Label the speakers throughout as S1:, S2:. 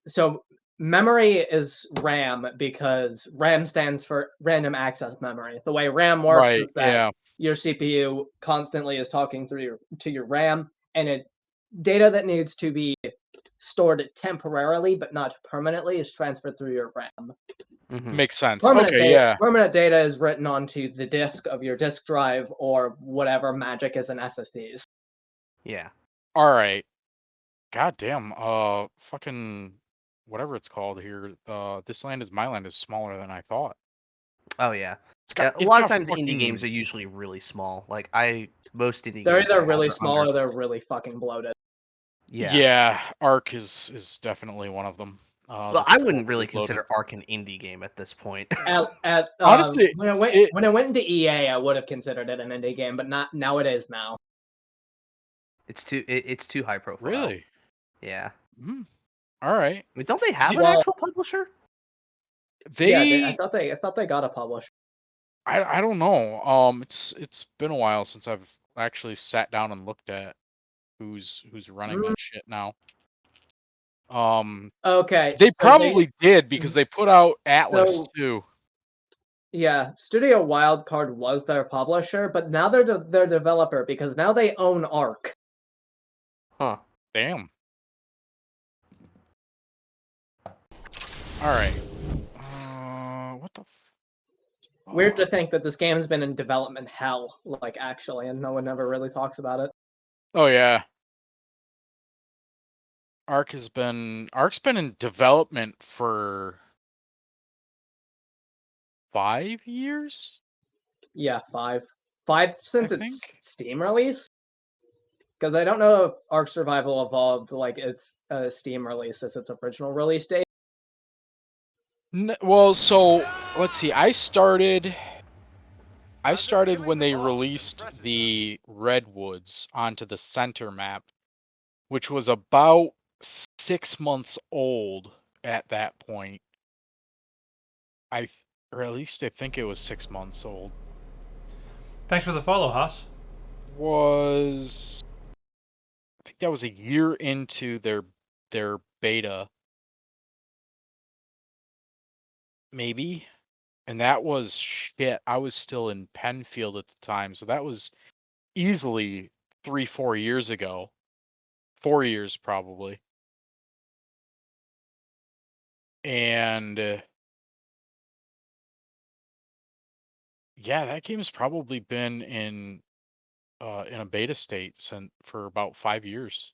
S1: So memory is RAM because RAM stands for random access memory. The way RAM works
S2: Right,
S1: is that
S2: yeah.
S1: your CPU constantly is talking through your RAM, and data that needs to be stored temporarily but not permanently is transferred through your RAM.
S2: Makes sense. Okay, yeah.
S1: Permanent data is written onto the disk of your disk drive or whatever magic is in SSDs.
S3: Yeah.
S2: Alright. God damn, fucking whatever it's called here, This Land Is My Land is smaller than I thought.
S3: Oh yeah.
S2: A
S3: A lot of times indie games are usually really small. Like most indie
S1: They're
S3: games
S1: either really small or they're really fucking bloated.
S2: Yeah, Ark is definitely one of them.
S3: Well, I wouldn't really consider Ark an indie game at this point.
S2: Honestly,
S1: when it went into EA, I would have considered it an indie game, but not now. It is now.
S3: It's too high profile.
S2: Really?
S3: Yeah.
S2: All right.
S3: I mean, don't they have an actual publisher?
S1: I thought they got a publisher.
S2: I don't know. It's been a while since I've actually sat down and looked at who's running that shit now.
S1: Okay.
S2: They probably did because they put out Atlas too.
S1: Yeah, Studio Wildcard was their publisher, but now they're their developer because now they own Ark.
S3: Huh.
S2: Damn. All right. What the?
S1: Weird to think that this game has been in development hell, like actually, and no one ever really talks about it.
S2: Oh yeah. Ark's been in development for 5 years?
S1: Yeah, 5 since its Steam release. Because I don't know if Ark Survival evolved like its Steam release as its original release date.
S2: Well, so let's see. I started when they released the Redwoods onto the center map, which was about 6 months old at that point. Or at least I think it was 6 months old.
S4: Thanks for the follow, Haas.
S2: I think that was a year into their beta. Maybe. And that was shit. I was still in Penfield at the time, so that was easily 3-4 years ago. 4 years probably. And yeah, that game's probably been in a beta state for about 5 years.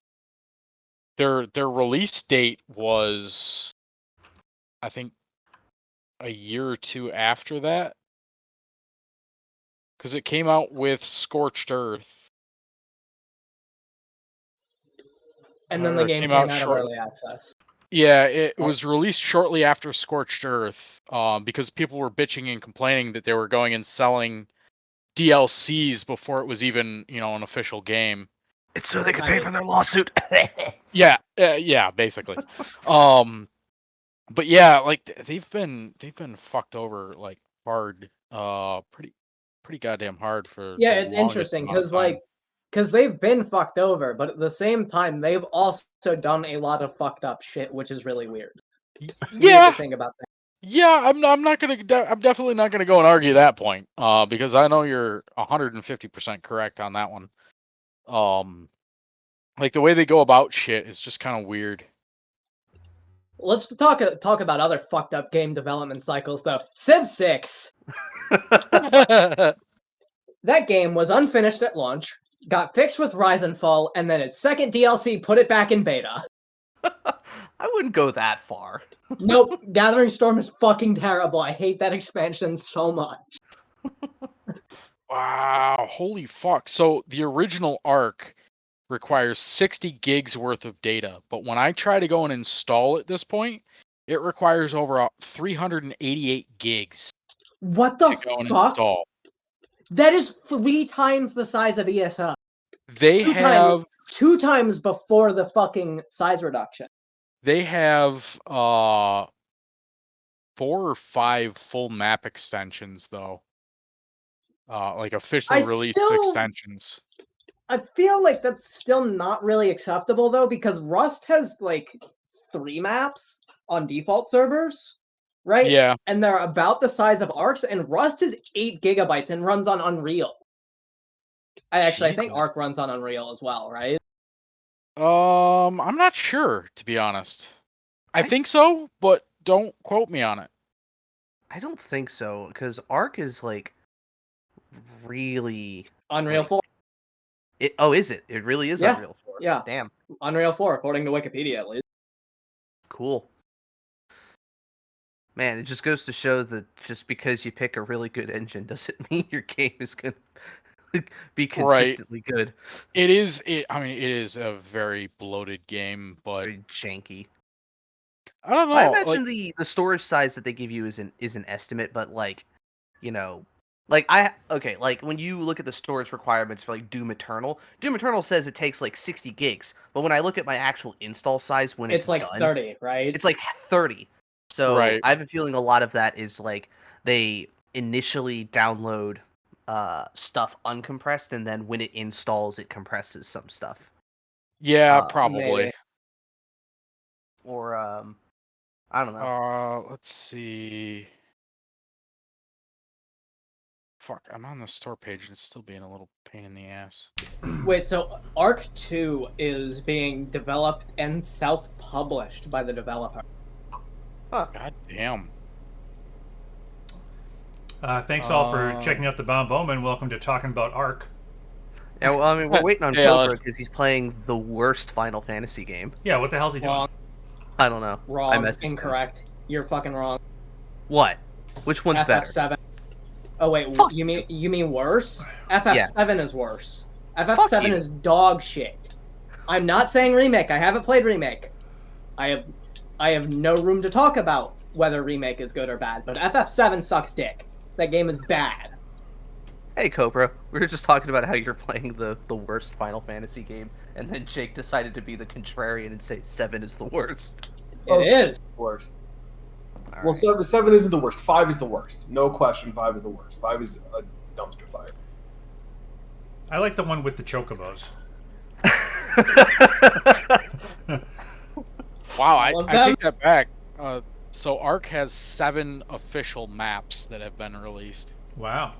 S2: Their release date was, I think, a year or two after that, because it came out with Scorched Earth.
S1: And then the game came out of early access.
S2: Yeah, it was released shortly after Scorched Earth, because people were bitching and complaining that they were going and selling DLCs before it was even, an official game.
S3: It's so they could pay for their lawsuit.
S2: Yeah, basically. But yeah, like they've been fucked over like hard, pretty goddamn hard for.
S1: Yeah, it's interesting because they've been fucked over, but at the same time, they've also done a lot of fucked up shit, which is really weird. It's weird to think about that.
S2: Yeah, I'm definitely not gonna go and argue that point, because I know you're 150% correct on that one. Like the way they go about shit is just kind of weird.
S1: Let's talk about other fucked up game development cycles, though. Civ 6. That game was unfinished at launch, got fixed with Rise and Fall, and then its second DLC put it back in beta.
S3: I wouldn't go that far.
S1: Nope, Gathering Storm is fucking terrible. I hate that expansion so much.
S2: Wow, holy fuck. So the original Ark requires 60 gigs worth of data, but when I try to go and install at this point, it requires over 388 gigs.
S1: What the fuck? That is 3 times the size of ESO.
S2: They have
S1: 2 times before the fucking size reduction.
S2: They have 4 or 5 full map extensions though. Like official released extensions.
S1: I feel like that's still not really acceptable though, because Rust has like 3 maps. on default servers, right?
S2: Yeah.
S1: And they're about the size of Arc's, and Rust is 8 gigabytes and runs on Unreal. I think
S2: Jesus.
S1: Arc runs on Unreal as well, right?
S2: I'm not sure, to be honest. I think so, but don't quote me on it.
S3: I don't think so, because Arc is like really
S1: Unreal
S3: like,
S1: 4.
S3: Is it? It really is
S1: Yeah,
S3: Unreal 4.
S1: yeah.
S3: Damn.
S1: Unreal 4, according to Wikipedia at least.
S3: Cool. Man, it just goes to show that just because you pick a really good engine doesn't mean your game is gonna be consistently good.
S2: It is. I mean, it is a very bloated game, but
S3: Very janky.
S2: I don't know.
S3: I imagine
S2: like,
S3: the storage size that they give you is an estimate, but like, like when you look at the storage requirements for like Doom Eternal says it takes like 60 gigs, but when I look at my actual install size when
S1: It's like
S3: done,
S1: 30, right?
S3: it's like 30. So
S2: Right.
S3: I have a feeling a lot of that is like they initially download stuff uncompressed, and then when it installs, it compresses some stuff.
S2: yeah,
S3: Uh,
S2: probably.
S1: maybe.
S3: Or I don't know.
S2: Let's see. Fuck, I'm on the store page and it's still being a little pain in the ass.
S1: Wait, so Arc 2 is being developed and self-published by the developer.
S2: God damn.
S4: Thanks all for checking out the Bomb Bowman. Welcome to Talking About Ark.
S3: Yeah, well, I mean, we're waiting on
S2: Hey,
S3: Cobra
S2: Alice.
S3: because he's playing the worst Final Fantasy game.
S4: Yeah, what the hell's he doing?
S1: Wrong.
S3: I don't know. I
S1: Wrong.
S3: messaged him.
S1: Incorrect. You're fucking wrong.
S3: What? Which one's better?
S1: FF7. Oh wait,
S3: Fuck
S1: you mean worse? FF7 is worse. FF7
S3: you.
S1: is dog shit. I'm not saying remake. I haven't played remake. I have no room to talk about whether remake is good or bad, but FF7 sucks dick. That game is bad.
S3: Hey, Cobra. We were just talking about how you're playing the worst Final Fantasy game, and then Jake decided to be the contrarian and say 7 is the worst.
S1: It is.
S5: Worst.
S3: All
S5: Well,
S3: right.
S5: 7 isn't the worst. 5 is the worst. No question, 5 is the worst. 5 is a dumpster fire.
S4: I like the one with the chocobos.
S2: Wow,
S1: All of
S2: I
S1: them?
S2: take that back. So Ark has 7 official maps that have been released.
S4: Wow.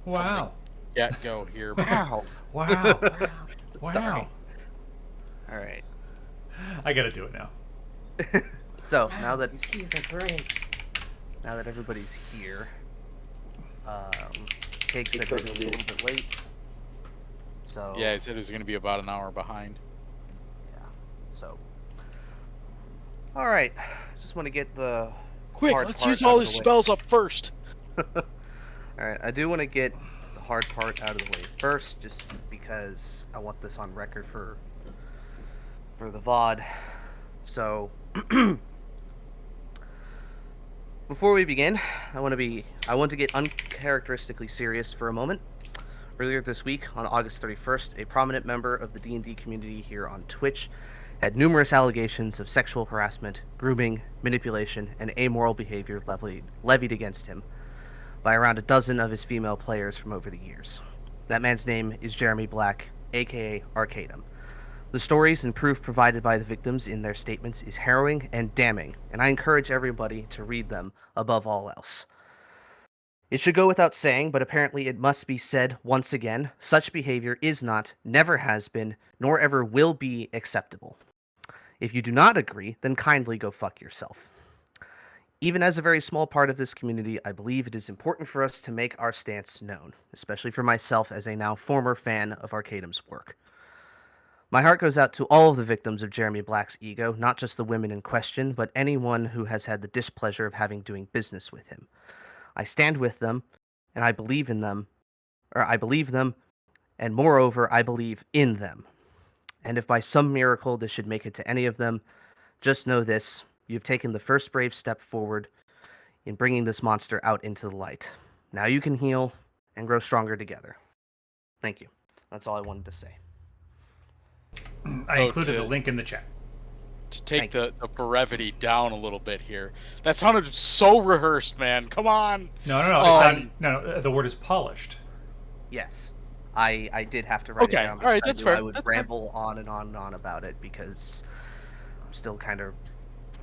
S4: Wow.
S2: Get go here.
S3: Wow.
S4: Wow. Wow.
S3: Sorry. All right.
S4: I gotta do it now.
S3: So now that
S1: These keys are great.
S3: everybody's here, Jake said
S5: It's
S3: he
S5: like
S3: was a
S5: a
S3: little bit late. So
S2: Yeah, he said it was going to be about an hour behind.
S3: yeah. So all right. Just want to get the
S2: Quick,
S3: hard
S2: let's
S3: part
S2: use
S3: out
S2: all
S3: of
S2: his
S3: the way.
S2: spells up first.
S3: All right, I do want to get the hard part out of the way first, just because I want this on record for the VOD. So, before we begin, I want to get uncharacteristically serious for a moment. Earlier this week, on August 31st, a prominent member of the D&D community here on Twitch had numerous allegations of sexual harassment, grooming, manipulation, and amoral behavior levied against him by around a dozen of his female players from over the years. That man's name is Jeremy Black, aka Arcadum. The stories and proof provided by the victims in their statements is harrowing and damning, and I encourage everybody to read them above all else. It should go without saying, but apparently it must be said once again, such behavior is not, never has been, nor ever will be acceptable. If you do not agree, then kindly go fuck yourself. Even as a very small part of this community, I believe it is important for us to make our stance known, especially for myself as a now former fan of Arcadum's work. My heart goes out to all of the victims of Jeremy Black's ego, not just the women in question, but anyone who has had the displeasure of having doing business with him. I stand with them, and I believe them, and moreover, I believe in them. And if by some miracle this should make it to any of them, just know this: you've taken the first brave step forward in bringing this monster out into the light. Now you can heal and grow stronger together. Thank you. That's all I wanted to say.
S4: I
S2: Oh,
S4: included the
S2: to-
S4: link in the chat.
S2: To take
S3: Thank
S2: the brevity down a little bit here. That sounded so rehearsed, man. Come on.
S4: No. It's not, the word is polished.
S3: Yes. I did have to write it
S2: Okay,
S3: down.
S2: all right,
S3: because
S2: that's
S3: I knew
S2: fair,
S3: I would
S2: that's fair.
S3: ramble on and on and on about it because I'm still kind of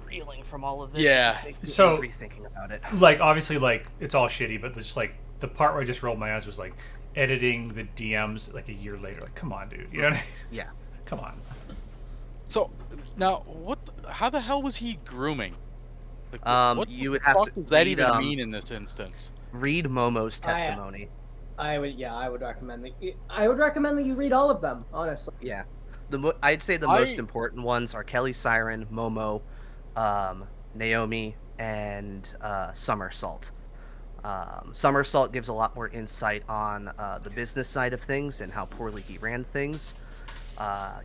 S3: reeling from all of this.
S2: Yeah.
S3: It just makes me
S4: So-
S3: angry thinking about it.
S4: Like, obviously, like, it's all shitty, but just, like, the part where I just rolled my eyes was, like, editing the DMs, like, a year later. Like, come on, dude. You know what I mean?
S3: Yeah.
S4: Come on.
S2: So now, how the hell was he grooming? Like, what
S3: You
S2: the
S3: would have
S2: fuck
S3: to
S2: does that
S3: read,
S2: even mean in this instance?
S3: Read Momo's testimony.
S1: I would recommend that you read all of them, honestly.
S3: Yeah. I'd say the most important ones are Kelly Siren, Momo, Naomi, and Somersault. Somersault gives a lot more insight on the business side of things and how poorly he ran things.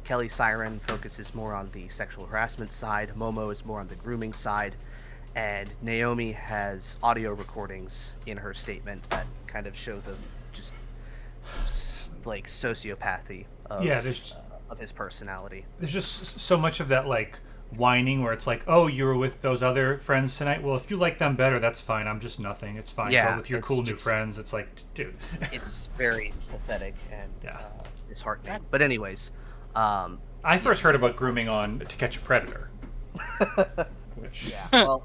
S3: Kelly Siren focuses more on the sexual harassment side. Momo is more on the grooming side. And Naomi has audio recordings in her statement that kind of show the just like sociopathy of, of his personality.
S4: There's just so much of that, like, whining where it's like, oh, you were with those other friends tonight? Well, if you like them better, that's fine. I'm just nothing. It's fine.
S3: Yeah,
S4: Go with your
S3: it's
S4: cool new
S3: just-
S4: friends. It's like, dude.
S3: It's very pathetic and
S4: Yeah.
S3: disheartening. But anyways,
S4: I first heard about grooming on To Catch a Predator. Which,
S3: yeah, well,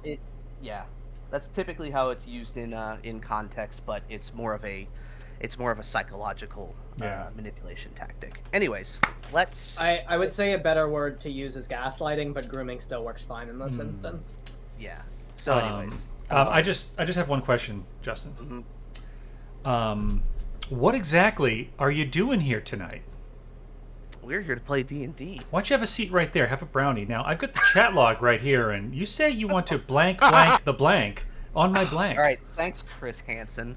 S3: that's typically how it's used in context, but it's more of a psychological manipulation tactic. Anyways, let's.
S1: I would say a better word to use is gaslighting, but grooming still works fine in this instance.
S3: Yeah. So, anyways,
S4: I just have one question, Justin. What exactly are you doing here tonight?
S3: we're here to play D&D.
S4: Why don't you have a seat right there? Have a brownie. Now, I've got the chat log right here, and you say you want to blank the blank on my blank.
S3: All right, thanks, Chris Hansen.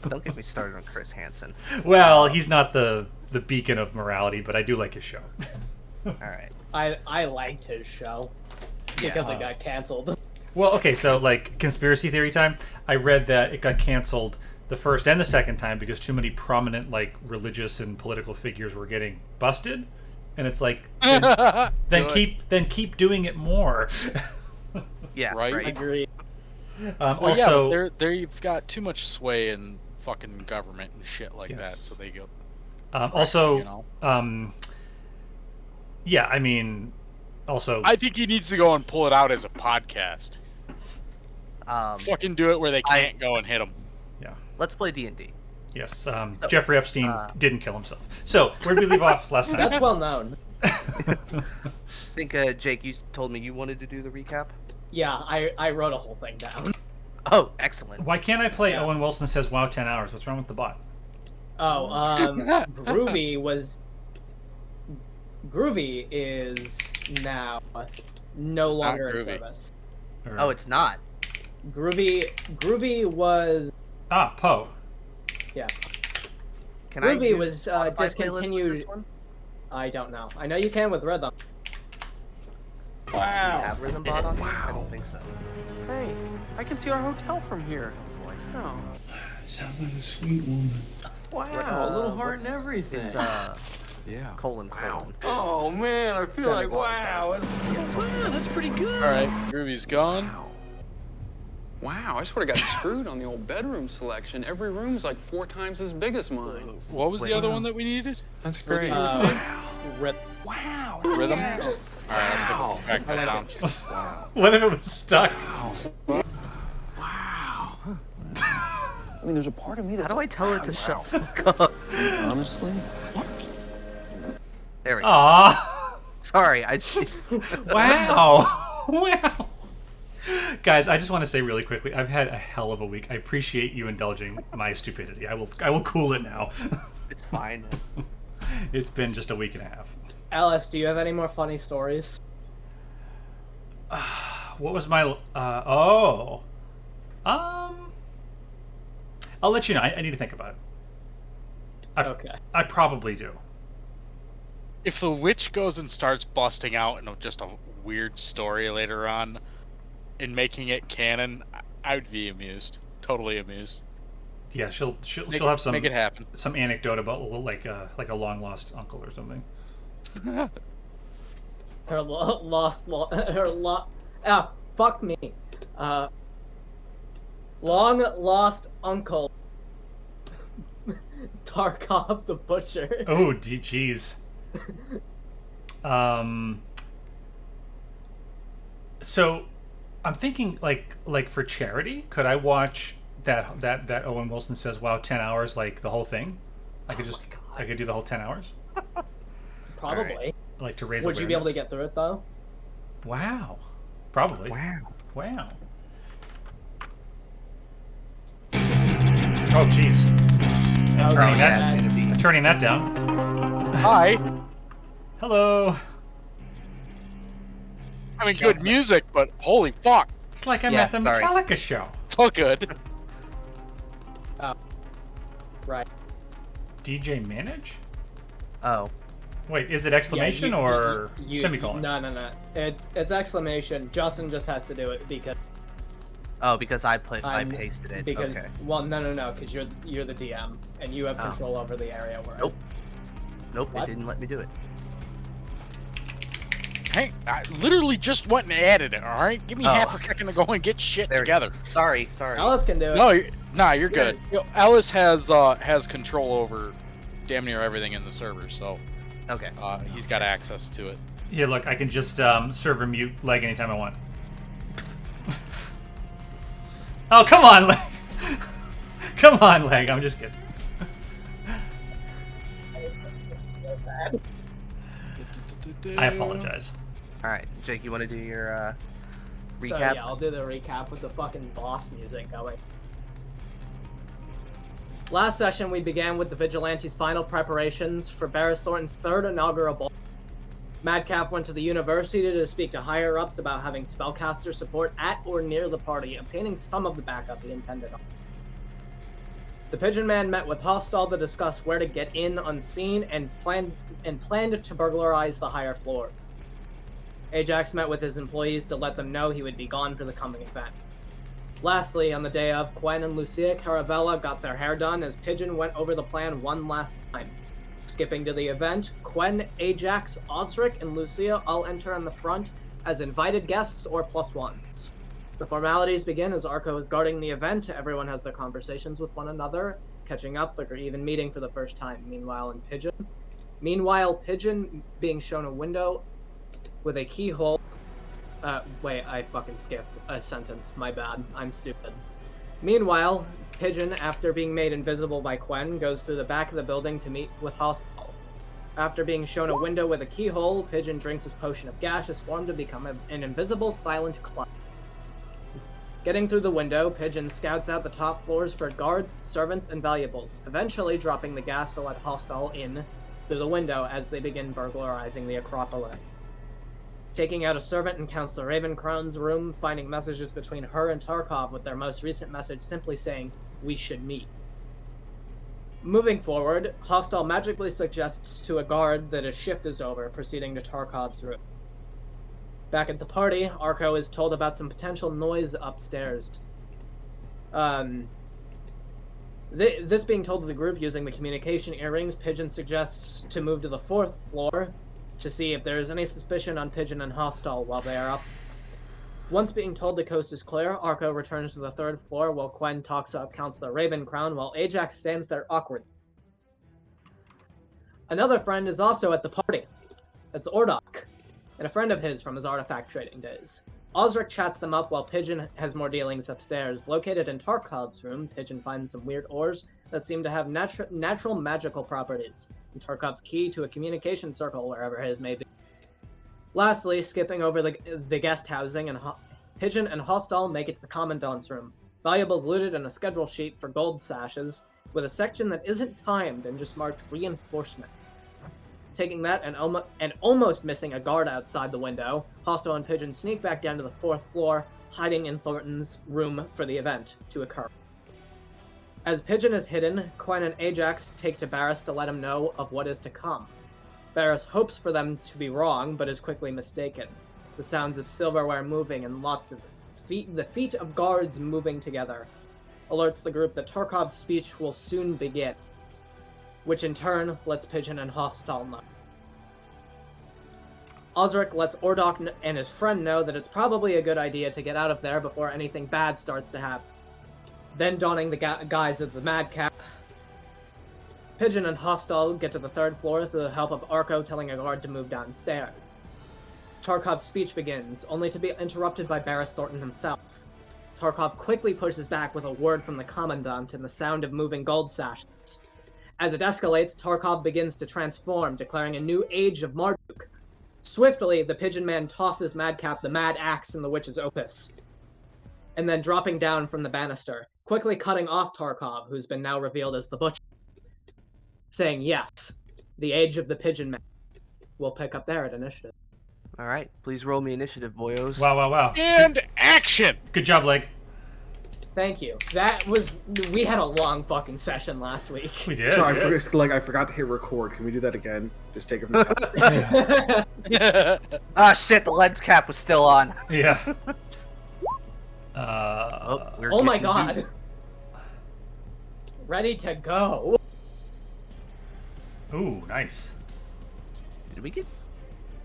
S3: Don't get me started on Chris Hansen.
S4: Well, he's not the beacon of morality, but I do like his show.
S3: All right.
S1: I liked his show because it got canceled.
S4: Well, okay, so, like, conspiracy theory time, I read that it got canceled the first and the second time because too many prominent, like, religious and political figures were getting busted, and it's like, then keep doing it more.
S3: Yeah,
S2: Right?
S3: right.
S1: Agreed.
S2: Well,
S4: Also,
S2: yeah, but they've got too much sway in fucking government and shit like that,
S4: Yes.
S2: so they go.
S4: also,
S2: you know.
S4: Yeah, I mean, also,
S2: I think he needs to go and pull it out as a podcast. Fucking do it where they can't go and hit him.
S3: Let's play D&D.
S4: yes, Jeffrey Epstein didn't kill himself. So, where did we leave off last time?
S1: That's well known.
S3: I think, Jake, you told me you wanted to do the recap?
S1: Yeah, I wrote a whole thing down.
S3: Oh, excellent.
S4: Why can't I play Owen Wilson says wow 10 hours? What's wrong with the bot?
S1: Oh, Groovy is now no longer in
S2: Groovy.
S1: service.
S4: Or-
S3: Oh, it's not.
S1: Groovy was
S4: Poe.
S3: Can
S1: Groovy
S3: I
S1: was
S3: Spotify playlist for
S1: discontinued.
S3: this one?
S1: I don't know. I know you can with Rhythm.
S3: Do you have Rhythm Bot on here? I don't think so.
S6: Hey, I can see our hotel from here. Wow.
S7: Sounds like a sweet woman.
S6: Wow, a little heart and everything.
S3: It's,
S7: Yeah.
S3: colon.
S6: Oh man, I feel like wow. Wow, that's pretty good.
S2: All right, Groovy's gone.
S7: Wow, I sort of got screwed on the old bedroom selection. Every room's like 4 times as big as mine.
S2: What was the other one that we needed?
S7: That's great.
S1: Rhythm.
S2: Rhythm. All right, let's go back that down.
S4: What if it was stuck?
S7: I mean, there's a part of me
S3: How
S7: that's
S3: do I tell it to shut the fuck up?
S7: honestly.
S3: There we go.
S4: Aww.
S3: Sorry, I.
S4: Wow. Wow. Guys, I just want to say really quickly, I've had a hell of a week. I appreciate you indulging my stupidity. I will cool it now.
S3: It's fine.
S4: It's been just a week and a half.
S1: Alice, do you have any more funny stories?
S4: What was my I'll let you know. I need to think about it.
S1: Okay.
S4: I probably do.
S2: If the witch goes and starts busting out in just a weird story later on, and making it canon, I would be amused. Totally amused.
S4: Yeah, she'll have some
S2: Make it happen.
S4: some anecdote about like a long lost uncle or something.
S1: Fuck me. Long lost uncle. Tarkov the Butcher.
S4: Oh, jeez. So, I'm thinking like for charity, could I watch that Owen Wilson says wow 10 hours like the whole thing? I could I could do the whole 10 hours.
S1: Probably.
S3: Alright.
S4: Like to raise
S1: Would you be able to
S4: awareness.
S1: get through it though?
S4: Wow. Probably.
S3: Wow.
S4: Wow. Oh jeez. I'm
S1: Oh,
S4: turning
S1: yeah,
S4: that
S1: it's
S3: gonna be-
S4: I'm turning that down.
S2: Hi.
S4: Hello.
S2: I mean, good music, but holy fuck,
S4: It's like I'm
S3: Yeah,
S4: at the
S3: sorry.
S4: Metallica show.
S2: it's all good.
S1: Right.
S4: DJ Manage?
S3: Oh.
S4: Wait, is it exclamation
S1: Yeah,
S4: or
S1: you-
S4: semicolon?
S1: No. It's exclamation. Justin just has to do it because
S3: Oh, because I
S1: I'm-
S3: pasted it.
S1: because
S3: Okay.
S1: well no because you're the DM and you have
S3: Oh.
S1: control over the area where.
S3: Nope. Nope,
S1: What?
S3: it didn't let me do it.
S2: Hey, I literally just went and added it. All right, give me
S3: Oh.
S2: half a second to go and get shit
S3: There we go.
S2: together.
S3: Sorry.
S1: Alice can do it.
S2: No, you're good. You know, Ellis has control over damn near everything in the server, so
S3: Okay.
S2: he's got access to it.
S4: Here, look, I can just server mute leg anytime I want. Oh, come on, leg. Come on, leg. I'm just kidding. I apologize.
S3: All right, Jake, you want to do your
S1: So
S3: recap?
S1: yeah, I'll do the recap with the fucking boss music going. Last session, we began with the Vigilantes' final preparations for Barris Thornton's third inaugural ball. Madcap went to the university to speak to higher-ups about having spellcaster support at or near the party, obtaining some of the backup he intended on. The Pigeon Man met with Hostile to discuss where to get in unseen and planned to burglarize the higher floor. Ajax met with his employees to let them know he would be gone for the coming event. Lastly, on the day of, Quen and Lucia Caravella got their hair done as Pigeon went over the plan one last time. Skipping to the event, Quen, Ajax, Osric, and Lucia all enter on the front as invited guests or +1s. The formalities begin as Arco is guarding the event. Everyone has their conversations with one another, catching up, or even meeting for the first time. Meanwhile, Pigeon being shown a window with a keyhole. Wait, I fucking skipped a sentence. My bad. I'm stupid. Meanwhile, Pigeon, after being made invisible by Quen, goes through the back of the building to meet with Hostile. After being shown a window with a keyhole, Pigeon drinks his potion of gaseous form to become an invisible, silent cloud. Getting through the window, Pigeon scouts out the top floors for guards, servants, and valuables, eventually dropping the gas to let Hostile in through the window as they begin burglarizing the Acropolis. Taking out a servant in Councillor Ravencrown's room, finding messages between her and Tarkov with their most recent message simply saying, "We should meet." Moving forward, Hostile magically suggests to a guard that his shift is over, proceeding to Tarkov's room. Back at the party, Arco is told about some potential noise upstairs. This being told to the group using the communication earrings, Pigeon suggests to move to the 4th floor to see if there is any suspicion on Pigeon and Hostile while they are up. Once being told the coast is clear, Arco returns to the 3rd floor while Quen talks up Councillor Ravencrown while Ajax stands there awkward. Another friend is also at the party. It's Ordok, and a friend of his from his artifact trading days. Osric chats them up while Pigeon has more dealings upstairs. Located in Tarkov's room, Pigeon finds some weird ores that seem to have natural magical properties, and Tarkov's key to a communication circle wherever his may be. Lastly, skipping over the guest housing, and Pigeon and Hostile make it to the Commandant's room. Valuables looted and a schedule sheet for gold sashes, with a section that isn't timed and just marked reinforcement. Taking that and almost missing a guard outside the window, Hostile and Pigeon sneak back down to the 4th floor, hiding in Thornton's room for the event to occur. As Pigeon is hidden, Quen and Ajax take to Barris to let him know of what is to come. Barris hopes for them to be wrong, but is quickly mistaken. The sounds of silverware moving and lots of the feet of guards moving together alerts the group that Tarkov's speech will soon begin, which in turn lets Pigeon and Hostile know. Osric lets Ordok and his friend know that it's probably a good idea to get out of there before anything bad starts to happen. Then donning the guise of the Madcap, Pigeon and Hostile get to the 3rd floor through the help of Arco telling a guard to move downstairs. Tarkov's speech begins, only to be interrupted by Barris Thornton himself. Tarkov quickly pushes back with a word from the Commandant and the sound of moving gold sashes. As it escalates, Tarkov begins to transform, declaring a new age of Marduk. Swiftly, the Pigeon Man tosses Madcap the mad axe in the witch's opus, and then dropping down from the banister, quickly cutting off Tarkov, who's been now revealed as the Butcher, saying, yes, the age of the Pigeon Man. We'll pick up there at initiative.
S3: All right, please roll me initiative, boyos.
S4: Wow.
S2: And action!
S4: Good job, Leg.
S1: Thank you. We had a long fucking session last week.
S4: We did.
S5: Sorry,
S4: yeah.
S5: I forgot to hit record. Can we do that again? Just take it from the top.
S3: Ah, shit, the lens cap was still on.
S4: Yeah.
S1: Oh my god.
S3: Deep.
S1: Ready to go.
S4: Ooh, nice.
S3: Did we get...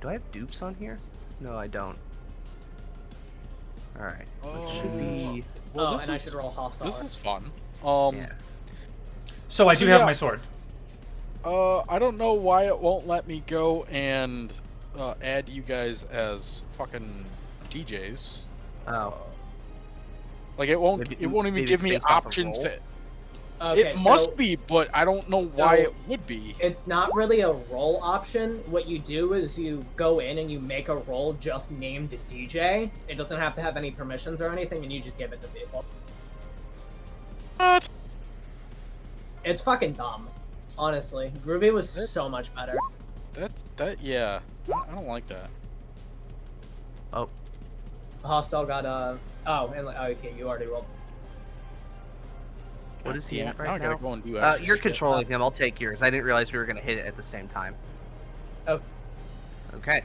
S3: Do I have dupes on here? No, I don't. Alright. It should be...
S2: Well,
S1: I should roll hostile.
S2: This is fun.
S3: Yeah.
S4: So I do have my sword.
S2: I don't know why it won't let me go and add you guys as fucking DJs.
S3: Oh.
S2: Like it won't.
S3: Maybe-
S2: It won't even
S3: maybe
S2: give
S3: it's
S2: me
S3: based off of
S2: options
S3: roll?
S2: to.
S1: Okay,
S2: It must be, but I don't know why it would be.
S1: It's not really a roll option. What you do is you go in and you make a roll just named DJ. It doesn't have to have any permissions or anything, and you just give it to people.
S2: What?
S1: It's fucking dumb, honestly. Groovy was so much better.
S2: Yeah. I don't like that.
S3: Oh.
S1: Hostile got okay, you already rolled.
S3: What is he
S2: Damn
S3: at
S2: it,
S3: right
S2: now I
S3: now?
S2: gotta go and do extra
S3: You're
S2: shit.
S3: controlling him. I'll take yours. I didn't realize we were going to hit it at the same time.
S1: Oh.
S3: Okay.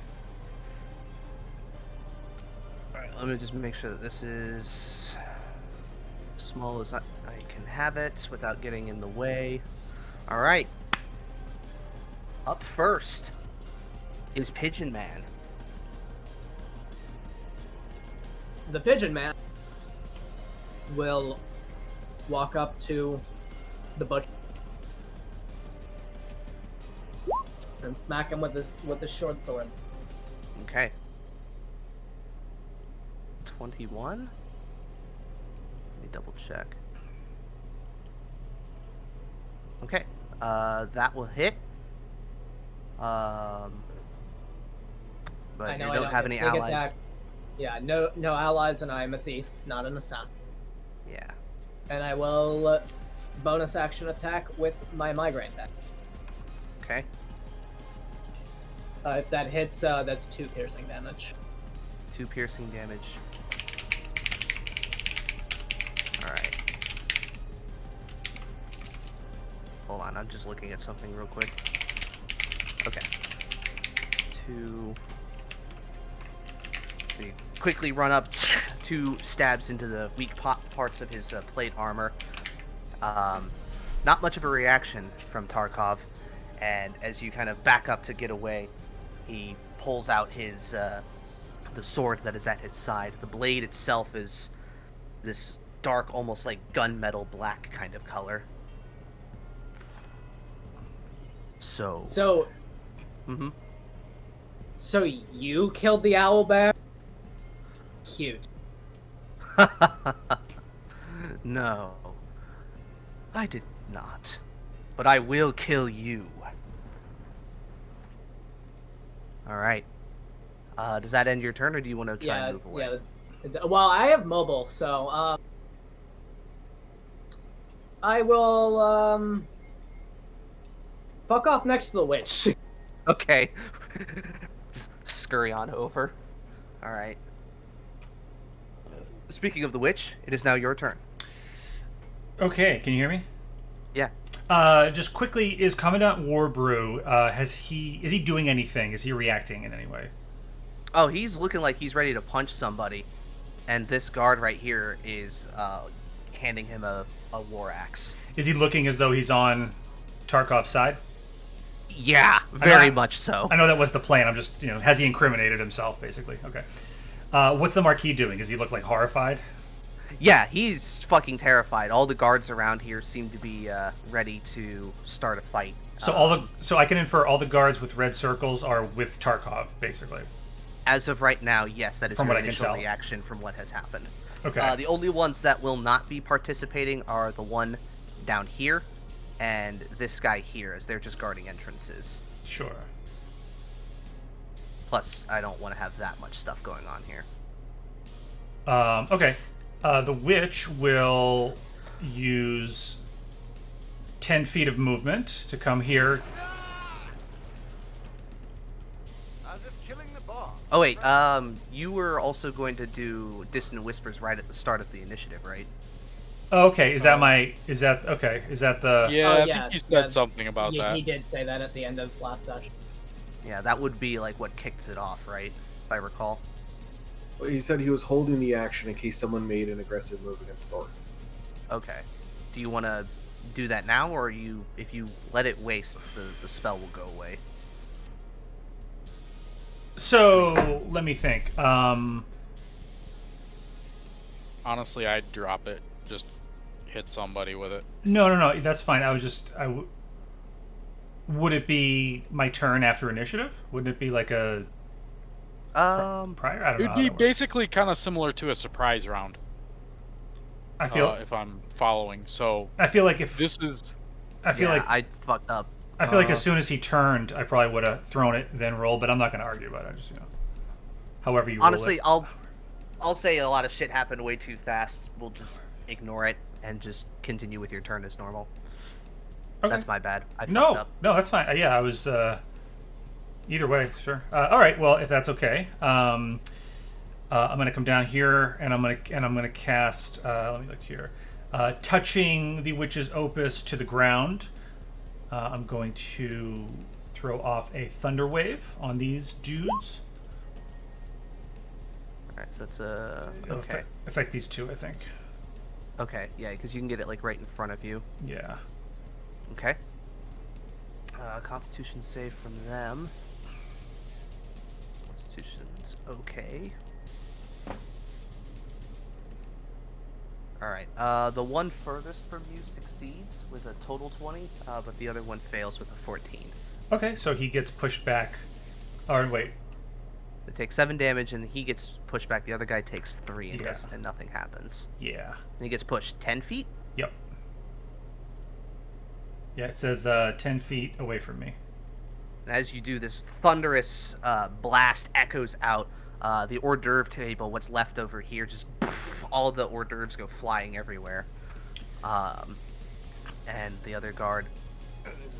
S3: Alright, let me just make sure that this is as small as I can have it without getting in the way. Alright. Up first is Pigeon Man.
S1: The Pigeon Man will walk up to the butcher and smack him with the short sword.
S3: Okay. 21? Let me double check. Okay. That will hit. But
S1: I know
S3: you don't have
S1: get
S3: any
S1: sneak
S3: allies.
S1: attack. Yeah, no allies, and I'm a thief, not an assassin.
S3: Yeah.
S1: And I will bonus action attack with my migraine deck.
S3: Okay.
S1: If that hits, that's 2 piercing damage.
S3: 2 piercing damage. Alright. Hold on, I'm just looking at something real quick. Okay. 2. So you quickly run up, 2 stabs into the weak parts of his plate armor. Not much of a reaction from Tarkov, and as you kind of back up to get away, he pulls out his the sword that is at his side. The blade itself is this dark, almost like gunmetal black kind of color. So. Mm-hmm.
S1: So you killed the owlbear? Cute.
S3: No. I did not. But I will kill you. Alright. Does that end your turn, or do you want to try and move away?
S1: Yeah. Well, I have mobile, so, I will, fuck off next to the witch.
S3: Okay. Just scurry on over. Alright. Speaking of the witch, it is now your turn.
S4: Okay, can you hear me?
S3: Yeah.
S4: Just quickly, is Commandant Warbrew, is he doing anything? Is he reacting in any way?
S3: Oh, he's looking like he's ready to punch somebody. And this guard right here is handing him a war axe.
S4: Is he looking as though he's on Tarkov's side?
S3: Yeah, very much so.
S4: I know that was the plan. I'm just, has he incriminated himself, basically? Okay. What's the Marquis doing? Does he look like horrified?
S3: Yeah, he's fucking terrified. All the guards around here seem to be ready to start a fight.
S4: So so I can infer all the guards with red circles are with Tarkov, basically.
S3: As of right now, yes, that is
S4: From
S3: your
S4: what I can
S3: initial
S4: tell.
S3: reaction from what has happened.
S4: Okay.
S3: The only ones that will not be participating are the one down here and this guy here, as they're just guarding entrances.
S4: Sure.
S3: Plus, I don't want to have that much stuff going on here.
S4: Okay. The witch will use 10 feet of movement to come here.
S6: As if killing the boss.
S3: Oh wait, you were also going to do Distant Whispers right at the start of the initiative, right?
S4: Oh, okay. Is that okay? Is that the?
S2: Yeah,
S1: Oh,
S2: I
S1: yeah,
S2: think you said
S1: yeah.
S2: something about
S1: Yeah,
S2: that.
S1: he did say that at the end of last session.
S3: Yeah, that would be like what kicks it off, right? If I recall.
S5: Well, he said he was holding the action in case someone made an aggressive move against Thor.
S3: Okay. Do you want to do that now, or if you let it waste, the spell will go away?
S4: So let me think.
S2: Honestly, I'd drop it. Just hit somebody with it.
S4: No. That's fine. Would it be my turn after initiative? Wouldn't it be like a prior? I don't
S2: It
S4: know.
S2: would
S4: how
S2: be
S4: that works.
S2: basically kind of similar to a surprise round.
S4: I feel.
S2: If I'm following. So
S4: I feel like if
S2: this is.
S4: I feel
S3: Yeah,
S4: like
S3: I fucked up.
S4: I feel like as soon as he turned, I probably would have thrown it then rolled. But I'm not going to argue about it. Just however you.
S3: Honestly,
S4: roll it.
S3: I'll say a lot of shit happened way too fast. We'll just ignore it and just continue with your turn as normal.
S4: Okay.
S3: That's my bad. I fucked
S4: No,
S3: up.
S4: no, that's fine. Yeah, I was. Either way, sure. All right. Well, if that's okay, I'm gonna come down here and I'm gonna cast. Let me look here. Touching the witch's opus to the ground, I'm going to throw off a thunder wave on these dudes.
S3: All right, so it's
S4: It'll
S3: okay.
S4: affect these two, I think.
S3: Okay, yeah, because you can get it like right in front of you.
S4: Yeah.
S3: Okay. Constitution save from them. Constitution's okay. Alright, the one furthest from you succeeds with a total 20, but the other one fails with a 14.
S4: Okay, so he gets pushed back. Or wait.
S3: They take 7 damage and he gets pushed back. The other guy takes 3 and,
S4: Yeah.
S3: and nothing happens.
S4: Yeah.
S3: And he gets pushed 10 feet?
S4: Yep. Yeah, it says 10 feet away from me.
S3: And as you do, this thunderous blast echoes out. The hors d'oeuvre table, what's left over here, just poof, all the hors d'oeuvres go flying everywhere. And the other guard,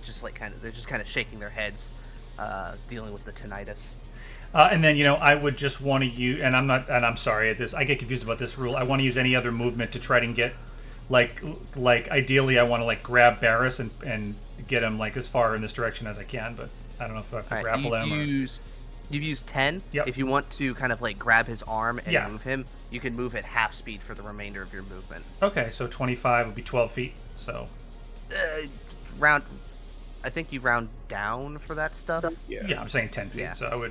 S3: just like they're just kind of shaking their heads, dealing with the tinnitus.
S4: And then I would just want to use, and I'm sorry at this. I get confused about this rule. I want to use any other movement to try and get, like ideally, I want to like grab Barris and get him like as far in this direction as I can. But I don't know if I can grapple him.
S3: You've used 10.
S4: Yep.
S3: If you want to kind of like grab his arm and
S4: Yeah.
S3: move him, you can move at half speed for the remainder of your movement.
S4: Okay, so 25 would be 12 feet. So
S3: I think you round down for that stuff.
S4: yeah, I'm saying 10 feet.
S3: Yeah.
S4: So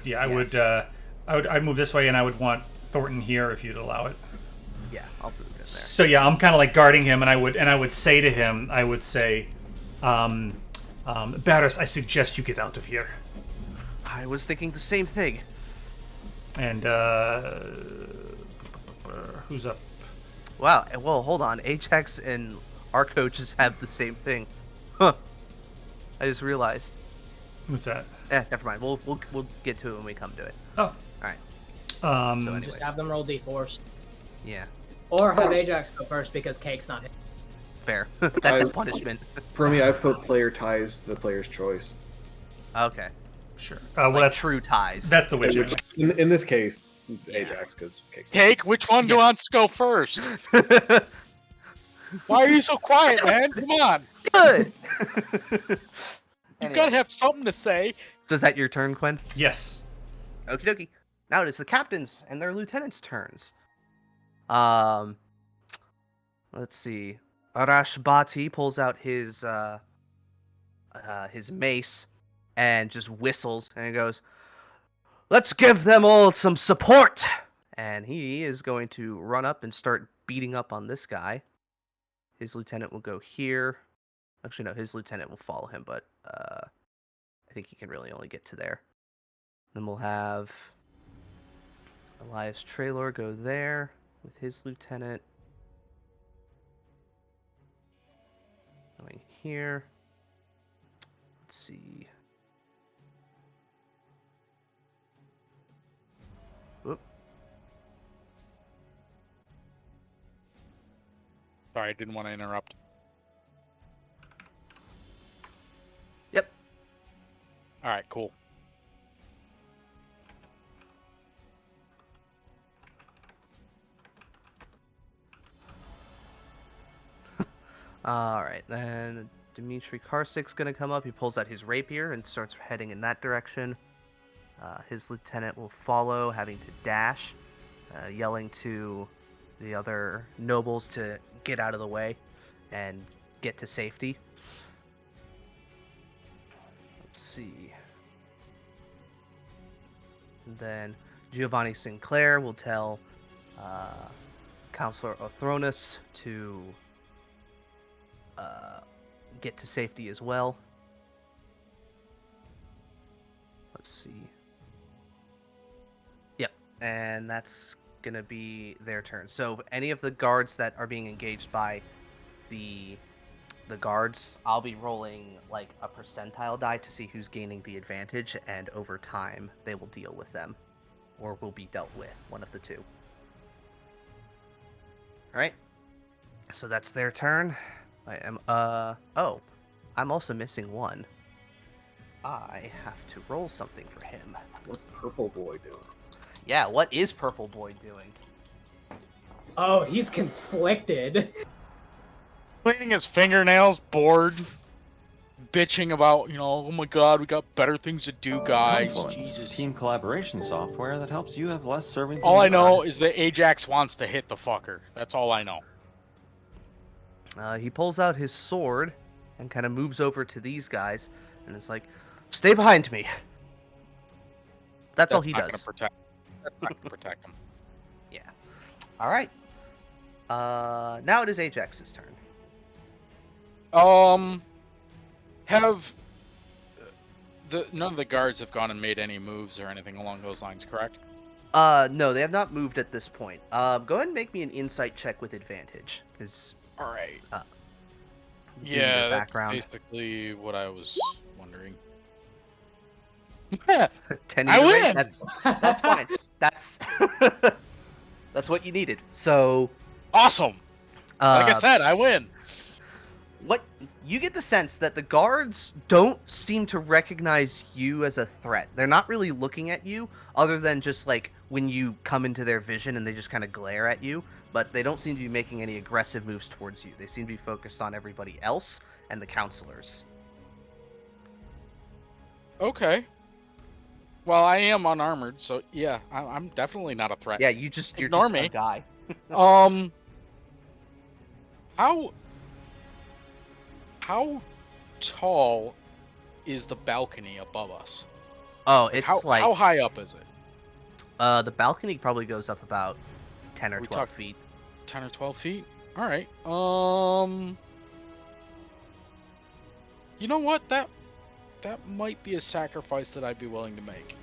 S4: I'd move this way, and I would want Thornton here if you'd allow it.
S3: Yeah, I'll move it in there.
S4: So yeah, I'm kind of like guarding him, and I would say to him, Barris, I suggest you get out of here.
S3: I was thinking the same thing.
S4: And who's up?
S3: Wow. Well, hold on. Ajax and our coaches have the same thing. Huh. I just realized.
S4: What's that?
S3: Never mind. We'll get to it when we come to it.
S4: Oh,
S3: All right. So anyway.
S1: Just have them roll d4s.
S3: Yeah.
S1: Or have Ajax go first because Cake's not here.
S3: Fair. That's his punishment.
S5: For me, I put player ties the player's choice.
S3: Okay.
S4: sure.
S3: Well,
S4: Well, that's
S3: true ties.
S4: that's the witch.
S5: Which, in this case, Ajax, because Cake's
S2: Cake, which one do wants to go first? Why are you so quiet, man? Come on.
S3: Good.
S2: You gotta have something to say.
S3: So is that your turn, Quinn?
S4: Yes.
S3: Okie dokie. Now it is the captains and their lieutenants' turns. Let's see. Arashbati pulls out his mace and just whistles and he goes, "Let's give them all some support!" And he is going to run up and start beating up on this guy. His lieutenant will go here. Actually, no, his lieutenant will follow him, but I think he can really only get to there. Then we'll have Elias Traylor go there with his lieutenant. Going here. Let's see. Whoop.
S2: Sorry, I didn't want to interrupt.
S3: Yep.
S2: All right, cool.
S3: All right, then Dmitry Karsik's gonna come up. He pulls out his rapier and starts heading in that direction. His lieutenant will follow, having to dash, yelling to the other nobles to get out of the way and get to safety. Let's see. And then Giovanni Sinclair will tell Counselor Othronus to get to safety as well. Let's see. Yep, and that's gonna be their turn. So any of the guards that are being engaged by the guards, I'll be rolling like a percentile die to see who's gaining the advantage, and over time they will deal with them, or will be dealt with, one of the two. All right. So that's their turn. I am oh, I'm also missing one. I have to roll something for him.
S5: What's Purple Boy doing?
S3: Yeah, what is Purple Boy doing?
S1: Oh, he's conflicted.
S2: Cleaning his fingernails, bored, bitching about, oh my god, we got better things to do, guys.
S8: Confluence,
S2: Jesus.
S8: team collaboration software that helps you have less servings.
S2: All I
S8: in
S2: know
S8: your
S2: is that Ajax wants to hit the fucker. That's all I know.
S3: He pulls out his sword and kind of moves over to these guys, and it's like, "Stay behind me." That's all he
S2: not
S3: does.
S2: Gonna protect. That's not gonna protect him.
S3: Yeah. All right. Now it is Ajax's turn.
S2: Have none of the guards have gone and made any moves or anything along those lines, correct?
S3: No, they have not moved at this point. Go ahead and make me an insight check with advantage, because
S2: All right.
S3: yeah,
S2: That's
S3: background.
S2: basically what I was wondering.
S3: 10
S2: I
S3: either way,
S2: win!
S3: That's fine. That's that's what you needed. So
S2: Awesome. Like I said, I win.
S3: what you get the sense that the guards don't seem to recognize you as a threat. They're not really looking at you, other than just like when you come into their vision and they just kind of glare at you. But they don't seem to be making any aggressive moves towards you. They seem to be focused on everybody else and the counselors.
S2: Okay. Well, I am unarmored, so yeah, I'm definitely not a threat.
S3: Yeah, you're
S2: Ignore
S3: just
S2: me.
S3: a guy.
S2: How tall is the balcony above us?
S3: Oh,
S2: Like,
S3: it's
S2: how high up is it?
S3: the balcony probably goes up about 10 or
S2: We
S3: 12
S2: talk-
S3: feet.
S2: 10 or 12 feet? All right. You know what? That might be a sacrifice that I'd be willing to make.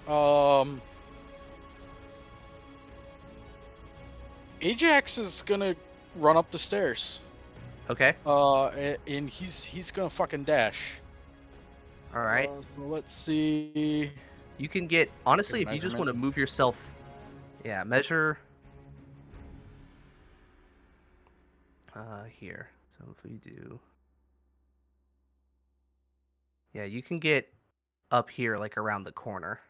S2: Ajax is gonna run up the stairs.
S3: Okay.
S2: And he's gonna fucking dash.
S3: All right.
S2: So let's see.
S3: You can get, honestly,
S2: Get
S3: if you just
S2: measurement.
S3: want to move yourself, yeah, measure. Here. So if we do, yeah, you can get up here, like around the corner,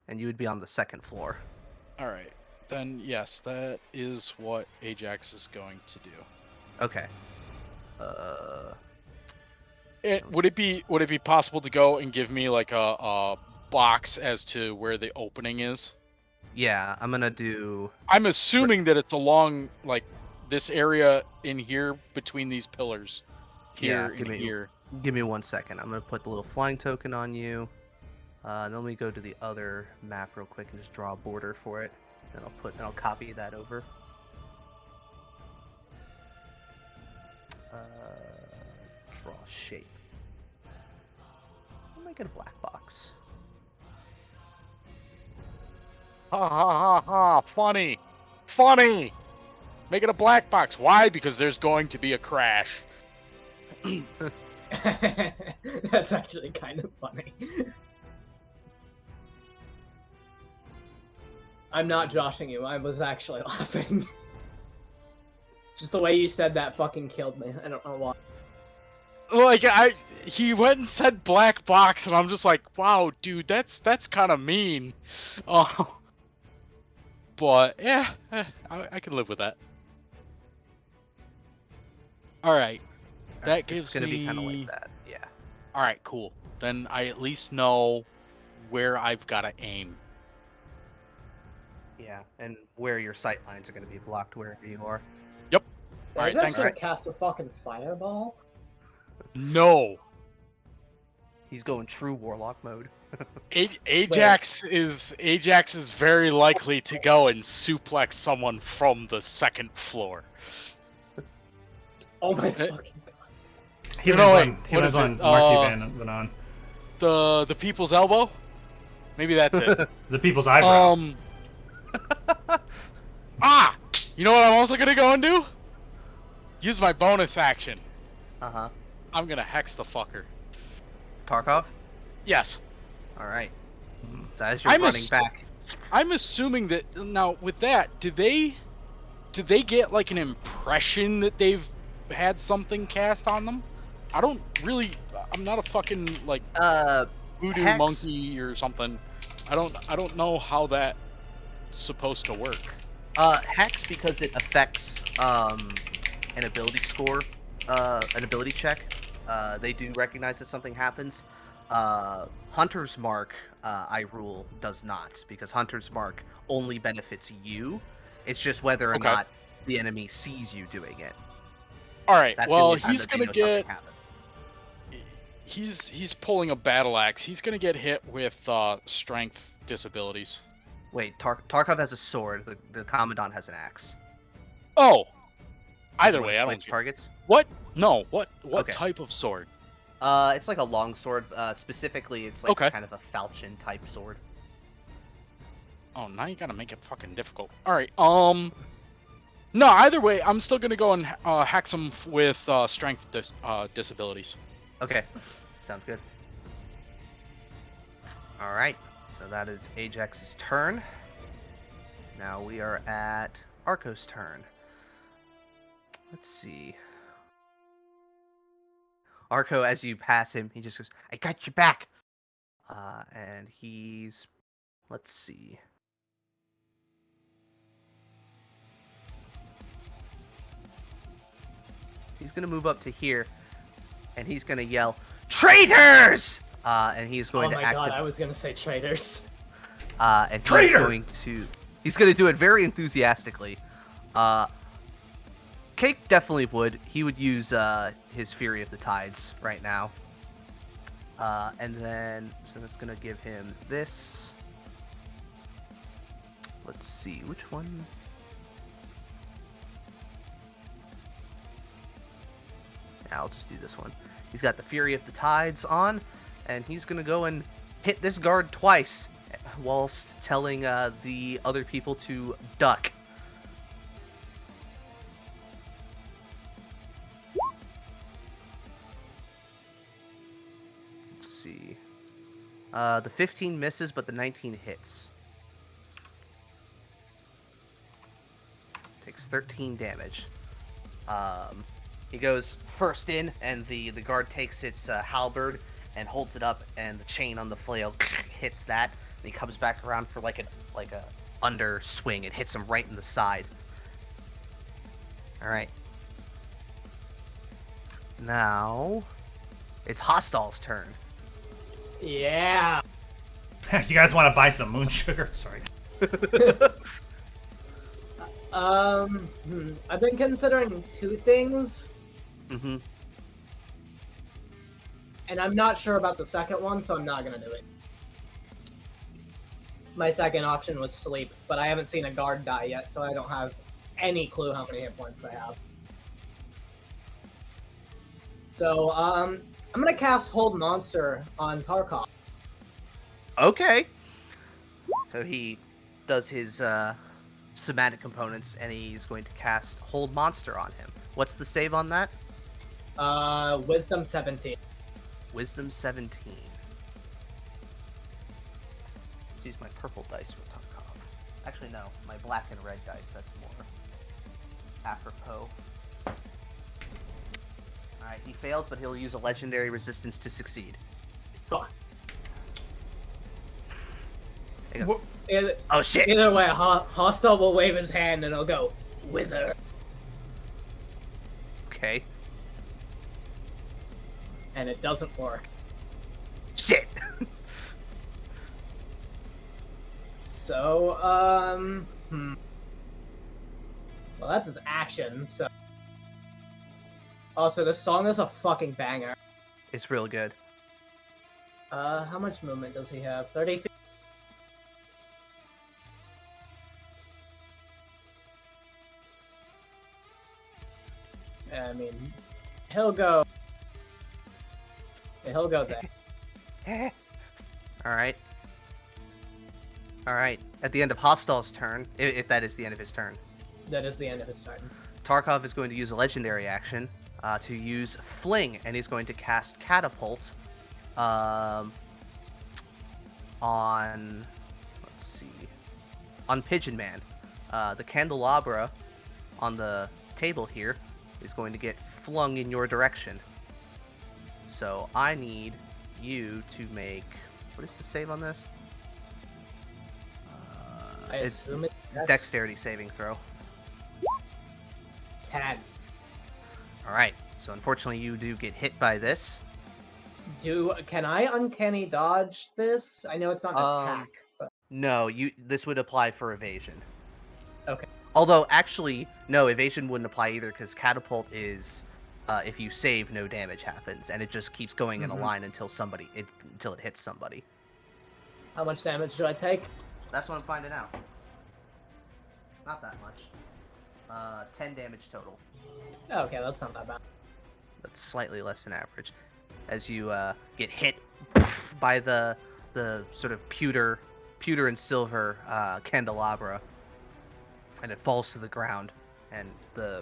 S3: and you would be on the second floor.
S2: All right. Then yes, that is what Ajax is going to do.
S3: Okay.
S2: Would it be possible to go and give me like a box as to where the opening is?
S3: Yeah, I'm gonna do.
S2: I'm assuming that it's along like this area in here between these pillars. Here
S3: give
S2: and
S3: me-
S2: here.
S3: Give me 1 second. I'm gonna put the little flying token on you. Then let me go to the other map real quick and just draw a border for it. Then I'll copy that over. Draw shape. I'll make it a black box.
S2: Ha ha ha ha! Funny! Funny! Make it a black box. Why? Because there's going to be a crash.
S1: That's actually kind of funny. I'm not joshing you. I was actually laughing. Just the way you said that fucking killed me. I don't know why.
S2: Like he went and said black box, and I'm just like, wow, dude, that's kind of mean. But yeah, I can live with that. All right, that gives
S3: It's gonna
S2: me.
S3: be kind of like that. Yeah.
S2: All right, cool. Then I at least know where I've got to aim.
S3: Yeah, and where your sight lines are going to be blocked wherever you are.
S2: Yep.
S1: Did
S2: All right,
S1: I
S2: thanks.
S1: actually cast a fucking fireball?
S2: No.
S3: He's going true warlock mode.
S2: Ajax is very likely to go and suplex someone from the second floor.
S1: Oh my fucking god.
S4: He
S2: No,
S4: lands on Marky Van on.
S2: The people's elbow? Maybe that's it.
S4: The people's eyebrow.
S2: You know what I'm also gonna go and do? Use my bonus action.
S3: Uh-huh.
S2: I'm gonna hex the fucker.
S3: Tarkov?
S2: Yes.
S3: Alright. So as you're running back...
S2: I'm assuming that, now, with that, do they get, like, an impression that they've had something cast on them? I don't really... I'm not a fucking, like, voodoo
S3: Hex...
S2: monkey or something. I don't know how that's supposed to work.
S3: Hex, because it affects, an ability score, an ability check. They do recognize that something happens. Hunter's Mark, I rule, does not, because Hunter's Mark only benefits you. It's just whether or not the enemy sees you doing it.
S2: Alright, well,
S3: he's gonna get...
S2: He's pulling a battle axe. He's gonna get hit with, strength disabilities.
S3: Wait, Tarkov has a sword, the Commandant has an axe.
S2: Oh! Either way, I don't...
S3: targets?
S2: What? No, what type of sword?
S3: It's like a long sword. Specifically, it's like kind of a falchion type sword.
S2: Oh, now you gotta make it fucking difficult. Alright, no, either way, I'm still gonna go and hex him with strength disabilities.
S3: Okay, sounds good. Alright, so that is Ajax's turn. Now we are at Arco's turn. Let's see. Arco, as you pass him, he just goes, "I got your back!" And he's... Let's see. He's going to move up to here, and he's going to yell, "Traitors!" And he's going to
S1: Oh my god, I was going to say traitors.
S3: And
S4: Traitor!
S3: He's going to do it very enthusiastically. Cake definitely would. He would use his Fury of the Tides right now. And then, so that's going to give him this. Let's see, which one? Yeah, I'll just do this one. He's got the Fury of the Tides on, and he's going to go and hit this guard twice, whilst telling the other people to duck. See. The 15 misses, but the 19 hits. Takes 13 damage. He goes first in, and the guard takes its halberd and holds it up, and the chain on the flail hits that. And he comes back around for like a under swing. It hits him right in the side. All right. Now it's Hostile's turn.
S1: Yeah.
S4: You guys want to buy some moon sugar? Sorry.
S1: I've been considering two things.
S3: Mm-hmm.
S1: And I'm not sure about the second one, so I'm not gonna do it. My second option was sleep, but I haven't seen a guard die yet, so I don't have any clue how many hit points they have. So, I'm gonna cast Hold Monster on Tarkov.
S3: Okay. So he does his somatic components, and he's going to cast Hold Monster on him. What's the save on that?
S1: Wisdom 17.
S3: Wisdom 17. Let's use my purple dice for Tarkov. Actually, no, my black and red dice. That's more apropos. Alright, he fails, but he'll use a legendary resistance to succeed.
S1: Fuck.
S3: There you go.
S1: Either,
S3: Oh shit!
S1: either way, Hostile will wave his hand and it'll go, wither.
S3: Okay.
S1: And it doesn't work.
S3: Shit!
S1: So, well, that's his action, so... Also, this song is a fucking banger.
S3: It's really good.
S1: How much movement does he have? 30 feet? I mean, he'll go... Yeah, he'll go there.
S3: Alright. Alright. At the end of Hostile's turn, if that is the end of his turn,
S1: That is the end of his turn.
S3: Tarkov is going to use a legendary action to use Fling, and he's going to cast Catapult on, let's see, on Pigeon Man. The candelabra on the table here is going to get flung in your direction. So I need you to make, what is the save on this?
S1: I
S3: It's
S1: assume it's
S3: dexterity saving throw.
S1: 10.
S3: Alright, so unfortunately you do get hit by this.
S1: Can I uncanny dodge this? I know it's not an attack, but
S3: No, this would apply for evasion.
S1: okay.
S3: Although, actually, no, evasion wouldn't apply either, because catapult is, if you save, no damage happens, and it just keeps going in a line until it hits somebody.
S1: How much damage do I take?
S3: That's what I'm finding out. Not that much. 10 damage total.
S1: Oh, okay, that's not that bad.
S3: That's slightly less than average. As you get hit by the sort of pewter and silver candelabra, and it falls to the ground, and the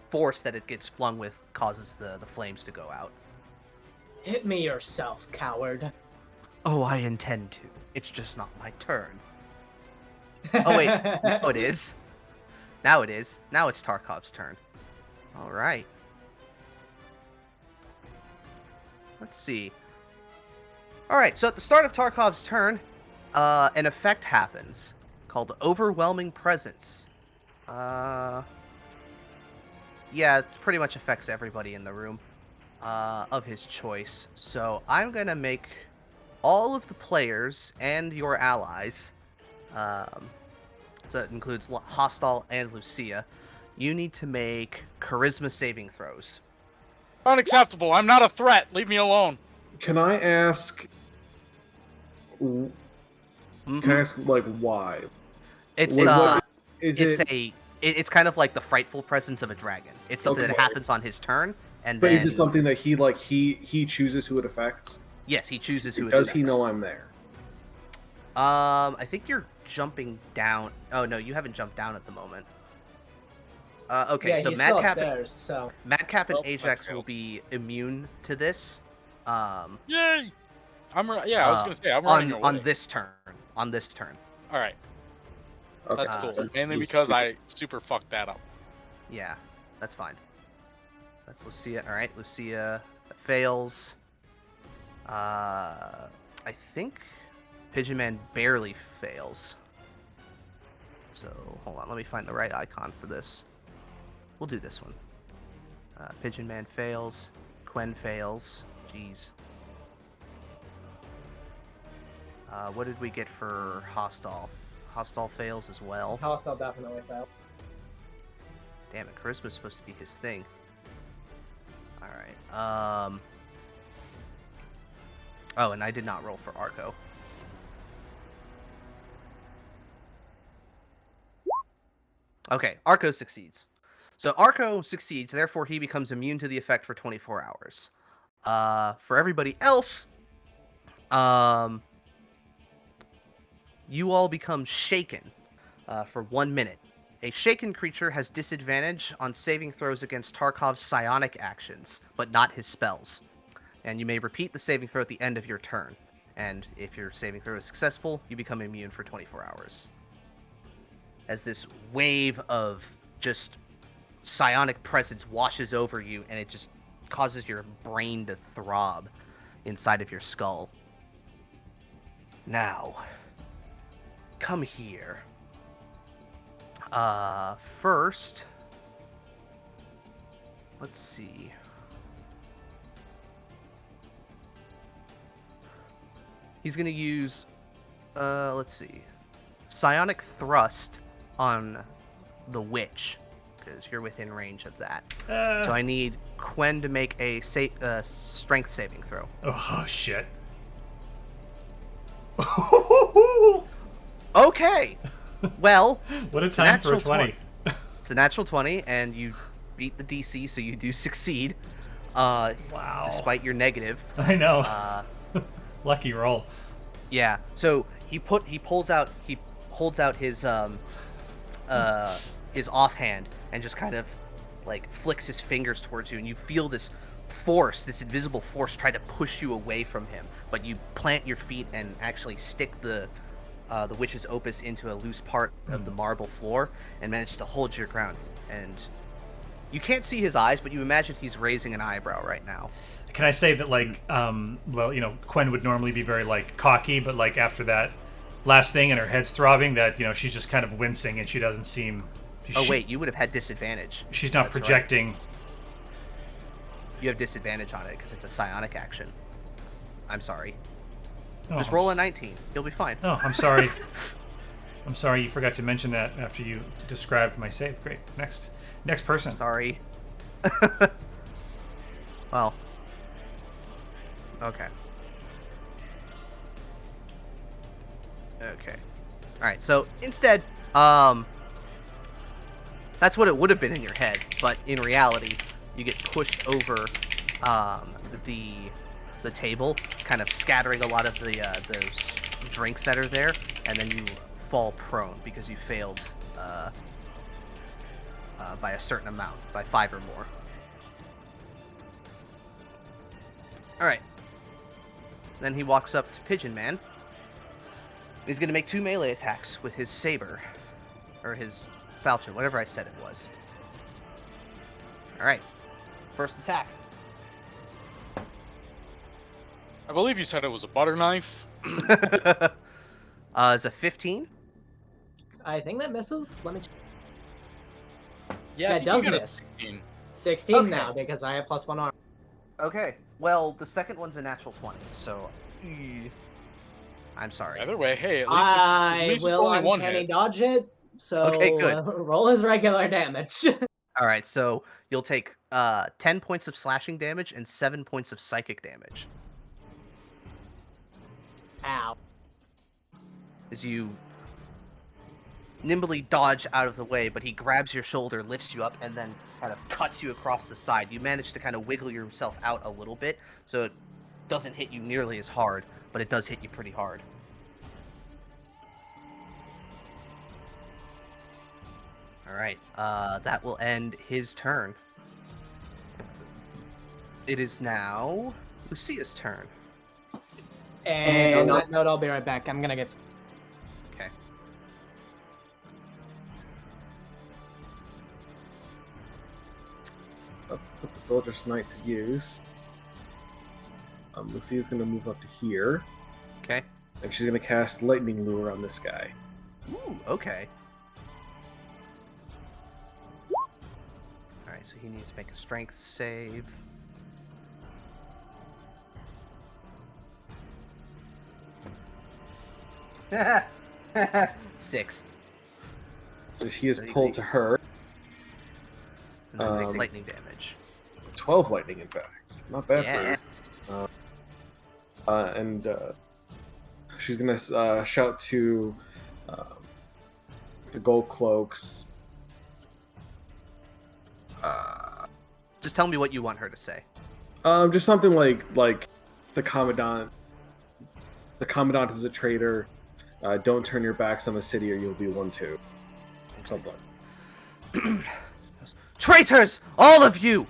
S3: force that it gets flung with causes the flames to go out.
S1: Hit me yourself, coward.
S3: Oh, I intend to. It's just not my turn. Oh wait, no it is. Now it is. Now it's Tarkov's turn. All right. Let's see. All right, so at the start of Tarkov's turn, an effect happens called Overwhelming Presence. Yeah, it pretty much affects everybody in the room of his choice. So I'm going to make all of the players and your allies, so it includes Hostile and Lucia, you need to make charisma saving throws.
S2: Unacceptable. I'm not a threat. Leave me alone.
S5: Can I ask? Can I ask like why?
S3: It's
S5: What is
S3: it's
S5: it?
S3: it's kind of like the frightful presence of a dragon. It's something that
S5: Okay.
S3: happens on his turn, and
S5: But
S3: then
S5: is it something that he chooses who it affects?
S3: yes, he chooses who.
S5: Does
S3: it
S5: he
S3: affects.
S5: know I'm there?
S3: I think you're jumping down. Oh no, you haven't jumped down at the moment. Okay,
S1: Yeah,
S3: so
S1: he's still
S3: Madcap,
S1: upstairs, so...
S3: Madcap and
S2: Oh,
S3: Ajax
S2: let's go.
S3: will be immune to this.
S2: Yay! I was gonna say I'm
S3: on
S2: running away.
S3: on this turn. On this turn.
S2: All right,
S5: Okay.
S2: that's cool.
S3: so
S2: Mainly because I super fucked that up.
S3: Yeah, that's fine. That's Lucia. All right, Lucia fails. I think Pigeon Man barely fails. So hold on, let me find the right icon for this. We'll do this one. Pigeon Man fails. Quen fails. Jeez. What did we get for Hostile? Hostile fails as well.
S1: Hostile definitely failed.
S3: Damn it, Charisma's supposed to be his thing. Alright, oh, and I did not roll for Arco. Okay, Arco succeeds. So Arco succeeds, therefore he becomes immune to the effect for 24 hours. For everybody else, you all become shaken for 1 minute. A shaken creature has disadvantage on saving throws against Tarkov's psionic actions, but not his spells. And you may repeat the saving throw at the end of your turn. And if your saving throw is successful, you become immune for 24 hours. As this wave of just psionic presence washes over you, and it just causes your brain to throb inside of your skull. Now, come here. First, let's see. He's gonna use, let's see, psionic thrust on the witch, because you're within range of that. So I need Quen to make a strength saving throw.
S4: Oh shit.
S3: Okay. Well,
S4: What a time for a 20.
S3: It's a natural 20, and you beat the DC, so you do succeed.
S4: Wow.
S3: Despite your negative.
S4: I know. Lucky roll.
S3: Yeah. So he holds out his offhand and just kind of like flicks his fingers towards you, and you feel this force, this invisible force, try to push you away from him. But you plant your feet and actually stick the witch's opus into a loose part of the marble floor and manage to hold your ground. And you can't see his eyes, but you imagine he's raising an eyebrow right now.
S4: Can I say that, like, well, you know, Quen would normally be very, like, cocky, but, like, after that last thing and her head's throbbing, that, you know, she's just kind of wincing and she doesn't seem...
S3: Wait, you would have had disadvantage.
S4: She's not projecting...
S3: Right. You have disadvantage on it because it's a psionic action. I'm sorry.
S4: Oh.
S3: Just roll a 19. You'll be fine.
S4: Oh, I'm sorry. I'm sorry you forgot to mention that after you described my save. Great. Next person.
S3: Sorry. Well. Okay. Okay. Alright, so instead, that's what it would have been in your head, but in reality, you get pushed over the table, kind of scattering a lot of those drinks that are there, and then you fall prone because you failed by a certain amount, by 5 or more. Alright. Then he walks up to Pigeon Man. He's going to make 2 melee attacks with his saber, or his falchion, whatever I said it was. Alright. First attack.
S2: I believe you said it was a butter knife.
S3: Is a 15?
S1: I think that misses. Let me check.
S2: Yeah,
S1: it does
S2: you got a
S1: miss.
S2: 16.
S1: 16
S3: Okay.
S1: now because I have +1 armor.
S3: Okay. Well, the second one's a natural 20, so... I'm sorry.
S2: Either way, hey, at least
S1: I
S2: it's
S1: will
S2: only one
S1: uncanny
S2: hit.
S1: dodge it, so
S3: Okay, good.
S1: Roll his regular damage.
S3: Alright, so you'll take 10 points of slashing damage and 7 points of psychic damage.
S1: Ow.
S3: As you nimbly dodge out of the way, but he grabs your shoulder, lifts you up, and then kind of cuts you across the side. You manage to kind of wiggle yourself out a little bit, so it doesn't hit you nearly as hard, but it does hit you pretty hard. Alright, that will end his turn. It is now Lucia's turn.
S1: And on that note, I'll be right back. I'm gonna get...
S3: Okay.
S5: Let's put the Soldier's Knight to use. Lucia's going to move up to here.
S3: Okay.
S5: And she's going to cast Lightning Lure on this guy.
S3: Ooh, okay. Alright, so he needs to make a strength save. Six.
S5: So he is
S3: So he
S5: pulled
S3: makes-
S5: to her.
S3: And then makes lightning damage.
S5: 12 lightning, in fact. Not bad
S3: Yeah.
S5: for her. And she's going to shout to the gold cloaks.
S3: Just tell me what you want her to say.
S5: Just something like the commandant. The commandant is a traitor. Don't turn your backs on the city or you'll be one too. Something.
S3: Traitors! All of you!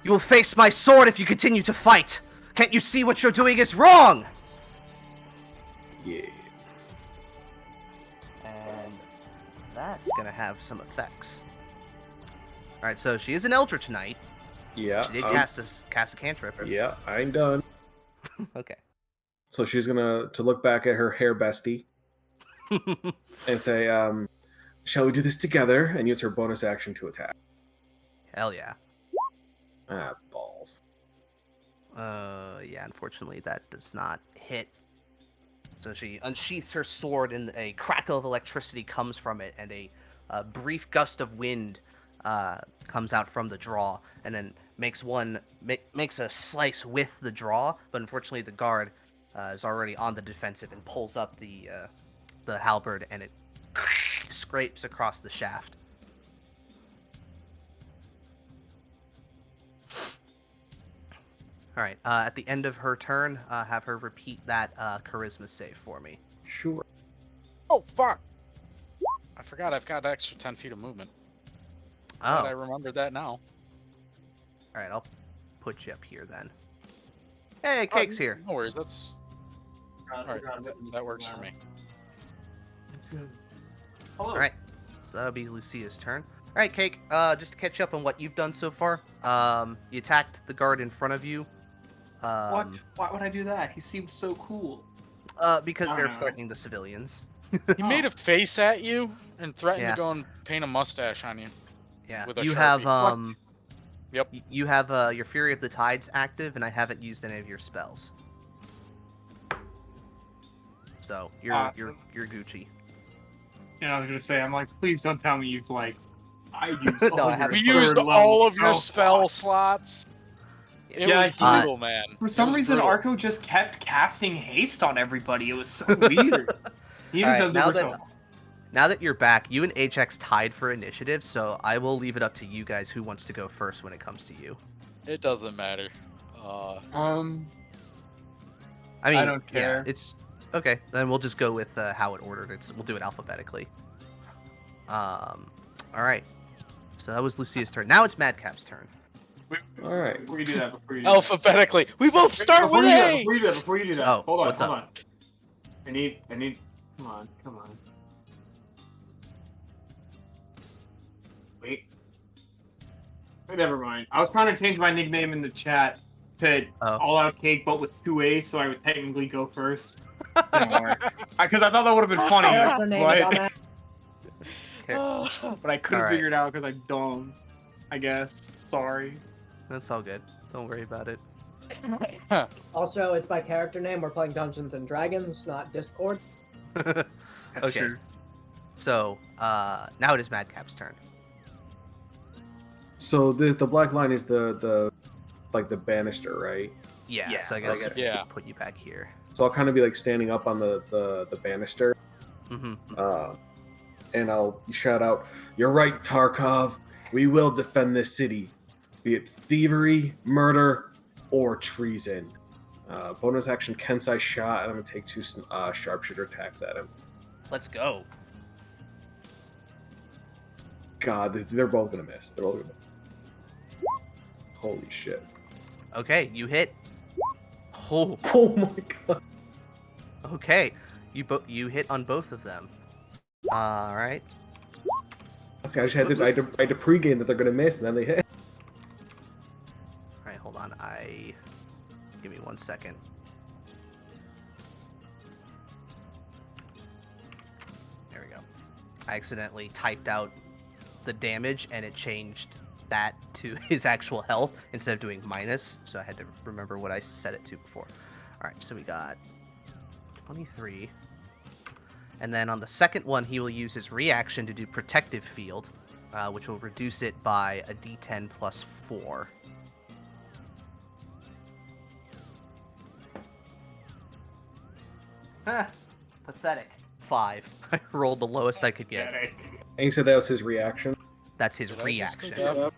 S3: You will face my sword if you continue to fight! Can't you see what you're doing is wrong?
S5: Yeah.
S3: And that's gonna have some effects. Alright, so she is an Eldritch Knight.
S5: Yeah.
S3: She did cast a cantrip.
S5: Yeah, I'm done.
S3: Okay.
S5: So she's gonna look back at her hair bestie and say, "Shall we do this together?" And use her bonus action to attack.
S3: Hell yeah.
S5: Ah, balls.
S3: Yeah, unfortunately that does not hit. So she unsheaths her sword and a crackle of electricity comes from it and a brief gust of wind comes out from the draw and then makes a slice with the draw, but unfortunately the guard is already on the defensive and pulls up the halberd and it scrapes across the shaft. All right. At the end of her turn, have her repeat that charisma save for me.
S5: Sure.
S2: Oh, fuck! I forgot I've got extra 10 feet of movement.
S3: Oh.
S2: Glad I remembered that now.
S3: All right. I'll put you up here then. Hey, Cake's here.
S2: No worries. That's all right. That works for me.
S3: All right. So that'll be Lucia's turn. All right, Cake. Just to catch up on what you've done so far. You attacked the guard in front of you.
S9: What? Why would I do that? He seems so cool.
S3: Because
S9: I
S3: they're
S9: don't know.
S3: threatening the civilians.
S2: He made a face at you and threatened
S3: Yeah.
S2: to go and paint a mustache on you.
S3: Yeah.
S2: With a
S3: You
S2: Sharpie.
S3: have
S2: Yep.
S3: You have your Fury of the Tides active, and I haven't used any of your spells. So you're
S9: Awesome.
S3: you're Gucci.
S9: Yeah, I was gonna say, I'm like, please don't tell me you've I used
S3: No, I haven't.
S2: We used all of your spell slots. It
S9: Yeah,
S2: was
S9: he-
S2: brutal, man.
S9: For some
S2: It was
S9: reason,
S2: brutal.
S9: Arco just kept casting haste on everybody. It was so weird. He
S3: All
S9: just
S3: right,
S9: has
S3: now
S9: no
S3: Now that you're back, you and HX tied for initiative, so I will leave it up to you guys who wants to go first when it comes to you.
S2: It doesn't matter.
S3: I mean,
S9: I don't
S3: yeah,
S9: care.
S3: it's okay. Then we'll just go with how it ordered. We'll do it alphabetically. All right. So that was Lucia's turn. Now it's Madcap's turn.
S5: All right.
S9: Before you do that,
S2: Alphabetically, we both start with A.
S9: Before you do that,
S3: Oh,
S9: hold on,
S3: what's
S9: hold
S3: up?
S9: on. I need. Come on. Wait, never mind. I was trying to change my nickname in the chat to All Out Cake, but with 2 A's, so I would technically go first. Didn't work. Because I thought that would have been funny.
S1: Character name, dumbass.
S9: But I couldn't
S3: All right.
S9: figure it out because I'm dumb. I guess. Sorry.
S3: That's all good. Don't worry about it.
S1: Also, it's by character name. We're playing Dungeons and Dragons, not Discord.
S9: That's
S3: Okay.
S9: true.
S3: So now it is Madcap's turn.
S5: So the black line is the banister, right?
S3: Yeah. So I guess
S2: okay. Yeah.
S3: put you back here.
S5: So I'll kind of be like standing up on the banister,
S3: Mm-hmm.
S5: and I'll shout out, "You're right, Tarkov. We will defend this city, be it thievery, murder, or treason." Bonus action, Kensai shot, and I'm gonna take 2 sharpshooter attacks at him.
S3: Let's go.
S5: God, they're both gonna miss. They're both gonna miss. Holy shit!
S3: Okay, you hit. Oh,
S5: Oh my god!
S3: okay. You hit on both of them. All right.
S5: I just had to pregame that they're gonna miss, and then they hit.
S3: All right, hold on. Give me 1 second. There we go. I accidentally typed out the damage, and it changed that to his actual health instead of doing minus. So I had to remember what I set it to before. All right, so we got 23. And then on the second one, he will use his reaction to do Protective Field, which will reduce it by a d10 plus 4. Pathetic. 5. I rolled the lowest I could get.
S5: And you said that was his reaction?
S3: That's his
S2: Did I just
S3: reaction.
S2: click up?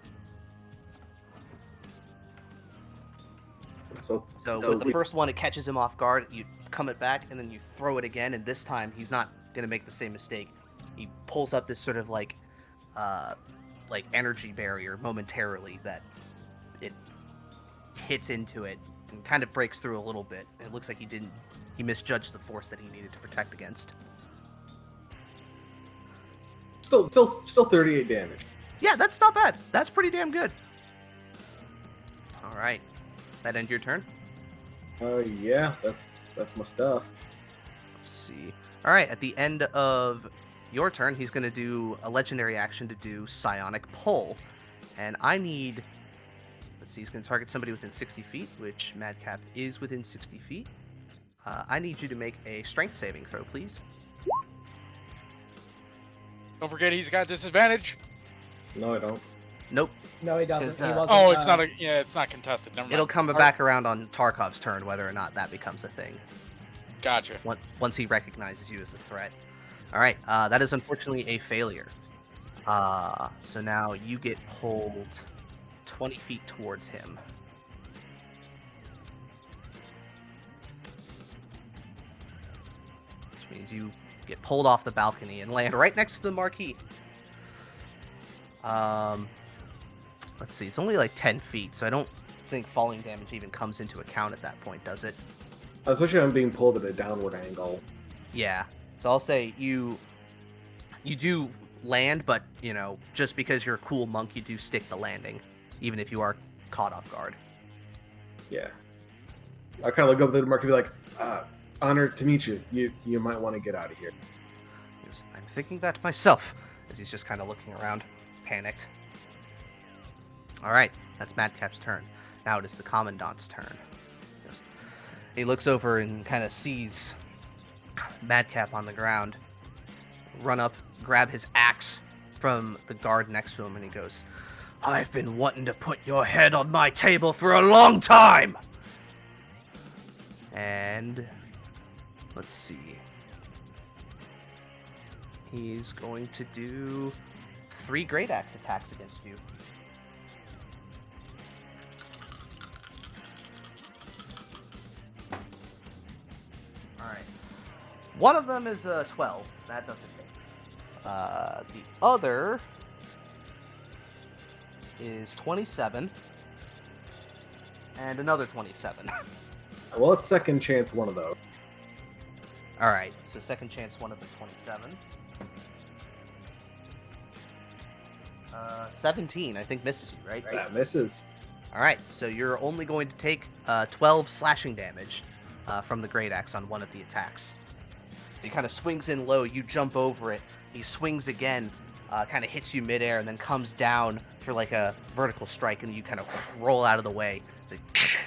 S5: So
S3: So with the first one, it catches him off guard. You come it back, and then you throw it again, and this time he's not gonna make the same mistake. He pulls up this sort of like energy barrier momentarily that it hits into it and kind of breaks through a little bit. It looks like he misjudged the force that he needed to protect against.
S5: Still 38 damage.
S3: Yeah, that's not bad. That's pretty damn good. All right, that end your turn.
S5: Yeah, that's my stuff.
S3: Let's see. All right, at the end of your turn, he's going to do a legendary action to do Psionic Pull. And I need... Let's see, he's going to target somebody within 60 feet, which Madcap is within 60 feet. I need you to make a strength saving throw, please.
S2: Don't forget he's got disadvantage.
S5: No, I don't.
S3: Nope.
S1: No, he doesn't.
S3: 'Cause,
S1: He wasn't,
S2: Oh, it's not it's not contested. Never mind.
S3: It'll come
S2: All
S3: back around on Tarkov's turn, whether or not that becomes a thing.
S2: Gotcha.
S3: Once he recognizes you as a threat. All right, that is unfortunately a failure. So now you get pulled 20 feet towards him. Which means you get pulled off the balcony and land right next to the marquee. Let's see, it's only like 10 feet, so I don't think falling damage even comes into account at that point, does it?
S5: Especially when I'm being pulled at a downward angle.
S3: Yeah. So I'll say you do land, but, you know, just because you're a cool monk, you do stick the landing, even if you are caught off guard.
S5: Yeah. I kind of look up at the mark and be like, honored to meet you. You might want to get out of here.
S3: I'm thinking that myself, as he's just kind of looking around, panicked. All right, that's Madcap's turn. Now it is the Commandant's turn. He looks over and kind of sees Madcap on the ground, run up, grab his axe from the guard next to him, and he goes, "I've been wanting to put your head on my table for a long time!" And let's see. He's going to do 3 Great Axe attacks against you. Alright. One of them is a 12. That doesn't hit. The other is 27. And another 27.
S5: Well, it's second chance one of those.
S3: Alright, so second chance one of the 27s. 17, I think, misses you, right?
S5: That misses.
S3: Alright, so you're only going to take 12 slashing damage from the Great Axe on one of the attacks. So he kind of swings in low, you jump over it, he swings again, kind of hits you midair, and then comes down for like a vertical strike, and you kind of roll out of the way. So it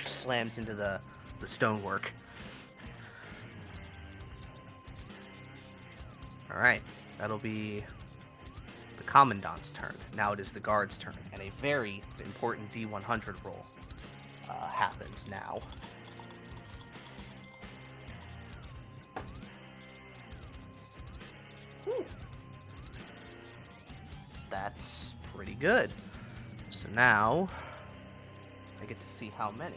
S3: slams into the stonework. Alright, that'll be the Commandant's turn. Now it is the Guard's turn, and a very important D100 roll happens now. Whew. That's pretty good. So now I get to see how many.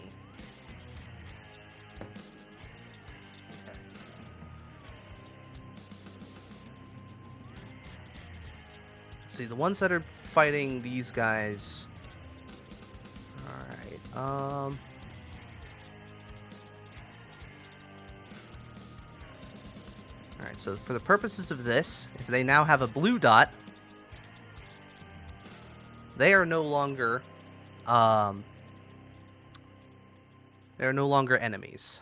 S3: See, the ones that are fighting these guys. Alright, Alright, so for the purposes of this, if they now have a blue dot, they are no longer enemies.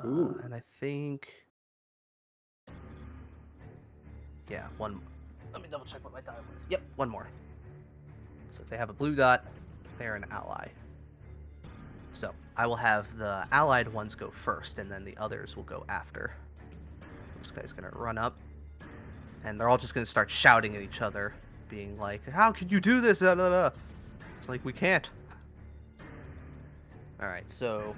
S3: And I think, yeah, one. Let me double check what my die was. Yep, one more. So if they have a blue dot, they're an ally. So I will have the allied ones go first, and then the others will go after. This guy's gonna run up, and they're all just gonna start shouting at each other, being like, "How could you do this?" It's like, we can't. Alright, so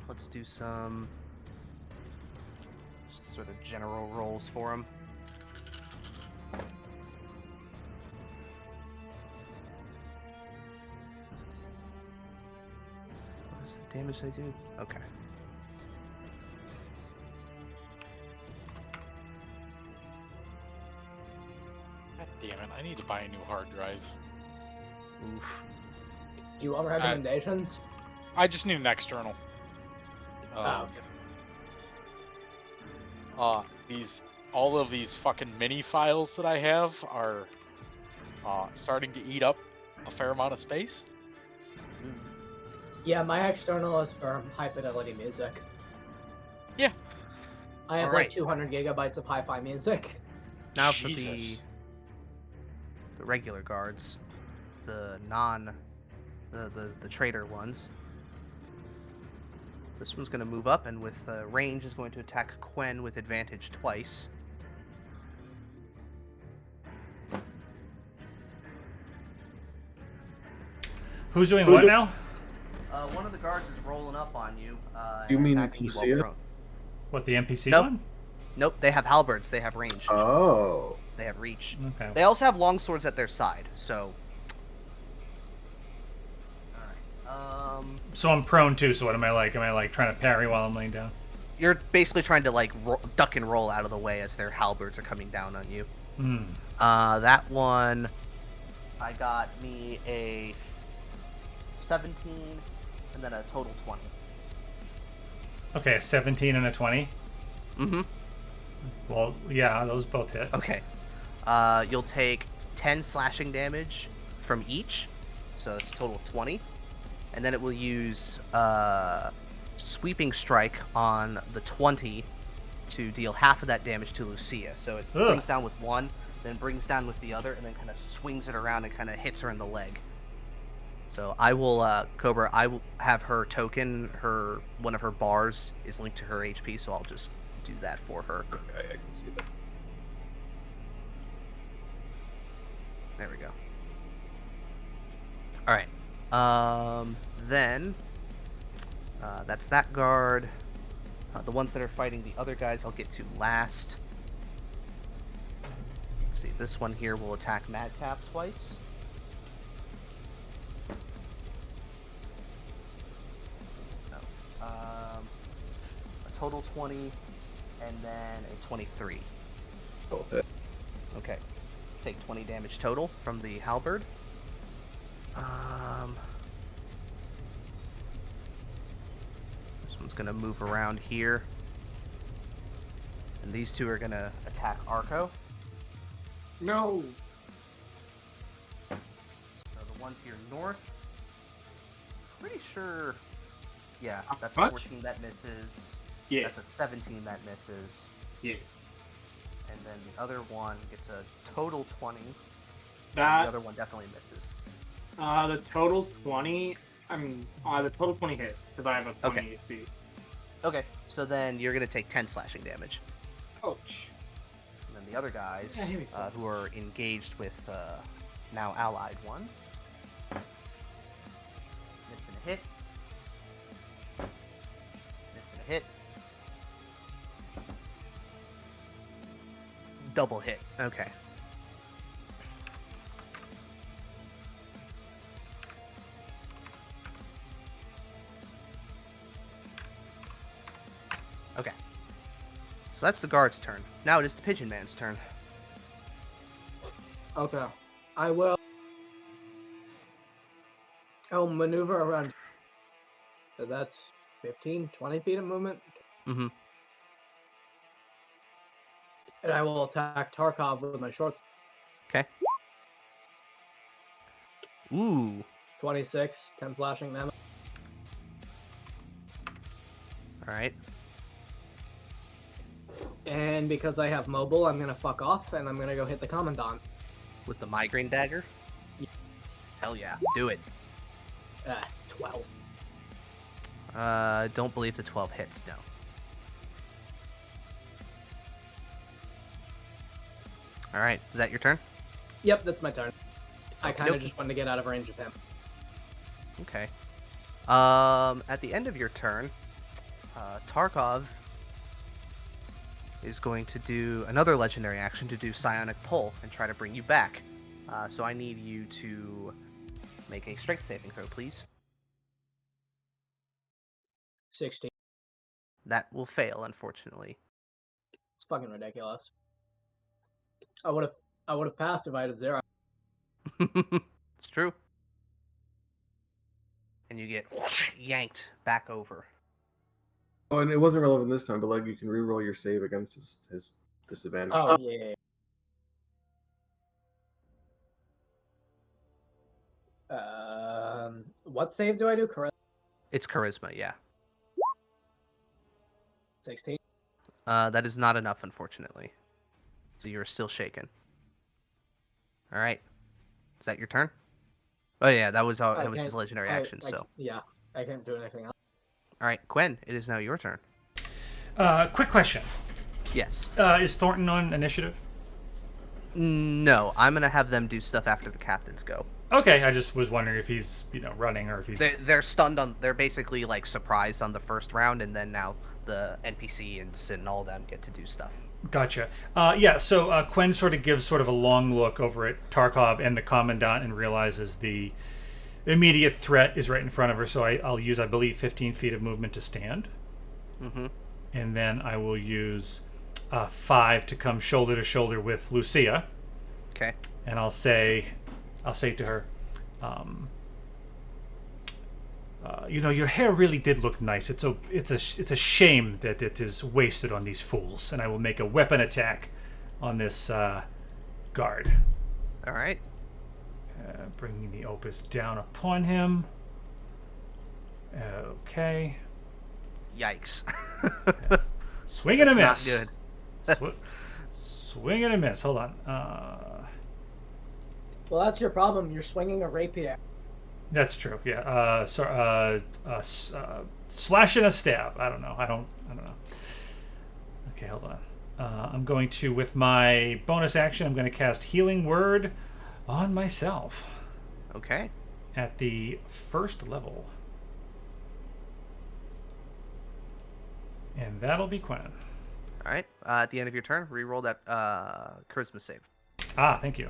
S3: let's do some sort of general rolls for him. What is damage they do? Okay.
S2: God damn it! I need to buy a new hard drive.
S3: Oof.
S1: Do you want recommendations?
S2: I just need an external.
S1: Oh,
S2: All of these fucking mini files that I have are starting to eat up a fair amount of space.
S1: yeah, my external is for high fidelity music.
S2: Yeah.
S1: I have
S3: Alright.
S1: like 200 gigabytes of hi-fi music.
S3: Now
S2: Jesus.
S3: for the regular guards, the traitor ones. This one's going to move up, and with range is going to attack Quen with advantage twice.
S4: Who's doing what now?
S3: One of the guards is rolling up on you.
S5: You
S3: and
S5: mean
S3: attacking
S5: you
S3: while
S5: see it?
S3: prone.
S4: What, the NPC
S3: Nope.
S4: one?
S3: Nope, they have halberds. They have range.
S5: Oh.
S3: They have reach.
S4: Okay.
S3: They also have long swords at their side. So. All right.
S4: So I'm prone too. So what am I like? Am I like trying to parry while I'm laying down?
S3: You're basically trying to like duck and roll out of the way as their halberds are coming down on you.
S4: Hmm.
S3: That one, I got me a 17 and then a total 20.
S4: Okay, a 17 and a 20.
S3: Mm-hmm.
S4: Well, yeah, those both hit.
S3: Okay. You'll take 10 slashing damage from each, so it's a total of 20. And then it will use Sweeping Strike on the 20 to deal half of that damage to Lucia. So it brings down with one, then brings down with the other, and then kind of swings it around and kind of hits her in the leg. So I will, Cobra, I will have her token, one of her bars is linked to her HP, so I'll just do that for her.
S5: Okay, I can see that.
S3: There we go. Alright. Then, that's that guard. The ones that are fighting the other guys I'll get to last. Let's see, this one here will attack Madcap twice. No. A total 20, and then a 23.
S5: Both hit.
S3: Okay. Take 20 damage total from the halberd. This one's gonna move around here. And these two are gonna attack Arco.
S9: No.
S3: So the one here north. Pretty sure. Yeah, that's a
S9: Much?
S3: 14 that misses.
S9: Yeah.
S3: That's a 17 that misses.
S9: Yes.
S3: And then the other one gets a total 20. And
S9: That
S3: the other one definitely misses.
S9: the total 20. The total 20 hit because I have a 20
S3: Okay.
S9: AC.
S3: Okay, so then you're gonna take 10 slashing damage.
S9: Ouch.
S3: And then the other guys,
S9: Yeah, he makes sense.
S3: who are engaged with now allied ones. Missing a hit. Missing a hit. Double hit. Okay. Okay. So that's the guard's turn. Now it is the Pigeon Man's turn.
S1: Okay. I'll maneuver around. So that's 15, 20 feet of movement.
S3: Mm-hmm.
S1: And I will attack Tarkov with my shorts.
S3: Okay. Ooh.
S1: 26, 10 slashing damage.
S3: Alright.
S1: And because I have mobile, I'm gonna fuck off and I'm gonna go hit the Commandant.
S3: With the migraine dagger? Hell yeah. Do it.
S1: 12.
S3: Don't believe the 12 hits, no. Alright, is that your turn?
S1: Yep, that's my turn. I kind of
S3: Okey-dokey.
S1: just wanted to get out of range of him.
S3: Okay. At the end of your turn, Tarkov is going to do another legendary action to do Psionic Pull and try to bring you back. So I need you to make a strength saving throw, please.
S1: 16.
S3: That will fail, unfortunately.
S1: It's fucking ridiculous. I would have passed if I had a 0.
S3: It's true. And you get yanked back over.
S5: Oh, and it wasn't relevant this time, but like you can reroll your save against his disadvantage.
S1: Oh yeah. What save do I do? Correct.
S3: It's charisma, yeah.
S1: 16.
S3: That is not enough, unfortunately. So you're still shaken. All right. Is that your turn? Oh yeah, that was his legendary action. So
S1: yeah, I can't do anything else.
S3: all right, Gwen, it is now your turn.
S4: Quick question.
S3: Yes.
S4: Is Thornton on initiative?
S3: No, I'm gonna have them do stuff after the captains go.
S4: Okay, I just was wondering if he's running or if he's.
S3: They're stunned on. They're basically like surprised on the first round, and then now the NPC and Sid and all them get to do stuff.
S4: Gotcha. Yeah, so Quen sort of gives sort of a long look over at Tarkov and the Commandant and realizes the immediate threat is right in front of her, so I'll use, I believe, 15 feet of movement to stand.
S3: Mm-hmm.
S4: And then I will use 5 to come shoulder to shoulder with Lucia.
S3: Okay.
S4: And I'll say to her, your hair really did look nice. It's a shame that it is wasted on these fools. And I will make a weapon attack on this guard.
S3: All right.
S4: Bringing the opus down upon him. Okay.
S3: Yikes.
S4: Swing and a miss.
S3: Not good.
S4: Swing and a miss. Hold on.
S1: Well, that's your problem. You're swinging a rapier.
S4: That's true. Yeah. Slash and a stab. I don't know. I don't know. Okay, hold on. I'm going to, with my bonus action, I'm going to cast Healing Word on myself.
S3: Okay.
S4: At the first level. And that'll be Quen.
S3: All right. At the end of your turn, re-roll that charisma save.
S4: Ah, thank you.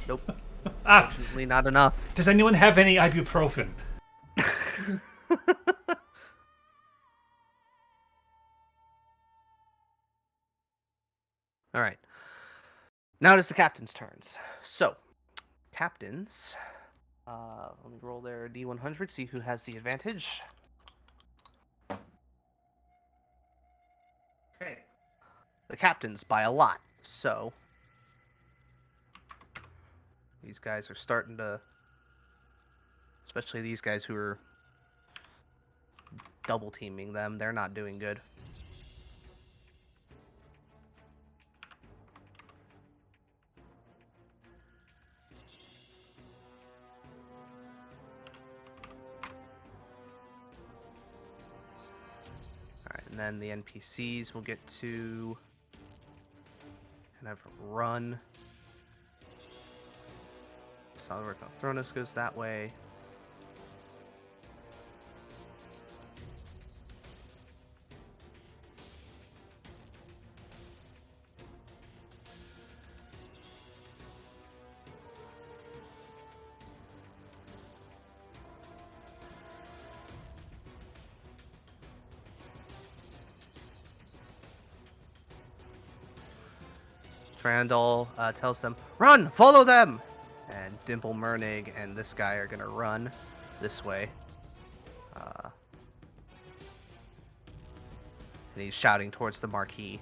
S3: Nope. Unfortunately, not enough.
S4: Does anyone have any ibuprofen?
S3: All right. Now it is the captain's turns. So, captains, let me roll their D100, see who has the advantage. Okay. The captains by a lot. So, these guys are starting to, especially these guys who are double teaming them, they're not doing good. Alright, and then the NPCs will get to kind of run. Solid Work on Thronus goes that way. Trandal tells them, "Run! Follow them!" And Dimple Mernig and this guy are gonna run this way. And he's shouting towards the marquee.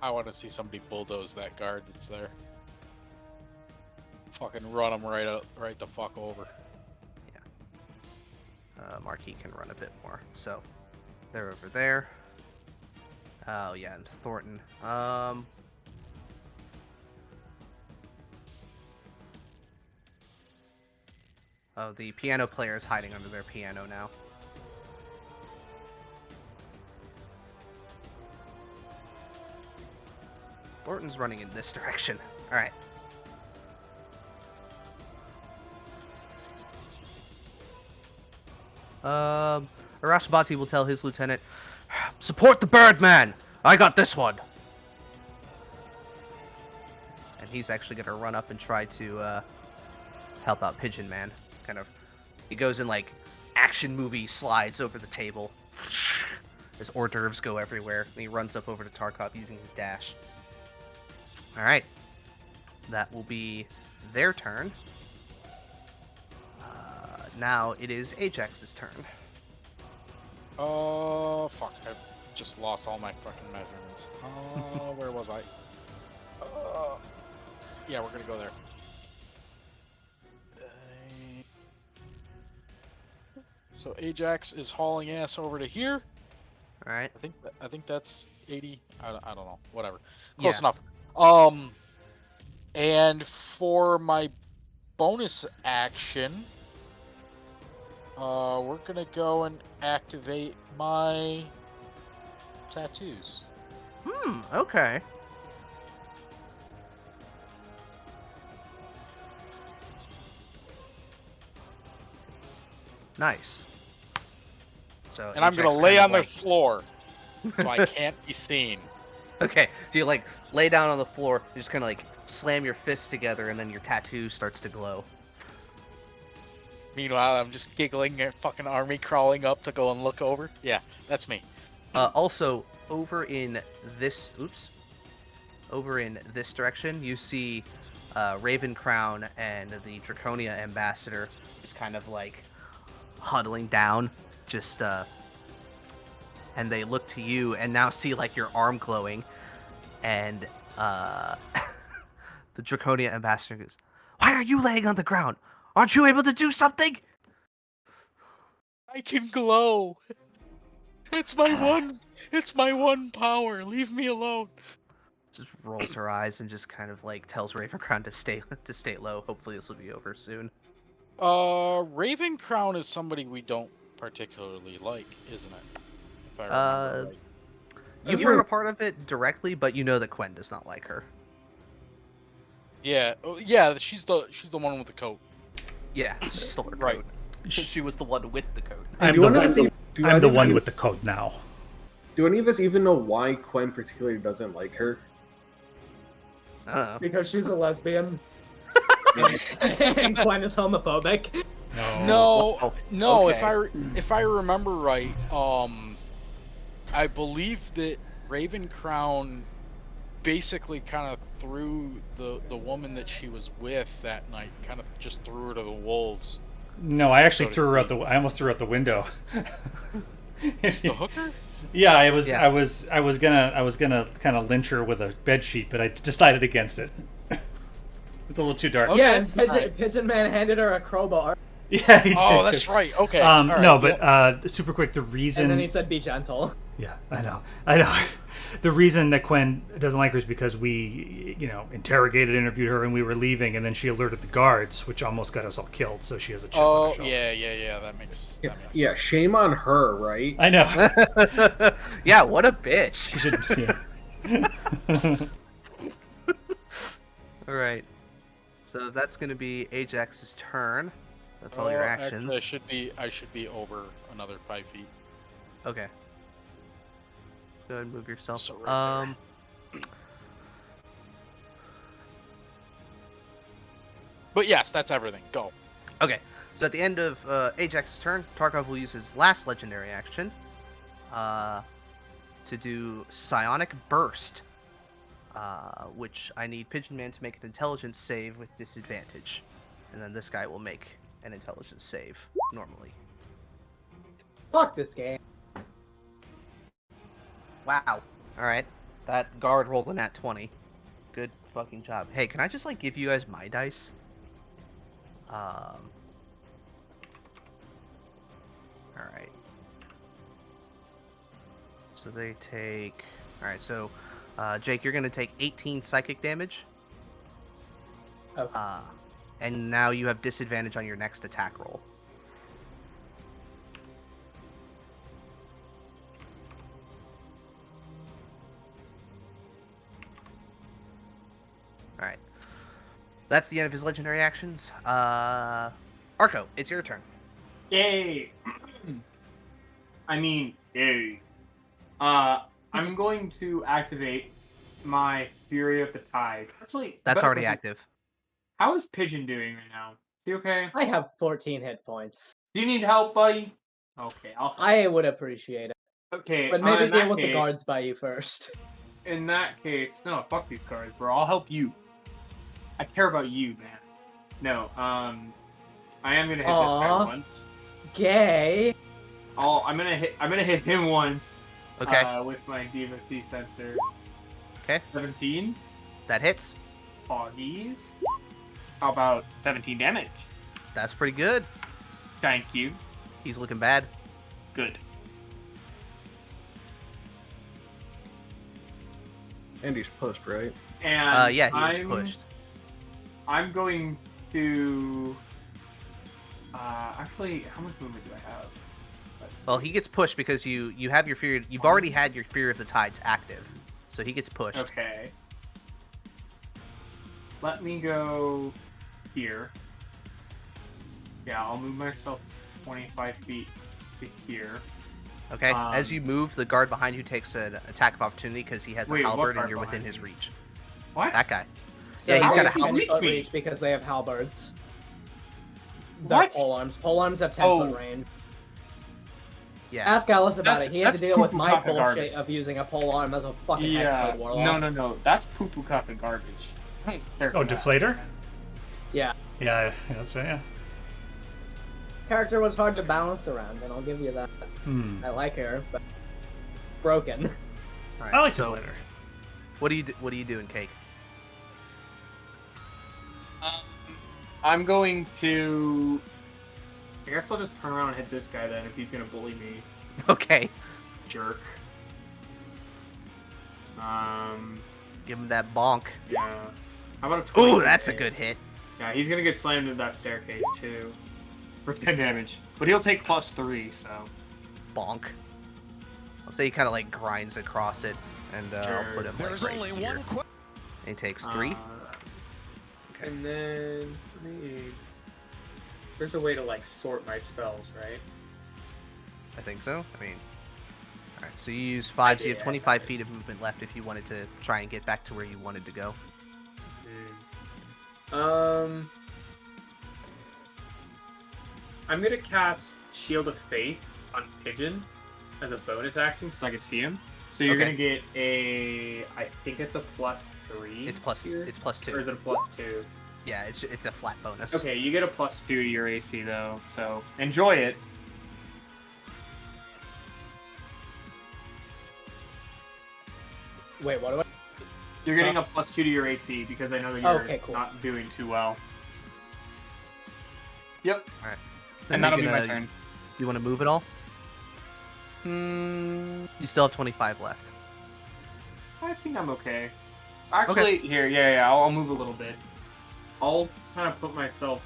S2: I want to see somebody bulldoze that guard that's there. Fucking run them right the fuck over.
S3: Yeah. Marquee can run a bit more, so they're over there. Oh yeah, and Thornton. Oh, the piano player is hiding under their piano now. Thornton's running in this direction. All right. Arashbati will tell his lieutenant, "Support the Birdman! I got this one!" And He's actually going to run up and try to help out Pigeon Man. He goes in like action movie slides over the table. His hors d'oeuvres go everywhere, and he runs up over to Tarkov using his dash. All right, that will be their turn. Now it is Ajax's turn.
S2: Oh, fuck. I just lost all my fucking measurements. Where was I? Yeah, we're gonna go there. So Ajax is hauling ass over to here.
S3: All right.
S2: I think that's 80. I don't know. Whatever. Close
S3: Yeah.
S2: enough. And for my bonus action, we're gonna go and activate my tattoos.
S3: Okay. Nice. So
S2: And I'm gonna lay on the floor, so I can't be seen.
S3: Okay, so you like lay down on the floor, you just kind of like slam your fists together, and then your tattoo starts to glow.
S2: Meanwhile, I'm just giggling at fucking army crawling up to go and look over. Yeah, that's me.
S3: Also, over in this direction, you see Raven Crown and the Draconia ambassador just kind of like huddling down, and they look to you and now see like your arm glowing, and the Draconia ambassador goes, "Why are you laying on the ground? Aren't you able to do something?"
S2: I can glow. It's my one power. Leave me alone.
S3: Just rolls her eyes and just kind of like tells Ravencrown to stay low. Hopefully this will be over soon.
S2: Raven Crown is somebody we don't particularly like, isn't it? If I remember right.
S3: You weren't a part of it directly, but you know that Quen does not like her.
S2: Yeah, yeah, she's the one with the coat.
S3: Yeah, she stole her coat.
S2: Right.
S3: She was the one with the coat.
S4: I'm the one with the coat now.
S5: Do any of us even know why Quen particularly doesn't like her?
S3: I don't know.
S1: Because she's a lesbian. And Quen is homophobic.
S2: No.
S3: Okay.
S2: If I remember right, I believe that Raven Crown basically kind of threw the woman that she was with that night, kind of just threw her to the wolves.
S4: No, I actually I almost threw her out the window.
S2: The hooker?
S4: Yeah, I was gonna kind of lynch her with a bed sheet, but I decided against it. It's a little too dark.
S2: Okay.
S1: Yeah, and Pigeon Man handed her a crowbar.
S4: Yeah, he did.
S2: Oh, that's right. Okay.
S4: No, but super quick, the reason.
S1: And then he said, "Be gentle."
S4: Yeah, I know. The reason that Quen doesn't like her is because we, interviewed her, and we were leaving, and then she alerted the guards, which almost got us all killed. So she has a chip on her shoulder.
S2: Yeah. That makes
S5: Yeah,
S2: sense.
S5: shame on her, right?
S4: I know.
S3: Yeah, what a bitch.
S4: She should. Yeah.
S3: All right. So that's going to be Ajax's turn. That's all your actions.
S2: Actually, I should be over another 5 feet.
S3: Okay. Go ahead and move yourself.
S2: So right there. But yes, that's everything. Go.
S3: Okay. So at the end of Ajax's turn, Tarkov will use his last legendary action to do Psionic Burst, which I need Pigeon Man to make an intelligence save with disadvantage. And then this guy will make an intelligence save normally.
S1: Fuck this game.
S3: Wow. Alright. That guard rolled a nat 20. Good fucking job. Hey, can I just give you guys my dice? Alright. So they take... Alright, so Jake, you're going to take 18 psychic damage.
S1: Okay.
S3: And now you have disadvantage on your next attack roll. Alright. That's the end of his legendary actions. Arco, it's your turn.
S9: Yay! Yay. I'm going to activate my Fury of the Tide. Actually,
S3: That's
S9: better
S3: already
S9: question.
S3: active.
S9: How is Pigeon doing right now? Is he okay?
S1: I have 14 hit points.
S9: Do you need help, buddy? Okay,
S1: I would appreciate it.
S9: Okay,
S1: But maybe
S9: in
S1: deal
S9: that
S1: with the
S9: case-
S1: guards by you first.
S9: In that case, no, fuck these cards, bro. I'll help you. I care about you, man. No, I am gonna hit this guy once.
S1: Gay.
S9: I'm gonna hit him once.
S3: Okay.
S9: With my Diva T sensor.
S3: Okay.
S9: 17.
S3: That hits.
S9: Foggies. How about 17 damage?
S3: That's pretty good.
S9: Thank you.
S3: He's looking bad.
S9: Good.
S5: Andy's pushed, right?
S9: And
S3: yeah, he was pushed.
S9: I'm going to. Actually, how much movement do I have?
S3: Well, he gets pushed because you have your fear. You've already had your Fear of the Tides active, so he gets pushed.
S9: Okay. Let me go here. Yeah, I'll move myself 25 feet to here.
S3: Okay. As you move, the guard behind you takes an attack of opportunity because he has a
S9: Wait, what
S3: halberd and
S9: guard
S3: you're within
S9: behind
S3: his
S9: me?
S3: reach.
S9: What?
S3: That guy.
S1: So
S3: Yeah, he's got a
S1: halberd.
S3: halberd.
S1: 10 foot reach because they have halberds.
S9: What?
S1: They're pole arms. Pole arms have 10 foot
S9: Oh.
S1: range.
S3: Yeah.
S1: Ask Alice about it. He had to
S9: That's
S1: deal with
S9: poo-poo
S1: my
S9: caca
S1: bullshit
S9: garbage.
S1: of using a pole arm as a fucking
S9: Yeah.
S1: Hexblade warlock.
S9: No. That's poo-poo caca garbage.
S4: Oh, deflator?
S1: Yeah.
S4: Yeah, that's right. Yeah.
S1: Character was hard to balance around, and I'll give you that. I like her, but broken.
S3: All right,
S4: I like
S3: so
S4: deflator.
S3: what are you doing, Cake?
S9: I'm going to. I guess I'll just turn around and hit this guy then if he's gonna bully me.
S3: Okay.
S9: Jerk.
S3: Give him that bonk.
S9: Yeah. How about a 20?
S3: Ooh, that's a good hit.
S9: Yeah, he's gonna get slammed into that staircase too. For 10 damage. But he'll take +3, so.
S3: Bonk. I'll say he kind of like grinds across it, and I'll put him like right here. And he takes 3.
S9: And then there's a way to like sort my spells, right?
S3: I think so. I mean, all right. So you use 5, so you have 25 feet of movement left if you wanted to try and get back to where you wanted to go.
S9: I'm gonna cast Shield of Faith on Pigeon as a bonus action because I can see him. So you're gonna get a, I think it's a +3.
S3: It's plus.
S9: here?
S3: It's +2.
S9: Or is it a +2?
S3: Yeah, it's a flat bonus.
S9: Okay, you get a +2 to your AC though, so enjoy it.
S1: Wait, what do I?
S9: You're getting a +2 to your AC because I know that you're
S1: Okay, cool.
S9: not doing too well. Yep.
S3: All right.
S9: And that'll be my turn.
S3: Do you want to move at all? You still have 25 left.
S9: I think I'm okay. Actually, here, I'll move a little bit. I'll kind of put myself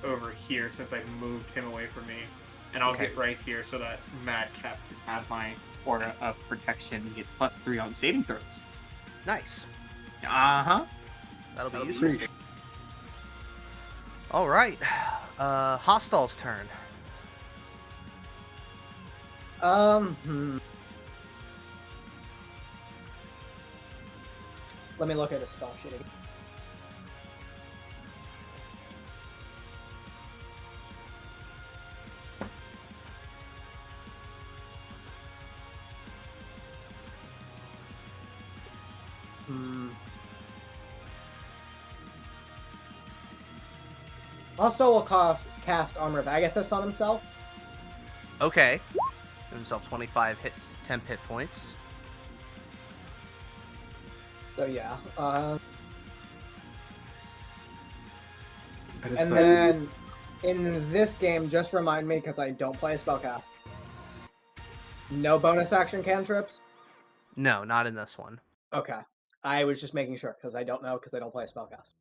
S9: over here since I moved him away from me. And I'll get right here so that Madcap can have my Aura of Protection and get +3 on saving throws.
S3: Nice.
S9: Uh-huh.
S3: That'll be useful. All right. Hostile's turn.
S1: Let me look at a spell sheet again. Hostile will cast Armor of Agathis on himself.
S3: Okay. Give himself 25 temp hit points.
S1: So yeah. And
S5: so-
S1: then in this game, just remind me because I don't play spellcast. No bonus action cantrips?
S3: No, not in this one.
S1: Okay. I was just making sure because I don't know because I don't play spellcast.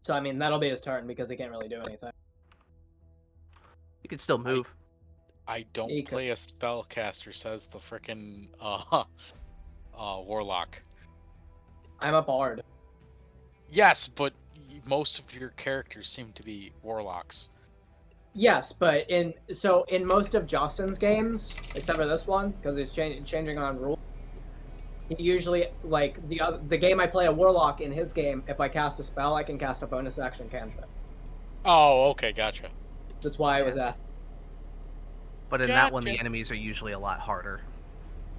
S1: So I mean that'll be his turn because he can't really do anything.
S3: You can still move.
S2: I don't
S1: He could-
S2: play a spellcaster, says the frickin' warlock.
S1: I'm a bard.
S2: Yes, but most of your characters seem to be warlocks.
S1: Yes, but in most of Justin's games, except for this one, because he's changing on rule, He usually, like, the game I play a Warlock, in his game, if I cast a spell, I can cast a bonus action cantrip.
S2: Oh, okay, gotcha.
S1: That's why I was asking.
S3: But in that one, the
S2: Gotcha.
S3: enemies are usually a lot harder.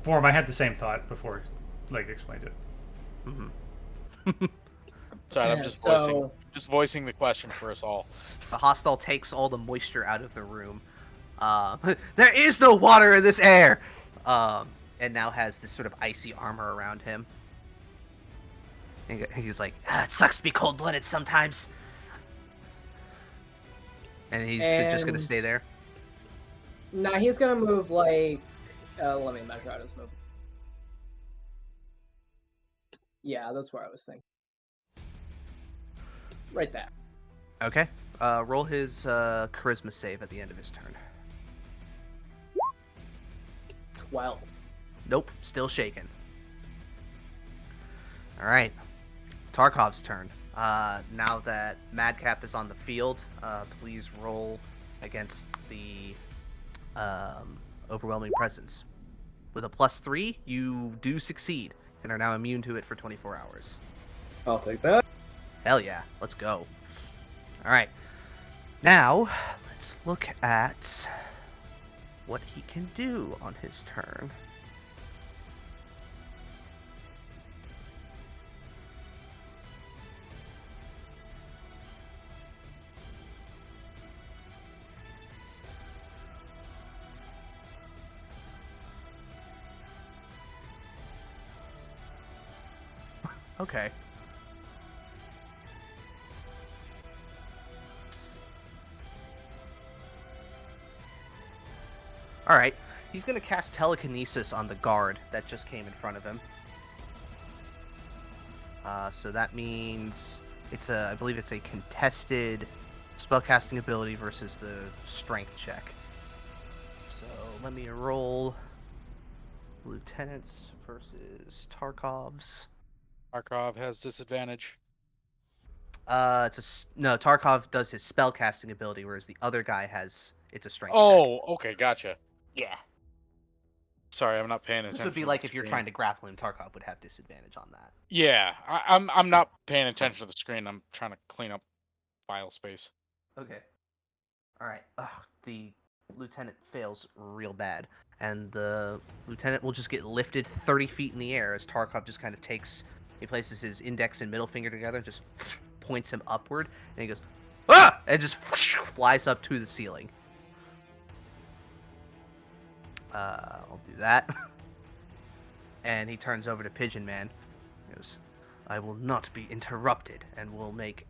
S4: Form, I had the same thought before Leg explained it.
S3: Mm-hmm.
S2: Sorry, I'm
S1: Yeah,
S2: just
S1: so-
S2: voicing the question for us all.
S3: The hostile takes all the moisture out of the room. There is no water in this air! And now has this sort of icy armor around him. And he's like, it sucks to be cold-blooded sometimes. And he's just gonna stay there.
S1: Nah, he's gonna move like. Let me measure out his move. Yeah, that's where I was thinking. Right there.
S3: Okay. Roll his charisma save at the end of his turn.
S1: 12.
S3: Nope, still shaking. All right, Tarkov's turn. Now that Madcap is on the field, please roll against the overwhelming presence. With a +3, you do succeed and are now immune to it for 24 hours.
S5: I'll take that.
S3: Hell yeah, let's go. All right, now let's look at what he can do on his turn. Okay. Alright. He's going to cast telekinesis on the guard that just came in front of him. So that means I believe it's a contested spellcasting ability versus the strength check. So let me roll Lieutenants versus Tarkov's.
S2: Tarkov has disadvantage.
S3: No, Tarkov does his spellcasting ability, whereas the other guy it's a strength check.
S2: Oh, okay, gotcha.
S3: Yeah.
S2: Sorry, I'm not paying attention.
S3: This would be
S2: to
S3: like
S2: the
S3: if you're
S2: screen.
S3: trying to grapple him, Tarkov would have disadvantage on that.
S2: Yeah, I'm not paying attention to the screen. I'm trying to clean up file space.
S3: Okay. Alright. The lieutenant fails real bad. And the lieutenant will just get lifted 30 feet in the air as Tarkov just kind of he places his index and middle finger together and just points him upward. And he goes, ah! And just flies up to the ceiling. I'll do that. And he turns over to Pigeon Man. He goes, I will not be interrupted, and will make,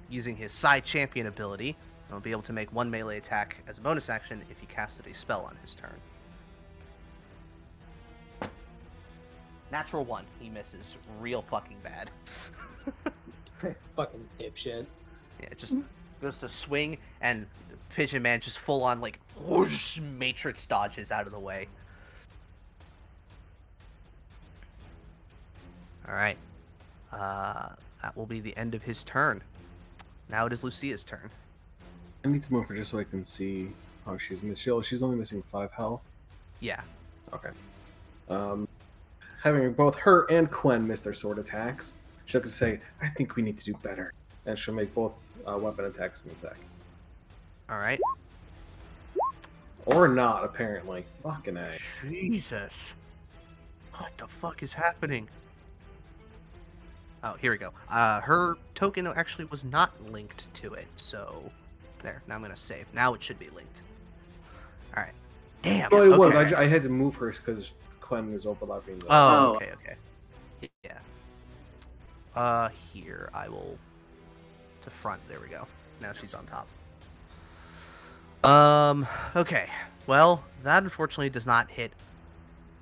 S3: using his side champion ability, I'll be able to make one melee attack as a bonus action if he casted a spell on his turn. Natural 1. He misses real fucking bad.
S1: Fucking dipshit.
S3: Yeah, just goes to swing, and Pigeon Man just full on, like, whoosh, matrix dodges out of the way. Alright. That will be the end of his turn. Now it is Lucia's turn.
S5: I need to move her just so I can see how she's missing. She's only missing 5 health.
S3: Yeah.
S5: Okay. Having both her and Quen miss their sword attacks, she'll just say, I think we need to do better. And she'll make both weapon attacks in a sec.
S3: Alright.
S5: Or not, apparently. Fucking A.
S3: Jesus. What the fuck is happening? Oh, here we go. Her token actually was not linked to it, so... There, now I'm going to save. Now it should be linked. Alright. Damn.
S5: Well, it
S3: okay.
S5: was. I had to move her because Quen was overlapping the...
S3: Oh, okay. Yeah. Here, I will... To front, there we go. Now she's on top. Okay. Well, that unfortunately does not hit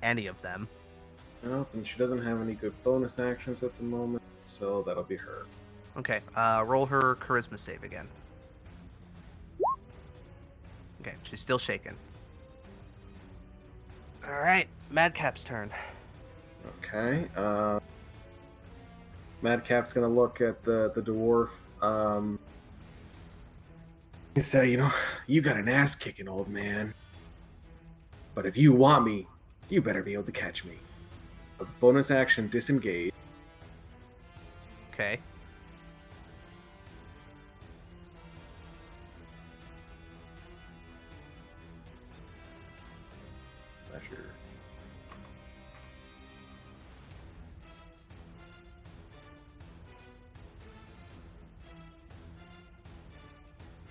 S3: any of them.
S5: Nope, and she doesn't have any good bonus actions at the moment, so that'll be her.
S3: Okay, roll her charisma save again. Okay, she's still shaking. Alright, Madcap's turn.
S5: Okay, Madcap's gonna look at the dwarf, and say, you got an ass kicking, old man. But if you want me, you better be able to catch me. bonus action disengage.
S3: Okay.
S5: Measure.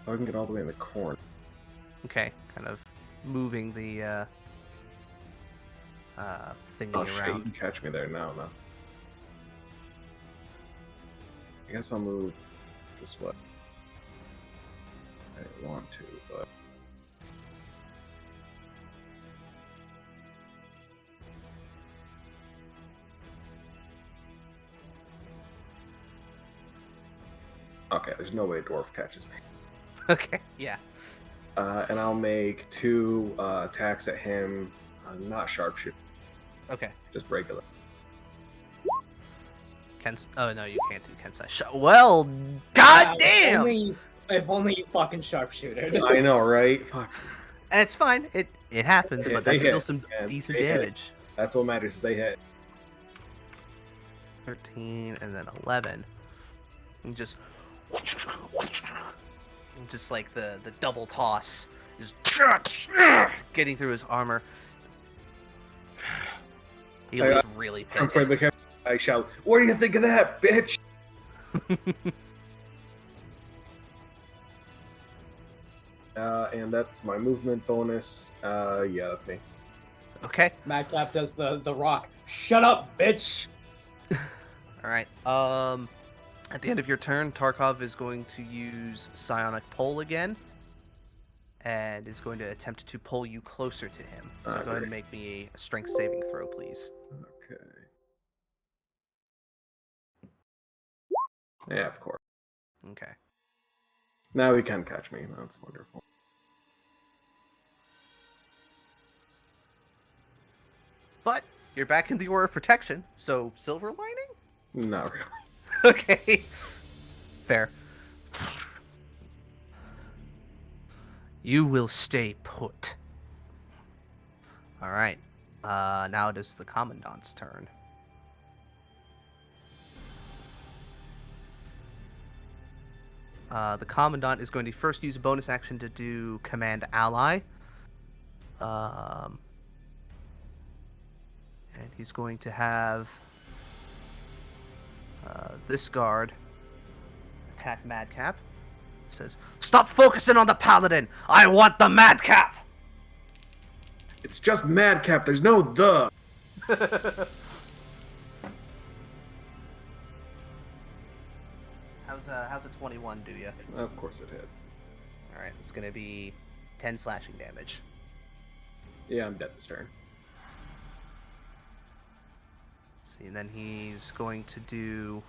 S5: Oh, I can get all the way in the corner.
S3: Okay. Kind of moving the thingy
S5: Oh shit, you
S3: around.
S5: can catch me there. No. I guess I'll move this way. I didn't want to, but... Okay, there's no way a dwarf catches me.
S3: Okay. Yeah.
S5: And I'll make 2 attacks at him. Not sharpshooter,
S3: Okay.
S5: just regular.
S3: Oh no, you can't do Kensai shot. Well, goddamn.
S1: If only you fucking sharpshooter.
S5: I know, right? Fuck.
S3: And it's fine. It happens,
S5: Yeah,
S3: but
S5: they
S3: that's still
S5: hit,
S3: some
S5: and
S3: decent
S5: they hit.
S3: damage.
S5: That's what matters. They hit.
S3: 13 and then 11. And just like the double toss, just getting through his armor. He
S5: I-
S3: looks really
S5: From
S3: pissed.
S5: the camera, I shout, "What do you think of that, bitch?" And that's my movement bonus. Yeah, that's me.
S3: Okay.
S1: Madcap does the rock. Shut up, bitch!
S3: All right. At the end of your turn, Tarkov is going to use Psionic Pull again, and is going to attempt to pull you closer to him. So go ahead and make me a strength saving throw, please.
S5: Okay. Yeah, of course.
S3: Okay.
S5: Now he can catch me. That's wonderful.
S3: But you're back in the Aura of Protection, so silver lining?
S5: Not really.
S3: Okay. Fair. You will stay put. Alright. Now it is the Commandant's turn. The Commandant is going to first use a bonus action to do Command Ally. And he's going to have this guard attack Madcap. It says, "Stop focusing on the Paladin! I want the Madcap!"
S5: It's just Madcap. There's no the.
S3: How's a 21 do you?
S5: Of course it hit.
S3: Alright, it's gonna be 10 slashing damage.
S5: Yeah, I'm dead this turn.
S3: See, and then he's going to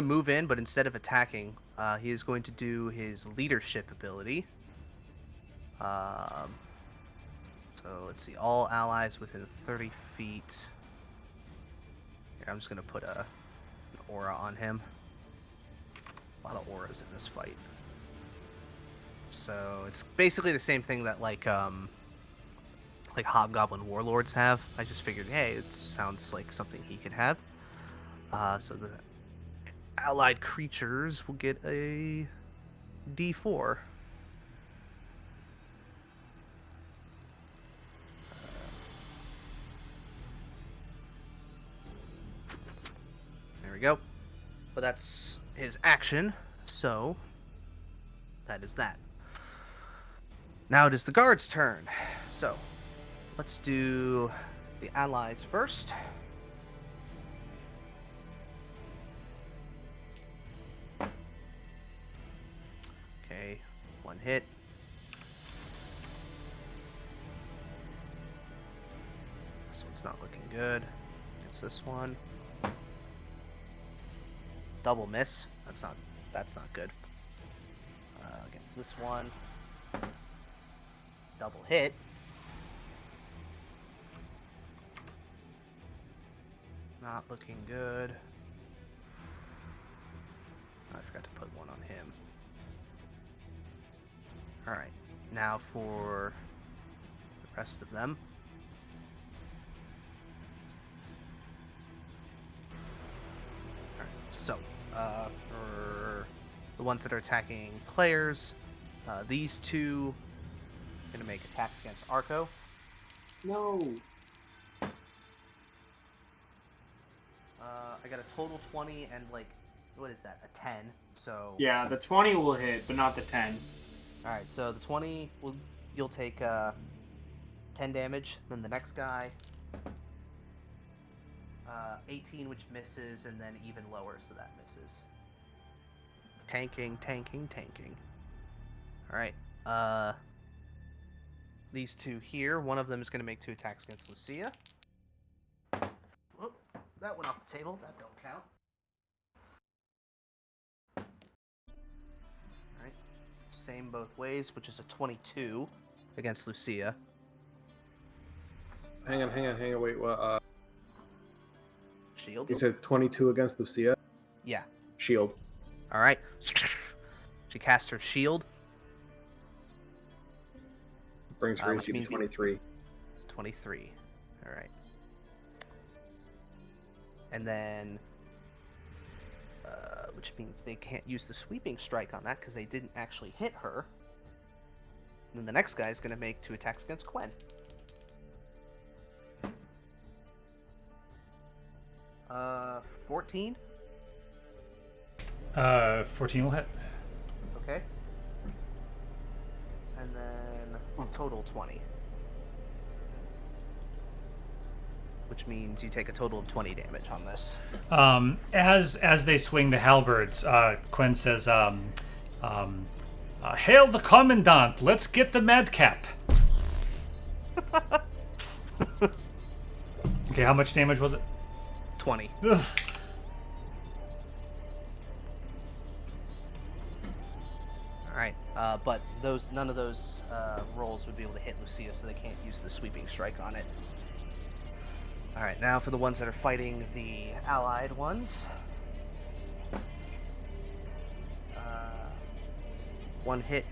S3: move in, but instead of attacking, he is going to do his leadership ability. So let's see, all allies within 30 feet. Here, I'm just going to put an aura on him. A lot of auras in this fight. So it's basically the same thing that like Hobgoblin Warlords have. I just figured, hey, it sounds like something he could have. So the allied creatures will get a D4. There we go. But that's his action, so that is that. Now it is the guard's turn. So let's do the allies first. Okay, one hit. This one's not looking good. It's this one. Double miss. That's not good. Against this one. Double hit. Not looking good. I forgot to put one on him. Alright, now for the rest of them. ones that are attacking players, these two are going to make attacks against Arco.
S9: No.
S3: I got a total 20 and, like, what is that? A 10. So.
S9: Yeah, the 20 will hit, but not the 10.
S3: Alright, so the 20, you'll take 10 damage. Then the next guy, 18, which misses, and then even lower, so that misses. Tanking. Alright, these two here, one of them is going to make 2 attacks against Lucia. Oh, that went off the table, that don't count. Alright, same both ways, which is a 22 against Lucia.
S5: Hang on, wait, what,
S3: Shield?
S5: You said 22 against Lucia?
S3: Yeah.
S5: Shield.
S3: Alright. She casts her shield.
S5: Brings her
S3: which
S5: AC to
S3: means
S5: 23.
S3: 23. Alright. And then... which means they can't use the sweeping strike on that because they didn't actually hit her. And then the next guy is going to make 2 attacks against Quen. 14?
S4: 14 will hit.
S3: Okay. And then total 20. Which means you take a total of 20 damage on this.
S4: As they swing the halberds, Quen says, "Hail the commandant! Let's get the madcap." Okay, how much damage was it?
S3: 20.
S4: Ugh.
S3: Alright, but none of those rolls would be able to hit Lucia, so they can't use the sweeping strike on it. Alright, now for the ones that are fighting the allied ones. One hit.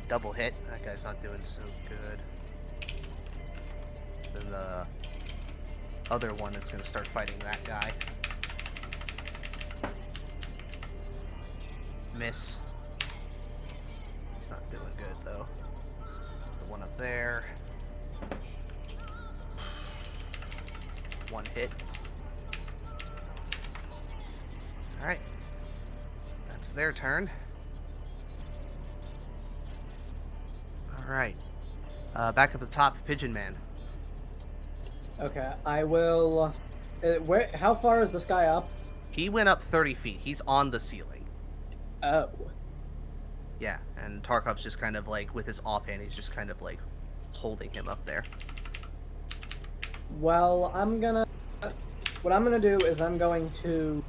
S3: Double hit. That guy's not doing so good. Then the other one is going to start fighting that guy. Miss. He's not doing good though. The one up there. One hit. Alright. That's their turn. Alright. Back at the top, Pigeon Man.
S1: Okay, I will... how far is this guy up?
S3: He went up 30 feet. He's on the ceiling.
S1: Oh.
S3: Yeah, and Tarkov's just kind of like, with his offhand, he's just kind of like holding him up there.
S1: Well, what I'm gonna do is I'm going to...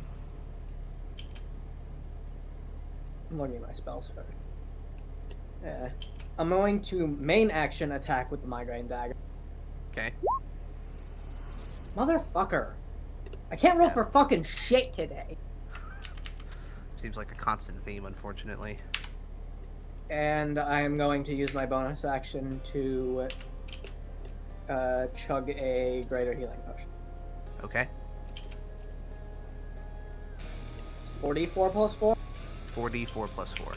S1: I'm looking at my spells first. Yeah. I'm going to main action attack with the Migraine Dagger.
S3: Okay.
S1: Motherfucker. I can't roll for fucking shit today.
S3: Seems like a constant theme, unfortunately.
S1: And I'm going to use my bonus action to chug a greater healing potion.
S3: Okay.
S1: It's 4d4 plus 4?
S3: 4d4 plus 4.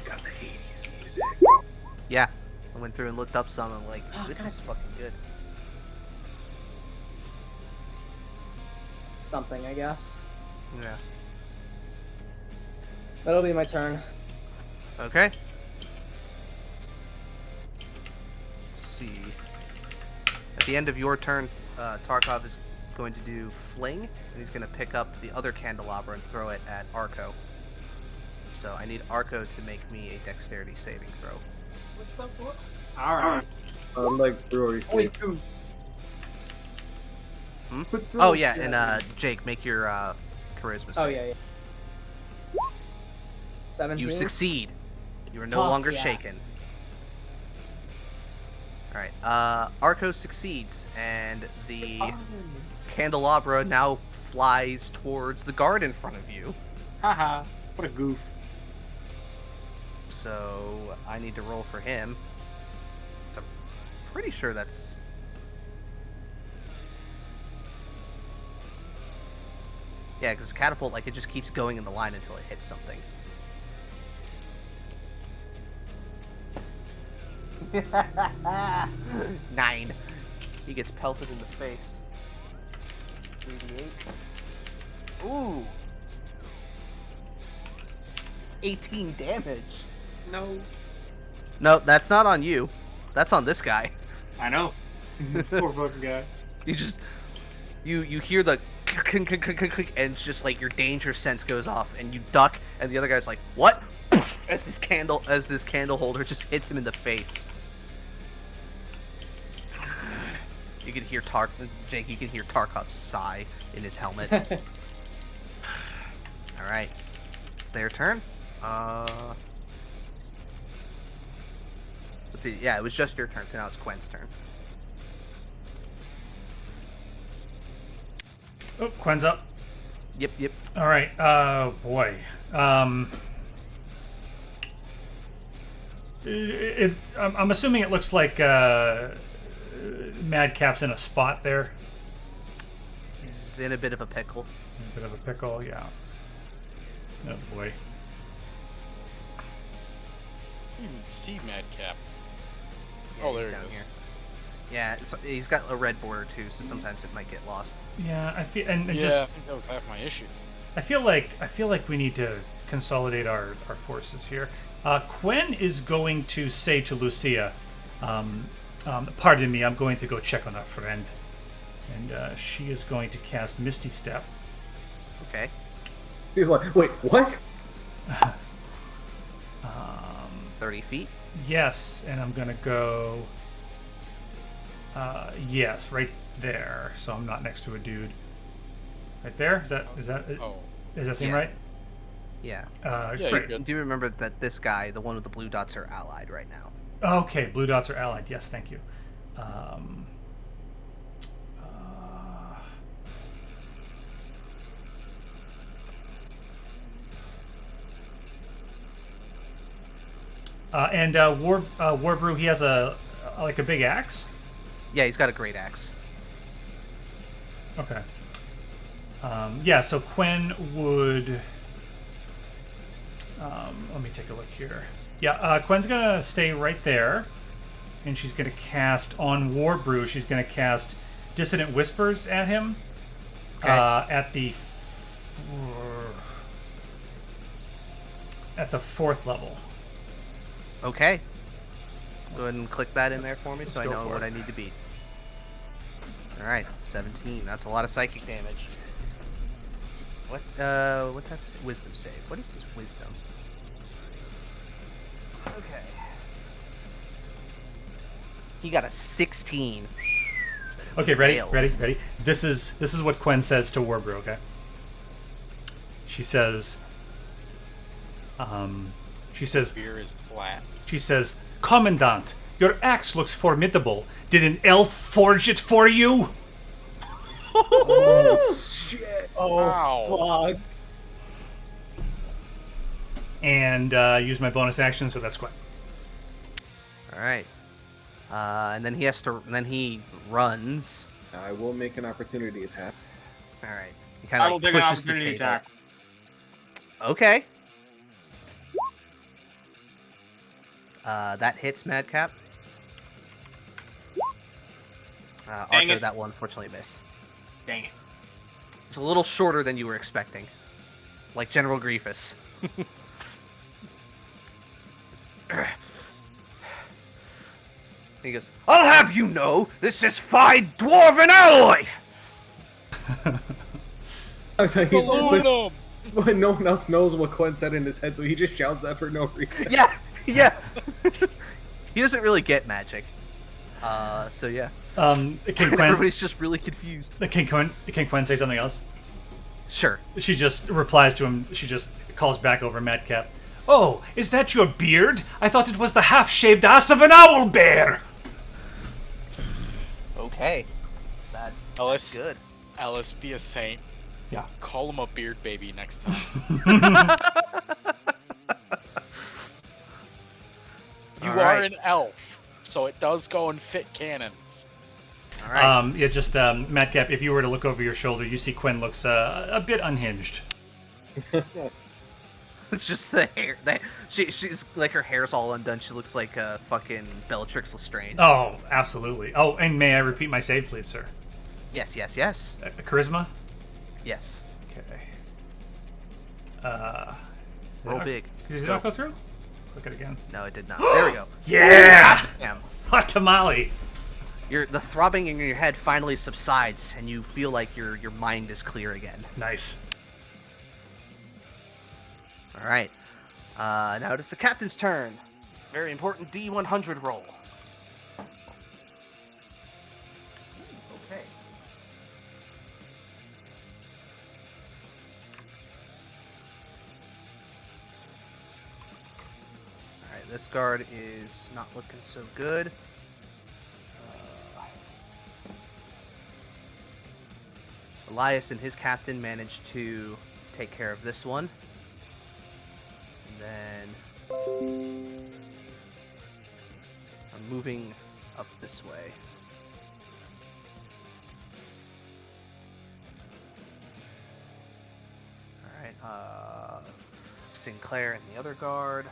S5: Got the Hades music.
S3: Yeah. I went through and looked up some and I'm like, this is fucking good.
S1: Something, I guess.
S3: Yeah.
S1: That'll be my turn.
S3: Okay. Let's see. At the end of your turn, Tarkov is going to do Fling, and he's going to pick up the other candelabra and throw it at Arco. So I need Arco to make me a dexterity saving throw.
S9: Alright.
S5: Like brewery.
S3: Hmm? Oh yeah, and Jake, make your charisma save.
S1: Oh yeah. 17?
S3: You succeed. You are no
S1: Fuck
S3: longer
S1: yeah.
S3: shaken. Alright, Arco succeeds, and the candelabra now flies towards the guard in front of you.
S9: Haha, what a goof.
S3: So I need to roll for him. It's a pretty sure that's... Yeah, because catapult, like, it just keeps going in the line until it hits something. 9. He gets pelted in the face. 3d8. Ooh! It's 18 damage.
S9: No.
S3: No, that's not on you. That's on this guy.
S9: I know. Poor fucking guy.
S3: You just... You hear the click, click, click, click, click, and it's just like your danger sense goes off, and you duck, and the other guy's like, "What?" As this candle holder just hits him in the face. You can hear Jake. You can hear Tarkov's sigh in his helmet. All right, it's their turn. Let's see. Yeah, it was just your turn, so now it's Quen's turn.
S4: Oh, Quen's up.
S3: Yep.
S4: All right. Boy. I'm assuming it looks like Madcap's in a spot there.
S3: He's in a bit of a pickle.
S4: Yeah. Oh boy.
S2: You can see Madcap.
S3: Yeah,
S2: Oh,
S3: he's
S2: there
S3: down
S2: he is.
S3: here. Yeah, he's got a red border too, so sometimes it might get lost.
S4: Yeah, I feel
S2: I think that was half my issue.
S4: I feel like we need to consolidate our forces here. Quen is going to say to Lucia, pardon me, I'm going to go check on our friend. And she is going to cast Misty Step.
S3: Okay.
S5: He's like, wait, what?
S3: 30 feet?
S4: Yes, and I'm going to go... yes, right there. So I'm not next to a dude. Right there? Does that seem right?
S3: Yeah.
S2: Yeah,
S4: great.
S2: you're good.
S3: Do remember that this guy, the one with the blue dots, are allied right now.
S4: Okay, blue dots are allied. Yes, thank you. And Warbrew, he has a big axe.
S3: Yeah, he's got a great axe.
S4: Okay. Yeah, so Quen would... let me take a look here. Yeah, Quen's going to stay right there. And she's going to cast on Warbrew. She's going to cast Dissonant Whispers at him.
S3: Okay.
S4: At the 4th level.
S3: Okay. Go ahead and click that in there for me so I
S4: go
S3: know
S4: for
S3: what
S4: it.
S3: I need to beat. Alright, 17. That's a lot of psychic damage. What type of wisdom save? What is his wisdom? Okay. He got a 16.
S4: Okay, ready?
S3: Fails.
S4: Ready? This is what Quen says to Warbrew, okay? She says...
S2: Beer is flat.
S4: She says, Commandant, your axe looks formidable. Did an elf forge it for you?
S5: Oh, shit.
S2: Wow.
S1: Fuck.
S4: And use my bonus action, so that's Quen.
S3: Alright. And then he runs.
S5: I will make an opportunity attack.
S3: Alright. He kind
S9: I
S3: of
S9: will take an
S3: pushes the
S9: opportunity
S3: table.
S9: attack.
S3: Okay. That hits Madcap.
S9: Dang
S3: Arco,
S9: it.
S3: that will unfortunately miss.
S9: Dang it.
S3: It's a little shorter than you were expecting. Like General Grievous. He goes, I'll have you know, this is fine dwarven alloy!
S5: I was like,
S2: Balloon him!
S5: but no one else knows what Quen said in his head, so he just shouts that for no reason.
S3: Yeah! He doesn't really get magic. So yeah.
S4: Can Quen,
S3: Everybody's just really confused.
S4: can Quen say something else?
S3: Sure.
S4: She just replies to him. She just calls back over Madcap. Oh, is that your beard? I thought it was the half-shaved ass of an owl bear!
S3: Okay. That's
S2: Ellis,
S3: good.
S2: Alice, be a saint.
S4: Yeah.
S2: Call him a beard baby next time. You
S3: All
S2: are
S3: right.
S2: an elf. so it does go and fit canon.
S3: All right.
S4: Yeah, just Madcap. If you were to look over your shoulder, you see Quinn looks a bit unhinged.
S3: It's just the hair. She's like her hair's all undone. She looks like fucking Bellatrix Lestrange.
S4: Oh, absolutely. Oh, and may I repeat my save, please, sir?
S3: Yes.
S4: Charisma.
S3: Yes.
S4: Okay.
S3: Roll big.
S4: Did it not go through? Click it again.
S3: No, it did not. There we go.
S4: Yeah!
S3: Damn.
S4: Hot tamale.
S3: The throbbing in your head finally subsides, and you feel like your mind is clear again.
S4: Nice.
S3: All right. Now it is the captain's turn. Very important D100 roll. Okay. All right. This guard is not looking so good. Elias and his captain managed to take care of this one. And then I'm moving up this way. Alright, Sinclair and the other guard.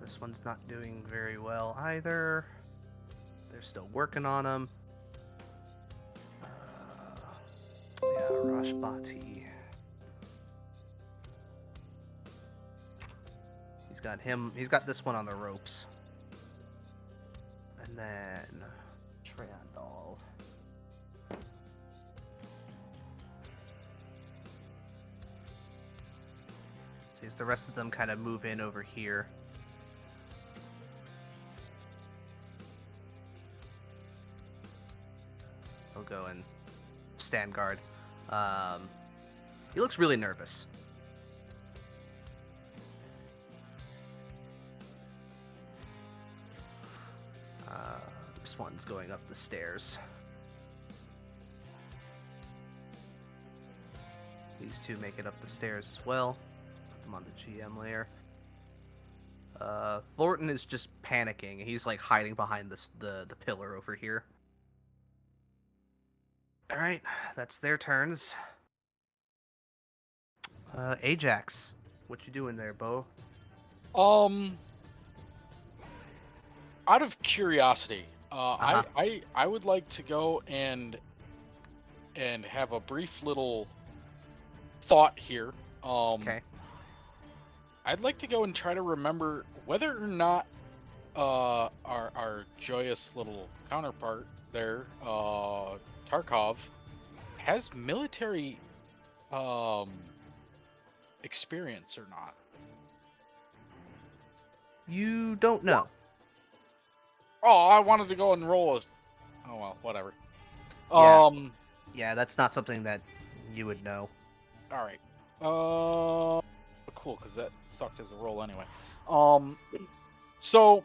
S3: This one's not doing very well either. They're still working on him. Yeah, Rashbati. He's got this one on the ropes. And then Triandal. So as the rest of them kind of move in over here. He'll go and stand guard. He looks really nervous. This one's going up the stairs. These two make it up the stairs as well. Put them on the GM layer. Thornton is just panicking. He's like hiding behind the pillar over here. Alright, that's their turns. Ajax, what you doing there, Bo?
S2: Out of curiosity, I would like to go and have a brief little thought here.
S3: Okay.
S2: I'd like to go and try to remember whether or not our joyous little counterpart there, Tarkov, has military experience or not.
S3: You don't know.
S2: Oh, I wanted to go and roll a... Oh, well, whatever.
S3: Yeah. Yeah, that's not something that you would know.
S2: All right. Cool, because that sucked as a roll anyway. So,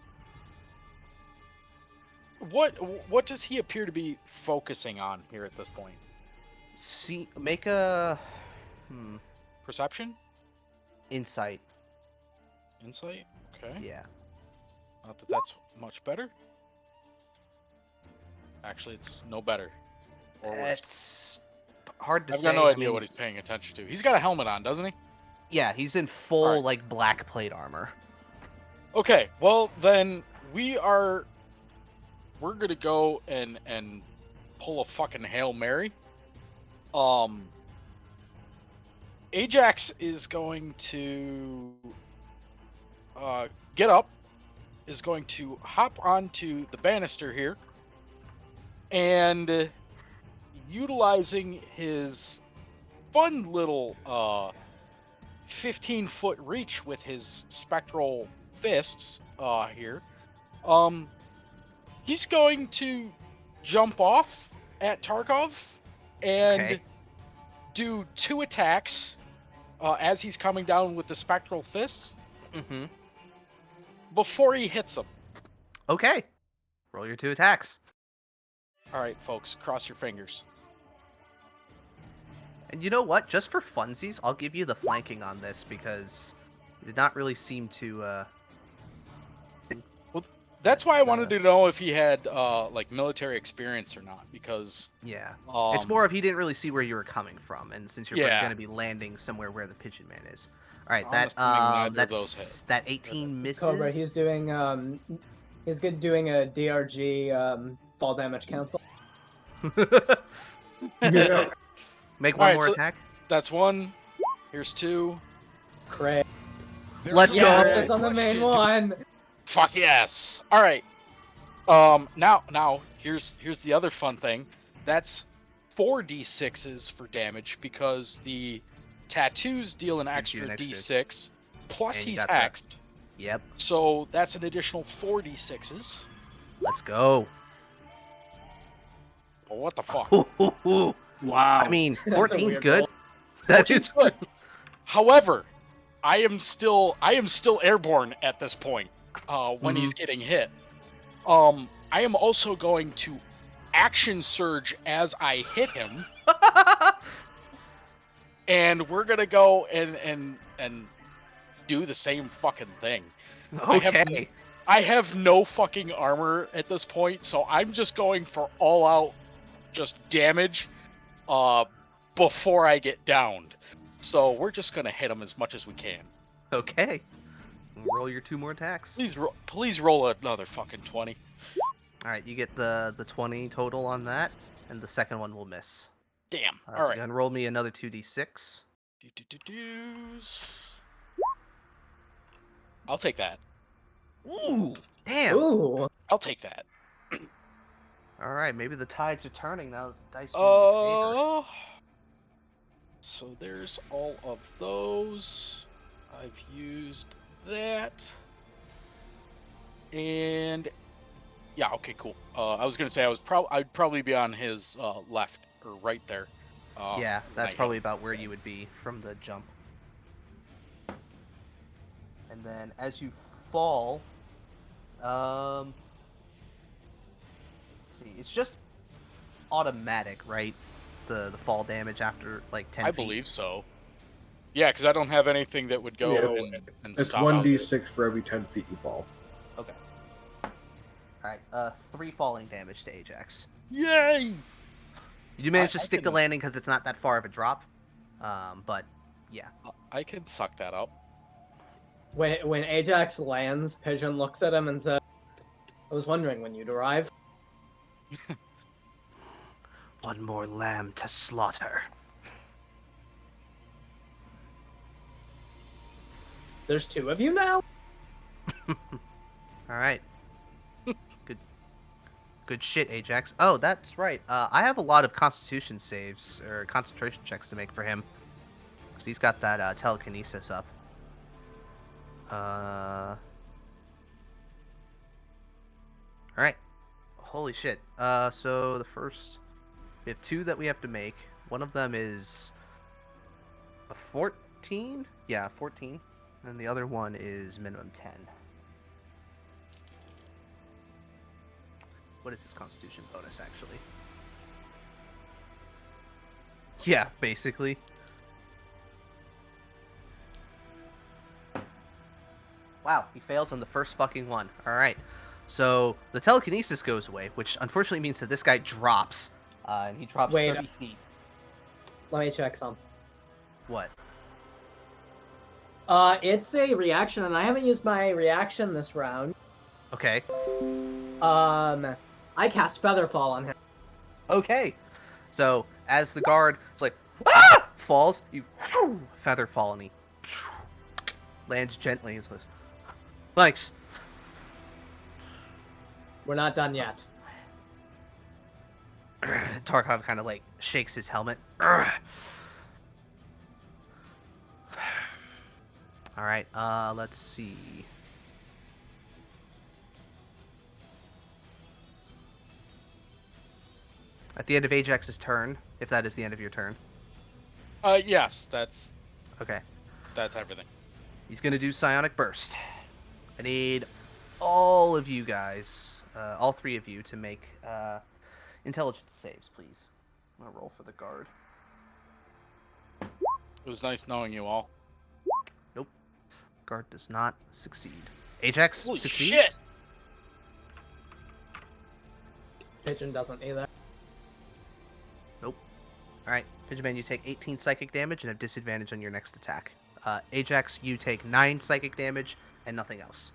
S2: what does he appear to be focusing on here at this point?
S3: Make a
S2: Perception?
S3: Insight.
S2: Insight? Okay.
S3: Yeah.
S2: Not that that's much better. Actually, it's no better. Or worse.
S3: It's hard to say.
S2: I've got no idea what he's paying attention to. He's got a helmet on, doesn't he?
S3: Yeah, he's in full like black plate armor.
S2: Okay, well then we're gonna go and pull a fucking Hail Mary. Ajax is going to get up, is going to hop onto the banister here, and utilizing his fun little 15-foot reach with his spectral fists here, he's going to jump off at Tarkov and do 2 attacks as he's coming down with the spectral fists before he hits him.
S3: Okay. Roll your 2 attacks.
S2: All right, folks, cross your fingers.
S3: And you know what? Just for funsies, I'll give you the flanking on this because you did not really seem to.
S2: That's why I wanted to know if he had like military experience or not, because
S3: Yeah, it's more of he didn't really see where you were coming from, and since you're going to be landing somewhere where the Pigeon Man is. All right, that 18 misses.
S1: Cobra, he's doing he's good doing a DRG fall damage cancel.
S3: Make one more attack.
S2: That's one. Here's two.
S1: Craig.
S3: Let's
S1: go.
S3: It's
S1: on the main one.
S2: Fuck yes. All right. Now here's the other fun thing. That's 4d6s for damage because the tattoos deal an extra d6 plus he's hexed.
S3: Yep.
S2: So that's an additional 4d6s.
S3: Let's go.
S2: Oh, what the fuck?
S9: Wow.
S3: I mean, 14's good.
S2: That is good. However, I am still airborne at this point. When he's getting hit. I am also going to action surge as I hit him. And we're gonna go and do the same fucking thing.
S3: Okay.
S2: I have no fucking armor at this point, so I'm just going for all out just damage before I get downed. So we're just gonna hit him as much as we can.
S3: Okay. Roll your 2 more attacks.
S2: Please roll another fucking 20.
S3: All right, you get the 20 total on that, and the second one will miss.
S2: Damn. All
S3: so
S2: right.
S3: Go and roll me another 2d6.
S2: I'll take that.
S3: Ooh, damn.
S1: Ooh.
S2: I'll take that.
S3: All right, maybe the tides are turning now. The dice are in your favor.
S2: So there's all of those. I've used that. And yeah, okay, cool. I was gonna say I'd probably be on his left or right there.
S3: Yeah, that's probably about where you would be from the jump. And then as you fall, let's see, it's just automatic, right? The fall damage after like 10 feet.
S2: I believe so. Yeah, because I don't have anything that would go and
S5: it's
S2: stop
S5: 1d6 for every 10 feet you fall.
S3: Okay. Alright, 3 falling damage to Ajax.
S2: Yay!
S3: You managed to stick the landing because it's not that far of a drop. But, yeah.
S2: I can suck that up.
S1: When Ajax lands, Pigeon looks at him and says, I was wondering when you'd arrive.
S3: One more lamb to slaughter.
S1: There's 2 of you now?
S3: Alright. Good shit, Ajax. Oh, that's right. I have a lot of constitution saves, or concentration checks to make for him. Because he's got that telekinesis up. Alright. Holy shit. So the first... We have 2 that we have to make. One of them is... a 14? Yeah, 14. And the other one is minimum 10. What is his constitution bonus, actually? Yeah, basically. Wow, he fails on the first fucking one. Alright. So, the telekinesis goes away, which unfortunately means that this guy drops. And he drops 30 feet.
S1: Let me check some.
S3: What?
S1: It's a reaction, and I haven't used my reaction this round.
S3: Okay.
S1: I cast Featherfall on him.
S3: Okay. So, as the guard, it's like, ah! Falls, you Featherfall, and he lands gently. And says, thanks.
S1: We're not done yet.
S3: Tarkov kind of like shakes his helmet. Alright, let's see. At the end of Ajax's turn, if that is the end of your turn.
S2: Yes, that's...
S3: Okay.
S2: That's everything.
S3: He's gonna do Psionic Burst. I need all of you guys, all 3 of you, to make intelligence saves, please. I'm gonna roll for the guard.
S2: It was nice knowing you all.
S3: Nope. Guard does not succeed. Ajax
S2: Holy
S3: succeeds.
S2: shit!
S1: Pigeon doesn't either.
S3: Alright, Pigeonman, you take 18 psychic damage and have disadvantage on your next attack. Ajax, you take 9 psychic damage and nothing else.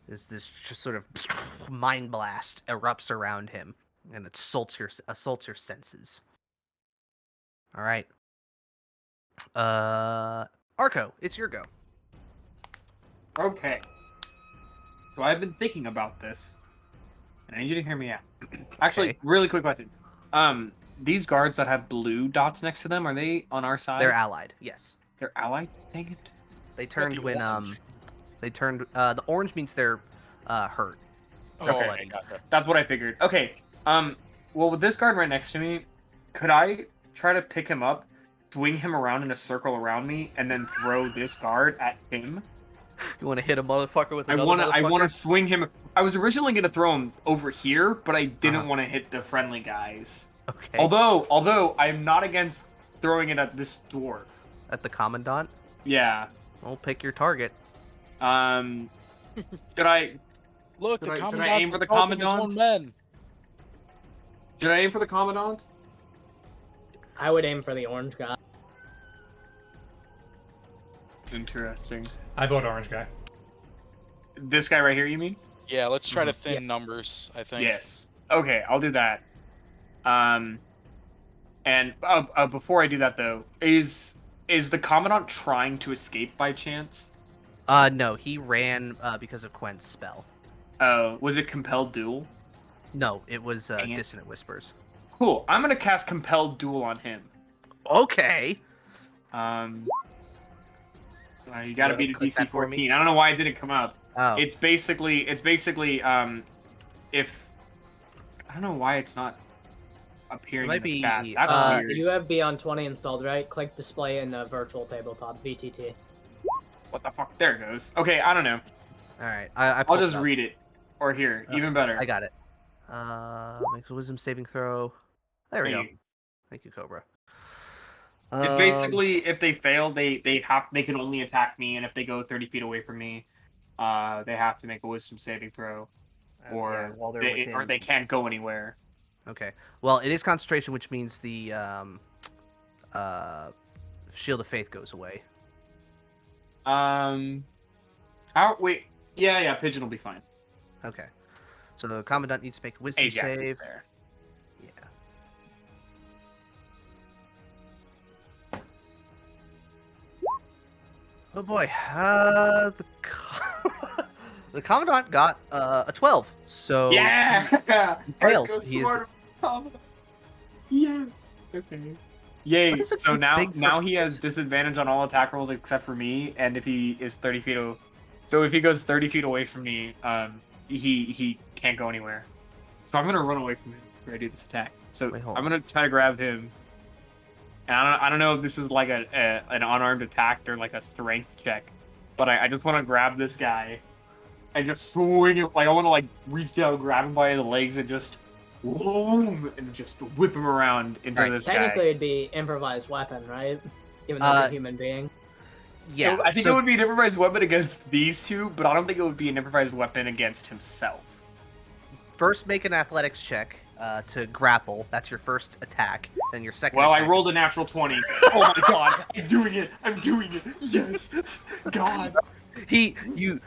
S3: This just sort of mind blast erupts around him, and it assaults your senses. Alright. Arco, it's your go.
S9: Okay. So I've been thinking about this, and I need you to hear me out. Actually,
S3: Okay.
S9: really quick question. These guards that have blue dots next to them, are they on our side?
S3: They're allied, yes.
S9: They're allied? Dang it.
S3: They turned
S2: the
S3: when
S2: orange?
S3: they turned the orange means they're hurt.
S2: Oh,
S9: Okay.
S2: I got that.
S9: That's what I figured. Okay. Well, with this guard right next to me, could I try to pick him up, swing him around in a circle around me, and then throw this guard at him?
S3: You want to hit a motherfucker with another
S9: I
S3: motherfucker?
S9: wanna swing him. I was originally gonna throw him over here, but I didn't
S3: Uh-huh.
S9: want to hit the friendly guys.
S3: Okay.
S9: Although I'm not against throwing it at this dwarf.
S3: At the commandant,
S9: Yeah.
S3: well, pick your target.
S9: Should I
S2: Look,
S9: Should
S2: the
S9: I- should I
S2: commandant's
S9: aim for the
S2: helping his
S9: commandant?
S2: own men.
S9: should I aim for the commandant?
S1: I would aim for the orange guy.
S9: Interesting.
S4: I vote orange guy.
S9: This guy right here, you mean?
S2: Yeah, let's try to
S1: Mhm.
S2: thin numbers, I think.
S9: Yes. Okay, I'll do that. And before I do that though, is the commandant trying to escape by chance?
S3: No, he ran because of Quen's spell.
S9: Was it compelled duel?
S3: No, it was
S9: Dang it.
S3: dissonant whispers.
S9: Cool. I'm gonna cast compelled duel on him.
S3: Okay.
S9: You gotta
S3: Go
S9: beat
S3: ahead,
S9: a
S3: click
S9: DC
S3: that for me.
S9: 14. I don't know why it didn't come up.
S3: Oh.
S9: It's basically if I don't know why it's not appearing
S3: It might
S9: in the
S3: be,
S9: chat. That's weird.
S1: You have Beyond 20 installed, right? Click display in the virtual tabletop, VTT.
S9: What the fuck? There it goes. Okay, I don't know.
S3: All right.
S9: I'll
S3: pulled
S9: just
S3: it up.
S9: read it. Or here, even better.
S3: I got it. Makes a wisdom saving throw. There we go.
S9: Thank you.
S3: Thank you, Cobra.
S9: It's basically if they fail, they can only attack me, and if they go 30 feet away from me, they have to make a wisdom saving throw, or
S3: while they're
S9: or they can't go anywhere.
S3: Okay. Well, it is concentration, which means the shield of faith goes away.
S9: Wait. Yeah. Pigeon will be fine.
S3: Okay. So the commandant needs to make a wisdom
S9: Ajax is
S3: save.
S9: there.
S3: Yeah. Oh boy. The commandant got a 12. So
S9: Yeah.
S3: fails.
S9: Arco
S3: He is-
S9: Sword of Commandant. Yes. Okay. Yay!
S3: What is it
S9: So
S3: so
S9: now
S3: big for-
S9: now he has disadvantage on all attack rolls except for me, and if he is 30 feet. So if he goes 30 feet away from me, he can't go anywhere. So I'm gonna run away from him after I do this attack. So
S3: Wait, hold
S9: I'm
S3: on.
S9: gonna try to grab him. And I don't know if this is like an unarmed attack or like a strength check, but I just want to grab this guy and just swing it. Like I want to like reach down, grab him by the legs, and just boom, and just whip him around into
S3: Right.
S9: this
S1: Technically,
S9: guy.
S1: it'd be improvised weapon, right? Even though it's a human being.
S3: yeah.
S9: I think
S3: so
S9: it would be an improvised weapon against these two, but I don't think it would be an improvised weapon against himself.
S3: first make an athletics check to grapple. That's your first attack. Then your second.
S9: Well, I
S3: attack-
S9: rolled a natural 20. Oh my god, I'm doing it! I'm doing it! Yes! God,
S3: You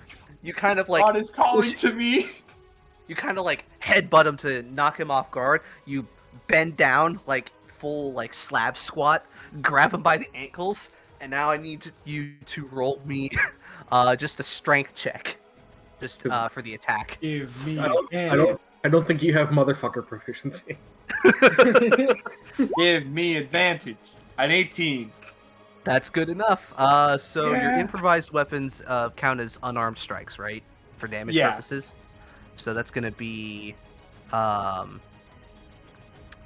S3: kind of like
S9: God is calling
S3: push-
S9: to me!
S3: you kind of like headbutt him to knock him off guard. You bend down like full like slab squat, grab him by the ankles, and now I need you to roll me just a strength check, just for the attack.
S9: Give me
S5: I don't think you have motherfucker proficiency.
S9: Give me advantage. An 18.
S3: That's good enough. So your
S9: Yeah.
S3: improvised weapons count as unarmed strikes, right? For damage
S9: Yeah.
S3: purposes. So that's gonna be,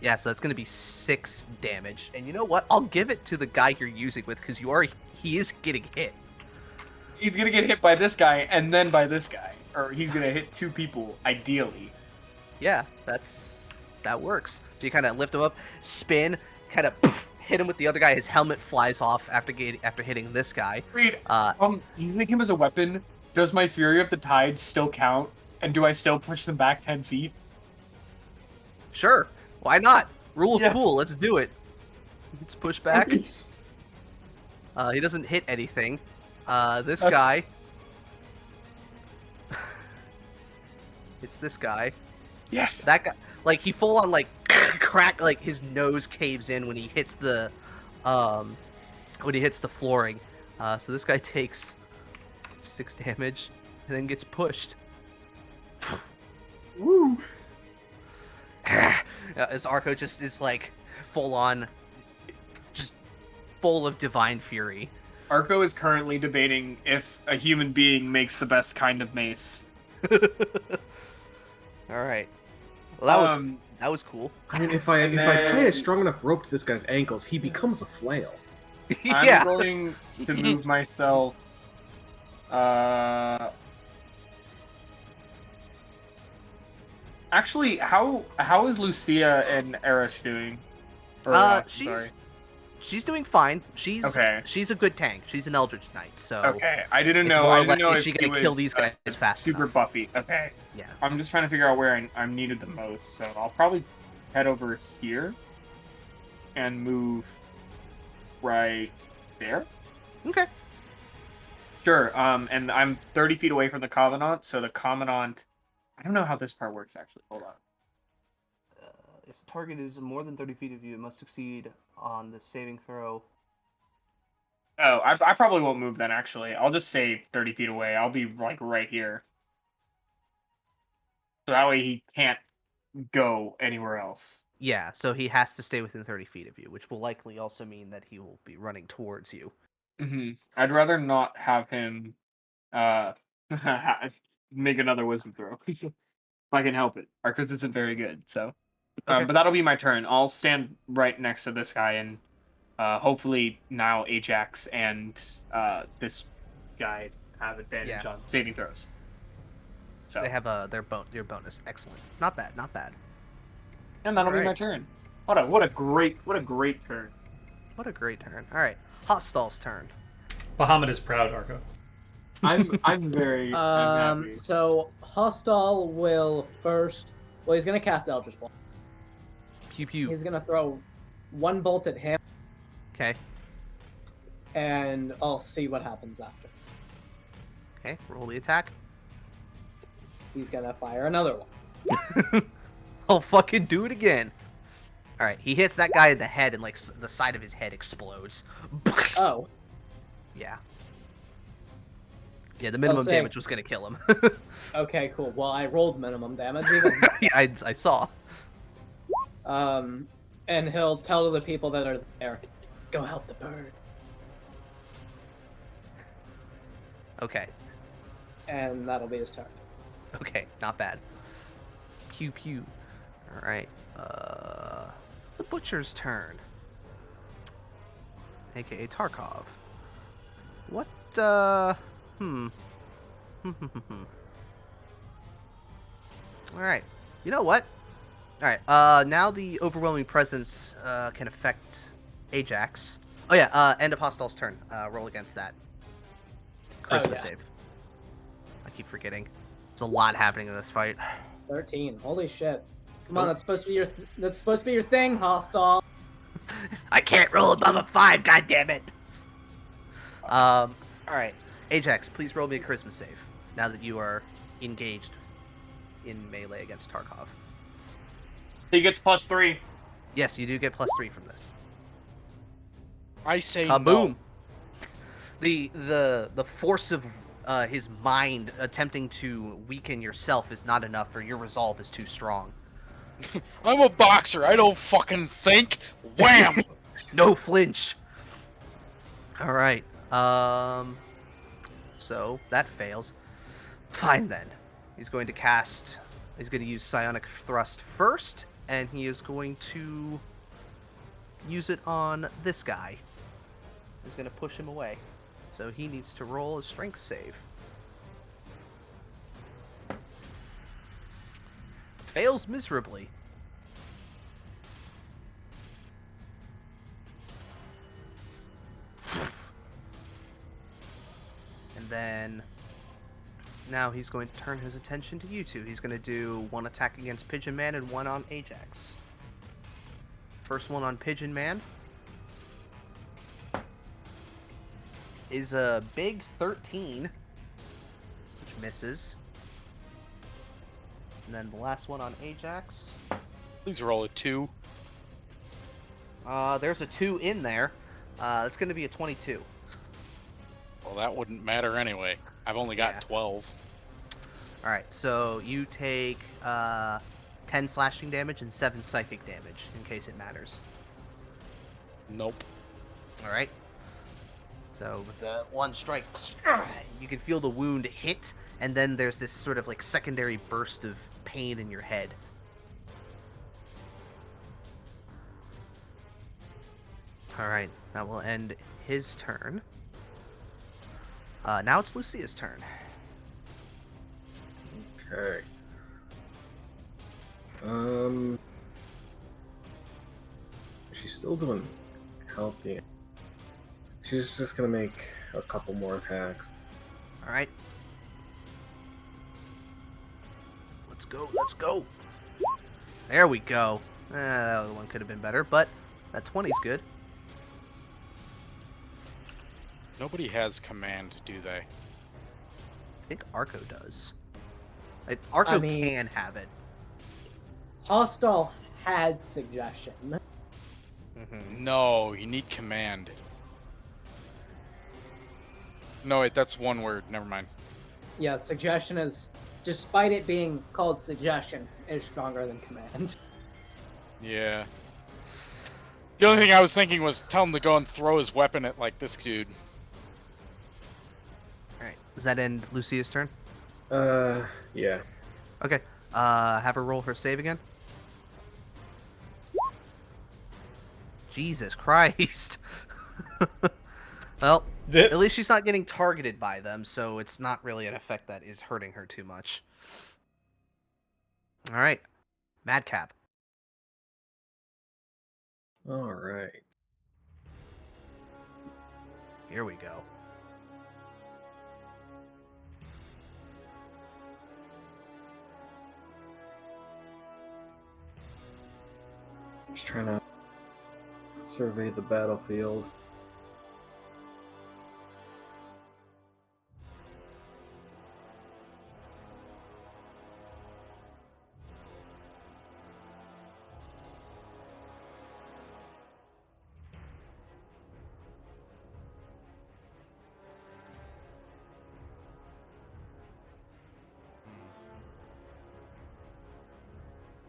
S3: yeah. So that's gonna be 6 damage. And you know what? I'll give it to the guy you're using with because he is getting hit.
S9: He's gonna get hit by this guy and then by this guy. Or he's gonna hit 2 people, ideally.
S3: Yeah, that's That works. So you kind of lift him up, spin, kind of hit him with the other guy. His helmet flies off after hitting this guy.
S9: Reed, using him as a weapon, does my Fury of the Tides still count? And do I still push them back 10 feet?
S3: Sure. Why not? Rule of cool. Let's do it. Let's push back. He doesn't hit anything. This guy. It's this guy.
S9: Yes.
S3: That guy. Like he full on like crack. Like his nose caves in when he hits the flooring. So this guy takes 6 damage and then gets pushed.
S9: Woo.
S3: As Arco just is like full on, just full of divine fury.
S9: Arco is currently debating if a human being makes the best kind of mace.
S3: All right. Well, that was cool.
S5: I mean, if I tie a strong enough rope to this guy's ankles, he becomes a flail.
S3: Yeah.
S9: I'm going to move myself. Actually, how is Lucia and Erish doing? Or,
S3: she's doing fine. She's a good tank. She's an Eldritch Knight, so
S9: okay. I didn't know.
S3: More
S9: I
S3: or
S9: didn't
S3: less
S9: know
S3: is
S9: if
S3: she
S9: he
S3: gonna
S9: was,
S3: kill these guys fast
S9: super
S3: enough.
S9: Buffy. Okay.
S3: Yeah.
S9: I'm just trying to figure out where I'm needed the most, so I'll probably head over here and move right there.
S3: Okay.
S9: Sure. And I'm 30 feet away from the Covenant, so the Covenant. I don't know how this part works actually. Hold on.
S3: If the target is more than 30 feet of you, it must succeed on the saving throw.
S9: Oh, I probably won't move then, actually. I'll just stay 30 feet away. I'll be, like, right here. So that way he can't go anywhere else.
S3: Yeah, so he has to stay within 30 feet of you, which will likely also mean that he will be running towards you.
S9: Mm-hmm. I'd rather not have him make another wisdom throw. If I can help it. Arcos isn't very good, so...
S3: Okay.
S9: But that'll be my turn. I'll stand right next to this guy, and hopefully now Ajax and this guy have advantage on saving throws. So
S3: they have their bonus. Excellent. Not bad. Not bad.
S9: And that'll be my turn. What a great turn.
S3: What a great turn. All right, Hostale's turn.
S4: Bahamut is proud, Arco.
S9: I'm very I'm happy.
S1: So Hostile will first. Well, he's gonna cast Eldritch Blast.
S3: Pew pew.
S1: He's gonna throw one bolt at him.
S3: Okay.
S1: And I'll see what happens after.
S3: Okay, roll the attack.
S1: He's gonna fire another one.
S3: I'll fucking do it again. All right, he hits that guy in the head, and like the side of his head explodes.
S1: Oh.
S3: Yeah. Yeah, the minimum damage was gonna kill him.
S1: Okay, cool. Well, I rolled minimum damage. Even.
S3: Yeah, I saw.
S1: And he'll tell the people that are there, go help the bird.
S3: Okay.
S1: And that'll be his turn.
S3: Okay, not bad. Pew pew. All right. The butcher's turn. AKA Tarkov. What? All right. You know what? All right. Now the overwhelming presence can affect Ajax. Oh yeah. End of Hostile's turn. Roll against that. Charisma save. I keep forgetting. There's a lot happening in this fight.
S1: 13. Holy shit. Come on, that's supposed to be your thing, Hostile.
S3: I can't roll above a 5. God damn it. All right. Ajax, please roll me a charisma save. Now that you are engaged in melee against Tarkov.
S9: He gets +3.
S3: Yes, you do get +3 from this.
S2: I say
S3: kaboom.
S2: No.
S3: The force of his mind attempting to weaken yourself is not enough, or your resolve is too strong.
S2: I'm a boxer. I don't fucking think. Wham!
S3: No flinch. All right. So that fails. Fine then. He's going to use Psionic Thrust first, and he is going to use it on this guy. He's going to push him away. So he needs to roll a strength save. Fails miserably. And then now he's going to turn his attention to you two. He's going to do one attack against Pigeon Man and one on Ajax. First one on Pigeon Man is a big 13, which misses. And then the last one on Ajax.
S2: Please roll a 2.
S3: There's a 2 in there. It's going to be a 22.
S2: Well, that wouldn't matter anyway. I've only got 12.
S3: Alright, so you take 10 slashing damage and 7 psychic damage, in case it matters.
S2: Nope.
S3: Alright. So with the one strike, you can feel the wound hit, and then there's this sort of like secondary burst of pain in your head. Alright, that will end his turn. Now it's Lucia's turn.
S5: Okay. She's still doing healthy. She's just gonna make a couple more attacks.
S3: Alright. Let's go, let's go! There we go. That other one could have been better, but that 20's good.
S2: Nobody has command, do they?
S3: I think Arco does. Arco can have it.
S1: Hostile had suggestion.
S2: No, you need command. No, wait, that's one word. Never mind.
S1: Yeah, suggestion is, despite it being called suggestion, is stronger than command.
S2: Yeah. The only thing I was thinking was tell him to go and throw his weapon at, like, this dude.
S3: Alright, does that end Lucia's turn?
S5: Yeah.
S3: Okay, have her roll her save again. Jesus Christ. Well, at least she's not getting targeted by them, so it's not really an effect that is hurting her too much. Alright, Madcap.
S5: Alright.
S3: Here we go.
S5: Just trying to survey the battlefield.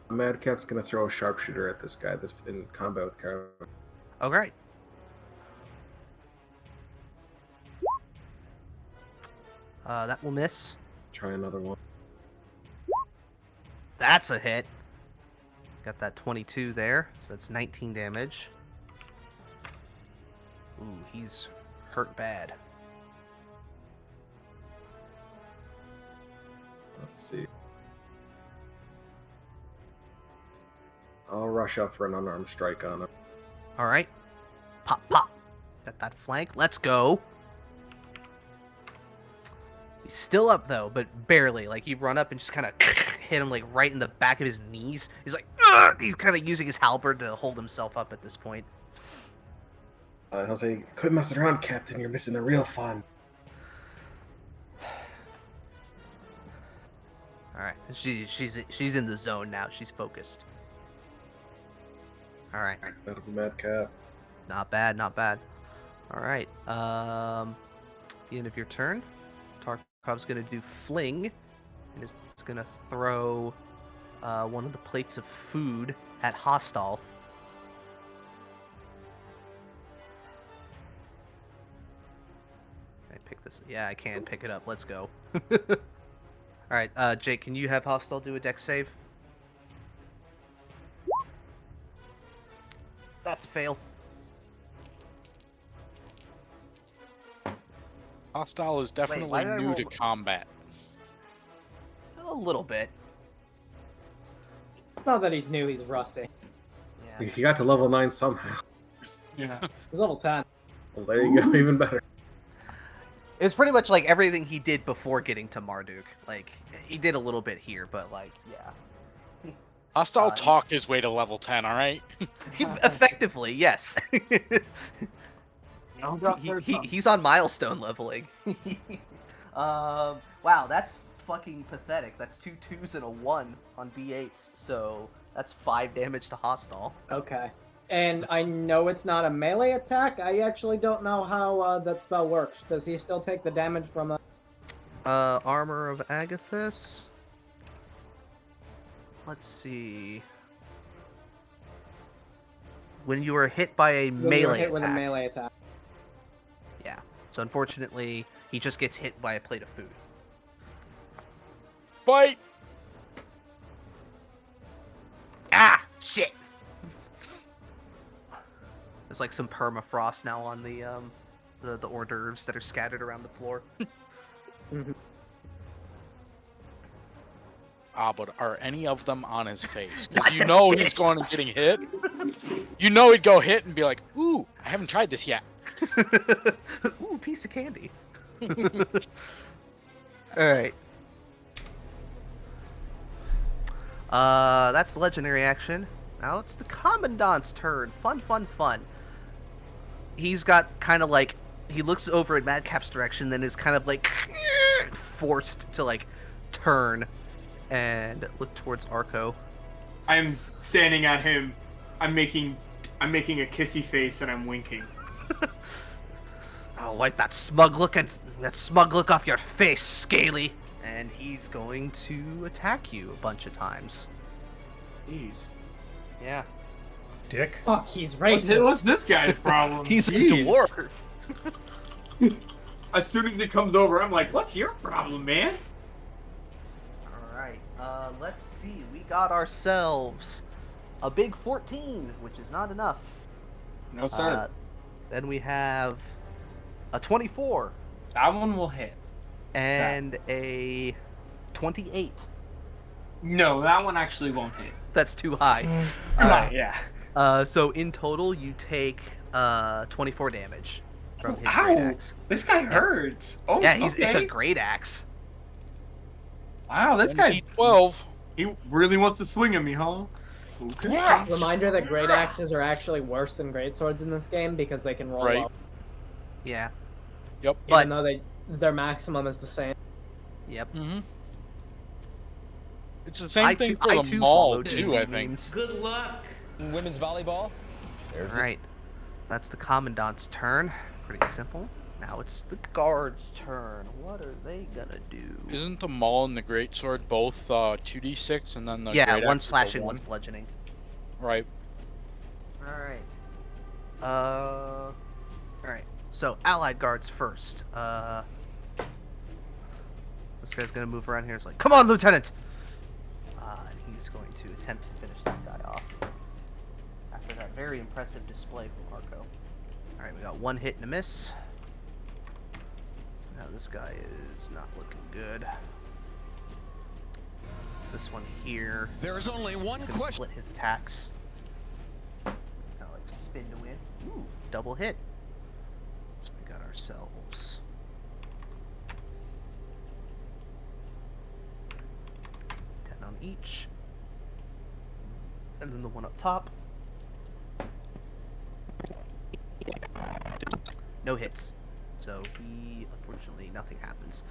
S5: Madcap's gonna throw a sharpshooter at this guy that's in combat with Carol.
S3: Oh, great. That will miss.
S5: Try another one.
S3: That's a hit. Got that 22 there, so that's 19 damage. Ooh, he's hurt bad.
S5: Let's see. I'll rush up for an unarmed strike on him.
S3: Alright. Pop, pop. Got that flank. Let's go. He's still up, though, but barely. Like, you run up and just kind of hit him, like, right in the back of his knees. He's like, ugh! He's kind of using his halberd to hold himself up at this point.
S5: He'll say, quit messing around, Captain. You're missing the real fun.
S3: Alright. She's in the zone now. She's focused. Alright.
S5: That'll be Madcap.
S3: Not bad, not bad. Alright. At the end of your turn, Tarkov's going to do Fling. And is going to throw one of the plates of food at Hostile. Can I pick this? Yeah, I can pick it up. Let's go. Alright, Jake, can you have Hostile do a dex save? That's a fail.
S2: Hostile is definitely
S3: why did I
S2: new
S3: roll-
S2: to combat.
S3: A little bit.
S1: It's not that he's new, he's rusty.
S3: Yeah.
S5: He got to level 9 somehow.
S9: Yeah.
S1: He's level 10.
S5: Well, there you go. Even better.
S3: It was pretty much like everything he did before getting to Marduk. Like, he did a little bit here, but like, yeah.
S2: Hostile talk his way to level 10, alright?
S3: Effectively, yes.
S9: No,
S3: He's on milestone leveling. Wow, that's fucking pathetic. That's 2 2s and a 1 on D8s, so that's 5 damage to hostile.
S1: Okay. And I know it's not a melee attack. I actually don't know how that spell works. Does he still take the damage from a...
S3: Armor of Agathis. Let's see. When you are hit by a
S1: when
S3: melee
S1: you're hit
S3: attack.
S1: with a melee attack?
S3: Yeah. So unfortunately, he just gets hit by a plate of food.
S2: Fight!
S3: Ah! Shit! There's like some permafrost now on the hors d'oeuvres that are scattered around the floor.
S2: But are any of them on his face? Because you know he's going and getting hit. You know he'd go hit and be like, ooh, I haven't tried this yet.
S3: Ooh, piece of candy. Alright. That's legendary action. Now it's the Commandant's turn. Fun, fun, fun. He's got kind of like, he looks over at Madcap's direction, then is kind of like forced to like turn and look towards Arco.
S9: I'm standing at him. I'm making a kissy face and I'm winking.
S3: I'll wipe that smug look off your face, Scaly. And he's going to attack you a bunch of times.
S9: Jeez.
S3: Yeah.
S4: Dick.
S1: Fuck, he's racist.
S9: What's this guy's problem?
S3: He's a
S9: Jeez.
S3: dwarf.
S9: As soon as it comes over, I'm like, what's your problem, man?
S3: Alright, let's see. We got ourselves a big 14, which is not enough.
S9: No, sir.
S3: Then we have a 24.
S9: That one will hit.
S3: And a 28.
S9: No, that one actually won't hit.
S3: That's too high.
S9: Yeah.
S3: So in total, you take 24 damage from his
S9: Ow!
S3: great axe.
S9: This guy hurts. Oh,
S3: Yeah,
S9: okay.
S3: it's a great axe.
S9: Wow, this guy's
S2: 12.
S9: He really wants to swing at me, huh? Okay.
S1: Yeah. Reminder that great axes are actually worse than great swords in this game because they can roll
S2: Right.
S1: up,
S3: Yeah.
S2: Yep.
S1: even though their maximum is the same.
S3: Yep.
S2: Mm-hmm. It's the same thing for the mall, too, I think.
S6: Good luck.
S10: Women's volleyball.
S3: Alright. That's the Commandant's turn. Pretty simple. Now it's the guard's turn. What are they gonna do?
S2: Isn't the maul and the greatsword both 2d6 and then the
S3: Yeah,
S2: great
S3: one's
S2: axe is a
S3: slashing,
S2: 1?
S3: one's bludgeoning.
S2: Right.
S3: Alright. Alright. So, allied guards first. This guy's gonna move around here. It's like, come on, Lieutenant! And he's going to attempt to finish that guy off. After that very impressive display from Arco. Alright, we got one hit and a miss. So now this guy is not looking good. This one here.
S10: There is only one question.
S3: Split his attacks. Kind of like spin to win. Ooh, double hit. So we got ourselves 10 on each. And then the one up top. No hits. So he, unfortunately, nothing happens.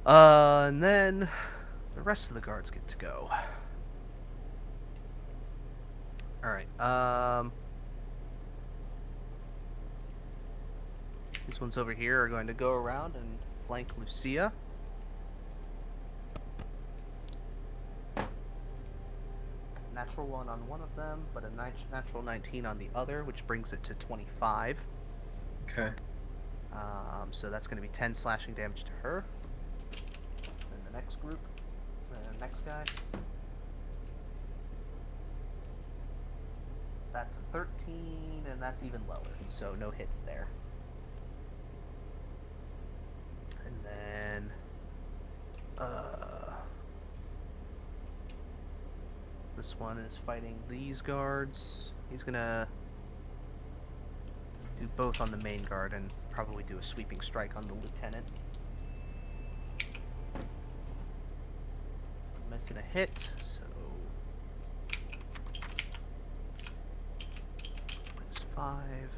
S3: And then the rest of the guards get to go. Alright, these ones over here are going to go around and flank Lucia. Natural 1 on one of them, but a natural 19 on the other, which brings it to 25.
S5: Okay.
S3: So that's going to be 10 slashing damage to her. Then the next group, the next guy. That's a 13, and that's even lower, so no hits there. And then, this one is fighting these guards. He's gonna do both on the main guard and probably do a sweeping strike on the lieutenant. I'm missing a hit, so -5.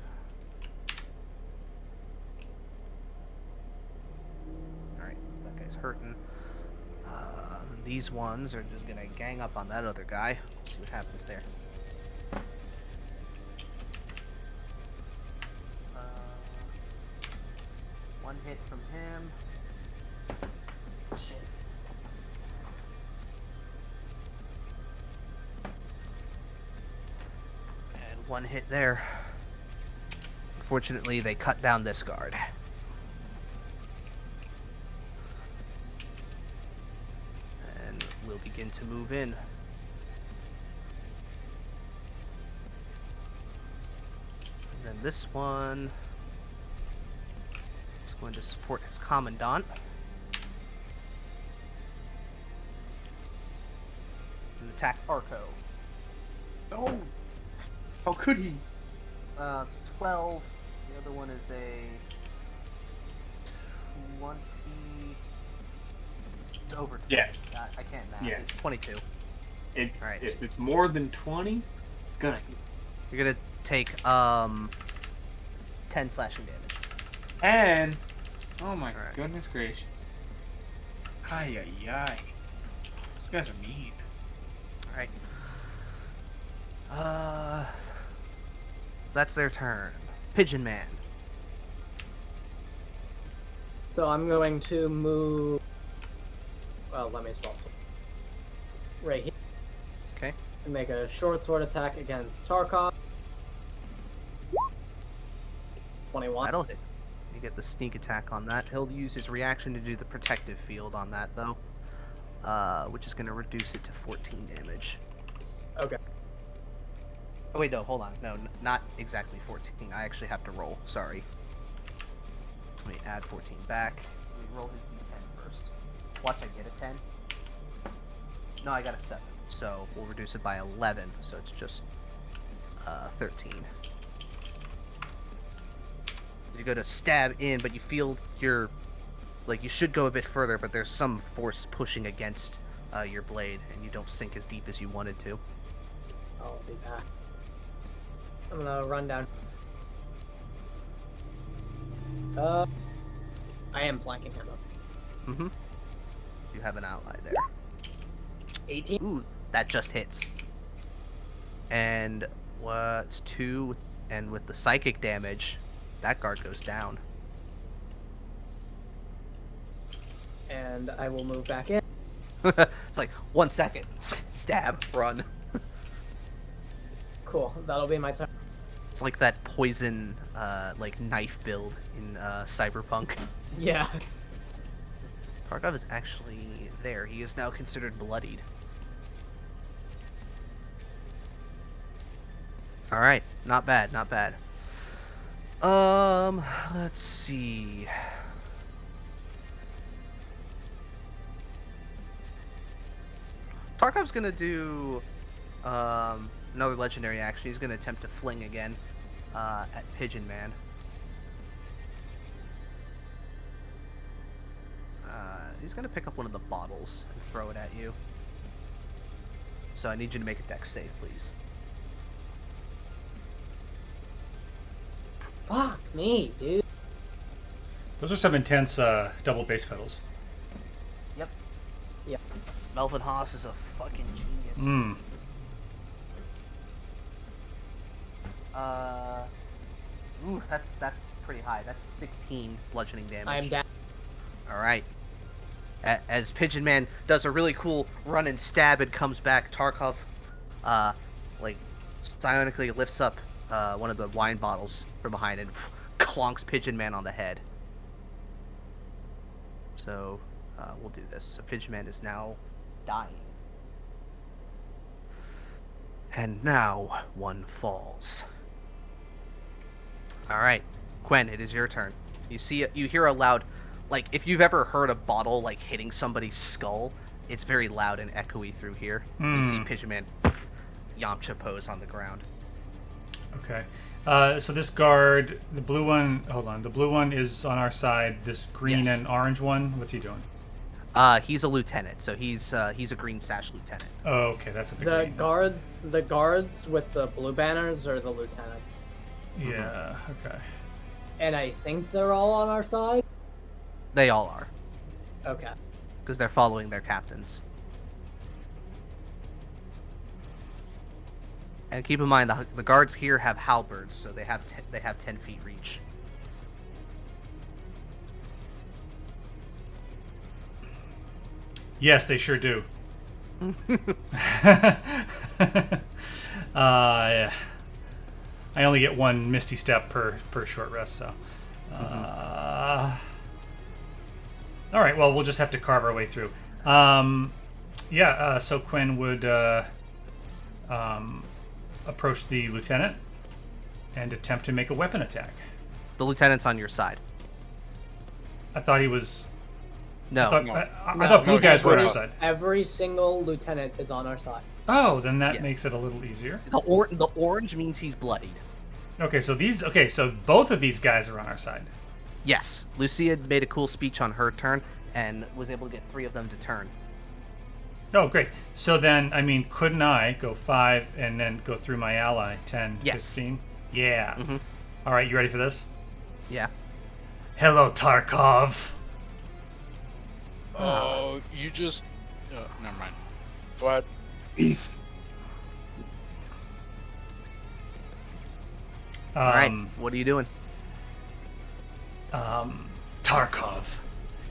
S3: Alright, so that guy's hurting. These ones are just gonna gang up on that other guy. See what happens there. One hit from him. Shit. And one hit there. Unfortunately, they cut down this guard. And we'll begin to move in. And then this one is going to support his commandant. And attack Arco.
S9: Oh! How could he?
S3: 12. The other one is a 20. It's over 20.
S9: Yes.
S3: I can't math.
S9: Yes.
S3: It's 22. Alright.
S9: If it's more than 20, it's gonna.
S3: You're gonna take 10 slashing damage.
S9: And oh my
S3: Alright.
S9: goodness gracious. Ay ay ay. You guys are mean.
S3: Alright. That's their turn. Pigeon Man.
S1: So I'm going to move. Well, let me swap to right here.
S3: Okay.
S1: And make a short sword attack against Tarkov. 21.
S3: That'll hit. You get the sneak attack on that. He'll use his reaction to do the protective field on that, though. Which is going to reduce it to 14 damage.
S1: Okay.
S3: Oh, wait, no, hold on. No, not exactly 14. I actually have to roll. Sorry. Let me add 14 back. Let me roll his d10 first. Watch I get a 10. No, I got a 7. So we'll reduce it by 11. So it's just 13. You go to stab in, but you feel you're like you should go a bit further, but there's some force pushing against your blade, and you don't sink as deep as you wanted to.
S1: I'll be back. I'm gonna run down. I am flanking him up.
S3: Mm-hmm. You have an ally there.
S1: 18.
S3: Ooh, that just hits. And what's 2? And with the psychic damage, that guard goes down.
S1: And I will move back in.
S3: It's like 1 second. Stab, run.
S1: Cool. That'll be my turn.
S3: It's like that poison, like knife build in Cyberpunk.
S1: Yeah.
S3: Tarkov is actually there. He is now considered bloodied. All right, not bad, not bad. Let's see. Tarkov's gonna do another legendary action. He's gonna attempt to fling again at Pigeon Man. He's gonna pick up one of the bottles and throw it at you. So I need you to make a dex save, please.
S1: Fuck me, dude.
S4: Those are some intense double bass pedals.
S3: Yep.
S1: Yep.
S3: Melvin Haas is a fucking genius.
S4: Hmm.
S3: Ooh, that's pretty high. That's 16 bludgeoning damage.
S1: I am down.
S3: All right. As Pigeon Man does a really cool run and stab and comes back, Tarkov, like, psionically lifts up one of the wine bottles from behind and clonks Pigeon Man on the head. So, we'll do this. So Pigeon Man is now dying. And now one falls. All right, Gwen, it is your turn. You hear a loud, like, if you've ever heard a bottle like hitting somebody's skull, it's very loud and echoey through here. You see Pigeon Man Yamcha pose on the ground.
S4: Okay. So this guard, the blue one. Hold on. The blue one is on our side. This green
S3: Yes.
S4: and orange one. What's he doing?
S3: He's a lieutenant, so he's a green sash lieutenant.
S4: Oh, okay. That's at the
S1: The
S4: green.
S1: the guards with the blue banners are the lieutenants,
S4: Yeah. Okay.
S1: and I think they're all on our side.
S3: They all are,
S1: Okay.
S3: because they're following their captains. And keep in mind, the guards here have halberds, so they have 10 feet reach.
S4: Yes, they sure do. Yeah. I only get one misty step per short rest, so. All right. Well, we'll just have to carve our way through. So Quinn would approach the lieutenant and attempt to make a weapon attack.
S3: The lieutenant's on your side.
S4: I thought he was.
S3: No.
S4: I thought,
S2: No.
S4: I thought blue guys were on our side.
S1: Every single lieutenant is on our side.
S4: Oh, then that
S3: Yeah.
S4: makes it a little easier.
S3: The orange means he's bloodied.
S4: Okay, so both of these guys are on our side.
S3: Yes. Lucia made a cool speech on her turn and was able to get 3 of them to turn.
S4: Oh, great. So then, I mean, couldn't I go 5 and then go through my ally, 10,
S3: Yes.
S4: 15? Yeah.
S3: Mm-hmm.
S4: All right, you ready for this?
S3: Yeah.
S4: Hello, Tarkov.
S2: Oh, you just. Never mind. Go ahead.
S5: Easy.
S3: All right. What are you doing?
S4: Tarkov.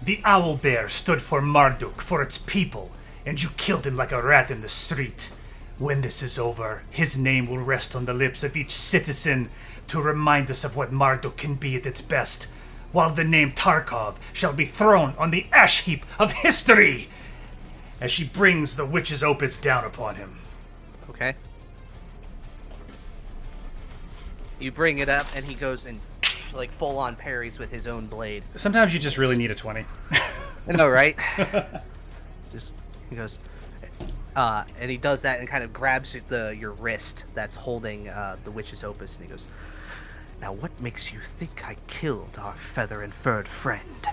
S4: The owl bear stood for Marduk, for its people, and you killed him like a rat in the street. When this is over, his name will rest on the lips of each citizen to remind us of what Marduk can be at its best, while the name Tarkov shall be thrown on the ash heap of history as she brings the witch's opus down upon him.
S3: Okay. You bring it up, and he goes and like full-on parries with his own blade.
S4: Sometimes you just really need a 20.
S3: I know, right? Just he goes, and he does that and kind of grabs your wrist that's holding the witch's opus, and he goes, "Now, what makes you think I killed our feather and furred friend?"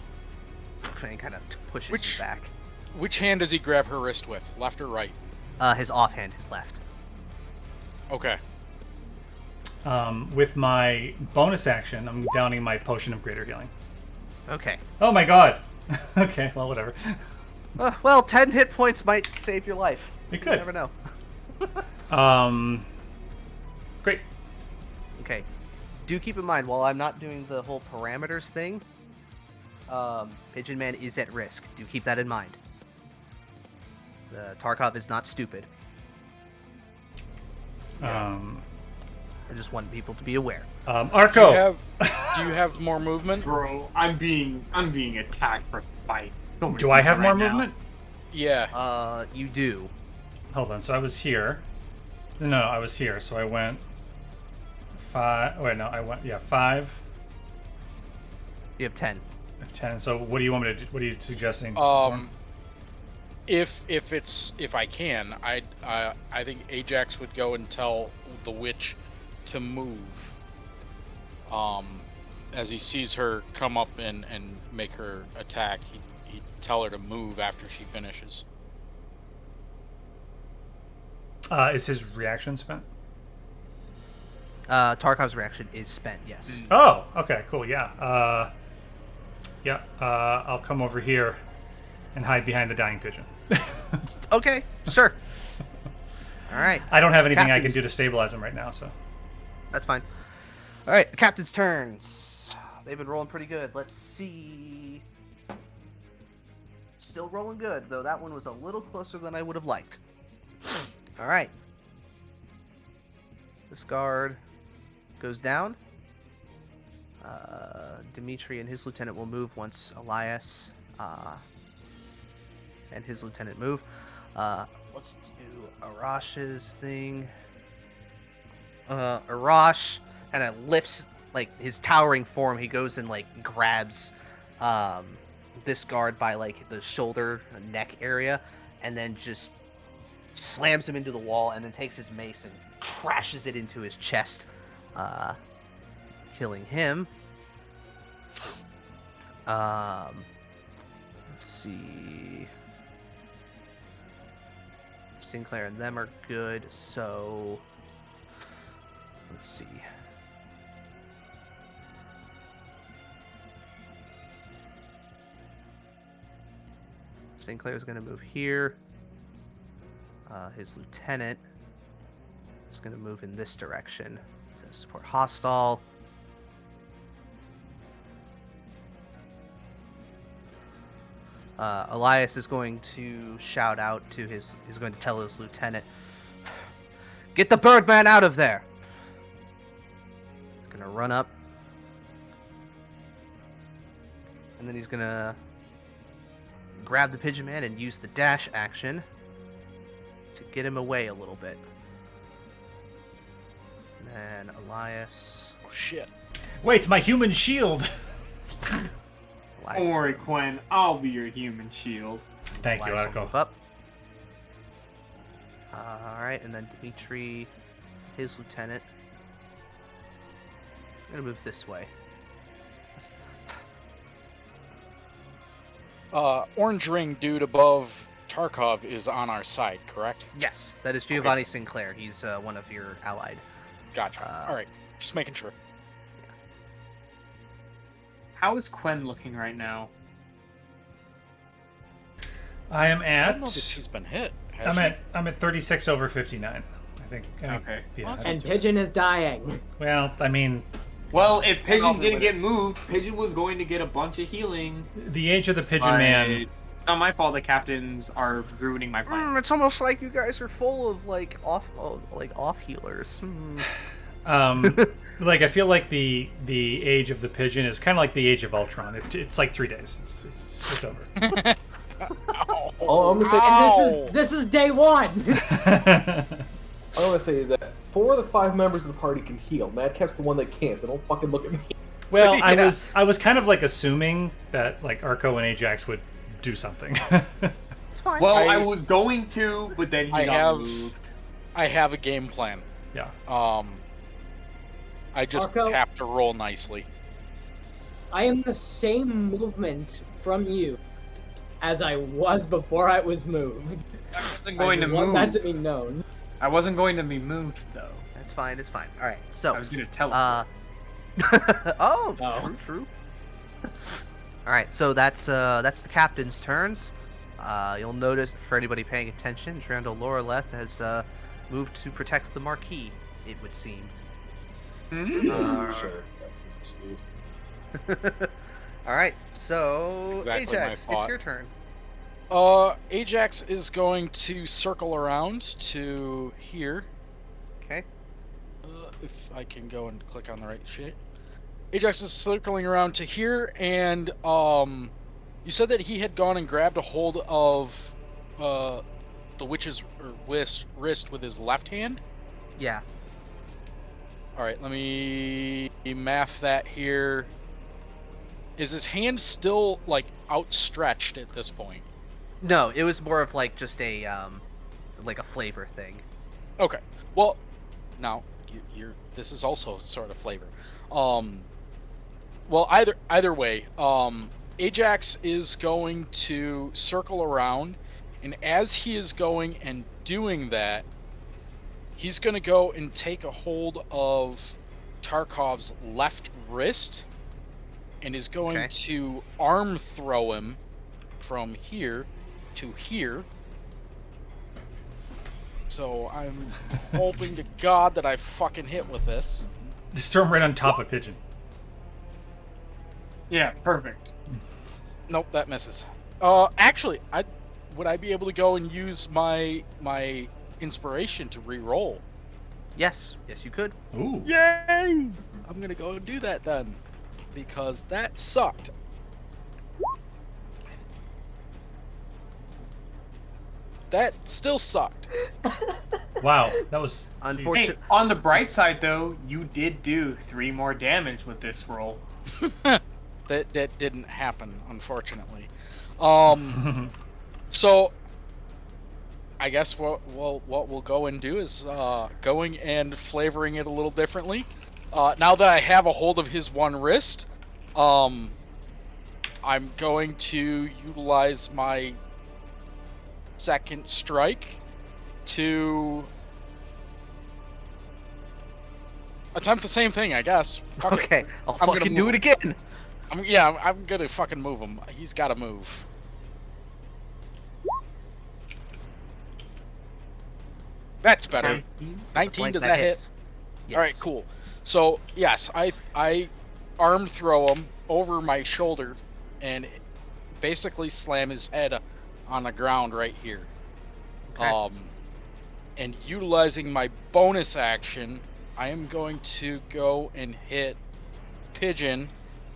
S3: And kind of pushes you back.
S2: Which hand does he grab her wrist with? Left or right?
S3: His offhand, his left.
S2: Okay.
S4: With my bonus action, I'm downing my potion of greater healing.
S3: Okay.
S4: Oh my god. Okay, well, whatever.
S3: Well, 10 hit points might save your life.
S4: It could.
S3: You never know.
S4: Great.
S3: Okay. Do keep in mind, while I'm not doing the whole parameters thing, Pigeon Man is at risk. Do keep that in mind. Tarkov is not stupid. I just want people to be aware.
S4: Arco!
S2: Do you have more movement?
S9: Bro, I'm being attacked for fight. So many
S4: Do I have
S9: people
S4: more
S9: right now.
S4: movement?
S2: Yeah.
S3: You do.
S4: Hold on, so I was here. No, I was here, so I went 5. Wait, no, I went, 5.
S3: You have 10.
S4: 10. So what do you want me to do? What are you suggesting?
S2: If I can, I think Ajax would go and tell the witch to move. As he sees her come up and make her attack, he'd tell her to move after she finishes.
S4: Is his reaction spent?
S3: Tarkov's reaction is spent, yes.
S4: Oh, okay, cool, yeah. I'll come over here and hide behind the dying pigeon.
S3: Okay, sure. All right.
S4: I don't have anything I can do to stabilize him right now, so.
S3: That's fine. All right, the captain's turns. They've been rolling pretty good. Let's see. Still rolling good, though that one was a little closer than I would have liked. All right. This guard goes down. Dimitri and his lieutenant will move once Elias and his lieutenant move. Let's do Arash's thing. Arash kind of lifts like his towering form. He goes and like grabs this guard by like the shoulder neck area, and then just slams him into the wall, and then takes his mace and crashes it into his chest. killing him. Let's see. Sinclair and them are good, so let's see. Sinclair's going to move here. His lieutenant is going to move in this direction to support hostile. Elias is going to shout out to he's going to tell his lieutenant, "Get the Birdman out of there!" He's going to run up. And then he's going to grab the Pigeon Man and use the dash action to get him away a little bit. And then Elias...
S2: Oh, shit.
S4: Wait, my human shield!
S9: Don't worry, Quinn. I'll be your human shield.
S4: Thank you,
S3: Elias
S4: Arco.
S3: will move up. Alright, and then Dimitri, his lieutenant. I'm gonna move this way.
S2: Orange ring dude above Tarkov is on our side, correct?
S3: Yes, that is Giovanni Sinclair. He's one of your allied.
S2: Gotcha. All right, just making sure.
S9: How is Quinn looking right now?
S4: I am
S2: I
S4: at.
S2: don't know that she's been hit. has she?
S4: I'm at 36 over 59. I think.
S9: Okay.
S4: Yeah.
S1: And Pigeon is dying.
S4: Well, I mean.
S9: Well, if Pigeon didn't get moved, Pigeon was going to get a bunch of healing.
S4: The age of the Pigeon Man.
S9: It's not my fault. The captains are ruining my plan.
S3: It's almost like you guys are full of off healers.
S4: Like I feel like the age of the Pigeon is kind of like the age of Ultron. It's like 3 days. It's over.
S5: All I'm gonna say,
S1: And this is day one.
S5: all I'm gonna say is that 4 of the 5 members of the party can heal. Madcap's the one that can't, so don't fucking look at me.
S4: Well,
S3: Yeah.
S4: I was kind of like assuming that like Arco and Ajax would do something.
S3: It's fine.
S9: Well, I was going to, but then he got moved.
S2: I have a game plan.
S4: Yeah.
S2: I just
S1: Arco?
S2: have to roll nicely.
S1: I am the same movement from you as I was before I was moved.
S9: I wasn't going to
S1: I want
S9: move.
S1: that to be known.
S9: I wasn't going to be moved, though.
S3: It's fine. It's fine. All right. So
S9: I was going to tell
S3: oh, true. All right. So that's the captain's turns. You'll notice, for anybody paying attention, Drandal Loreleth has moved to protect the Marquis. It would seem.
S5: Sure, that's his excuse.
S3: All right. So
S2: Exactly
S3: Ajax,
S2: my
S3: it's
S2: thought.
S3: your turn.
S2: Ajax is going to circle around to here.
S3: Okay.
S2: If I can go and click on the right shit. Ajax is circling around to here, and you said that he had gone and grabbed a hold of the witch's wrist with his left hand.
S3: Yeah.
S2: All right, let me math that here. Is his hand still like outstretched at this point?
S3: No, it was more of like just a like a flavor thing.
S2: Okay. Well, now you're. This is also sort of flavor. Well, either way, Ajax is going to circle around, and as he is going and doing that, he's going to go and take a hold of Tarkov's left wrist, and is going to arm throw him from here to here. So I'm hoping to God that I fucking hit with this.
S4: Just throw him right on top of Pigeon.
S9: Yeah, perfect.
S2: Nope, that misses. Actually, would I be able to go and use my inspiration to re-roll?
S3: Yes, you could.
S4: Ooh.
S2: Yay! I'm gonna go and do that then, because that sucked. That still sucked.
S4: Wow, that was
S3: unfortunate.
S9: Hey, on the bright side, though, you did do 3 more damage with this roll.
S2: That didn't happen, unfortunately. So I guess what we'll go and do is going and flavoring it a little differently. Now that I have a hold of his one wrist, I'm going to utilize my second strike to attempt the same thing, I guess. Fuck it.
S3: Okay, I'll
S2: I'm gonna
S3: fucking do
S2: move
S3: it
S2: him.
S3: again.
S2: I'm gonna fucking move him. He's gotta move. That's better. 19, does that hit?
S3: hits. Yes.
S2: Alright, cool. So, yes, I arm throw him over my shoulder and basically slam his head on the ground right here.
S3: Okay.
S2: And utilizing my bonus action, I am going to go and hit Pigeon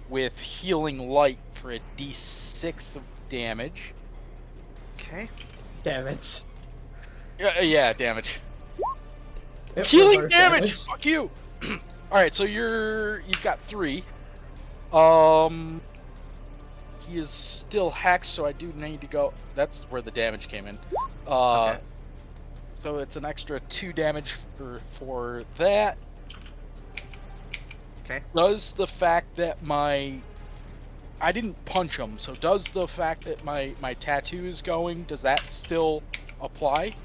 S2: with Healing Light for a d6 of damage.
S3: Okay.
S1: Damage.
S2: Yeah, damage.
S1: It
S2: Healing
S1: reverse
S2: damage! Fuck you! Alright, so you've got 3. He is still hexed, so I do need to go. That's where the damage came in.
S3: Okay.
S2: So it's an extra 2 damage for that.
S3: Okay.
S2: Does the fact that I didn't punch him, so does the fact that my tattoo is going, does that still apply?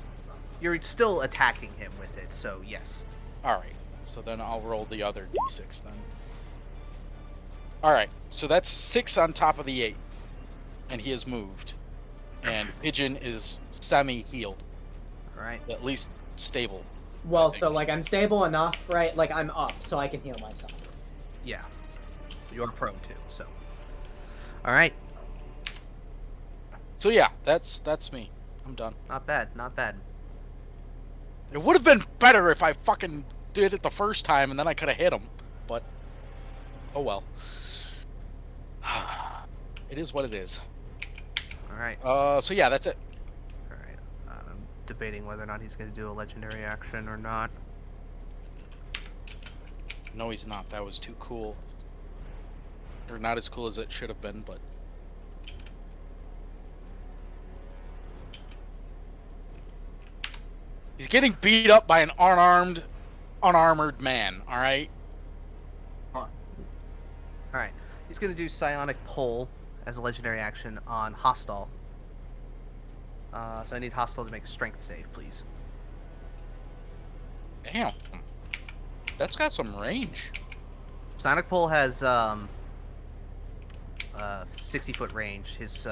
S3: You're still attacking him with it, so yes.
S2: Alright, so then I'll roll the other d6 then. Alright, so that's 6 on top of the 8. And he has moved. And Pigeon is semi-healed.
S3: Alright.
S2: At least stable.
S1: Well, so like I'm stable enough, right? Like I'm up, so I can heal myself.
S3: Yeah. You're prone too, so. Alright.
S2: So yeah, that's me. I'm done.
S3: Not bad, not bad.
S2: It would have been better if I fucking did it the first time and then I could have hit him. But, oh well. It is what it is.
S3: Alright.
S2: So yeah, that's it.
S3: Alright. I'm debating whether or not he's going to do a legendary action or not.
S2: No, he's not. That was too cool. Or not as cool as it should have been, but... He's getting beat up by an unarmored man, alright?
S3: Alright. He's going to do Psionic Pull as a legendary action on Hostile. So I need Hostile to make a strength save, please.
S2: Damn. That's got some range.
S3: Psionic Pull has 60-foot range. His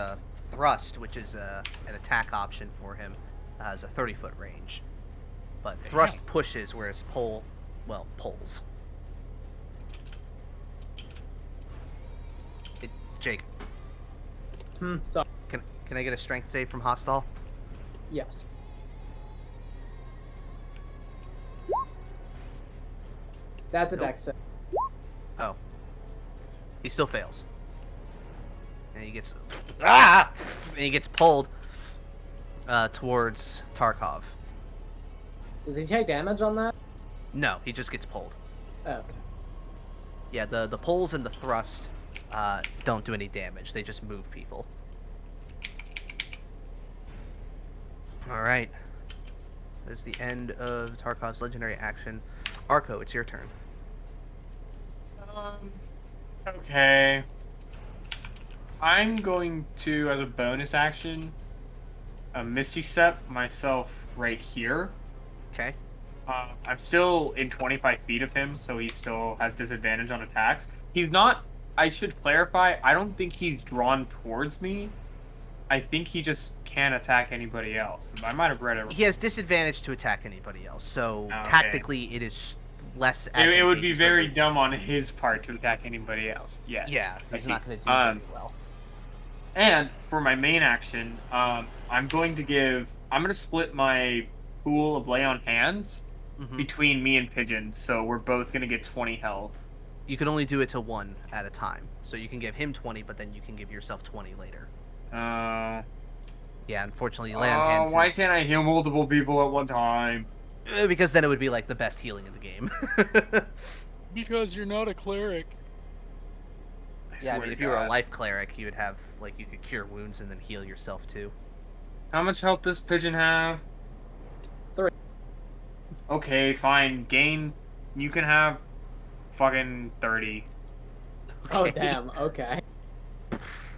S3: Thrust, which is an attack option for him, has a 30-foot range. But Thrust pushes, whereas Pull, well, pulls. Jake.
S1: Sorry.
S3: Can I get a strength save from Hostile?
S1: Yes. That's a
S3: Nope.
S1: dex save.
S3: Oh. He still fails. And he gets and he gets pulled towards Tarkov.
S1: Does he take damage on that?
S3: No, he just gets pulled.
S1: Oh, okay.
S3: Yeah, the pulls and the thrust don't do any damage. They just move people. Alright. That is the end of Tarkov's legendary action. Arco, it's your turn.
S9: Okay. I'm going to, as a bonus action, Misty Step myself right here.
S3: Okay.
S9: I'm still in 25 feet of him, so he still has disadvantage on attacks. He's not, I should clarify, I don't think he's drawn towards me. I think he just can't attack anybody else. I might have read it wrong.
S3: He has disadvantage to attack anybody else, so
S9: Okay.
S3: tactically it is less
S9: It would be
S3: advantageous
S9: very
S3: for him.
S9: dumb on his part to attack anybody else. Yes.
S3: Yeah,
S9: I
S3: he's
S9: see.
S3: not going to do very well.
S9: And for my main action, I'm going to split my pool of lay on hands between me and Pigeon, so we're both going to get 20 health.
S3: You can only do it to one at a time. So you can give him 20, but then you can give yourself 20 later. Yeah, unfortunately, lay on hands
S9: why
S3: is...
S9: can't I heal multiple people at one time?
S3: Because then it would be like the best healing in the game.
S2: Because you're not a cleric.
S3: Yeah, I mean, if you were a life cleric, you would have, like, you could cure wounds and then heal yourself too.
S9: How much health does Pigeon have?
S1: 3.
S9: Okay, fine. Gain. You can have Fucking 30.
S1: Oh,
S3: Okay.
S1: damn. Okay.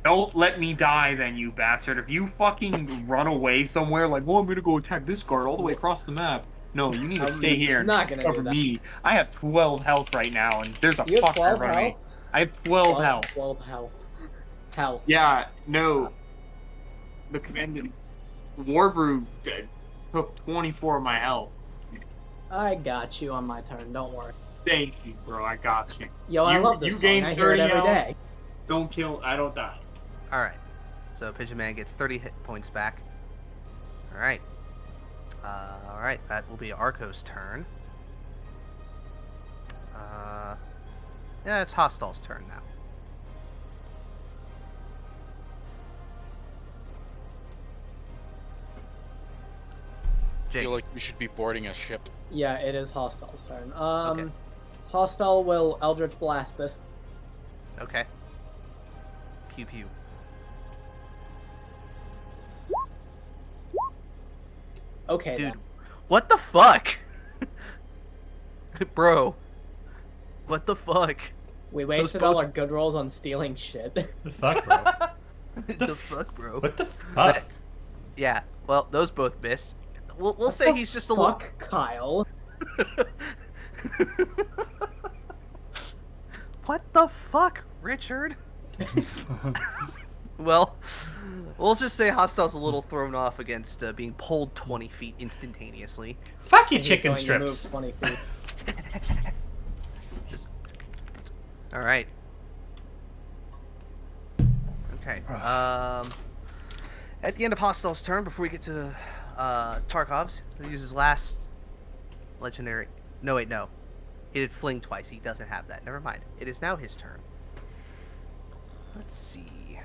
S9: Don't let me die then, you bastard. If you fucking run away somewhere like, well, I'm gonna go attack this guard all the way across the map. No, you need to stay here and
S1: not gonna
S9: cover
S1: do that.
S9: me. I have 12 health right now, and there's a
S1: You have
S9: fucker
S1: 12
S9: in front of me.
S1: health?
S9: I have 12 health.
S1: 12 health. Health.
S9: Yeah, no. The commandant Warbrew took 24 of my health.
S1: I got you on my turn. Don't worry.
S9: Thank you, bro. I got you.
S1: Yo, I love this
S9: you
S1: song.
S9: gain
S1: I hear it
S9: 30
S1: every
S9: health.
S1: day.
S9: Don't kill. I don't die.
S3: All right. So Pigeon Man gets 30 hit points back. All right. All right. That will be Arco's turn. Yeah, it's Hostile's turn now.
S2: I
S3: Jake.
S2: feel like we should be boarding a ship.
S1: Yeah, it is Hostile's turn.
S3: Okay.
S1: Hostile will Eldritch Blast this.
S3: Okay. Pew pew.
S1: Okay,
S3: Dude,
S1: then.
S3: what the fuck? Bro. What the fuck?
S1: We wasted all our good rolls on stealing shit.
S4: The fuck, bro?
S3: The fuck, bro?
S4: What the fuck?
S3: Yeah, well, those both miss. We'll
S1: What
S3: say
S1: the
S3: he's just a little...
S1: fuck, Kyle.
S3: What the fuck, Richard? Well, we'll just say Hostile's a little thrown off against being pulled 20 feet instantaneously.
S4: Fuck you,
S1: And he's
S4: chicken
S1: going to move
S4: strips.
S1: 20 feet.
S3: All right. Okay. At the end of Hostile's turn, before we get to Tarkov's, he'll use his last legendary. No, wait, no. He did fling twice. He doesn't have that. Never mind. It is now his turn. Let's see.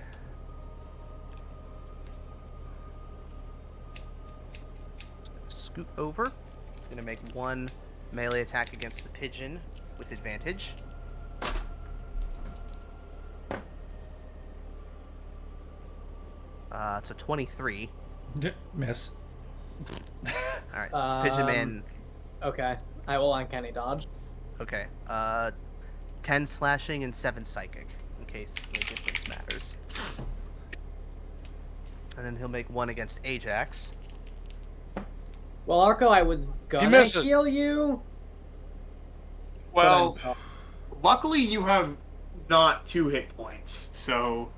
S3: Scoot over. He's gonna make one melee attack against the pigeon with advantage. It's a 23.
S4: Miss.
S3: Alright, so Pigeon Man.
S1: Okay, I will uncanny dodge.
S3: Okay. 10 slashing and 7 psychic, in case the difference matters. And then he'll make one against Ajax.
S1: Well, Arco, I was gonna
S2: misses.
S1: heal you.
S9: Well,
S1: but I'm
S9: luckily you have not 2 hit points, so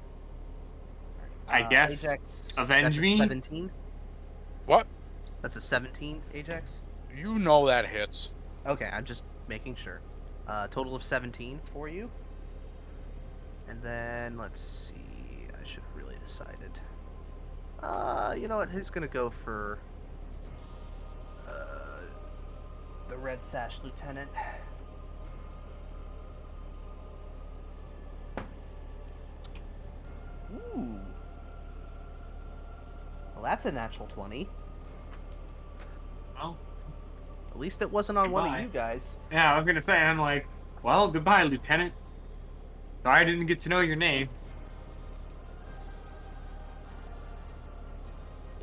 S9: I guess
S3: Ajax,
S9: avenge
S3: that's a
S9: me.
S3: 17.
S2: What?
S3: That's a 17, Ajax.
S2: You know that hits.
S3: Okay, I'm just making sure. Total of 17 for you. And then, let's see. I should have really decided. You know what? He's gonna go for the Red Sash Lieutenant. Ooh. Well, that's a natural 20.
S9: Well,
S3: At least it wasn't on one
S9: Goodbye.
S3: of you guys.
S9: yeah, I was gonna say, I'm like, well, goodbye, Lieutenant. Sorry I didn't get to know your name.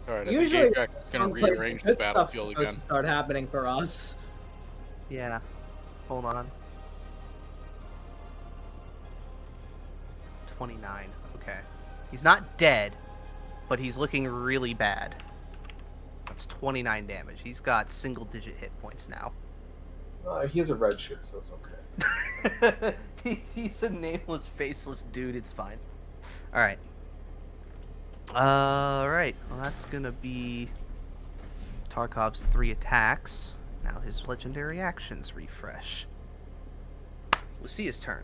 S2: Alright, I
S1: Usually,
S2: think Ajax is gonna
S1: someplace
S2: rearrange the
S1: good stuff's
S2: battlefield
S1: supposed
S2: again.
S1: to start happening for us.
S3: Yeah. Hold on. 29. Okay. He's not dead, but he's looking really bad. That's 29 damage. He's got single-digit hit points now.
S5: He has a red shit, so it's okay.
S3: He's a nameless, faceless dude. It's fine. All right. All right. Well, that's gonna be Tarkov's 3 attacks. Now his legendary actions refresh. Lucia's turn.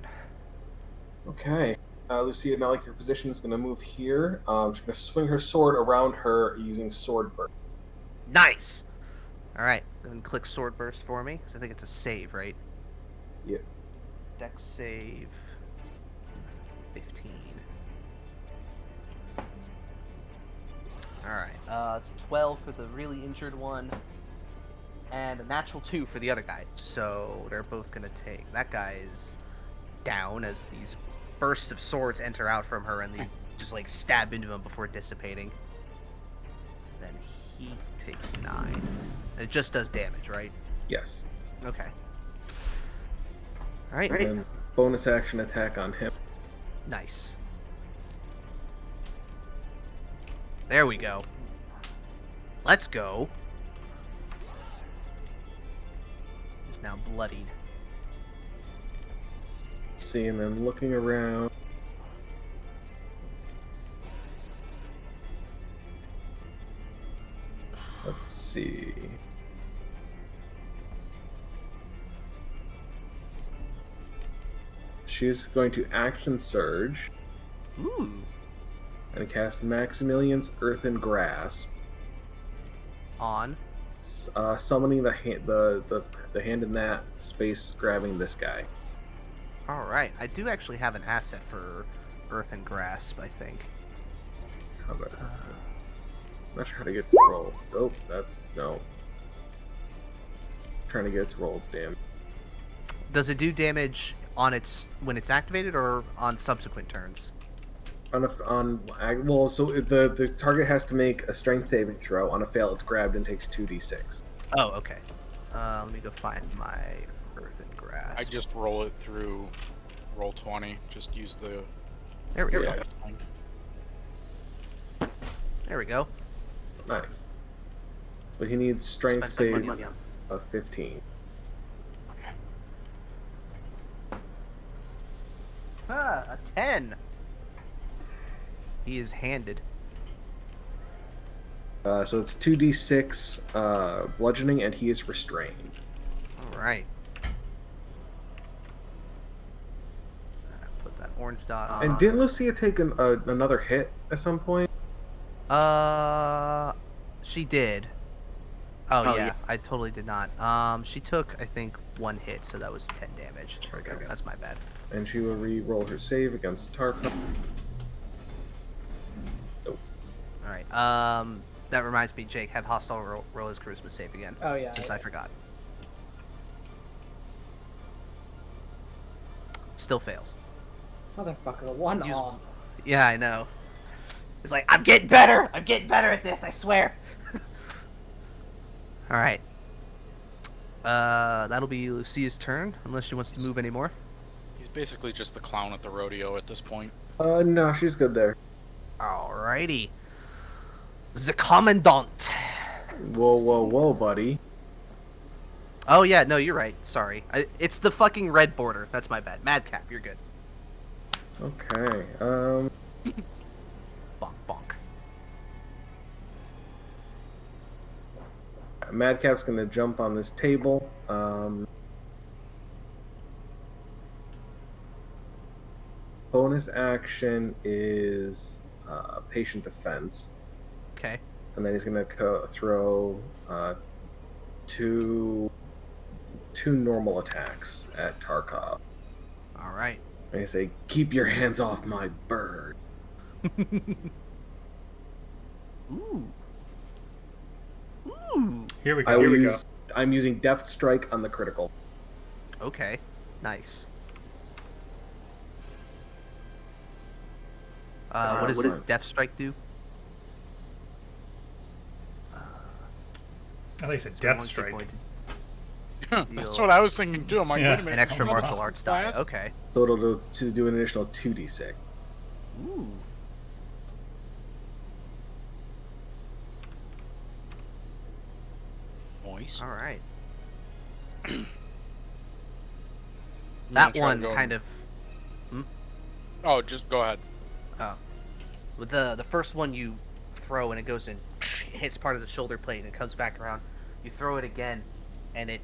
S5: Okay. Lucia, now like your position is going to move here. She's going to swing her sword around her using sword burst.
S3: Nice. All right. Then click sword burst for me, because I think it's a save, right?
S5: Yeah.
S3: Dex save. 15. All right. It's 12 for the really injured one, and a natural 2 for the other guy. So they're both gonna take. That guy is down as these bursts of swords enter out from her, and they just like stab into him before dissipating. Then he takes 9. It just does damage, right?
S5: Yes.
S3: Okay. All right.
S5: And bonus action attack on him.
S3: Nice. There we go. Let's go. He's now bloodied.
S5: Let's see, and then looking around. Let's see. She's going to action surge.
S3: Ooh.
S5: And cast Maximilian's Earthen Grasp.
S3: On.
S5: Summoning the hand in that space, grabbing this guy.
S3: All right. I do actually have an asset for Earthen Grasp, I think.
S5: How about I'm not sure how to get its roll. Oh, that's no. Trying to get its rolls, damn.
S3: Does it do damage on its when it's activated or on subsequent turns?
S5: Well, so the target has to make a strength saving throw. On a fail, it's grabbed and takes 2d6.
S3: Oh, okay. Let me go find my Earthen Grasp.
S2: I just roll it through roll 20. Just use the.
S3: There we go.
S5: Yeah.
S3: There we go.
S5: Nice. But he needs strength
S3: Spend
S5: save
S3: money on-
S5: of 15.
S3: A 10. He is handed.
S5: So it's 2d6 bludgeoning, and he is restrained.
S3: All right. Put that orange dot on.
S5: And didn't Lucia take another hit at some point?
S3: She did. Oh yeah, I totally did not. She took, I think, 1 hit, so that was 10 damage.
S5: Okay.
S3: That's my bad.
S5: And she will re-roll her save against Tarkov. Nope.
S3: All right. That reminds me, Jake, have Hostile roll his charisma save again.
S1: Oh yeah.
S3: Since I forgot. Still fails.
S1: Motherfucker, one
S3: Use-
S1: off.
S3: Yeah, I know. It's like, I'm getting better! I'm getting better at this, I swear! Alright. That'll be Lucia's turn, unless she wants to move anymore.
S2: He's basically just the clown at the rodeo at this point.
S5: No, she's good there.
S3: Alrighty. The Commandant.
S5: Whoa, buddy.
S3: Oh yeah, no, you're right. Sorry. It's the fucking red border. That's my bad. Madcap, you're good.
S5: Okay,
S3: Bonk, bonk.
S5: Madcap's gonna jump on this table. Bonus action is patient defense.
S3: Okay.
S5: And then he's gonna throw two normal attacks at Tarkov.
S3: Alright.
S5: And he say, "Keep your hands off my bird."
S3: Ooh. Ooh.
S4: Here we go.
S5: I'm using Death Strike on the critical.
S3: Okay. Nice. What does Death Strike do?
S4: I think it's a death strike.
S2: That's what I was thinking too. I'm like,
S4: Yeah.
S2: wait a minute.
S3: An extra
S2: I'm
S3: martial arts die.
S2: class?
S3: Okay.
S5: So it'll do an additional 2d6.
S3: Ooh.
S2: Nice.
S3: All right.
S2: I'm
S3: That
S2: gonna try
S3: one
S2: to go-
S3: kind of.
S2: Oh, just go ahead.
S3: With the first one you throw and it goes in, hits part of the shoulder plate and it comes back around. You throw it again, and it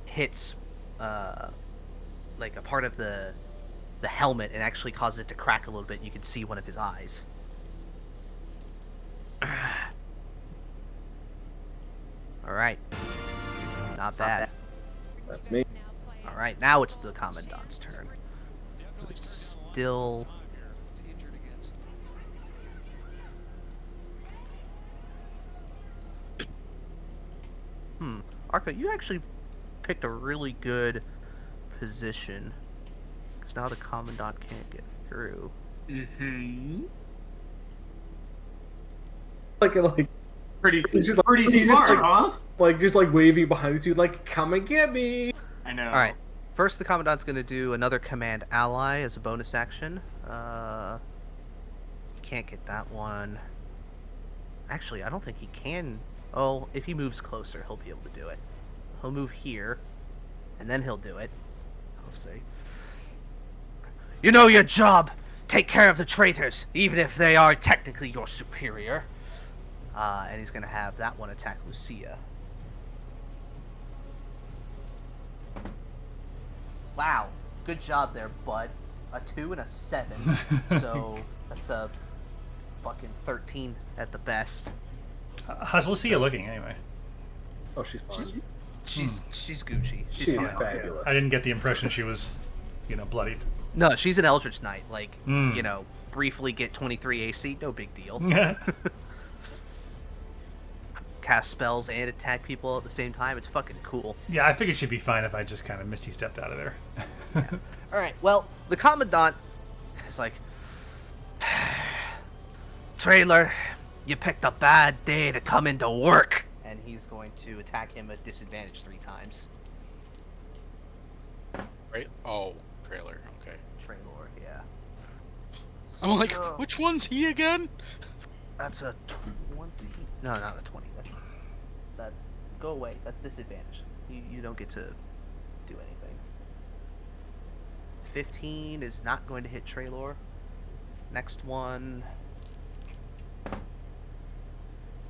S3: hits like a part of the helmet and actually causes it to crack a little bit. You can see one of his eyes. All right. Not bad.
S5: That's me.
S3: All right, now it's the Commandant's turn. Who's still. Arco, you actually picked a really good position. Because now the Commandant can't get through.
S9: Mm-hmm.
S5: Like
S9: Pretty
S5: he's just
S9: smart,
S5: just like,
S9: huh?
S5: just like waving behind this dude, like, "Come and get me."
S9: I know.
S3: All right. First, the Commandant's going to do another command ally as a bonus action. He can't get that one. Actually, I don't think he can. Oh, if he moves closer, he'll be able to do it. He'll move here, and then he'll do it. I'll see. You know your job. Take care of the traitors, even if they are technically your superior. And he's going to have that one attack Lucia. Wow. Good job there, bud. A 2 and a 7. So that's a fucking 13 at the best.
S4: How's Lucia looking anyway?
S5: Oh, she's fine.
S3: She's Gucci.
S5: She's
S3: fine.
S5: fabulous.
S4: I didn't get the impression she was, bloodied.
S3: No, she's an Eldritch Knight. Like, briefly get 23 AC, no big deal. Cast spells and attack people at the same time. It's fucking cool.
S4: Yeah, I figured she'd be fine if I just kind of Misty stepped out of there.
S3: Yeah. All right. Well, the Commandant is like, Trailer, you picked a bad day to come into work. And he's going to attack him at disadvantage 3 times.
S2: Right? Oh, trailer. Okay.
S3: Trailer, yeah.
S2: I'm like, which one's he again?
S3: That's a 20. No, not a 20. That. Go away. That's disadvantage. You don't get to do anything. 15 is not going to hit Traylor. Next one. It's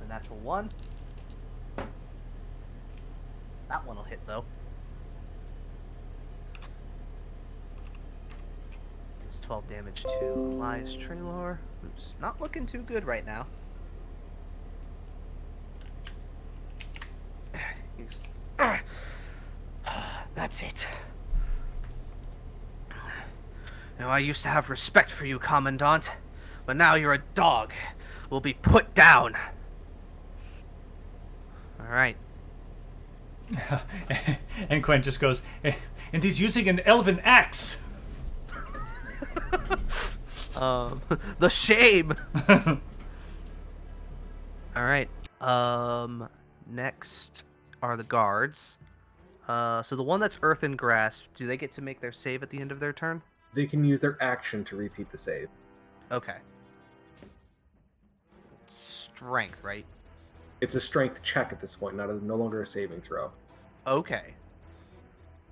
S3: a natural 1. That one will hit though. Does 12 damage to Elias Traylor, who's not looking too good right now. That's it. Now, I used to have respect for you, Commandant, but now you're a dog. Will be put down. Alright.
S4: And Quinn just goes, and he's using an elven axe.
S3: The shame. Alright. Next are the guards. So the one that's Earth and Grasp, do they get to make their save at the end of their turn?
S5: They can use their action to repeat the save.
S3: Okay. Strength, right?
S5: It's a strength check at this point, no longer a saving throw.
S3: Okay.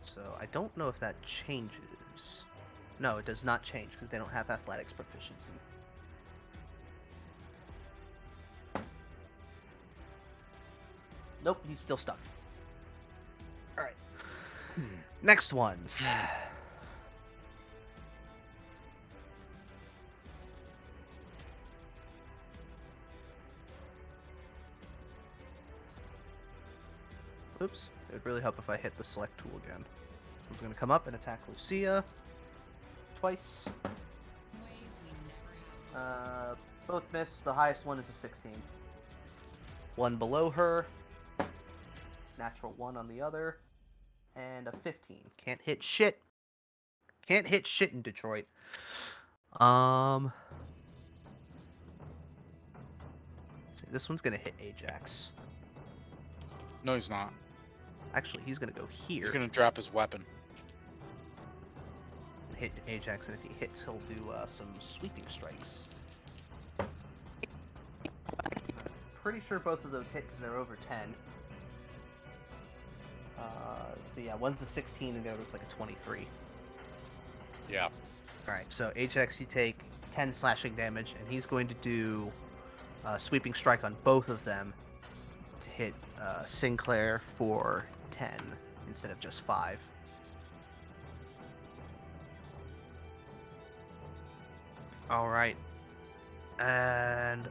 S3: So I don't know if that changes. No, it does not change because they don't have athletics proficiency. Nope, he's still stuck. Alright. Next ones. Oops. It would really help if I hit the select tool again. Someone's going to come up and attack Lucia. Twice. Both miss. The highest one is a 16. One below her. Natural 1 on the other. And a 15. Can't hit shit. Can't hit shit in Detroit. See, this one's going to hit Ajax.
S2: No, he's not.
S3: Actually, he's going to go here.
S2: He's going to drop his weapon.
S3: Hit Ajax, and if he hits, he'll do some sweeping strikes. Pretty sure both of those hit because they're over 10. So yeah, one's a 16 and the other's like a 23.
S2: Yeah.
S3: Alright, so Ajax, you take 10 slashing damage, and he's going to do sweeping strike on both of them to hit Sinclair for 10 instead of just 5. Alright. And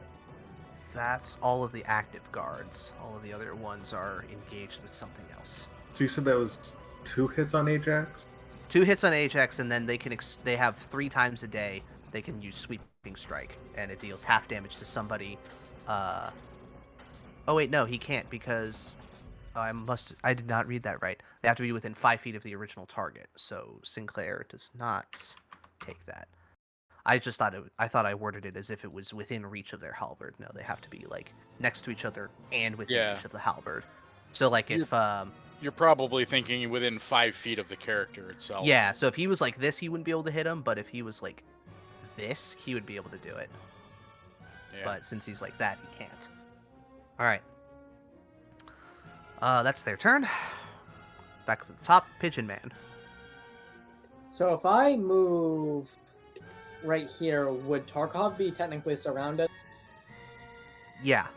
S3: that's all of the active guards. All of the other ones are engaged with something else.
S5: So you said that was 2 hits on Ajax?
S3: 2 hits on Ajax, and then they can they have 3 times a day they can use sweeping strike, and it deals half damage to somebody. Oh wait, no, he can't because I did not read that right. They have to be within 5 feet of the original target. So Sinclair does not take that. I thought I worded it as if it was within reach of their halberd. No, they have to be like next to each other and within reach of the halberd. So like if
S2: You're probably thinking within 5 feet of the character itself.
S3: Yeah, so if he was like this, he wouldn't be able to hit him, but if he was like this, he would be able to do it.
S2: Yeah.
S3: But since he's like that, he can't. Alright. That's their turn. Back to the top, Pigeon Man.
S1: So if I move right here, would Tarkov be technically surrounded?
S3: Yeah.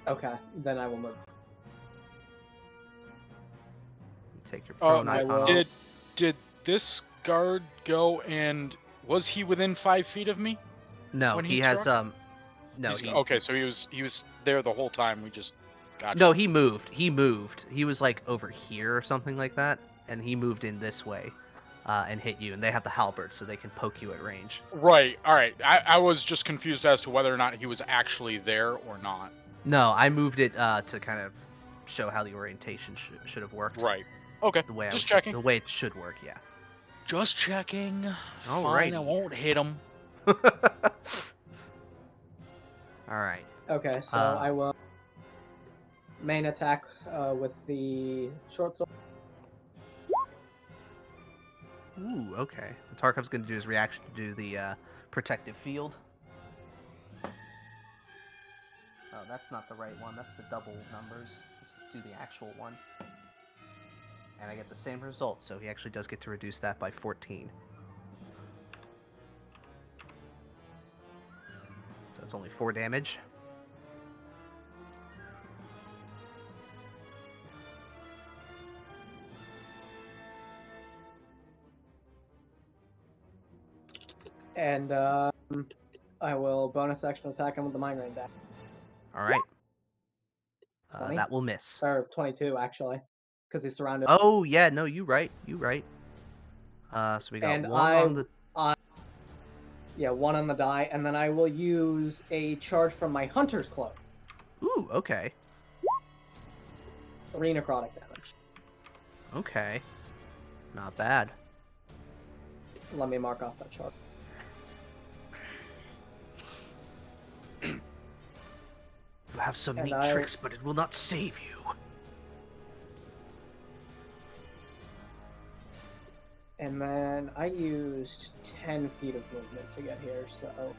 S1: Okay, then I will move.
S3: Take your prone
S1: I will-
S3: icon.
S2: Did this guard go and was he within 5 feet of me?
S3: No,
S2: when
S3: he
S2: he's
S3: has
S2: struck?
S3: no.
S2: Okay, so he was there the whole time. We just got.
S3: No, he moved. He moved. He was like over here or something like that, and he moved in this way, and hit you. And they have the halberd, so they can poke you at range.
S2: Right. All right. I was just confused as to whether or not he was actually there or not.
S3: No, I moved it to kind of show how the orientation should have worked.
S2: Right. Okay.
S3: The way
S2: Just checking.
S3: The way it should work, yeah.
S2: Just checking.
S3: All
S2: Fine,
S3: right.
S2: I won't hit him.
S3: All right.
S1: Okay, so I will main attack with the short sword.
S3: Ooh, okay. What Tarkov's going to do his reaction to do the protective field. Oh, that's not the right one. That's the double numbers. Let's do the actual one. And I get the same result, so he actually does get to reduce that by 14. So it's only 4 damage.
S1: And I will bonus action attack him with the migraine deck.
S3: All right.
S1: 20?
S3: That will miss.
S1: Or 22, actually. Because he's surrounded.
S3: Oh, yeah, no, you right. You right. So we got
S1: And
S3: one on the...
S1: Yeah, 1 on the die, and then I will use a charge from my Hunter's Cloak.
S3: Ooh, okay.
S1: 3 necrotic damage.
S3: Okay. Not bad.
S1: Let me mark off that chart.
S3: You have some
S1: And
S3: neat tricks, but it will not save you.
S1: And then I used 10 feet of movement to get here, so...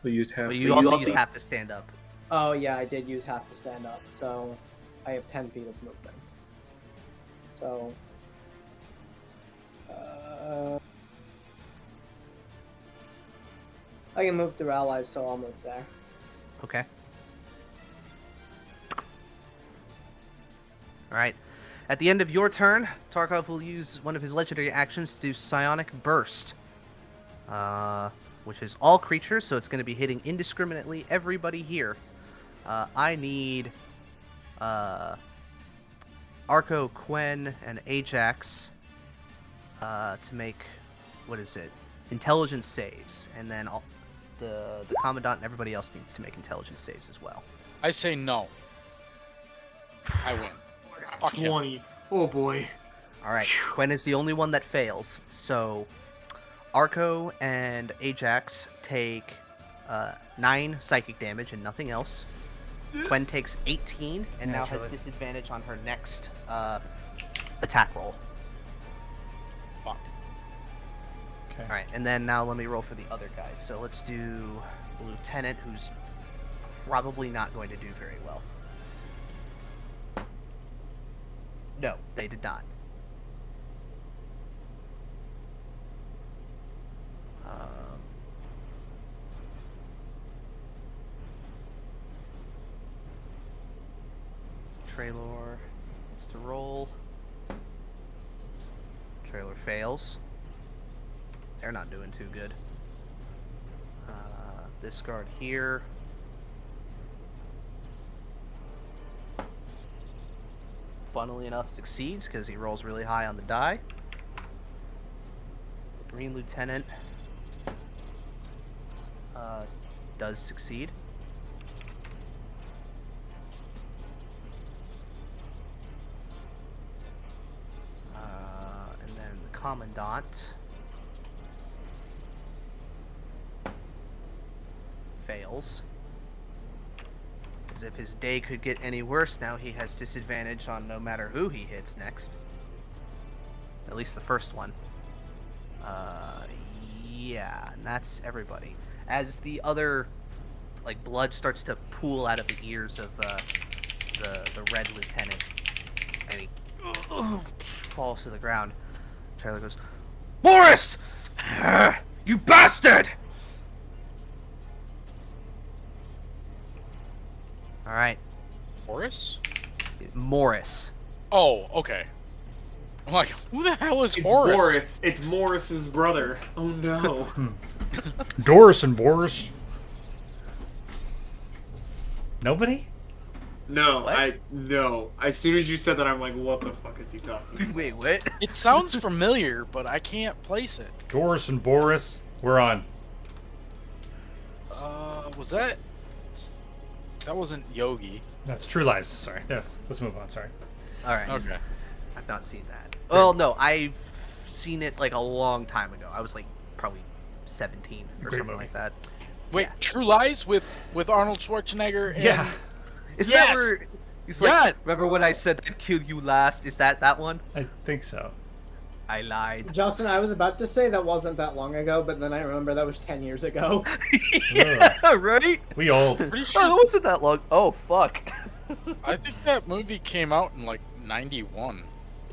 S5: We used half.
S3: But you also have to stand up.
S1: Oh, yeah, I did use half to stand up, so I have 10 feet of movement. So... I can move through allies, so I'll move there.
S3: Okay. Alright. At the end of your turn, Tarkov will use one of his legendary actions to do Psionic Burst. Which is all creatures, so it's going to be hitting indiscriminately everybody here. I need Arco, Quen, and Ajax to make, what is it? Intelligence saves, and then the Commandant and everybody else needs to make intelligence saves as well.
S2: I say no. I win. Fuck him.
S9: 20. Oh boy.
S3: Alright, Quen is the only one that fails, so Arco and Ajax take 9 psychic damage and nothing else. Quen takes 18 and now has disadvantage on her next attack roll.
S2: Fuck.
S4: Okay.
S3: Alright, and then now let me roll for the other guys. So let's do Lieutenant, who's probably not going to do very well. No, they did not. Traylor needs to roll. Traylor fails. They're not doing too good. This guard here. Funnily enough, succeeds because he rolls really high on the die. The Green Lieutenant does succeed. And then the Commandant fails. His if his day could get any worse, now he has disadvantage on no matter who he hits next. At least the first one. Yeah, and that's everybody. As the other, like, blood starts to pool out of the ears of the red lieutenant, and he falls to the ground. Tyler goes, "Morris! You bastard!" All right.
S2: Horace?
S3: Morris.
S2: Oh, okay. I'm like, who the hell is
S9: It's
S2: Horace?
S9: Boris. It's Morris's brother. Oh no.
S4: Doris and Boris. Nobody?
S9: No,
S3: What?
S9: no. As soon as you said that, I'm like, what the fuck is he talking about?
S3: Wait, what?
S2: It sounds familiar, but I can't place it.
S4: Doris and Boris. We're on.
S2: Was that? That wasn't Yogi.
S4: That's True Lies. Sorry. Yeah, let's move on. Sorry.
S3: All right.
S2: Okay.
S3: I've not seen that. Well, no, I've seen it like a long time ago. I was like probably 17 or
S4: Great
S3: something
S4: movie.
S3: like that.
S2: Wait,
S3: Yeah.
S2: True Lies with Arnold Schwarzenegger? And...
S4: Yeah.
S3: Isn't
S2: Yes!
S3: that where he's
S2: Yeah.
S3: like, remember when I said I'd kill you last? Is that one?
S4: I think so.
S3: I lied.
S1: Justin, I was about to say that wasn't that long ago, but then I remember that was 10 years ago.
S3: Yeah, right?
S4: We old.
S2: Pretty
S3: Oh,
S2: sure.
S3: it wasn't that long. Oh, fuck.
S2: I think that movie came out in like '91.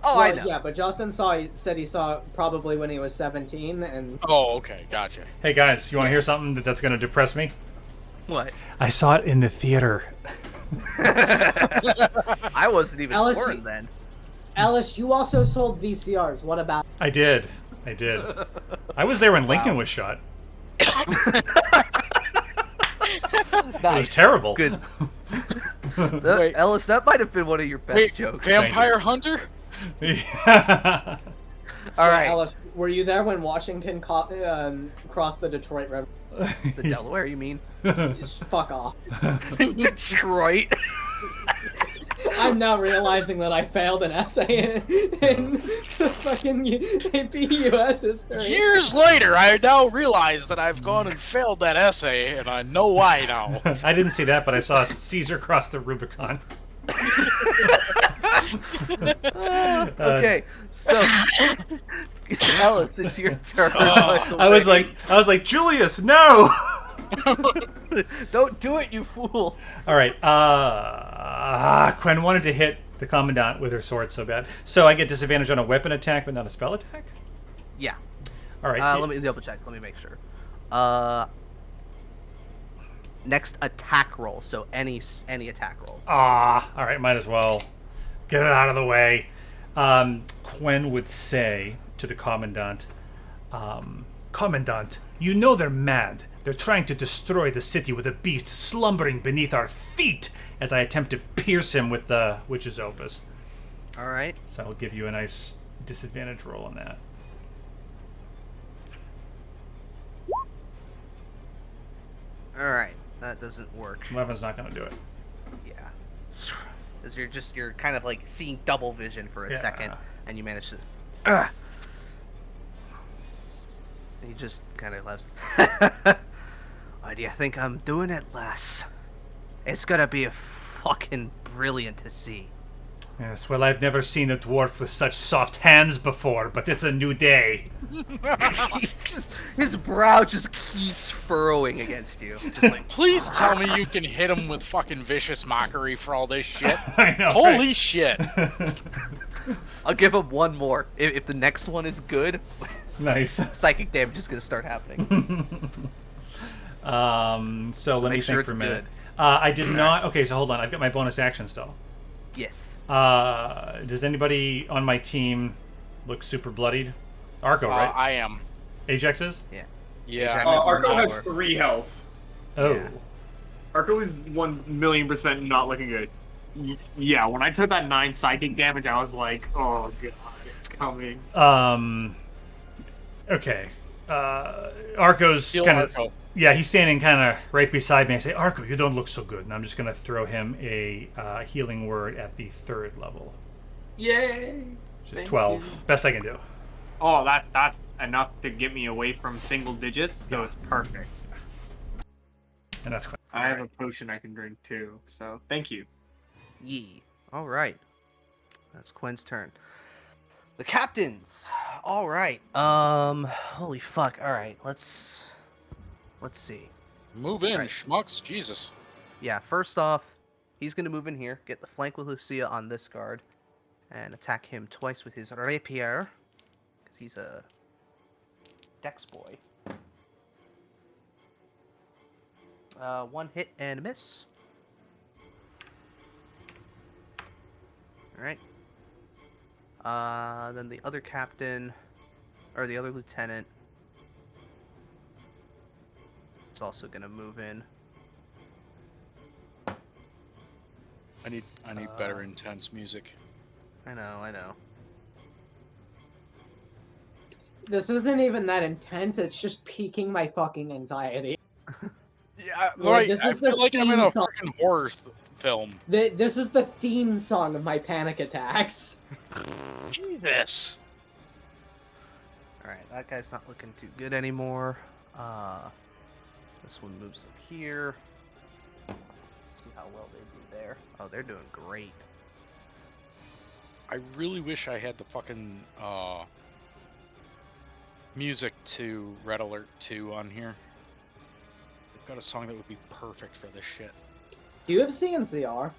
S3: Oh,
S1: Well,
S3: I know.
S1: Yeah, but Justin said he saw it probably when he was 17, and
S2: Oh, okay, gotcha.
S4: Hey guys, you want to hear something that's going to depress me?
S3: What?
S4: I saw it in the theater.
S3: I wasn't even
S1: Alice,
S3: born then.
S1: Ellis, you also sold VCRs. What about?
S4: I did. I was there when Lincoln was shot. It was terrible.
S3: Good.
S2: Wait.
S3: Ellis, that might have been one of your best
S2: Wait,
S3: jokes.
S2: Vampire Hunter?
S4: Yeah.
S3: All right.
S1: Ellis, were you there when Washington crossed the Detroit River?
S3: The Delaware, you mean?
S1: Just fuck off.
S3: Detroit.
S1: I'm now realizing that I failed an essay in fucking AP US history.
S2: Years later, I now realize that I've gone and failed that essay, and I know why now.
S4: I didn't see that, but I saw Caesar cross the Rubicon.
S3: Okay, so Ellis, it's your turn.
S4: I was like, Julius, no!
S3: Don't do it, you fool.
S4: All right. Quen wanted to hit the commandant with her sword so bad, so I get disadvantage on a weapon attack, but not a spell attack.
S3: Yeah.
S4: All right.
S3: Let me double check. Let me make sure. Next attack roll. So any attack roll.
S4: All right. Might as well get it out of the way. Quen would say to the commandant, "Commandant, you know they're mad. They're trying to destroy the city with a beast slumbering beneath our feet," as I attempt to pierce him with the witch's opus.
S3: All right.
S4: So I'll give you a nice disadvantage roll on that.
S3: All right. That doesn't work.
S4: Weapon's not going to do it.
S3: Yeah. As you're kind of like seeing double vision for a
S4: Yeah.
S3: second, and you manage to. He just kind of laughs. Why do you think I'm doing it, lass? It's gonna be fucking brilliant to see.
S4: Yes, well, I've never seen a dwarf with such soft hands before, but it's a new day.
S3: His brow just keeps furrowing against you. Just like,
S2: Please tell me you can hit him with fucking vicious mockery for all this shit.
S4: I know.
S2: Holy
S4: right?
S2: shit.
S3: I'll give him one more. If the next one is good,
S4: Nice.
S3: psychic damage is gonna start happening.
S4: So let me
S3: Make sure
S4: think for a
S3: it's
S4: minute.
S3: good.
S4: I did not. Okay, so hold on. I've got my bonus action still.
S3: Yes.
S4: Does anybody on my team look super bloodied? Arco, right?
S2: I am.
S4: Ajax is?
S3: Yeah.
S2: Yeah.
S9: Arco has
S3: More.
S9: 3 health.
S4: Oh.
S3: Yeah.
S9: Arco is 1,000,000% not looking good. Yeah, when I took that 9 psychic damage, I was like, oh god, it's coming.
S4: Okay. Arco's
S2: Heal
S4: kind of.
S2: Arco.
S4: Yeah, he's standing kind of right beside me. I say, Arco, you don't look so good. And I'm just going to throw him a healing word at the 3rd level.
S9: Yay!
S4: Which is
S9: Thank
S4: 12.
S9: you.
S4: Best I can do.
S9: Oh, that's enough to get me away from single digits, so it's perfect.
S4: And that's
S9: I have a potion I can drink too, so thank you.
S3: Yee. All right. That's Quinn's turn. The captains. All right. Holy fuck. All right. Let's see.
S2: Move in,
S3: Right.
S2: schmucks. Jesus.
S3: Yeah. First off, he's gonna move in here, get the flank with Lucia on this guard, and attack him twice with his rapier, because he's a dex boy. One hit and a miss. All right. Then the other captain, or the other lieutenant, is also gonna move in.
S2: I need better intense music.
S3: I know.
S1: This isn't even that intense. It's just piquing my fucking anxiety.
S2: Yeah,
S1: Like,
S2: right.
S1: this
S2: I
S1: is the
S2: feel like I'm in
S1: theme
S2: a
S1: song.
S2: freaking horror film.
S1: This is the theme song of my panic attacks.
S2: Jesus.
S3: Alright, that guy's not looking too good anymore. This one moves up here. See how well they do there. Oh, they're doing great.
S2: I really wish I had the fucking music to Red Alert 2 on here. They've got a song that would be perfect for this shit.
S1: Do you have CNCR?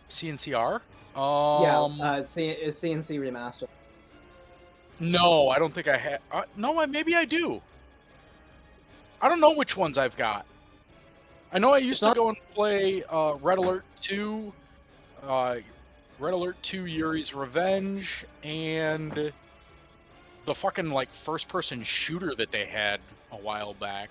S2: CNCR?
S1: CNC remastered.
S2: No, I don't think I have. No, maybe I do. I don't know which ones I've got. I know I used to go and play Red Alert 2, Red Alert 2 Yuri's Revenge, and the fucking like first-person shooter that they had a while back.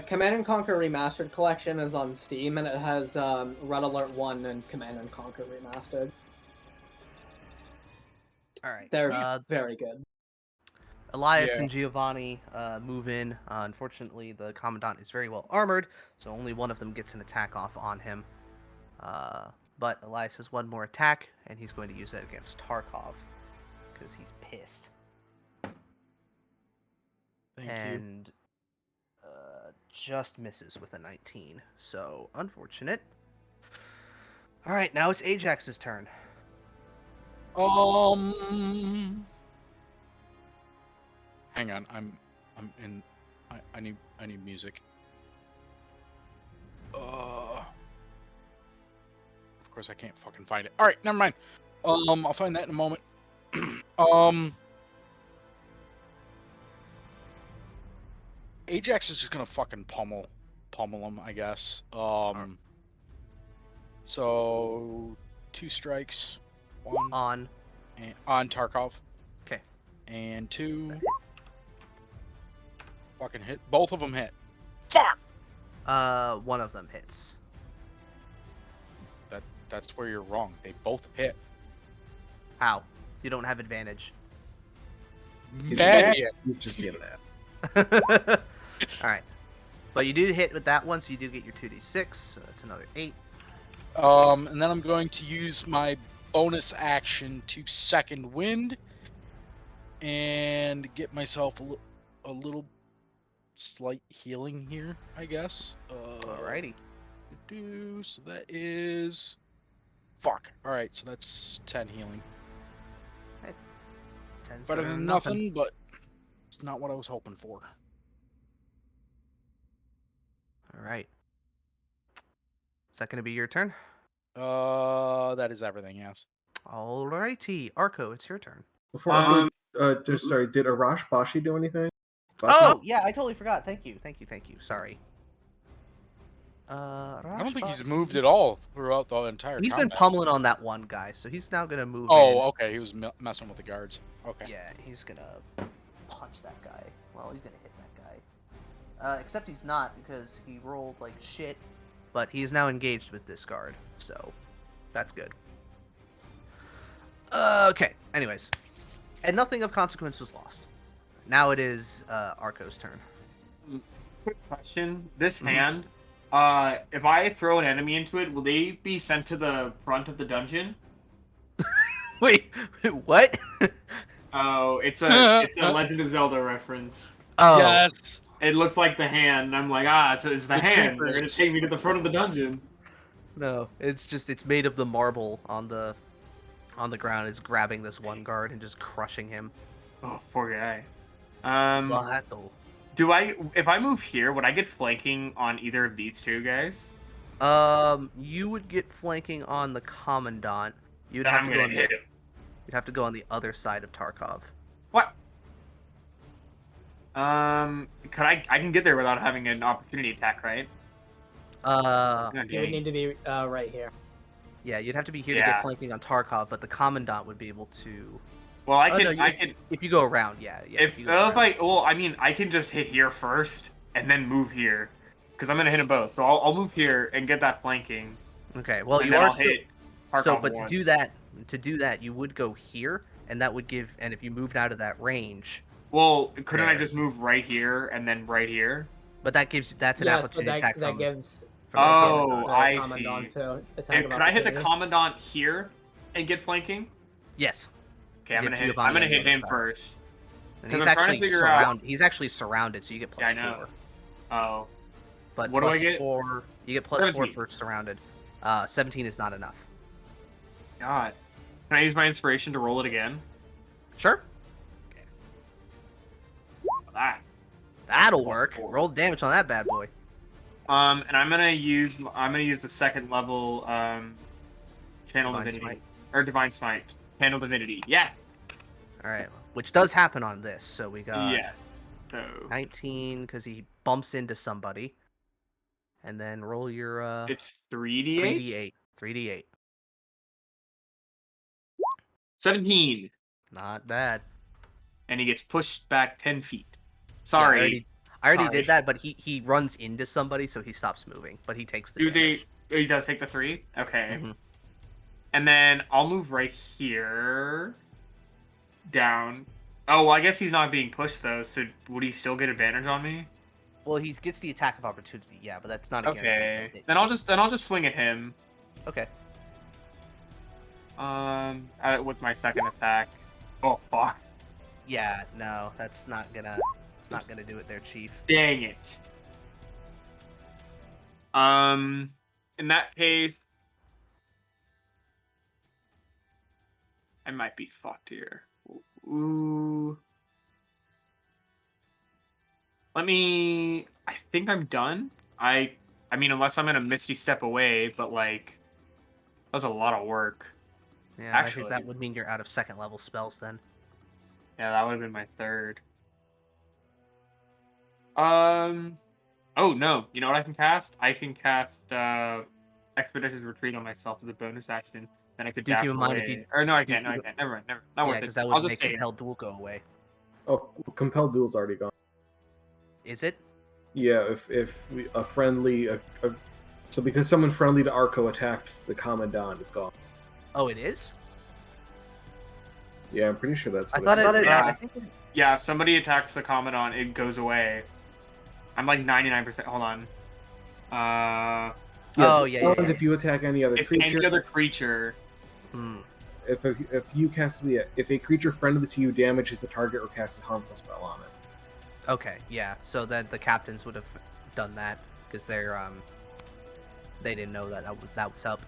S1: Command & Conquer Remastered Collection is on Steam, and it has Red Alert 1 and Command & Conquer Remastered.
S3: Alright.
S1: They're very good.
S3: Elias and Giovanni move in. Unfortunately, the Commandant is very well armored, so only one of them gets an attack off on him. But Elias has one more attack, and he's going to use it against Tarkov, because he's pissed.
S2: Thank
S3: you. Just misses with a 19, so unfortunate. Alright, now it's Ajax's turn.
S2: Hang on, I need music. Of course I can't fucking find it. All right, never mind. I'll find that in a moment. Ajax is just gonna fucking pummel him, I guess. So 2 strikes. 1 on Tarkov.
S3: Okay.
S2: And 2. Fucking hit. Both of them hit. Fuck!
S3: One of them hits.
S2: That's where you're wrong. They both hit.
S3: How? You don't have advantage.
S5: He's just being that.
S3: Alright. But you did hit with that one, so you do get your 2d6, so that's another 8.
S2: And then I'm going to use my bonus action to second wind and get myself a little slight healing here, I guess.
S3: Alrighty.
S2: So that is... Fuck. Alright, so that's 10 healing.
S3: Hey, 10's
S2: Better than nothing, but it's not what I was hoping for.
S3: Alright. Is that going to be your turn?
S2: That is everything, yes.
S3: Alrighty. Arco, it's your turn.
S5: Before sorry, did Arash Bashi do anything?
S3: Oh, yeah, I totally forgot. Thank you. Sorry.
S2: I don't think he's moved at all throughout the entire
S3: He's
S2: combat.
S3: been pummeling on that one guy, so he's now going to move in.
S2: Okay, he was messing with the guards. Okay.
S3: Yeah, he's going to punch that guy. Well, he's going to hit that guy. Except he's not, because he rolled like shit. But he is now engaged with this guard, so that's good. Okay, anyways. And nothing of consequence was lost. Now it is Arco's turn.
S9: Quick question. This hand, if I throw an enemy into it, will they be sent to the front of the dungeon?
S3: Wait, what?
S9: Oh, it's a Legend of Zelda reference.
S3: Oh.
S2: Yes.
S9: It looks like the hand. I'm like, it's the hand. They're gonna take me to the front of the dungeon.
S3: No, it's made of the marble on the ground. It's grabbing this one guard and just crushing him.
S9: Oh, poor guy.
S3: Saw that though.
S9: If I move here, would I get flanking on either of these two guys?
S3: You would get flanking on the commandant. You'd
S9: Then
S3: have
S9: I'm
S3: to go
S9: gonna
S3: on
S9: hit him.
S3: You'd have to go on the other side of Tarkov.
S9: What? Could I can get there without having an opportunity attack, right?
S1: You would need to be right here.
S3: Yeah, you'd have to be here to get flanking on Tarkov, but the commandant would be able to.
S9: Well, I
S3: can.
S9: can.
S3: If you go around, yeah.
S9: I can just hit here first and then move here, because I'm gonna hit them both. So I'll move here and get that flanking.
S3: Okay. Well,
S9: and
S3: you
S9: then
S3: are
S9: I'll
S3: still.
S9: hit Tarkov
S3: So, but
S9: once.
S3: to do that, you would go here, and that would give. And if you moved out of that range.
S9: Well, couldn't I just move right here and then right here?
S3: But that's an opportunity attack.
S1: That gives.
S9: I
S1: Commandant
S9: see.
S1: to attack
S9: Could I hit the commandant here and get flanking?
S3: Yes.
S9: Okay, I'm gonna hit him first.
S3: And he's actually surrounded. He's actually surrounded, so you get plus 4.
S9: Oh.
S3: But
S9: what do I get?
S3: 4. You get plus 4 for surrounded. 17 is not enough.
S9: God. Can I use my inspiration to roll it again?
S3: Sure.
S9: Okay.
S3: That'll work. Roll damage on that bad boy.
S9: And I'm gonna use the second level channel divinity or divine smite. Channel divinity. Yes.
S3: All right. Which does happen on this. So we got
S9: So
S3: 19 because he bumps into somebody. And then roll your
S9: It's 3d8.
S3: 3d8.
S9: 17.
S3: Not bad.
S9: And he gets pushed back 10 feet. Sorry.
S3: I already did that, but he runs into somebody, so he stops moving. But he takes the damage.
S9: He does take the 3? Okay.
S3: Mm-hmm.
S9: And then I'll move right here. Down. Oh, well, I guess he's not being pushed, though, so would he still get advantage on me?
S3: Well, he gets the attack of opportunity, yeah, but that's not a
S9: okay.
S3: guarantee.
S9: Then I'll just swing at him.
S3: Okay.
S9: With my second attack. Oh, fuck.
S3: Yeah, no, that's not gonna... It's not gonna do it there, Chief.
S9: Dang it. In that case, I might be fucked here. Ooh. I think I'm done. I mean, unless I'm gonna Misty Step away, but like, that was a lot of work.
S3: Yeah,
S9: actually,
S3: I think that would mean you're out of second level spells then.
S9: Yeah, that would have been my third. Oh no, you know what I can cast? I can cast Expeditious Retreat on myself as a bonus action. Then I could dash away. Or no, I can't. No, I can't. Never mind. Not worth it.
S3: That
S9: I'll
S3: would
S9: just
S3: make Compelled Duel go away.
S5: Oh, Compelled Duel's already gone.
S3: Is it?
S5: Yeah, so because someone friendly to Arco attacked the Commandant, it's gone.
S3: Oh, it is?
S5: Yeah, I'm pretty sure that's what
S9: Yeah, if somebody attacks the Commandant, it goes away. I'm like 99%. Hold on.
S5: If you attack any other creature.
S9: Any other creature.
S5: If a creature friendly to you damages the target or casts a harmful spell on it.
S3: Okay, yeah. So then the captains would have done that because they didn't know that was up.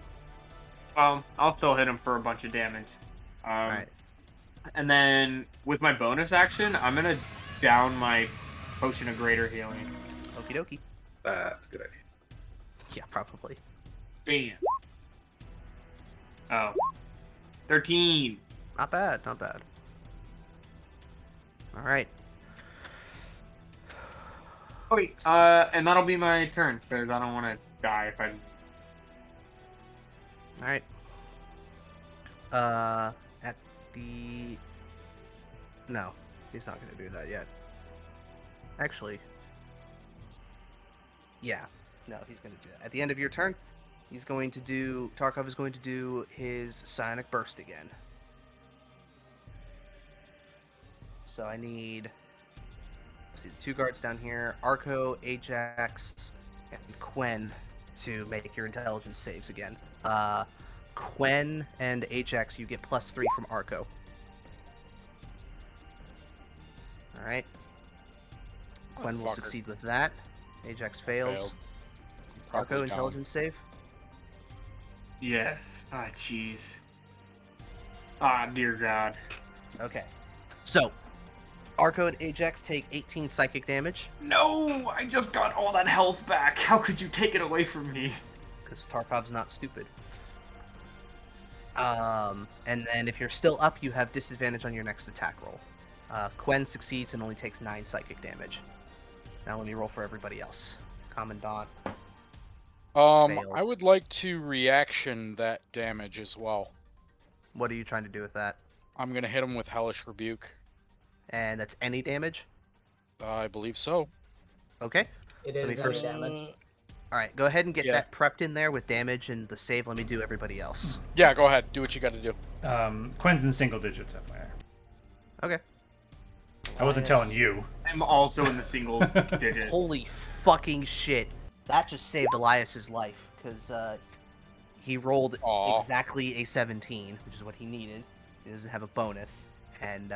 S9: I'll still hit him for a bunch of damage.
S3: Alright.
S9: And then with my bonus action, I'm gonna down my Potion of Greater Healing.
S3: Okie dokie.
S5: That's a good idea.
S3: Yeah, probably.
S9: Bam. Oh. 13.
S3: Not bad, not bad. Alright.
S9: Oh, wait, and that'll be my turn, because I don't want to die if I...
S3: Alright. At the... No, he's not going to do that yet. Actually... Yeah. No, he's going to do that. At the end of your turn, Tarkov is going to do his Psionic Burst again. So I need... Let's see, the 2 guards down here, Arco, Ajax, and Quen to make your intelligence saves again. Quen and Ajax, you get +3 from Arco. Alright. Gwen will
S2: Fucker.
S3: succeed with that. Ajax fails.
S2: Failed.
S3: Arco,
S2: Probably down.
S3: intelligence save.
S9: Yes. Ah, jeez. Ah, dear God.
S3: Okay. So, Arco and Ajax take 18 psychic damage,
S9: No, I just got all that health back. How could you take it away from me?
S3: because Tarkov's not stupid. And then if you're still up, you have disadvantage on your next attack roll. Quen succeeds and only takes 9 psychic damage. Now let me roll for everybody else. Commandant.
S2: I
S3: Fails.
S2: would like to reaction that damage as well.
S3: What are you trying to do with that?
S2: I'm gonna hit him with Hellish Rebuke.
S3: And that's any damage?
S2: I believe so.
S3: Okay.
S1: It
S3: Let me
S1: is
S3: first-
S1: damage.
S3: Alright, go ahead and get
S2: Yeah.
S3: that prepped in there with damage and the save. Let me do everybody else.
S2: Yeah, go ahead. Do what you got to do.
S4: Quinn's in single digits, FYI.
S3: Okay.
S4: I wasn't telling you.
S9: I'm also in the single digits.
S3: Holy fucking shit. That just saved Elias's life, because he rolled
S2: Aw.
S3: exactly a 17, which is what he needed. He doesn't have a bonus, and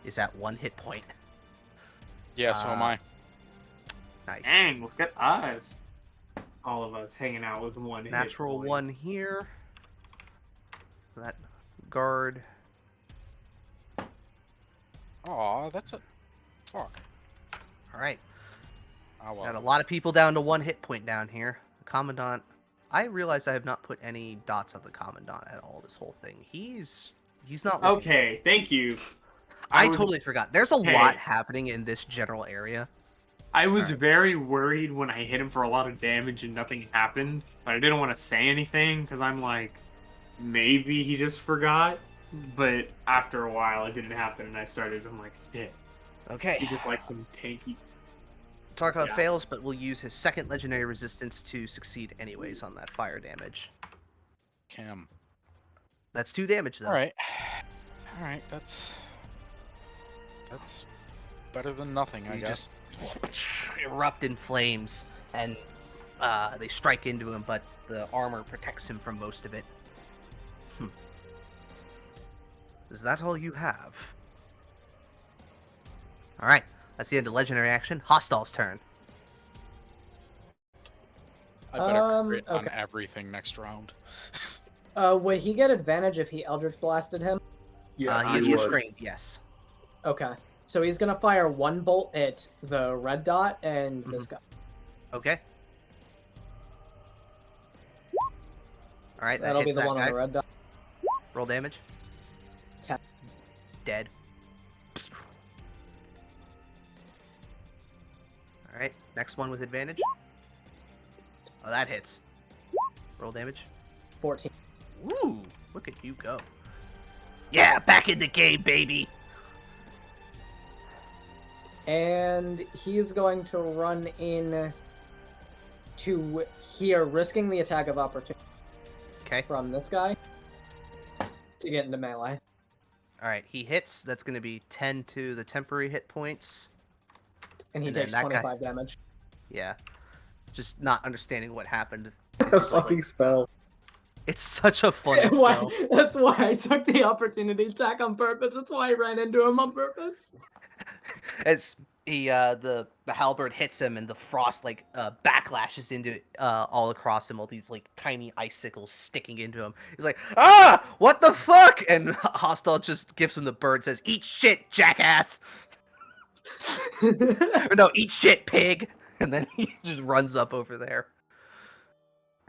S3: is at 1 hit point.
S2: Yeah, so am I.
S3: Nice.
S9: Dang, look at us. All of us hanging out with one hit
S3: Natural
S9: point.
S3: 1 here. That guard.
S2: Aw, that's a... Fuck.
S3: Alright.
S2: Oh, well.
S3: Got a lot of people down to 1 hit point down here. Commandant. I realize I have not put any dots on the Commandant at all this whole thing. He's not looking
S9: Okay, thank you.
S3: I
S9: was-
S3: totally forgot. There's a
S9: Okay.
S3: lot happening in this general area.
S9: I was
S3: Alright.
S9: very worried when I hit him for a lot of damage and nothing happened, but I didn't want to say anything because I'm like, maybe he just forgot. But after a while, it didn't happen, and I'm like, shit.
S3: Okay.
S9: He just likes some tanky.
S3: Tarkov
S9: Yeah.
S3: fails, but will use his second legendary resistance to succeed anyways on that fire damage.
S2: Cam.
S3: That's 2 damage though.
S2: Alright. Alright, that's better than nothing, I
S3: He
S2: guess.
S3: just erupt in flames, and they strike into him, but the armor protects him from most of it. Is that all you have? Alright, that's the end of legendary action. Hostile's turn.
S2: I better crit on
S1: okay.
S2: everything next round.
S1: Would he get advantage if he Eldritch Blasted him?
S5: Yes,
S3: He is
S5: you would.
S3: restrained, yes.
S1: Okay. So he's gonna fire 1 bolt at the red dot and this guy.
S3: Okay. Alright, that
S1: That'll be
S3: hits
S1: the
S3: that
S1: one
S3: guy.
S1: on the red dot.
S3: Roll damage.
S1: 10.
S3: Dead. Alright, next one with advantage. Oh, that hits. Roll damage.
S1: 14.
S3: Woo! Look at you go. Yeah, back in the game, baby!
S1: And he's going to run in to here, risking the attack of opportunity
S3: Okay.
S1: from this guy to get into melee.
S3: Alright, he hits. That's going to be 10 to the temporary hit points.
S1: And he
S3: And then
S1: takes
S3: that guy-
S1: 25 damage.
S3: Yeah. Just not understanding what happened.
S5: A fucking spell.
S3: It's such a fun
S1: Why-
S3: spell.
S1: That's why I took the opportunity attack on purpose. That's why I ran into him on purpose.
S3: As he the halberd hits him and the frost like backlashes into all across him, all these like tiny icicles sticking into him. He's like, ah, what the fuck? And Hostile just gives him the bird, says, eat shit, jackass. Or no, eat shit, pig. And then he just runs up over there.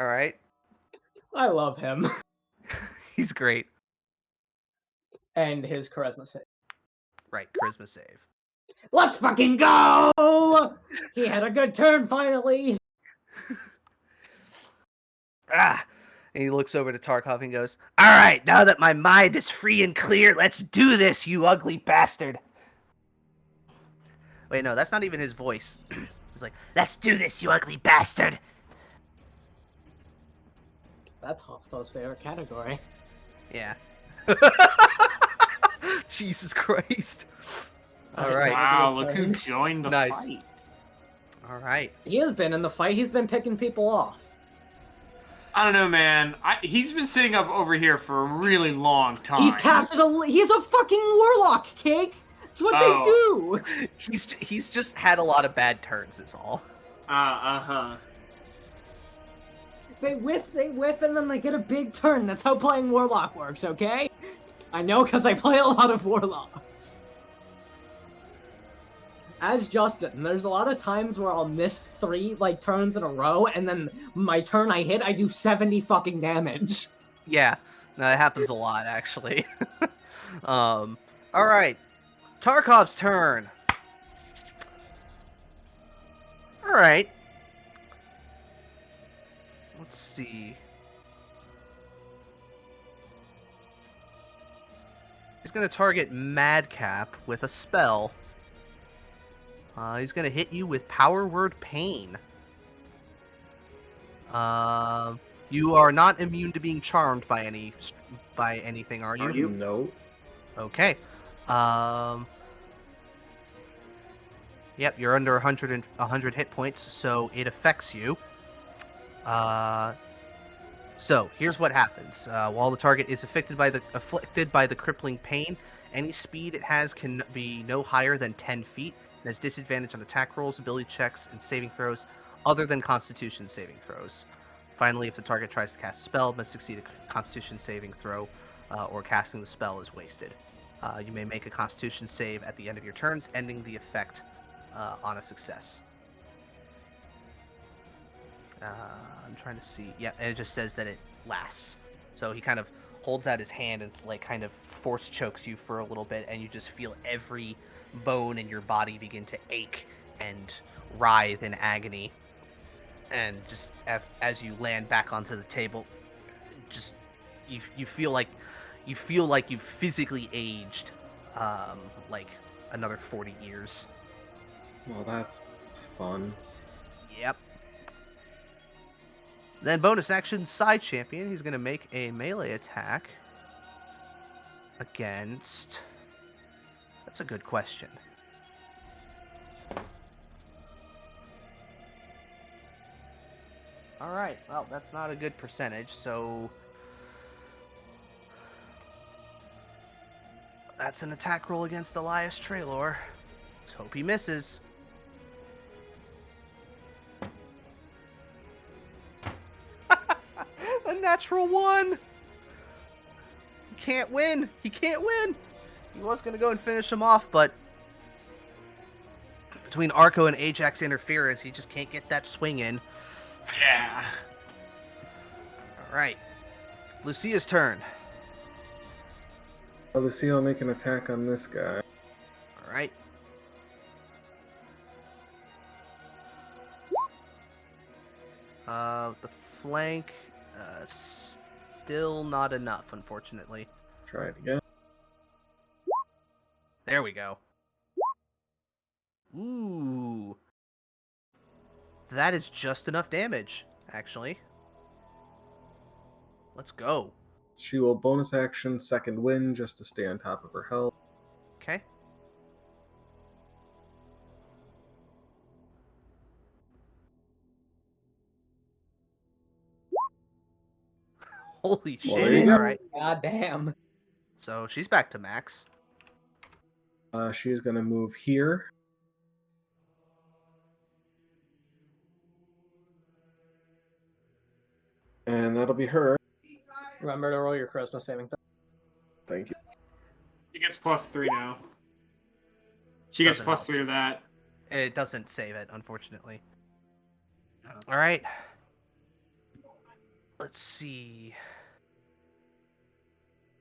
S3: All right,
S1: I love him.
S3: he's great.
S1: And his charisma save.
S3: Right, charisma save.
S1: Let's fucking go! He had a good turn finally.
S3: Ah! And he looks over to Tarkov and goes, all right, now that my mind is free and clear, let's do this, you ugly bastard. Wait, no, that's not even his voice. He's like, let's do this, you ugly bastard.
S1: That's Hostile's favorite category.
S3: Yeah. Jesus Christ. All right.
S9: Wow,
S1: His
S9: look who
S1: turn.
S9: joined the
S3: Nice.
S9: fight.
S3: All right.
S1: He has been in the fight. He's been picking people off.
S9: I don't know, man. He's been sitting up over here for a really long time.
S1: He's casted a. He's a fucking warlock, Cake. That's what they do!
S3: He's just had a lot of bad turns, is all.
S1: They whiff, and then they get a big turn. That's how playing Warlock works, okay? I know because I play a lot of Warlocks. As Justin, there's a lot of times where I'll miss 3, turns in a row, and then my turn I hit, I do 70 fucking damage.
S3: Yeah, no, that happens a lot, actually. Alright. Tarkov's turn. Alright. Let's see. He's going to target Madcap with a spell. He's going to hit you with Power Word Pain. You are not immune to being charmed by anything, are you?
S5: Are you? No.
S3: Okay. Yep, you're under 100 hit points, so it affects you. So here's what happens. While the target is afflicted by the crippling pain, any speed it has can be no higher than 10 feet. It has disadvantage on attack rolls, ability checks, and saving throws, other than Constitution saving throws. Finally, if the target tries to cast a spell, it must succeed a Constitution saving throw, or casting the spell is wasted. You may make a Constitution save at the end of your turns, ending the effect on a success. I'm trying to see. Yeah, and it just says that it lasts. So he kind of holds out his hand and kind of force chokes you for a little bit, and you just feel every bone in your body begin to ache and writhe in agony. And just as you land back onto the table, just you feel like you've physically aged another 40 years.
S5: Well, that's fun.
S3: Yep. Then bonus action, side champion. He's going to make a melee attack against... That's a good question. Alright, well, that's not a good percentage, so... That's an attack roll against Elias Traylor. Let's hope he misses. A natural 1! He can't win! He can't win! He was going to go and finish him off, but... Between Arco and Ajax interference, he just can't get that swing in.
S9: Yeah.
S3: Alright. Lucia's turn.
S5: Lucia will make an attack on this guy.
S3: Alright. The flank, still not enough, unfortunately.
S5: Try it again.
S3: There we go. Ooh. That is just enough damage, actually. Let's go.
S5: She will bonus action second wind just to stay on top of her health.
S3: Okay. Holy
S5: Well,
S3: shit.
S5: there you go.
S3: Alright.
S1: God damn.
S3: So she's back to max.
S5: She's going to move here. And that'll be her.
S1: Remember to roll your Charisma saving throw.
S5: Thank you.
S9: She gets +3 now. She gets
S3: Doesn't help.
S9: +3 to that.
S3: It doesn't save it, unfortunately. Alright. Let's see.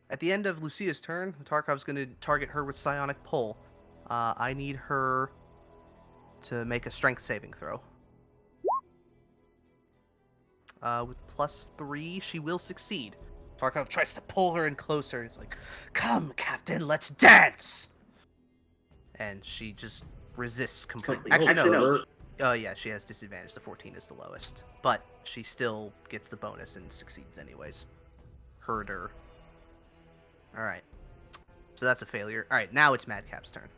S3: At the end of Lucia's turn, Tarkov's going to target her with Psionic Pull. I need her to make a strength saving throw. With +3, she will succeed. Tarkov tries to pull her in closer. He's like, "Come, Captain, let's dance!" And she just resists completely. Actually, no. Yeah, she has disadvantage. The 14 is the lowest. But she still gets the bonus and succeeds anyways. Herder. Alright. So that's a failure. Alright, now it's Madcap's turn.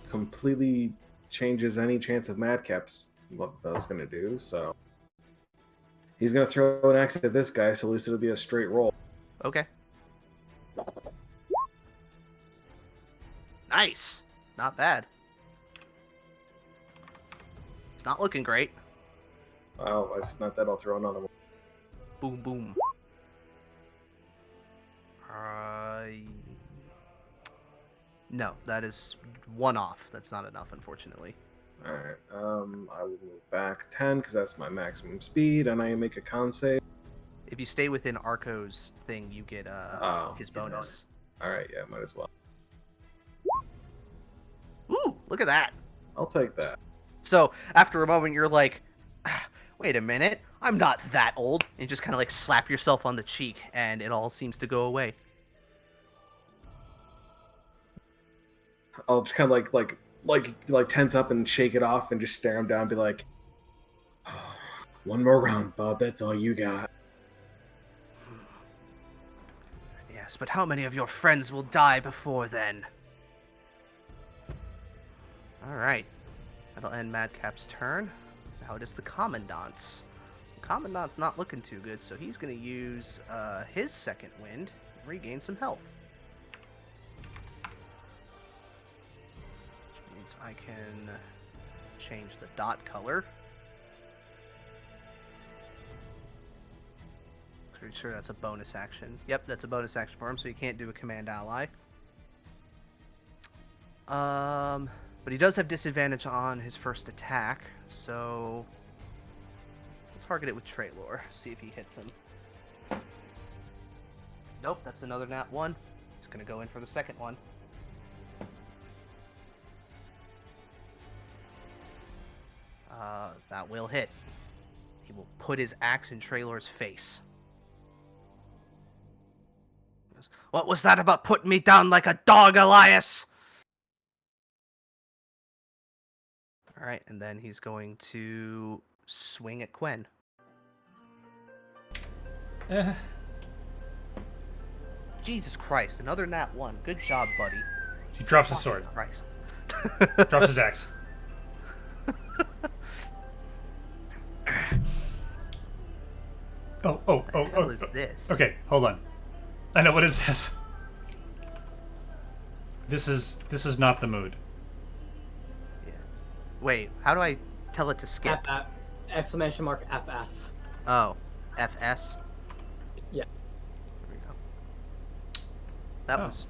S5: Completely changes any chance of Madcap's what I was going to do, so... He's going to throw an axe at this guy, so at least it'll be a straight roll.
S3: Okay. Nice. Not bad. It's not looking great.
S5: Wow, if it's not that, I'll throw another one.
S3: Boom, boom. No, that is one off. That's not enough, unfortunately.
S5: Alright, I will move back 10 because that's my maximum speed, and I make a con save.
S3: If you stay within Arco's thing, you get his bonus.
S5: Alright, yeah, might as well.
S3: Ooh, look at that.
S5: I'll take that.
S3: So, after a moment, you're like, wait a minute, I'm not that old. And you just kind of like slap yourself on the cheek, and it all seems to go away.
S5: I'll just kind of like tense up and shake it off and just stare him down and be like, oh, one more round, bub, that's all you got.
S3: Yes, but how many of your friends will die before then? Alright. That'll end Madcap's turn. Now it is the Commandant's. The Commandant's not looking too good, so he's going to use his second wind and regain some health. Which means I can change the dot color. Pretty sure that's a bonus action. Yep, that's a bonus action for him, so he can't do a command ally. But he does have disadvantage on his first attack, so we'll target it with Traylor, see if he hits him. Nope, that's another nat 1. He's going to go in for the second one. That will hit. He will put his axe in Traylor's face. What was that about putting me down like a dog, Elias? Alright, and then he's going to swing at Quen. Jesus Christ, another nat 1. Good job, buddy.
S4: He drops his sword.
S3: Christ.
S4: Drops his axe. Oh.
S3: What is this?
S4: Okay, hold on. I know, what is this? This is not the mood.
S3: Yeah. Wait, how do I tell it to skip?
S1: Exclamation mark FS.
S3: Oh, FS?
S1: Yeah.
S3: There we go. That was...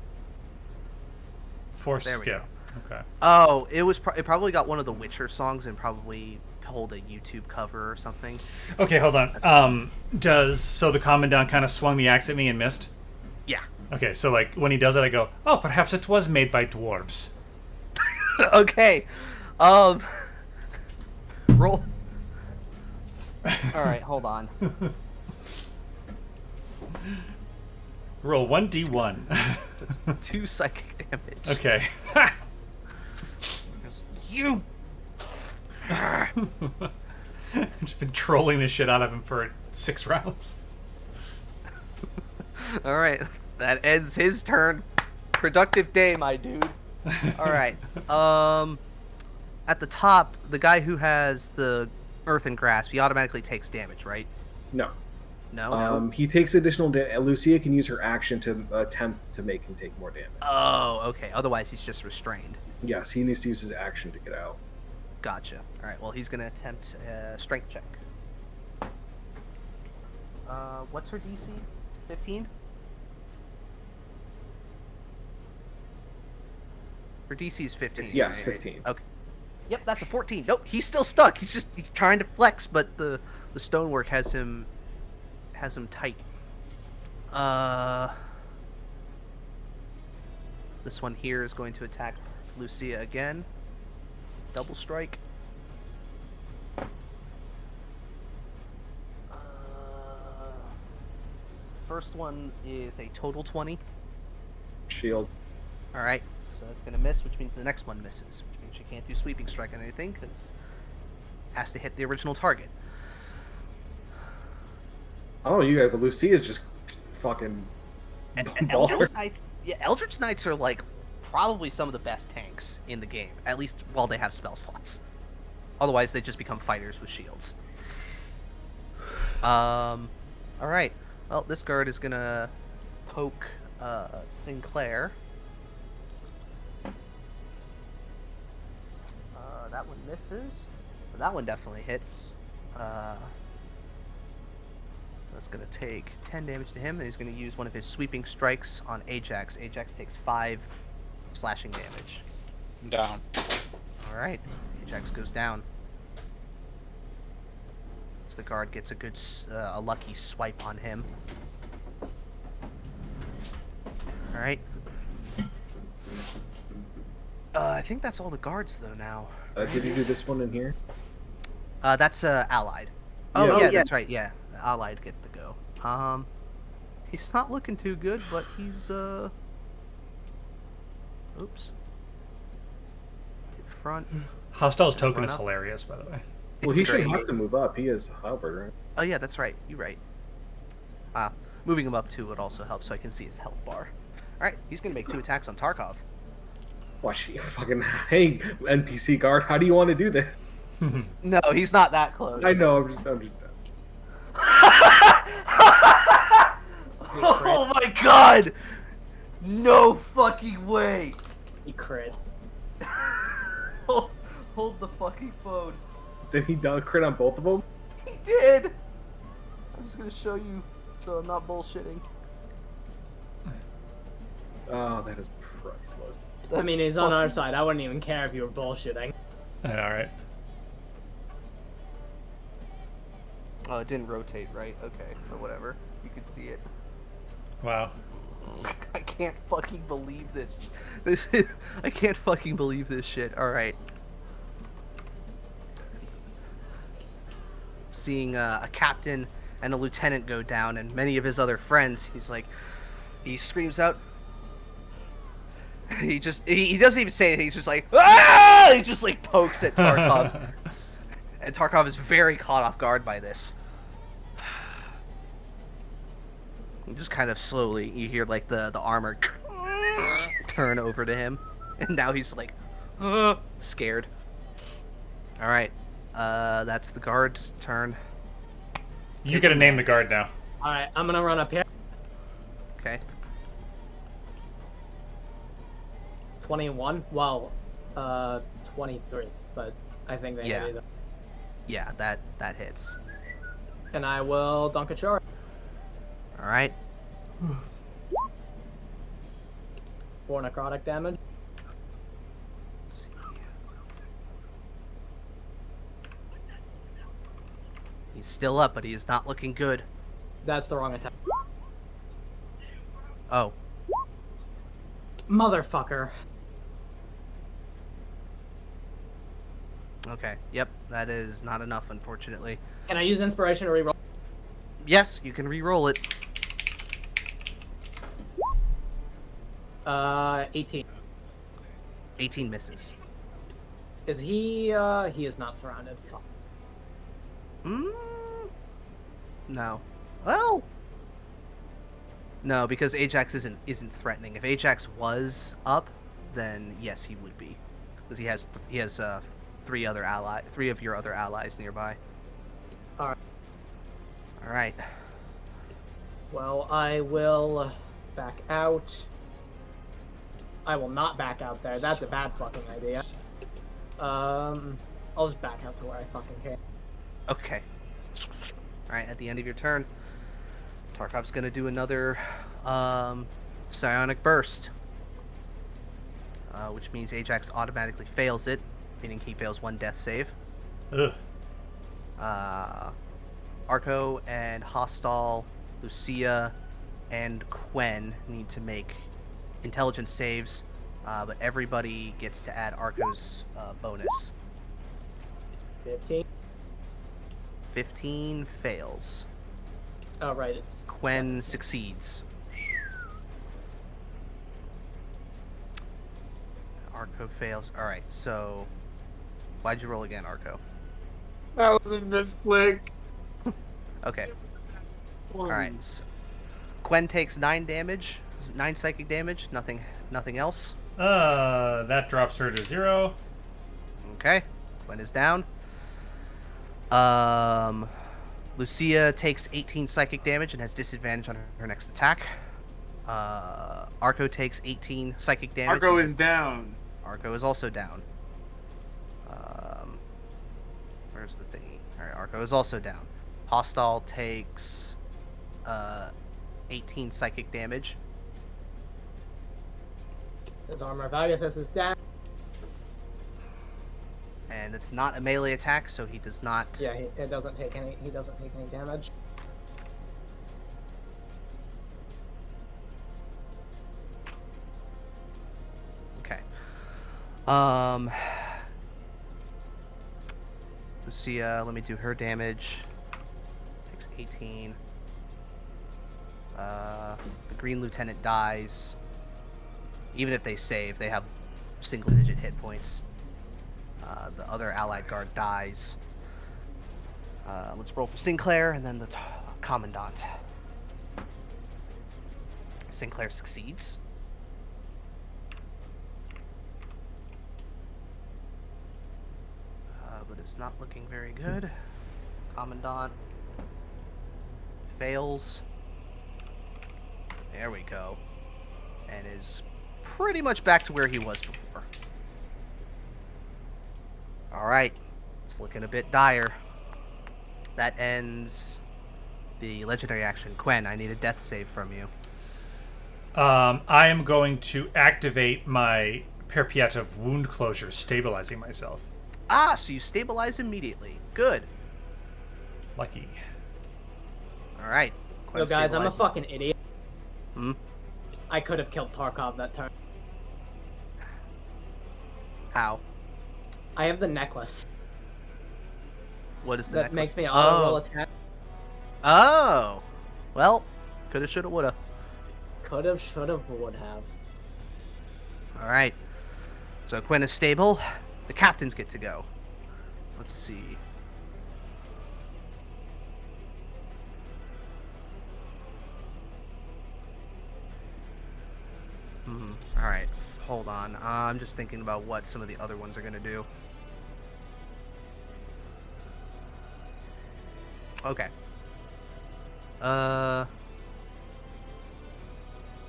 S4: Force
S3: There we
S4: skip.
S3: go.
S4: Okay.
S3: Oh, it probably got one of the Witcher songs and probably pulled a YouTube cover or something.
S4: Okay, hold on. So the Commandant kind of swung the axe at me and missed?
S3: Yeah.
S4: Okay, so like when he does it, I go, oh, perhaps it was made by dwarves.
S3: Okay. Roll. All right, hold on.
S4: Roll 1d1.
S3: That's 2 psychic damage.
S4: Okay.
S3: You.
S4: Just been trolling this shit out of him for 6 rounds.
S3: All right, that ends his turn. Productive day, my dude. All right. At the top, the guy who has the earthen grasp, he automatically takes damage, right?
S5: No.
S3: No.
S5: He takes additional damage. Lucia can use her action to attempt to make him take more damage.
S3: Oh, okay. Otherwise, he's just restrained.
S5: Yes, he needs to use his action to get out.
S3: Gotcha. All right. Well, he's gonna attempt a strength check. What's her DC? 15. Her DC is 15.
S5: Yes,
S3: right?
S5: 15.
S3: Okay. Yep, that's a 14. Nope, he's still stuck. He's trying to flex, but the stonework has him tight. This one here is going to attack Lucia again. Double strike. First one is a total 20.
S5: Shield.
S3: All right, so that's gonna miss, which means the next one misses, which means she can't do sweeping strike on anything because has to hit the original target.
S5: Oh, you guys, but Lucia's just fucking.
S3: And Eldritch Knights, Eldritch Knights are like probably some of the best tanks in the game, at least while they have spell slots. Otherwise, they just become fighters with shields. All right. Well, this guard is gonna poke Sinclair. That one misses. But that one definitely hits. That's going to take 10 damage to him, and he's going to use one of his sweeping strikes on Ajax. Ajax takes 5 slashing damage.
S2: Down.
S3: Alright, Ajax goes down. So the guard gets a lucky swipe on him. Alright. I think that's all the guards, though, now.
S5: Did you do this one in here?
S3: That's Allied. Yeah, that's right, yeah. The Allied get the go. He's not looking too good, but he's, oops. To front.
S4: Hostile's token is hilarious, by the way.
S5: Well, he shouldn't have to move up. He is halberd, right?
S3: Oh, yeah, that's right. You're right. Moving him up, too, would also help so I can see his health bar. Alright, he's going to make 2 attacks on Tarkov.
S5: Watch, fucking, hey, NPC guard, how do you want to do this?
S3: No, he's not that close.
S5: I know, I'm just
S3: Oh my god! No fucking way!
S1: He crit.
S3: Hold the fucking phone.
S5: Did he crit on both of them?
S3: He did! I'm just gonna show you so I'm not bullshitting.
S5: Oh, that is priceless.
S1: I mean, he's on our side. I wouldn't even care if you were bullshitting.
S4: Alright.
S3: Oh, it didn't rotate, right? Okay, or whatever. You can see it.
S4: Wow.
S3: I can't fucking believe this. I can't fucking believe this shit. Alright. Seeing a captain and a lieutenant go down and many of his other friends, he screams out. He doesn't even say anything, he's just like, ah! He just like pokes at Tarkov. And Tarkov is very caught off guard by this. And just kind of slowly, you hear like the armor turn over to him. And now he's like, scared. Alright, that's the guard's turn.
S4: You gotta name the guard now.
S1: Alright, I'm gonna run up here.
S3: Okay.
S1: 21? Well, 23, but I think they hit either.
S3: Yeah, that hits.
S1: And I will dunk a charge.
S3: Alright.
S1: 4 necrotic damage.
S3: He's still up, but he is not looking good.
S1: That's the wrong attack.
S3: Oh.
S1: Motherfucker.
S3: Okay, yep, that is not enough, unfortunately.
S1: Can I use inspiration to reroll?
S3: Yes, you can re-roll it.
S1: 18.
S3: 18 misses.
S1: Is he is not surrounded. Fuck.
S3: No. Well, no, because Ajax isn't threatening. If Ajax was up, then yes, he would be, because he has 3 of your other allies nearby.
S1: All
S3: right.
S1: Well, I will back out. I will not back out there. That's a bad fucking idea. I'll just back out to where I fucking came.
S3: Okay. Alright, at the end of your turn, Tarkov's gonna do another psionic burst. Which means Ajax automatically fails it, meaning he fails 1 death save.
S4: Ugh.
S3: Arco and Hostile, Lucia, and Quen need to make intelligence saves, but everybody gets to add Arco's bonus.
S1: 15.
S3: 15 fails.
S1: Oh, right, it's...
S3: Quen succeeds. Arco fails. Alright, so... Why'd you roll again, Arco?
S9: That was a misclick.
S3: Okay. Alright. So Quen takes 9 damage. 9 psychic damage. Nothing else.
S4: That drops her to 0.
S3: Okay. Quen is down. Lucia takes 18 psychic damage and has disadvantage on her next attack. Arco takes 18 psychic damage.
S9: Arco is down.
S3: Arco is also down. Where's the thingy? Alright, Arco is also down. Hostile takes 18 psychic damage.
S1: His armor of Agathis is down.
S3: And it's not a melee attack, so he does not.
S1: Yeah, he doesn't take any. He doesn't take any damage.
S3: Okay. Lucia, let me do her damage. Takes 18. The Green Lieutenant dies. Even if they save, they have single-digit hit points. The other allied guard dies. Let's roll for Sinclair and then the Commandant. Sinclair succeeds. But it's not looking very good. Commandant fails. There we go. And is pretty much back to where he was before. Alright. It's looking a bit dire. That ends the legendary action. Quen, I need a death save from you.
S4: I am going to activate my Perpiet of Wound Closure, stabilizing myself.
S3: Ah, so you stabilize immediately. Good.
S4: Lucky.
S3: Alright.
S1: Yo, guys, I'm a fucking idiot.
S3: Hmm?
S1: I could have killed Tarkov that turn.
S3: How?
S1: I have the necklace.
S3: What is the
S1: that
S3: necklace?
S1: makes me auto-roll attack.
S3: Oh! Well, coulda, shoulda, woulda.
S1: Could've, should've, would have.
S3: Alright. So Quen is stable. The captains get to go. Let's see. Alright. Hold on. I'm just thinking about what some of the other ones are going to do. Okay. Well,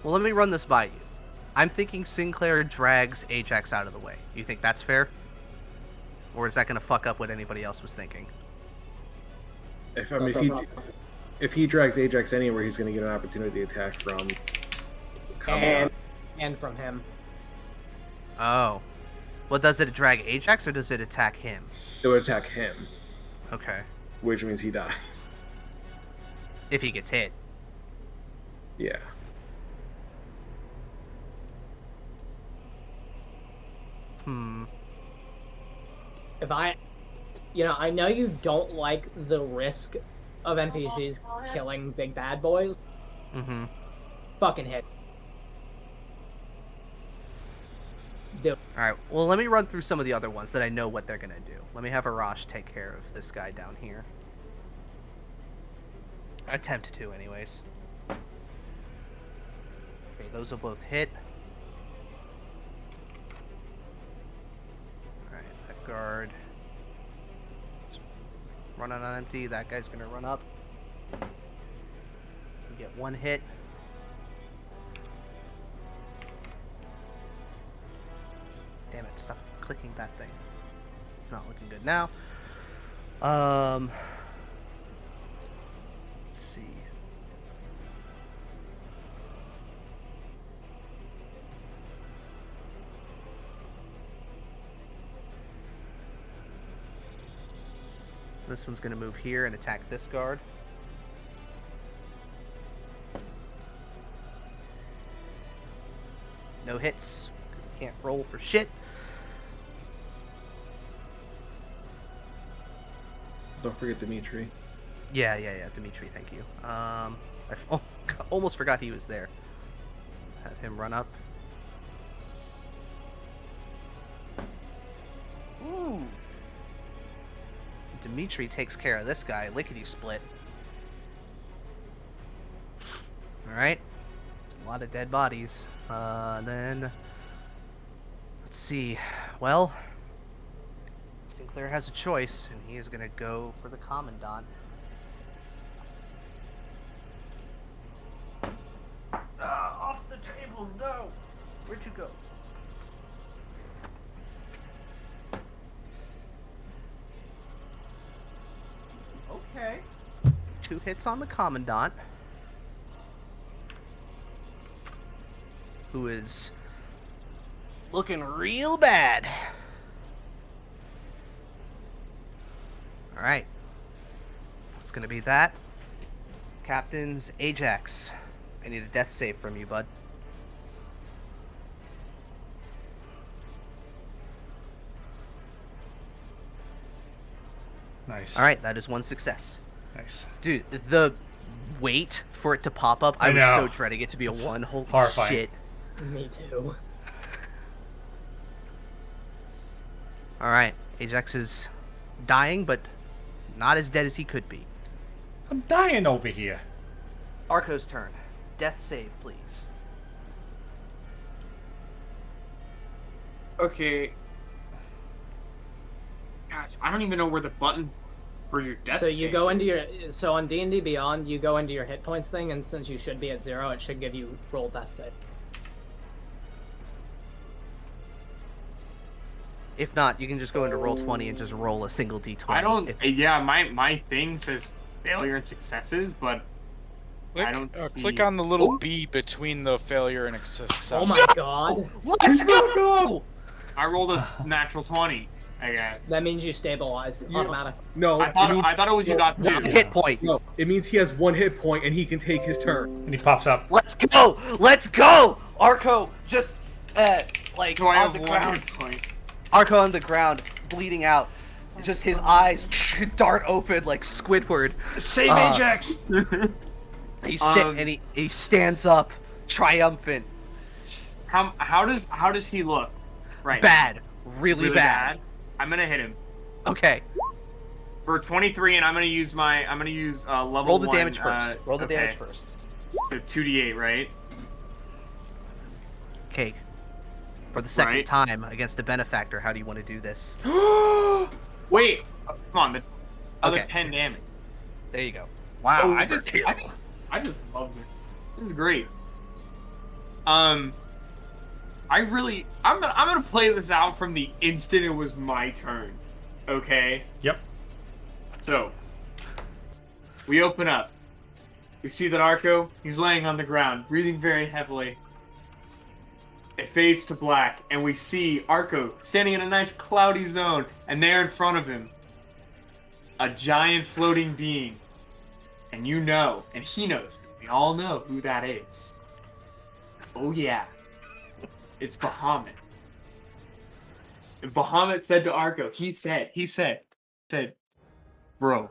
S3: let me run this by you. I'm thinking Sinclair drags Ajax out of the way. You think that's fair? Or is that going to fuck up what anybody else was thinking?
S5: If he drags Ajax anywhere, he's going to get an opportunity attack from Commandant.
S1: And from him.
S3: Oh. Well, does it drag Ajax or does it attack him?
S5: It would attack him.
S3: Okay.
S5: Which means he dies.
S3: If he gets hit.
S5: Yeah.
S1: If I know you don't like the risk of NPCs killing big bad boys.
S3: Mm-hmm.
S1: Fucking hit. Do.
S3: Alright, well, let me run through some of the other ones that I know what they're gonna do. Let me have Arash take care of this guy down here. Attempt to, anyways. Okay, those will both hit. Alright, that guard. Running on empty, that guy's gonna run up. You get one hit. Damn it, stop clicking that thing. It's not looking good now. Let's see. This one's going to move here and attack this guard. No hits, because it can't roll for shit.
S5: Don't forget Dimitri.
S3: Yeah, Dimitri, thank you. I almost forgot he was there. Have him run up. Ooh! Dimitri takes care of this guy, lickety-split. Alright. It's a lot of dead bodies. Then... Let's see. Well... Sinclair has a choice, and he is going to go for the Commandant. Off the table, no! Where'd you go? 2 hits on the Commandant, who is looking real bad. Alright. It's gonna be that. Captain's Ajax. I need a death save from you, bud.
S4: Nice.
S3: Alright, that is 1 success.
S4: Nice.
S3: Dude, the wait for it to pop up, I was so dreading it to be a 1. Holy
S4: horrifying.
S3: shit.
S1: Me too.
S3: Alright, Ajax is dying, but not as dead as he could be.
S4: I'm dying over here.
S3: Arco's turn. Death save, please.
S9: Okay. Gosh, I don't even know where the button for your death.
S1: So you
S9: save
S1: go
S9: is.
S1: into your so on D&D Beyond, you go into your hit points thing, and since you should be at 0, it should give you roll death save.
S3: If not, you can just go into Roll20 and just roll a single d20.
S9: I don't. Yeah, my thing says failure and successes, but I don't see...
S2: Click on the little B between the failure and success.
S1: Oh my god.
S3: Let's go!
S9: I rolled a natural 20, I guess.
S1: That means you stabilize automatically.
S5: No,
S9: I thought it was you got
S3: 1
S9: 2.
S3: hit point.
S5: No, it means he has 1 hit point and he can take his turn.
S4: And he pops up.
S3: Let's go! Let's go! Arco just, like,
S9: So I
S3: on
S9: have
S3: the
S9: 1
S3: ground.
S9: hit point.
S3: Arco on the ground, bleeding out. Just his eyes dart open like Squidward.
S4: Save Ajax!
S3: And he stands up, triumphant.
S9: How does he look? Right.
S3: Bad. Really bad.
S9: I'm gonna hit him
S3: Okay.
S9: for 23, and I'm gonna use level
S3: Roll the
S9: 1,
S3: damage first. Roll the
S9: okay.
S3: damage first.
S9: So 2d8, right?
S3: Okay. For the second
S9: Right.
S3: time against a benefactor, how do you want to do this?
S9: Wait, come on, the other
S3: Okay.
S9: 10 damage.
S3: There you go.
S9: Wow, I just
S3: Overkill.
S9: love this. This is great. I'm gonna play this out from the instant it was my turn. Okay?
S4: Yep.
S9: So we open up. We see that Arco, he's laying on the ground, breathing very heavily. It fades to black, and we see Arco standing in a nice cloudy zone, and there in front of him, a giant floating being. And you know, and he knows, we all know who that is. Oh yeah. It's Bahamut. And Bahamut said to Arco, he said, bro,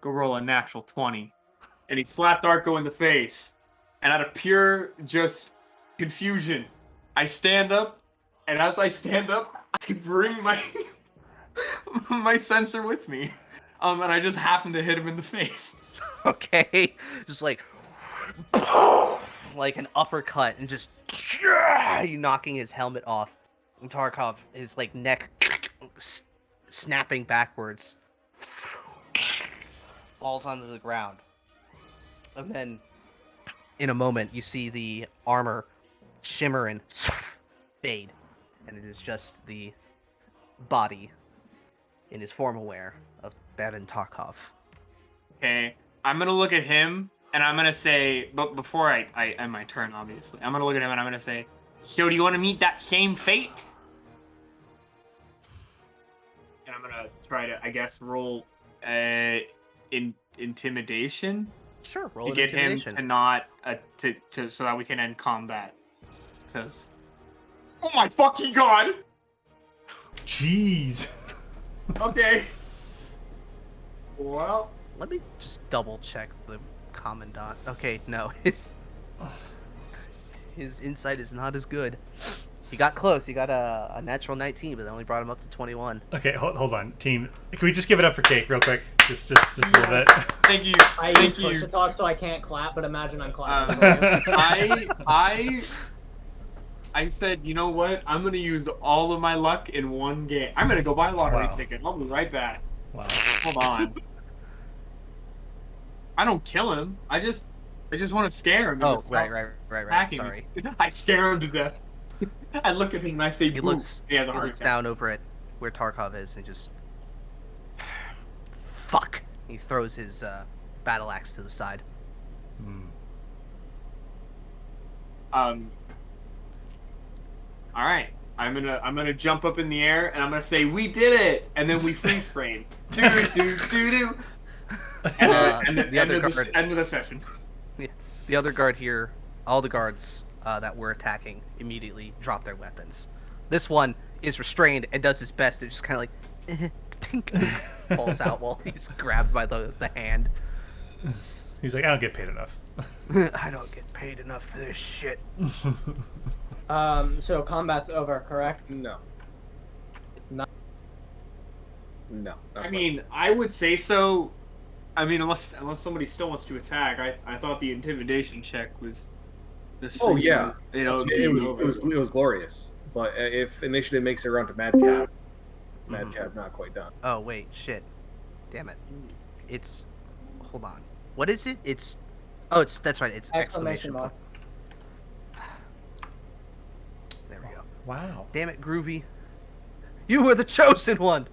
S9: go roll a natural 20. And he slapped Arco in the face. And out of pure just confusion, I stand up, and as I stand up, I bring my my sensor with me. And I just happen to hit him in the face.
S3: Okay. Just like an uppercut and just knocking his helmet off. And Tarkov, his like neck snapping backwards, falls onto the ground. And then in a moment you see the armor shimmer and fade, and it is just the body in his formal wear of Baron Tarkov.
S9: Okay, I'm gonna look at him and I'm gonna say, but before I end my turn, obviously, I'm gonna look at him and I'm gonna say, so do you want to meet that same fate? And I'm gonna try to, I guess, roll intimidation.
S3: Sure, roll
S9: to
S3: an
S9: get him
S3: intimidation.
S9: to not to so that we can end combat. Because, oh my fucking god!
S4: Jeez.
S9: Okay. Well,
S3: Let me just double check the Commandant. Okay, no, his insight is not as good. He got close. He got a natural 19, but that only brought him up to 21.
S4: Okay, hold on, team. Can we just give it up for Cake real quick? Just a little bit.
S9: Thank you.
S1: I use push to talk so I can't clap, but imagine I'm clapping.
S9: I said, you know what? I'm gonna use all of my luck in one game. I'm gonna go buy a lottery ticket. I'll be right back.
S4: Wow.
S9: Hold on. I don't kill him. I just want to scare him.
S3: Oh, right.
S9: Attacking
S3: Sorry.
S9: me. I scare him to death. I look at him and I say,
S3: He
S9: "Boo."
S3: looks,
S9: Yeah,
S3: he looks down over at where Tarkov is and just... Fuck. He throws his battle axe to the side.
S9: All right. I'm gonna jump up in the air and I'm gonna say we did it, and then we freeze frame. Do do do do. And the end of the session.
S3: The other guard here, all the guards that were attacking immediately drop their weapons. This one is restrained and does his best to just kind of like tink, falls out while he's grabbed by the hand.
S4: He's like, I don't get paid enough.
S3: I don't get paid enough for this shit.
S1: So combat's over, correct?
S5: No.
S1: No.
S5: No.
S9: I mean, I would say so. I mean, unless somebody still wants to attack, I thought the intimidation check was.
S5: Oh yeah,
S9: you know,
S5: it was glorious. But if initiative makes it around to Madcap, Madcap not quite done.
S3: Oh wait, shit, damn it! It's hold on. What is it? It's that's right. It's exclamation mark. There we go.
S4: Wow.
S3: Damn it, Groovy. You were the chosen one.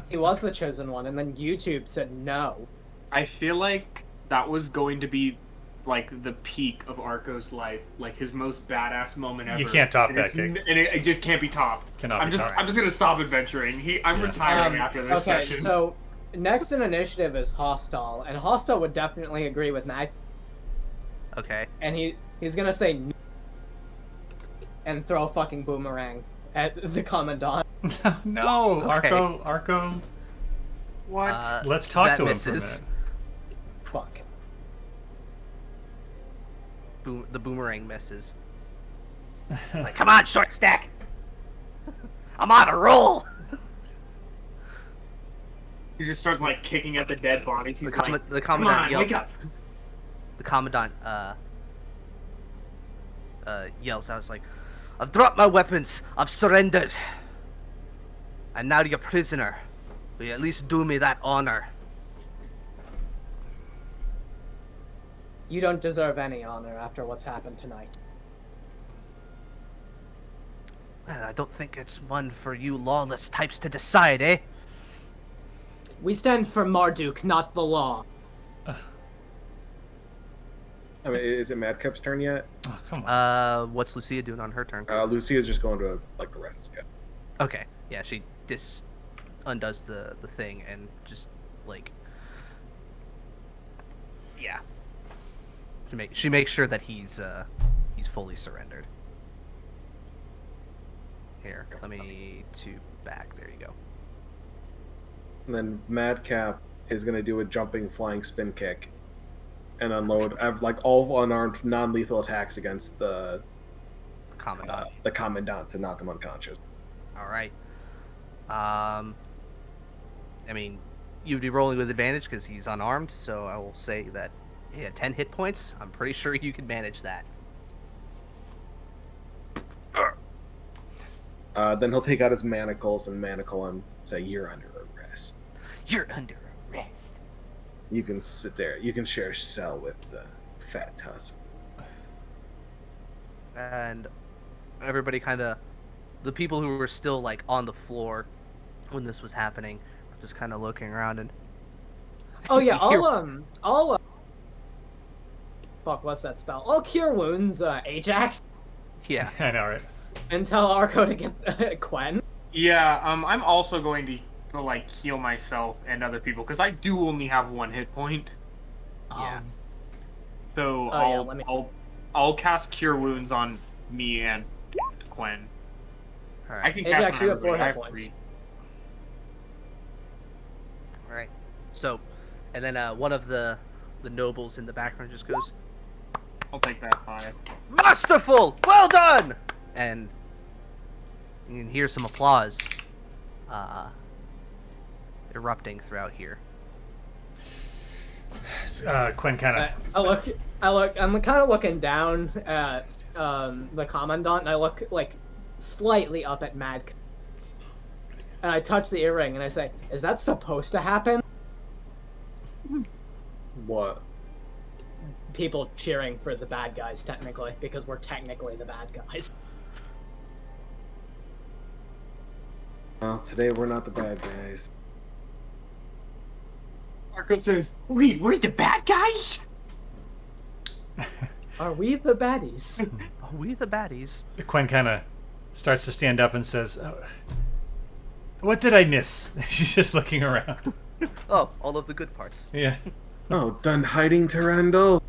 S1: He was the chosen one, and then YouTube said no.
S9: I feel like that was going to be like the peak of Arco's life, like his most badass moment ever.
S4: You can't top that kick,
S9: and it just can't be topped. I'm just gonna stop adventuring. I'm retiring after this session.
S1: So next in initiative is Hostile, and Hostile would definitely agree with Mag.
S3: Okay.
S1: And he's gonna say no and throw a fucking boomerang at the Commandant.
S4: No,
S3: Okay.
S4: Arco.
S9: What?
S4: Let's talk to him
S3: misses.
S4: for a minute.
S1: Fuck.
S3: The boomerang misses. Like, come on, short stack. I'm on a roll.
S9: He just starts like kicking at the dead bodies. He's
S3: The
S9: Come
S3: commandant
S9: on,
S3: yells.
S9: wake up.
S3: The commandant yells out, "It's like, I've dropped my weapons. I've surrendered. I'm now your prisoner. Will you at least do me that honor?"
S1: You don't deserve any honor after what's happened tonight.
S3: Well, I don't think it's one for you lawless types to decide, eh?
S1: We stand for Marduk, not the law.
S5: I mean, is it Madcap's turn yet?
S4: Oh, come on.
S3: What's Lucia doing on her turn?
S5: Lucia's just going to like the rest of the guy.
S3: Okay, yeah, she undoes the thing and just like, yeah. She makes sure that he's fully surrendered. Here, let me back. There you go.
S5: And then Madcap is going to do a jumping flying spin kick and unload like all unarmed non-lethal attacks against the commandant to knock him unconscious.
S3: All right. I mean, you'd be rolling with advantage because he's unarmed, so I will say that he had 10 hit points. I'm pretty sure you can manage that.
S5: Then he'll take out his manacles and manacle him, say, "You're under arrest.
S3: You're under arrest.
S5: You can sit there. You can share a cell with Fat Tusk."
S3: And everybody the people who were still like on the floor when this was happening were just kind of looking around and...
S1: Oh yeah, I'll fuck, what's that spell? I'll cure wounds, Ajax.
S3: Yeah.
S4: I know, right?
S1: And tell Arco to get Quen.
S9: Yeah, I'm also going to like heal myself and other people because I do only have 1 hit point.
S3: Yeah.
S9: So I'll cast Cure Wounds on me and Quen.
S3: All right.
S9: I can
S1: Ajax,
S9: cast
S1: you have
S9: on
S1: 4
S9: everybody.
S1: hit
S9: I have
S1: points.
S9: 3.
S3: All right. So, and then one of the nobles in the background just goes,
S9: I'll take that 5.
S3: "Masterful! Well done!" And you can hear some applause erupting throughout here.
S4: Quinn kind of.
S1: I'm kind of looking down at the commandant, and I look like slightly up at Mad. And I touch the earring, and I say, "Is that supposed to happen?"
S5: What?
S1: People cheering for the bad guys, technically, because we're technically the bad guys.
S5: Well, today we're not the bad guys.
S9: Chris says, "Wait, we're the bad guys."
S1: Are we the baddies?
S3: Are we the baddies?
S4: Quen kind of starts to stand up and says, "What did I miss?" She's just looking around.
S3: Oh, all of the good parts.
S4: Yeah.
S5: Oh, done hiding, Tyrandel?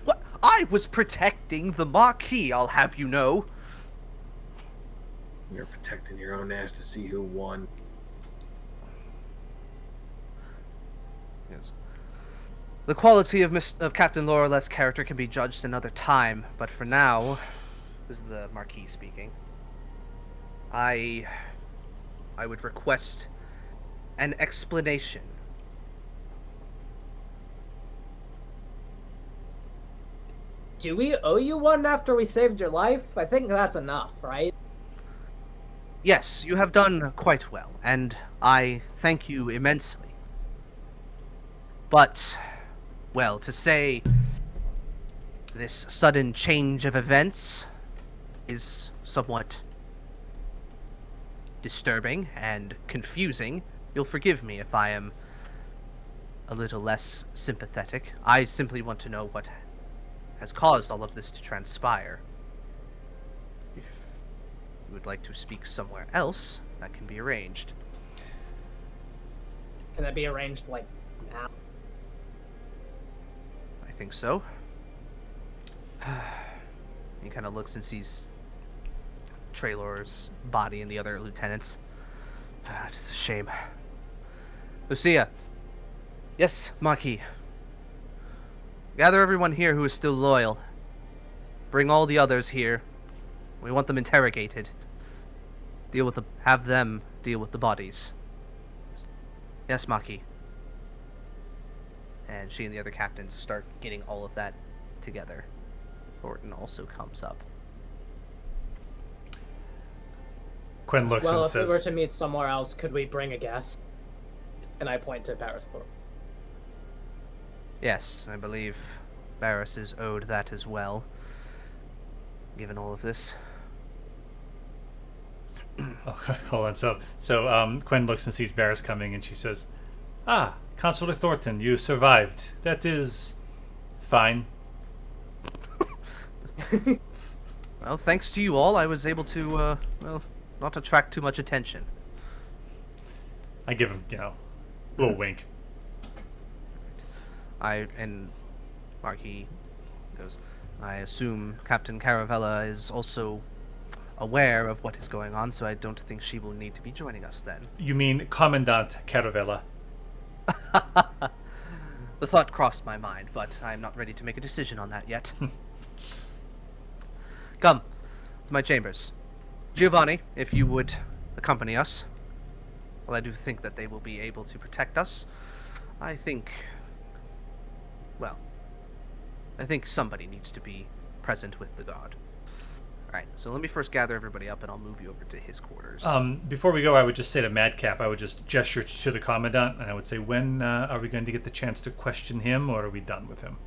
S3: What? I was protecting the Marquis, I'll have you know.
S5: You're protecting your own ass to see who won.
S3: Yes. The quality of Captain Laurel's character can be judged another time, but for now, this is the Marquis speaking. I would request an explanation.
S1: Do we owe you one after we saved your life? I think that's enough, right?
S3: Yes, you have done quite well, and I thank you immensely. But, well, to say this sudden change of events is somewhat disturbing and confusing. You'll forgive me if I am a little less sympathetic. I simply want to know what has caused all of this to transpire. If you would like to speak somewhere else, that can be arranged.
S1: Can that be arranged, like, now?
S3: I think so. He kind of looks and sees Traylor's body and the other lieutenants. It's a shame. Lucia. Yes, Marquis. Gather everyone here who is still loyal. Bring all the others here. We want them interrogated. Have them deal with the bodies. Yes, Marquis. And she and the other captains start getting all of that together. Thornton also comes up.
S4: Quen looks
S1: Well,
S4: and
S1: if
S4: says,
S1: we were to meet somewhere else, could we bring a guest? And I point to Barris Thornton.
S3: Yes, I believe Barris is owed that as well, given all of this.
S4: oh, hold on. So Quen looks and sees Barris coming, and she says, "Ah, Consular Thornton, you survived. That is fine."
S3: Well, thanks to you all, I was able to, not attract too much attention.
S4: I give him, a little wink.
S3: And Marquis goes, I assume Captain Caravella is also aware of what is going on, so I don't think she will need to be joining us then.
S4: You mean Commandant Caravella?
S3: The thought crossed my mind, but I'm not ready to make a decision on that yet. Come to my chambers. Giovanni, if you would accompany us. Well, I do think that they will be able to protect us. I think somebody needs to be present with the guard. Alright, so let me first gather everybody up and I'll move you over to his quarters.
S4: Before we go, I would just say to Madcap, I would just gesture to the Commandant, and I would say, when are we going to get the chance to question him, or are we done with him?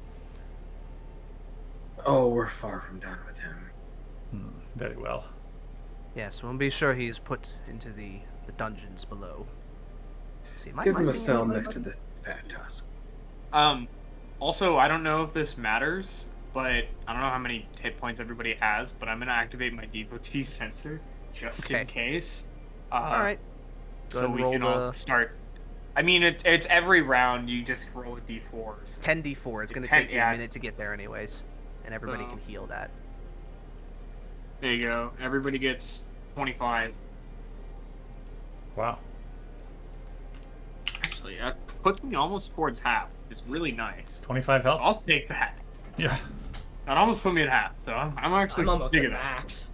S5: Oh, we're far from done with him.
S4: Very well.
S3: Yes, we'll be sure he's put into the dungeons below. See,
S5: Give him a cell next to the Fat Tusk.
S9: Also, I don't know if this matters, but I don't know how many hit points everybody has, but I'm going to activate my devotee sensor just in case.
S3: Alright.
S9: So we can all start. I mean, it's every round, you just roll a d4. So
S3: 10d4. It's going to take you a minute to get there anyways. And everybody can heal that.
S9: There you go. Everybody gets 25.
S4: Wow.
S9: Actually, that puts me almost towards half. It's really nice.
S4: 25 helps?
S9: I'll take that.
S4: Yeah.
S9: That almost put me at half, so I'm actually
S1: almost
S9: digging
S1: at
S9: that.
S1: max.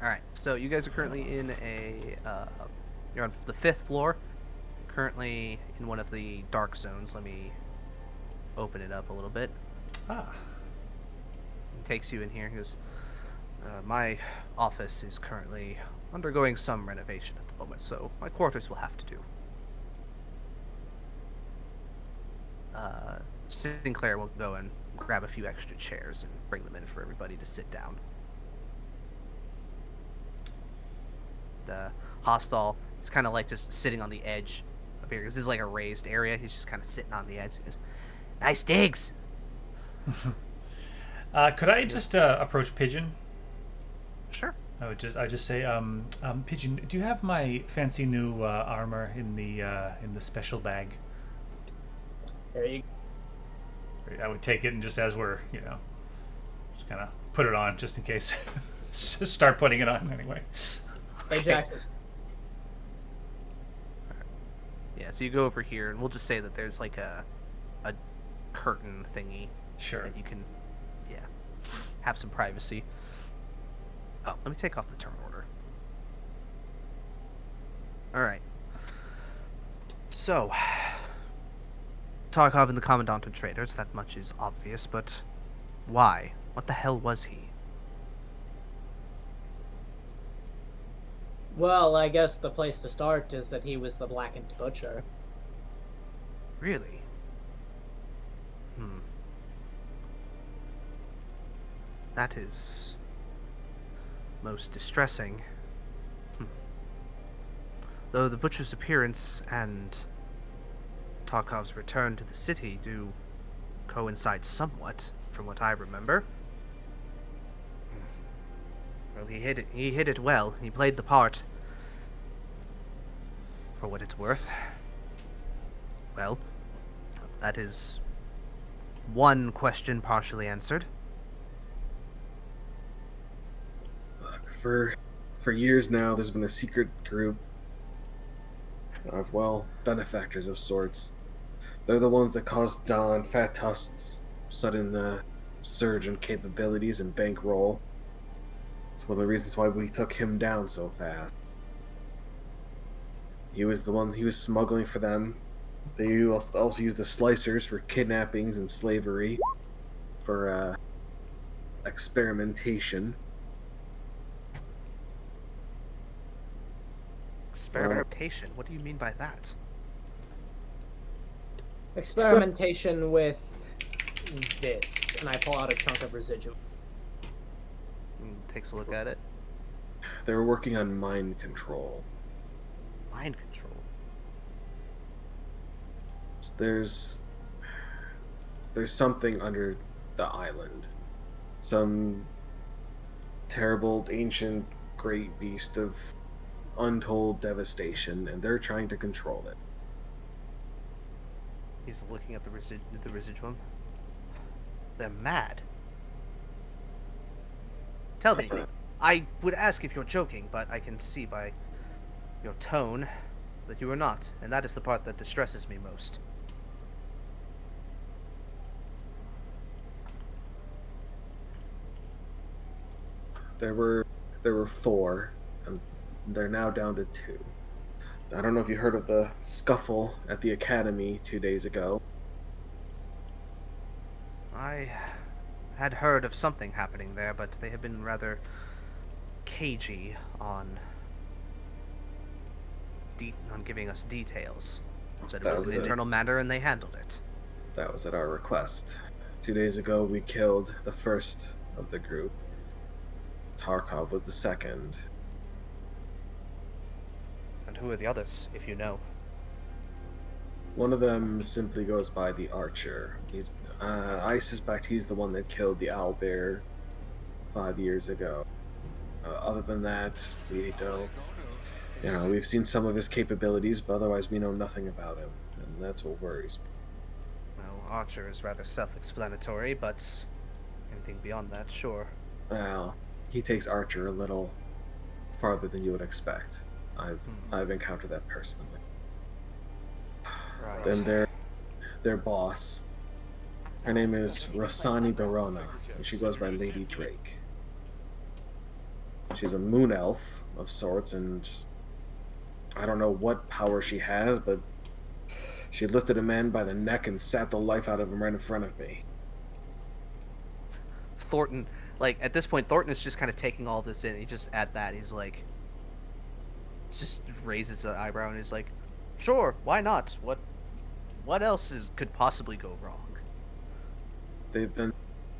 S3: Alright, so you guys are currently in you're on the 5th floor. Currently in one of the dark zones. Let me open it up a little bit. He takes you in here. He goes, my office is currently undergoing some renovation at the moment, so my quarters will have to do. Sinclair will go and grab a few extra chairs and bring them in for everybody to sit down. hostile. It's kind of like just sitting on the edge of here. This is like a raised area. He's just kind of sitting on the edge. He goes, nice digs.
S4: Could I just approach Pigeon?
S3: Sure.
S4: I just say, Pigeon, do you have my fancy new armor in the special bag?
S1: There you
S4: I would take it, and just as we're, just kind of put it on, just in case. Just start putting it on anyway.
S1: Ajax is.
S3: Yeah, so you go over here, and we'll just say that there's like a curtain thingy.
S4: Sure.
S3: That you can, have some privacy. Oh, let me take off the turn order. Alright. So, Tarkov and the Commandant and traitors, that much is obvious, but why? What the hell was he?
S1: Well, I guess the place to start is that he was the Blackened Butcher.
S3: Really? That is most distressing. Though the Butcher's appearance and Tarkov's return to the city do coincide somewhat, from what I remember. Well, he hid it well. He played the part. For what it's worth. Well, that is one question partially answered.
S5: Look, for years now, there's been a secret group of, well, benefactors of sorts. They're the ones that caused Don Fat Tusk's sudden surge in capabilities and bankroll. It's one of the reasons why we took him down so fast. He was the one, he was smuggling for them. They also used the Slicers for kidnappings and slavery, for experimentation.
S3: Experimentation? What do you mean by that?
S1: Experimentation with this, and I pull out a chunk of residual.
S3: Takes a look at it.
S5: They were working on mind control.
S3: Mind control?
S5: There's something under the island. Some terrible, ancient, great beast of untold devastation, and they're trying to control it.
S3: He's looking at the residuum. They're mad. Tell me. I would ask if you're joking, but I can see by your tone that you are not, and that is the part that distresses me most.
S5: There were 4, and they're now down to 2. I don't know if you heard of the scuffle at the academy 2 days ago.
S3: I had heard of something happening there, but they have been rather cagey on giving us details. Said it was an internal matter and they handled it.
S5: That was at our request. 2 days ago we killed the first of the group. Tarkov was the second.
S3: And who are the others, if you know?
S5: One of them simply goes by the Archer. I suspect he's the one that killed the owlbear 5 years ago. Other than that, we don't. We've seen some of his capabilities, but otherwise we know nothing about him, and that's what worries me.
S3: Well, Archer is rather self-explanatory, but anything beyond that, sure.
S5: Well, he takes Archer a little farther than you would expect. I've encountered that personally.
S3: Right.
S5: Then their boss, her name is Rossani Dorona, and she goes by Lady Drake. She's a moon elf of sorts, and I don't know what power she has, but she lifted a man by the neck and sat the life out of him right in front of me.
S3: Thornton, at this point, Thornton is just kind of taking all this in. He just, at that, he's like, just raises an eyebrow and he's like, sure, why not? What else could possibly go wrong?
S5: They've been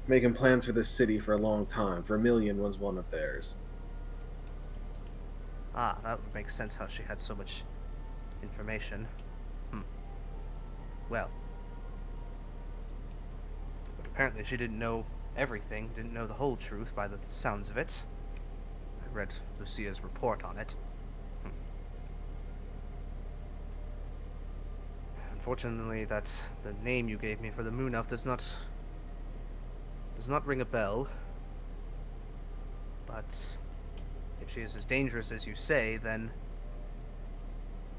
S5: making plans for this city for a long time. Vermilion was one of theirs.
S3: Ah, that would make sense how she had so much information. Well. But apparently she didn't know everything, didn't know the whole truth by the sounds of it. I read Lucia's report on it. Unfortunately, the name you gave me for the Moon Elf does not ring a bell. But if she is as dangerous as you say, then,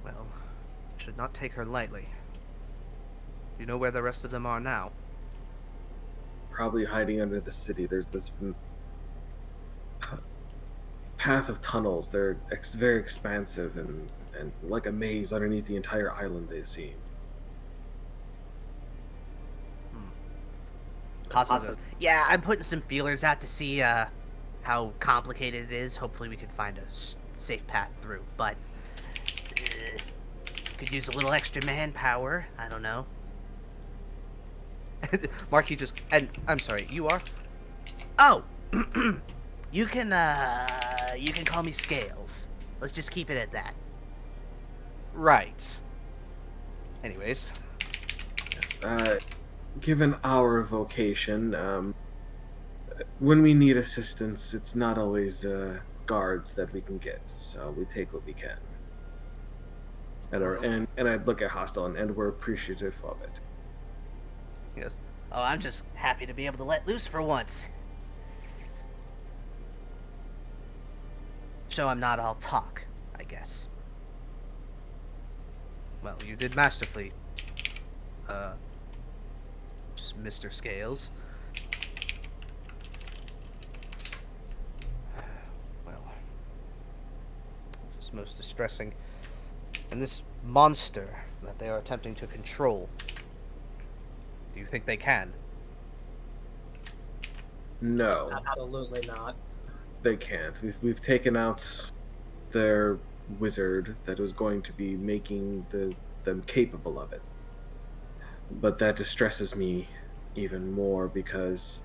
S3: well, should not take her lightly. You know where the rest of them are now?
S5: Probably hiding under the city. There's this path of tunnels. They're very expansive and like a maze underneath the entire island, they seem.
S3: Possibly. Yeah, I'm putting some feelers out to see how complicated it is. Hopefully we can find a safe path through, but could use a little extra manpower. I don't know. Marky just... And, I'm sorry, you are? Oh! You can call me Scales. Let's just keep it at that. Right. Anyways.
S5: Yes, given our vocation, when we need assistance, it's not always guards that we can get, so we take what we can. And I look at Hostile, and we're appreciative of it.
S3: He goes, oh, I'm just happy to be able to let loose for once. So I'm not all talk, I guess. Well, you did masterfully, Mr. Scales. Well, it's most distressing. And this monster that they are attempting to control, do you think they can?
S5: No.
S1: Absolutely not.
S5: They can't. We've taken out their wizard that was going to be making them capable of it. But that distresses me even more because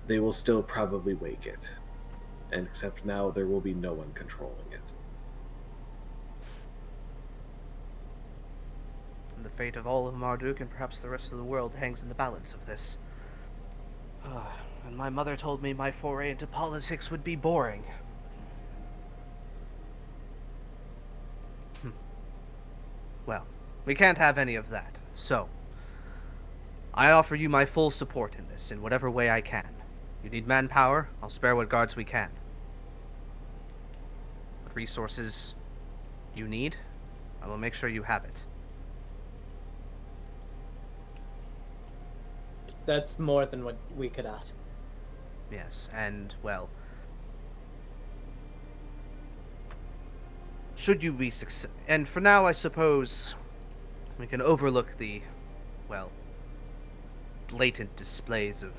S5: they will still probably wake it. And except now there will be no one controlling it.
S3: And the fate of all of Marduk and perhaps the rest of the world hangs in the balance of this. And my mother told me my foray into politics would be boring. Well, we can't have any of that, so I offer you my full support in this, in whatever way I can. You need manpower, I'll spare what guards we can. What resources you need, I will make sure you have it.
S1: That's more than what we could ask.
S3: Yes, and, well, should you be and for now, I suppose we can overlook the, well, blatant displays of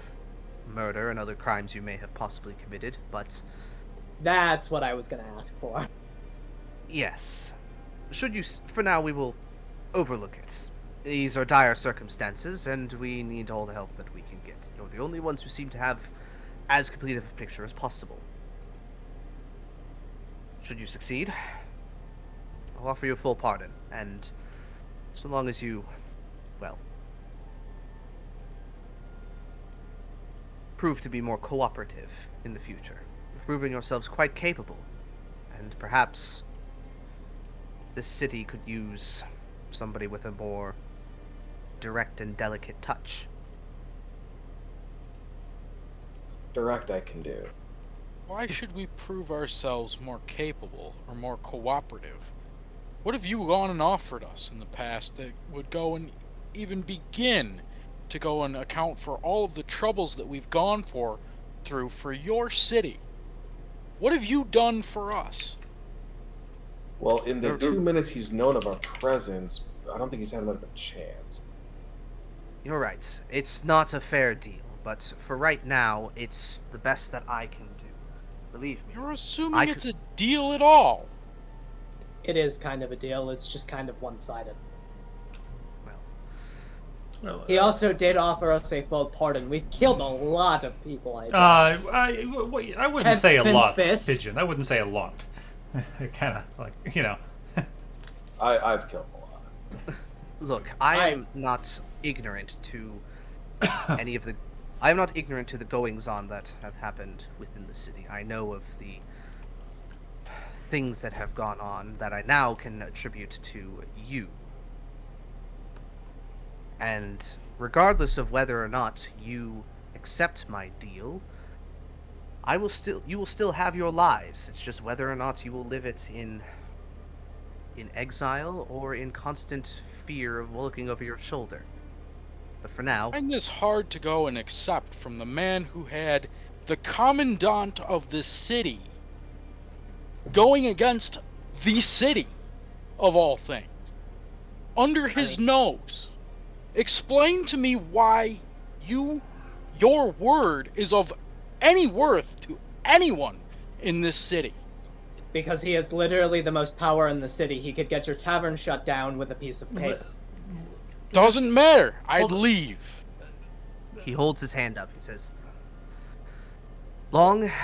S3: murder and other crimes you may have possibly committed, but...
S1: That's what I was going to ask for.
S3: Yes. Should you... For now, we will overlook it. These are dire circumstances, and we need all the help that we can get. You're the only ones who seem to have as complete of a picture as possible. Should you succeed, I'll offer you a full pardon, and so long as you, well, prove to be more cooperative in the future. You've proven yourselves quite capable, and perhaps this city could use somebody with a more direct and delicate touch.
S5: Direct I can do.
S2: Why should we prove ourselves more capable or more cooperative? What have you gone and offered us in the past that would go and even begin to go and account for all of the troubles that we've gone through for your city? What have you done for us?
S5: Well, in the 2 minutes he's known of our presence, I don't think he's had much of a chance.
S3: You're right. It's not a fair deal, but for right now, it's the best that I can do. Believe me.
S2: You're assuming it's a deal at all.
S1: It is kind of a deal. It's just kind of one-sided.
S4: Well,
S1: he also did offer us a full pardon. We've killed a lot of people, I guess.
S4: I wouldn't say a lot, Pigeon. I wouldn't say a lot. Kind of like, you know.
S5: I've killed a lot.
S3: Look, I am not ignorant to any of the. I am not ignorant to the goings on that have happened within the city. I know of the things that have gone on that I now can attribute to you. And regardless of whether or not you accept my deal, you will still have your lives. It's just whether or not you will live it in exile or in constant fear of looking over your shoulder. But for now,
S2: I find this hard to go and accept from the man who had the commandant of this city going against the city, of all things, under his nose. Explain to me why your word is of any worth to anyone in this city.
S1: Because he has literally the most power in the city. He could get your tavern shut down with a piece of paper.
S2: Doesn't matter. I'd leave.
S3: he holds his hand up. He says, I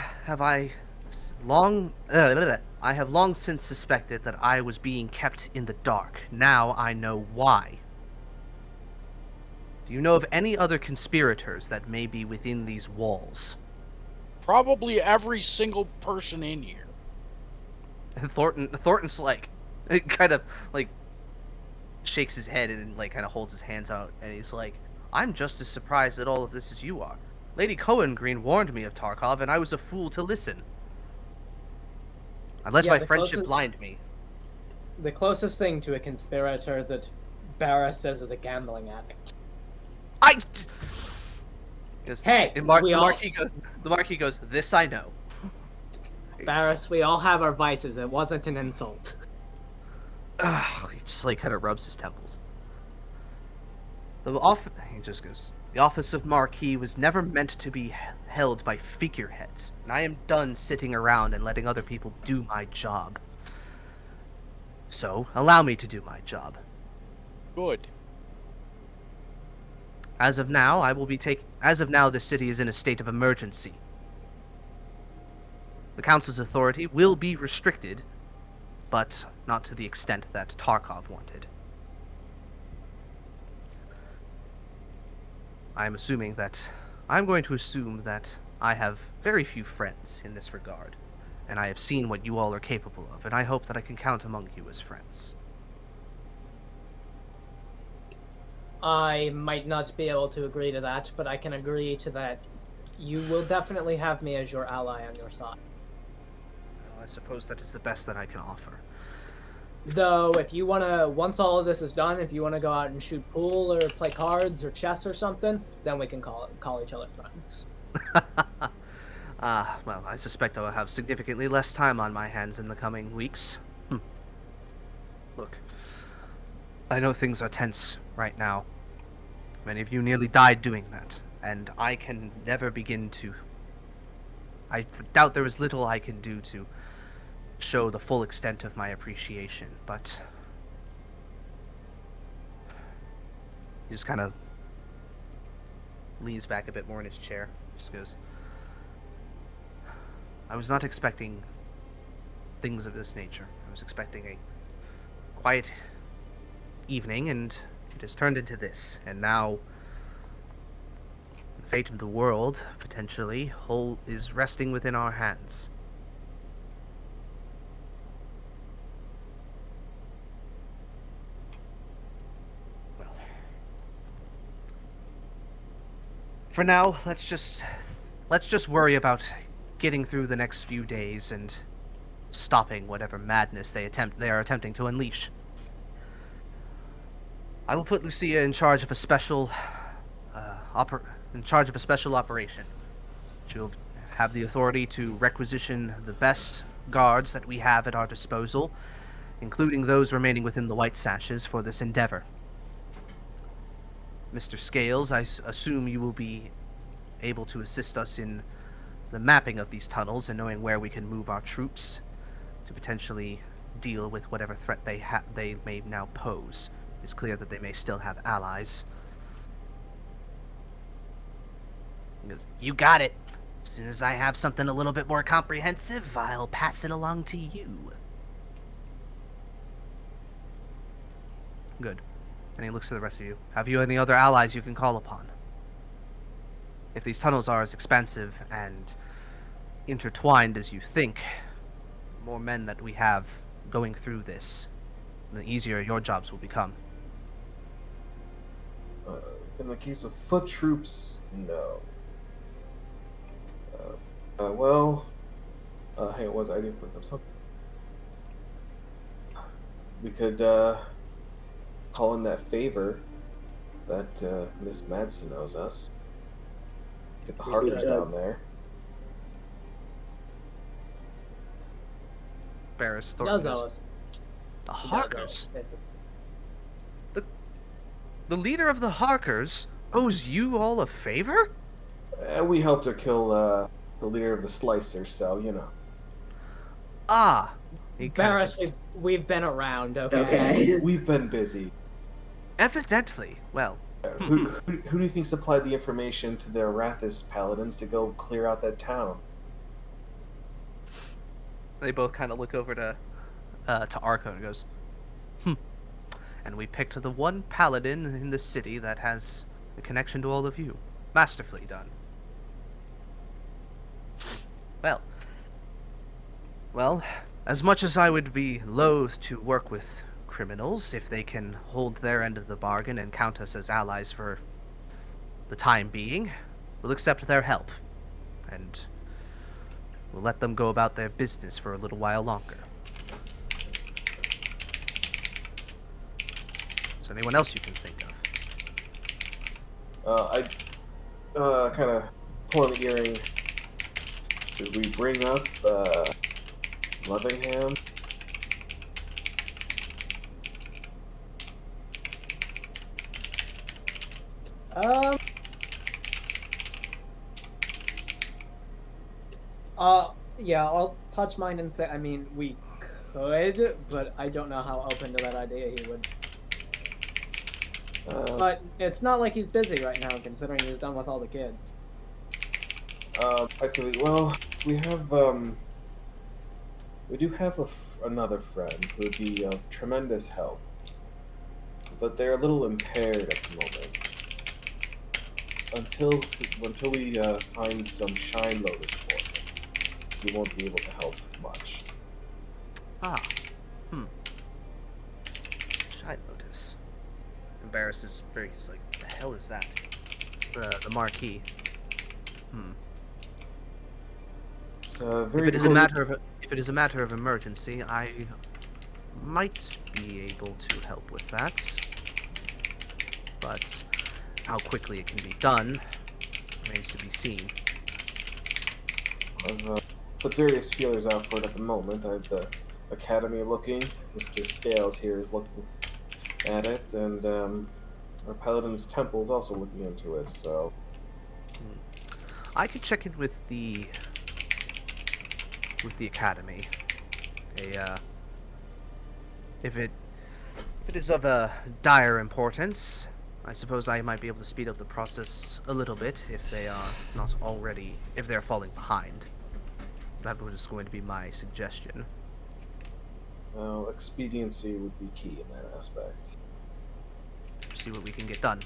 S3: have long since suspected that I was being kept in the dark. Now I know why. Do you know of any other conspirators that may be within these walls?
S2: Probably every single person in here.
S3: Thornton's like, kind of like shakes his head and like kind of holds his hands out, and he's like, I'm just as surprised at all of this as you are. Lady Cohengreen warned me of Tarkov, and I was a fool to listen. I let my friendship blind me.
S1: The closest thing to a conspirator that Barra says is a gambling addict. Hey,
S3: the Marquis goes, this I know.
S1: Barris, we all have our vices. It wasn't an insult.
S3: He just like kind of rubs his temples. He just goes, the office of Marquis was never meant to be held by figureheads, and I am done sitting around and letting other people do my job. So, allow me to do my job.
S2: Good.
S3: As of now, the city is in a state of emergency. The Council's authority will be restricted, but not to the extent that Tarkov wanted. I'm going to assume that I have very few friends in this regard, and I have seen what you all are capable of, and I hope that I can count among you as friends.
S1: I might not be able to agree to that, but I can agree to that. You will definitely have me as your ally on your side.
S3: Well, I suppose that is the best that I can offer.
S1: Though, if you want to, once all of this is done, if you want to go out and shoot pool or play cards or chess or something, then we can call each other friends.
S3: Well, I suspect I will have significantly less time on my hands in the coming weeks. Look, I know things are tense right now. Many of you nearly died doing that, and I can never begin to... I doubt there is little I can do to show the full extent of my appreciation, but... He just kind of leans back a bit more in his chair. Just goes, I was not expecting things of this nature. I was expecting a quiet evening, and it has turned into this. And now, the fate of the world, potentially, is resting within our hands. Well, for now, let's just worry about getting through the next few days and stopping whatever madness they are attempting to unleash. I will put Lucia in charge of a special operation. She will have the authority to requisition the best guards that we have at our disposal, including those remaining within the White Sashes for this endeavor. Mr. Scales, I assume you will be able to assist us in the mapping of these tunnels and knowing where we can move our troops to potentially deal with whatever threat they may now pose. It's clear that they may still have allies. He goes, you got it. As soon as I have something a little bit more comprehensive, I'll pass it along to you. Good. And he looks to the rest of you. Have you any other allies you can call upon? If these tunnels are as expansive and intertwined as you think, the more men that we have going through this, the easier your jobs will become.
S5: In the case of foot troops, no. Well, hey, it was I need to look up something. We could call in that favor that Miss Madsen owes us. Get the Harkers down there.
S3: Barris
S1: He
S3: Thornton
S1: does owe
S3: goes,
S1: us.
S3: the
S1: He does owe
S3: Harkers?
S1: us.
S3: The leader of the Harkers owes you all a favor?
S5: We helped her kill the leader of the Slicers, so you know.
S3: Ah. He kinda
S1: Barris,
S3: goes,
S1: we've been around, okay?
S5: We've been busy.
S3: evidently. Well,
S5: Who do you think supplied the information to the Arathis paladins to go clear out that town?
S3: they both kind of look over to Arco and goes, And we picked the one paladin in the city that has a connection to all of you. Masterfully done. Well, as much as I would be loath to work with criminals, if they can hold their end of the bargain and count us as allies for the time being, we'll accept their help. And we'll let them go about their business for a little while longer. Is there anyone else you can think of?
S5: I kind of pull on the earring. Should we bring up Levingham?
S1: Yeah, I'll touch mine and say, I mean, we could, but I don't know how open to that idea he would. But it's not like he's busy right now, considering he's done with all the kids.
S5: Actually, well, we have, we do have another friend who would be of tremendous help. But they're a little impaired at the moment. Until we find some Shine Lotus for him, he won't be able to help much.
S3: Shine Lotus. Embarrassed is very, he's like, the hell is that? The marquee.
S5: It's very
S3: If it is a matter of emergency, I might be able to help with that. But how quickly it can be done remains to be seen.
S5: I've put various feelers out for it at the moment. I have the Academy looking. Mr. Scales here is looking at it, and our Paladin's Temple is also looking into it, so...
S3: I could check in with the Academy. If it is of a dire importance, I suppose I might be able to speed up the process a little bit if they are not already, if they're falling behind. That was going to be my suggestion.
S5: Well, expediency would be key in that aspect.
S3: See what we can get done.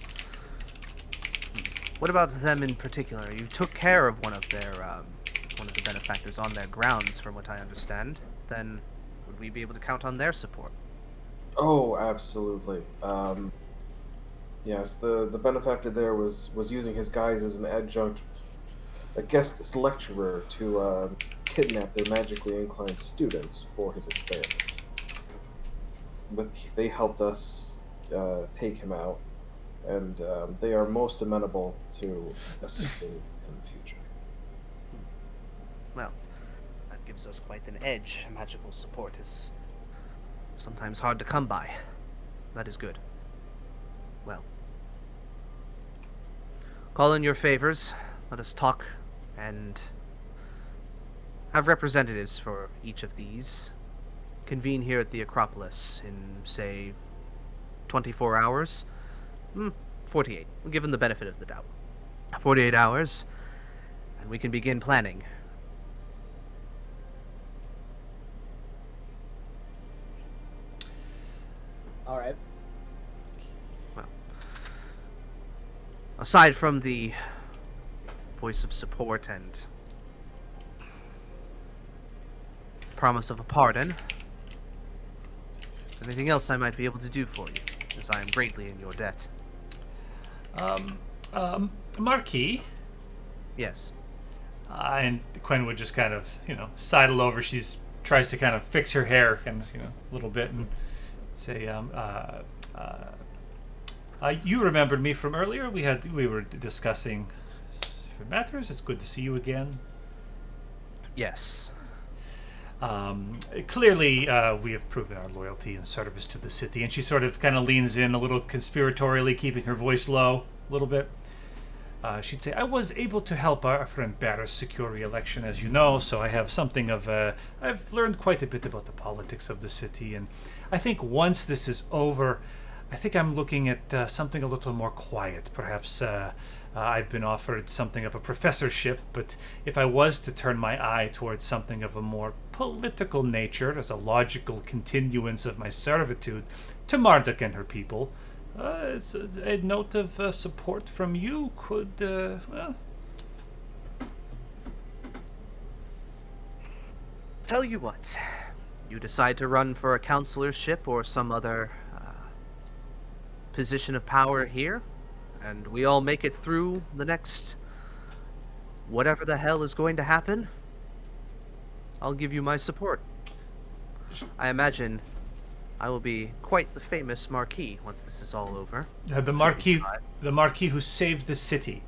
S3: What about them in particular? You took care of one of the benefactors on their grounds, from what I understand. Then, would we be able to count on their support?
S5: Oh, absolutely. Yes, the benefactor there was using his guise as an adjunct, a guest lecturer to kidnap their magically inclined students for his experiments. But they helped us take him out, and they are most amenable to assisting in the future.
S3: Well, that gives us quite an edge. Magical support is sometimes hard to come by. That is good. Well, call in your favors. Let us talk and have representatives for each of these convene here at the Acropolis in, say, 24 hours? 48. We'll give them the benefit of the doubt. 48 hours, and we can begin planning.
S1: All right.
S3: Well, aside from the voice of support and promise of a pardon, anything else I might be able to do for you, as I am greatly in your debt.
S4: Marquis?
S3: Yes.
S4: And Quinn would just kind of, sidle over. Tries to kind of fix her hair, kind of, a little bit, and say, you remembered me from earlier? We were discussing different matters. It's good to see you again.
S3: Yes.
S4: Clearly, we have proven our loyalty and service to the city. And she sort of kind of leans in a little conspiratorially, keeping her voice low a little bit. She'd say, I was able to help our friend Barris secure re-election, as you know, so I have something of I've learned quite a bit about the politics of the city, and I think once this is over, I think I'm looking at something a little more quiet. Perhaps I've been offered something of a professorship, but if I was to turn my eye towards something of a more political nature, as a logical continuance of my servitude to Marduk and her people, a note of support from you could, well...
S3: Tell you what, you decide to run for a counselorship or some other position of power here, and we all make it through the next whatever the hell is going to happen, I'll give you my support. I imagine I will be quite the famous Marquis once this is all over.
S4: The Marquis who saved the city.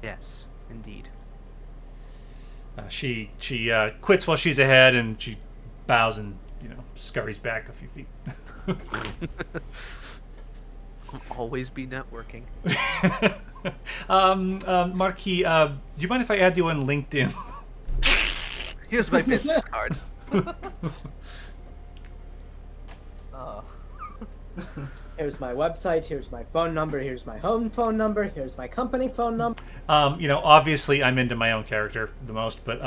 S3: Yes, indeed.
S4: She quits while she's ahead, and she bows and scurries back a few feet.
S3: Always be networking.
S4: Marquis, do you mind if I add you on LinkedIn?
S3: Here's my business card.
S1: Here's my website, here's my phone number, here's my home phone number, here's my company phone number.
S4: Obviously I'm into my own character the most, but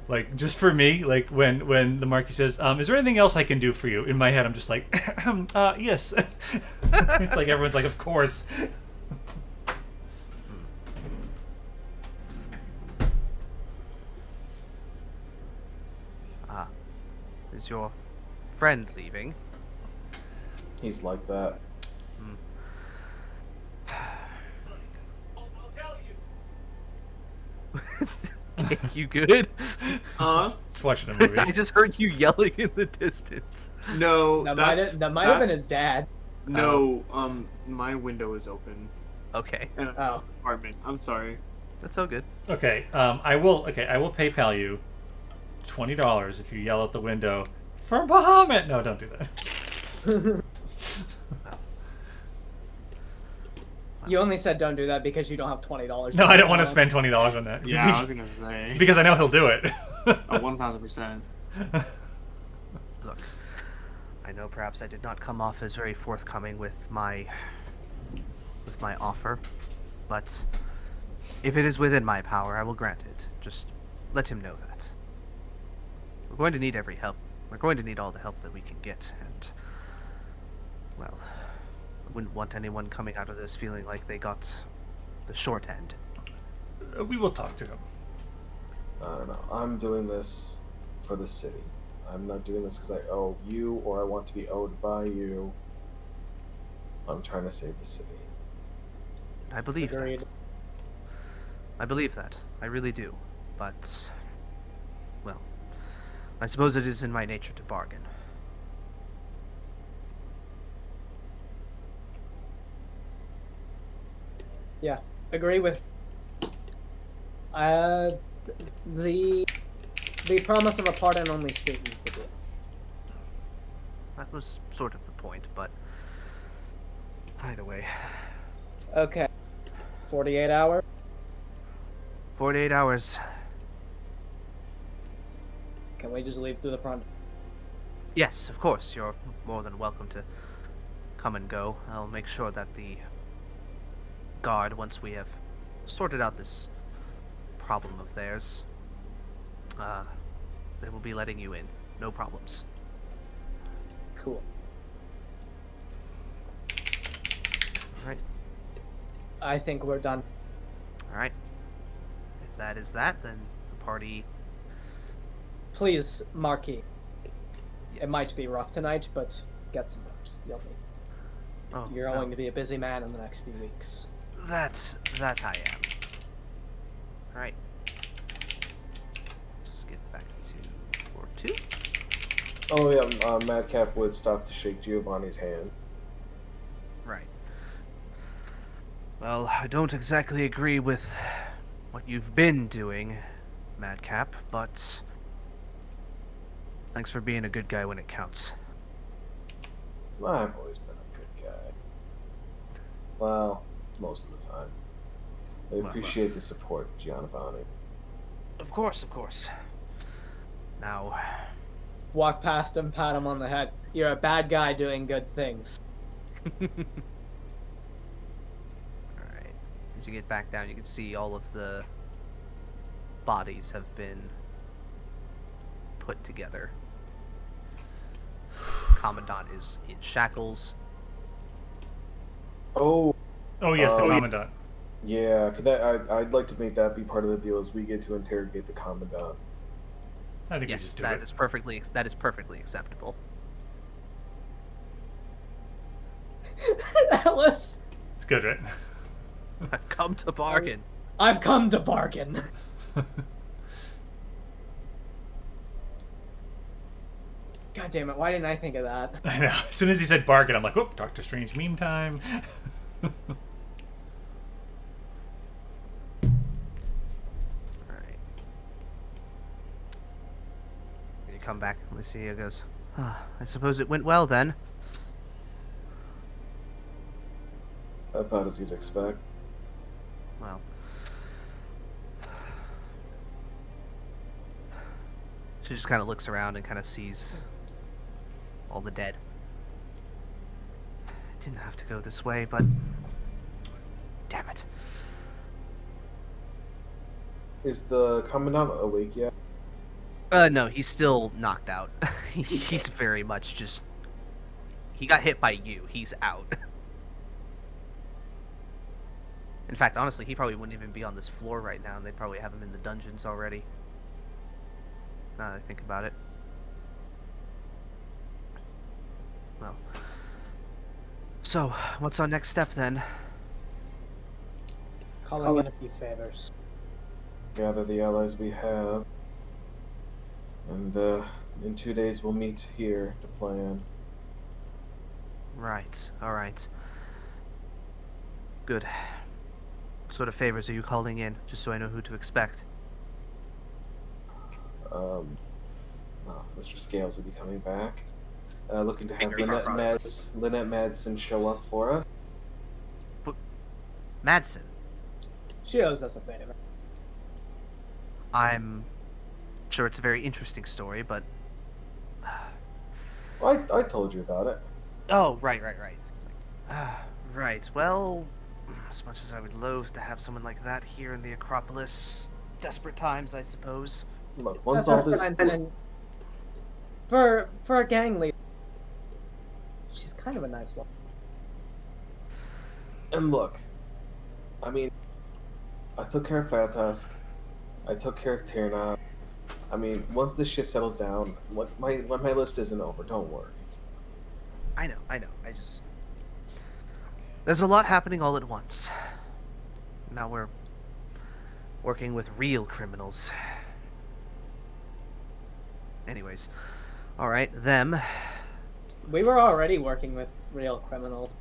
S4: like, just for me, like, when the Marquis says, is there anything else I can do for you? In my head, I'm just like, yes. It's like everyone's like, of course.
S3: Is your friend leaving?
S5: He's like that.
S3: You good?
S4: Just watching a movie.
S3: I just heard you yelling in the distance.
S9: No,
S1: that might have been his dad.
S9: No, my window is open.
S3: Okay.
S9: In an apartment. I'm sorry.
S3: That's all good.
S4: Okay. I will PayPal you $20 if you yell out the window for Bahamut. No, don't do that.
S1: You only said don't do that because you don't have $20.
S4: No, I don't want to spend $20 on that.
S9: Yeah, I was gonna say.
S4: Because I know he'll do it.
S9: 1000%.
S3: Look, I know perhaps I did not come off as very forthcoming with my offer, but if it is within my power, I will grant it. Just let him know that. We're going to need every help. We're going to need all the help that we can get, and, well, I wouldn't want anyone coming out of this feeling like they got the short end.
S4: We will talk to him.
S5: I don't know. I'm doing this for the city. I'm not doing this because I owe you or I want to be owed by you. I'm trying to save the city.
S3: I believe that. I believe that. I really do. But, well, I suppose it is in my nature to bargain.
S1: Yeah, agree with. The promise of a pardon only sweetens the deal.
S3: That was sort of the point, but either way.
S1: Okay. 48 hours?
S3: 48 hours.
S1: Can we just leave through the front?
S3: Yes, of course. You're more than welcome to come and go. I'll make sure that the guard, once we have sorted out this problem of theirs, they will be letting you in. No problems.
S1: Cool.
S3: Alright.
S1: I think we're done.
S3: Alright. If that is that, then the party...
S1: Please, Marquis.
S3: Yes.
S1: It might be rough tonight, but get some rest. You'll need.
S3: Oh,
S1: You're
S3: no.
S1: going to be a busy man in the next few weeks.
S3: That I am. Alright. Let's get back to floor 2.
S5: Oh yeah, Madcap would stop to shake Giovanni's hand.
S3: Right. Well, I don't exactly agree with what you've been doing, Madcap, but thanks for being a good guy when it counts.
S5: Well, I've always been a good guy. Well, most of the time. I appreciate the support, Giovanni.
S3: Of course, of course. Now...
S1: Walk past him, pat him on the head. You're a bad guy doing good things.
S3: Alright. As you get back down, you can see all of the bodies have been put together. Commandant is in shackles.
S5: Oh.
S4: Oh yes, the Commandant.
S5: Yeah, I'd like to make that be part of the deal, as we get to interrogate the Commandant.
S4: I think
S3: yes, that is perfectly acceptable.
S1: Alice!
S4: It's good, right?
S3: I've come to bargain.
S1: I've come to bargain. God damn it, why didn't I think of that?
S4: I know. As soon as he said bargain, I'm like, oh, Doctor Strange meme time.
S3: Alright. You come back. Lucia goes, I suppose it went well then.
S5: About as you'd expect.
S3: Well. She just kind of looks around and kind of sees all the dead. It didn't have to go this way, but... Damn it.
S5: Is the Commandant awake yet?
S3: No, he's still knocked out. He's very much just... He got hit by you. He's out. In fact, honestly, he probably wouldn't even be on this floor right now, and they'd probably have him in the dungeons already. Now that I think about it. Well. So, what's our next step then?
S1: Calling in a few favors.
S5: Gather the allies we have. And in 2 days we'll meet here to plan.
S3: Right, alright. Good. What sort of favors are you calling in, just so I know who to expect?
S5: Mr. Scales will be coming back. Looking to have
S3: Finger
S5: Lynette Madsen show up for us.
S3: Madsen?
S1: She owes us a favor.
S3: I'm sure it's a very interesting story, but...
S5: Well, I told you about it.
S3: Oh, right. Right, well... As much as I would loathe to have someone like that here in the Acropolis, desperate times, I suppose.
S5: Look, once all this...
S1: For a gang leader, she's kind of a nice one.
S5: And look, I mean, I took care of Fat Tusk. I took care of Tierna. I mean, once this shit settles down, my list isn't over. Don't worry.
S3: I know. I just... There's a lot happening all at once. Now we're working with real criminals. Anyways, alright, them.
S1: We were already working with real criminals.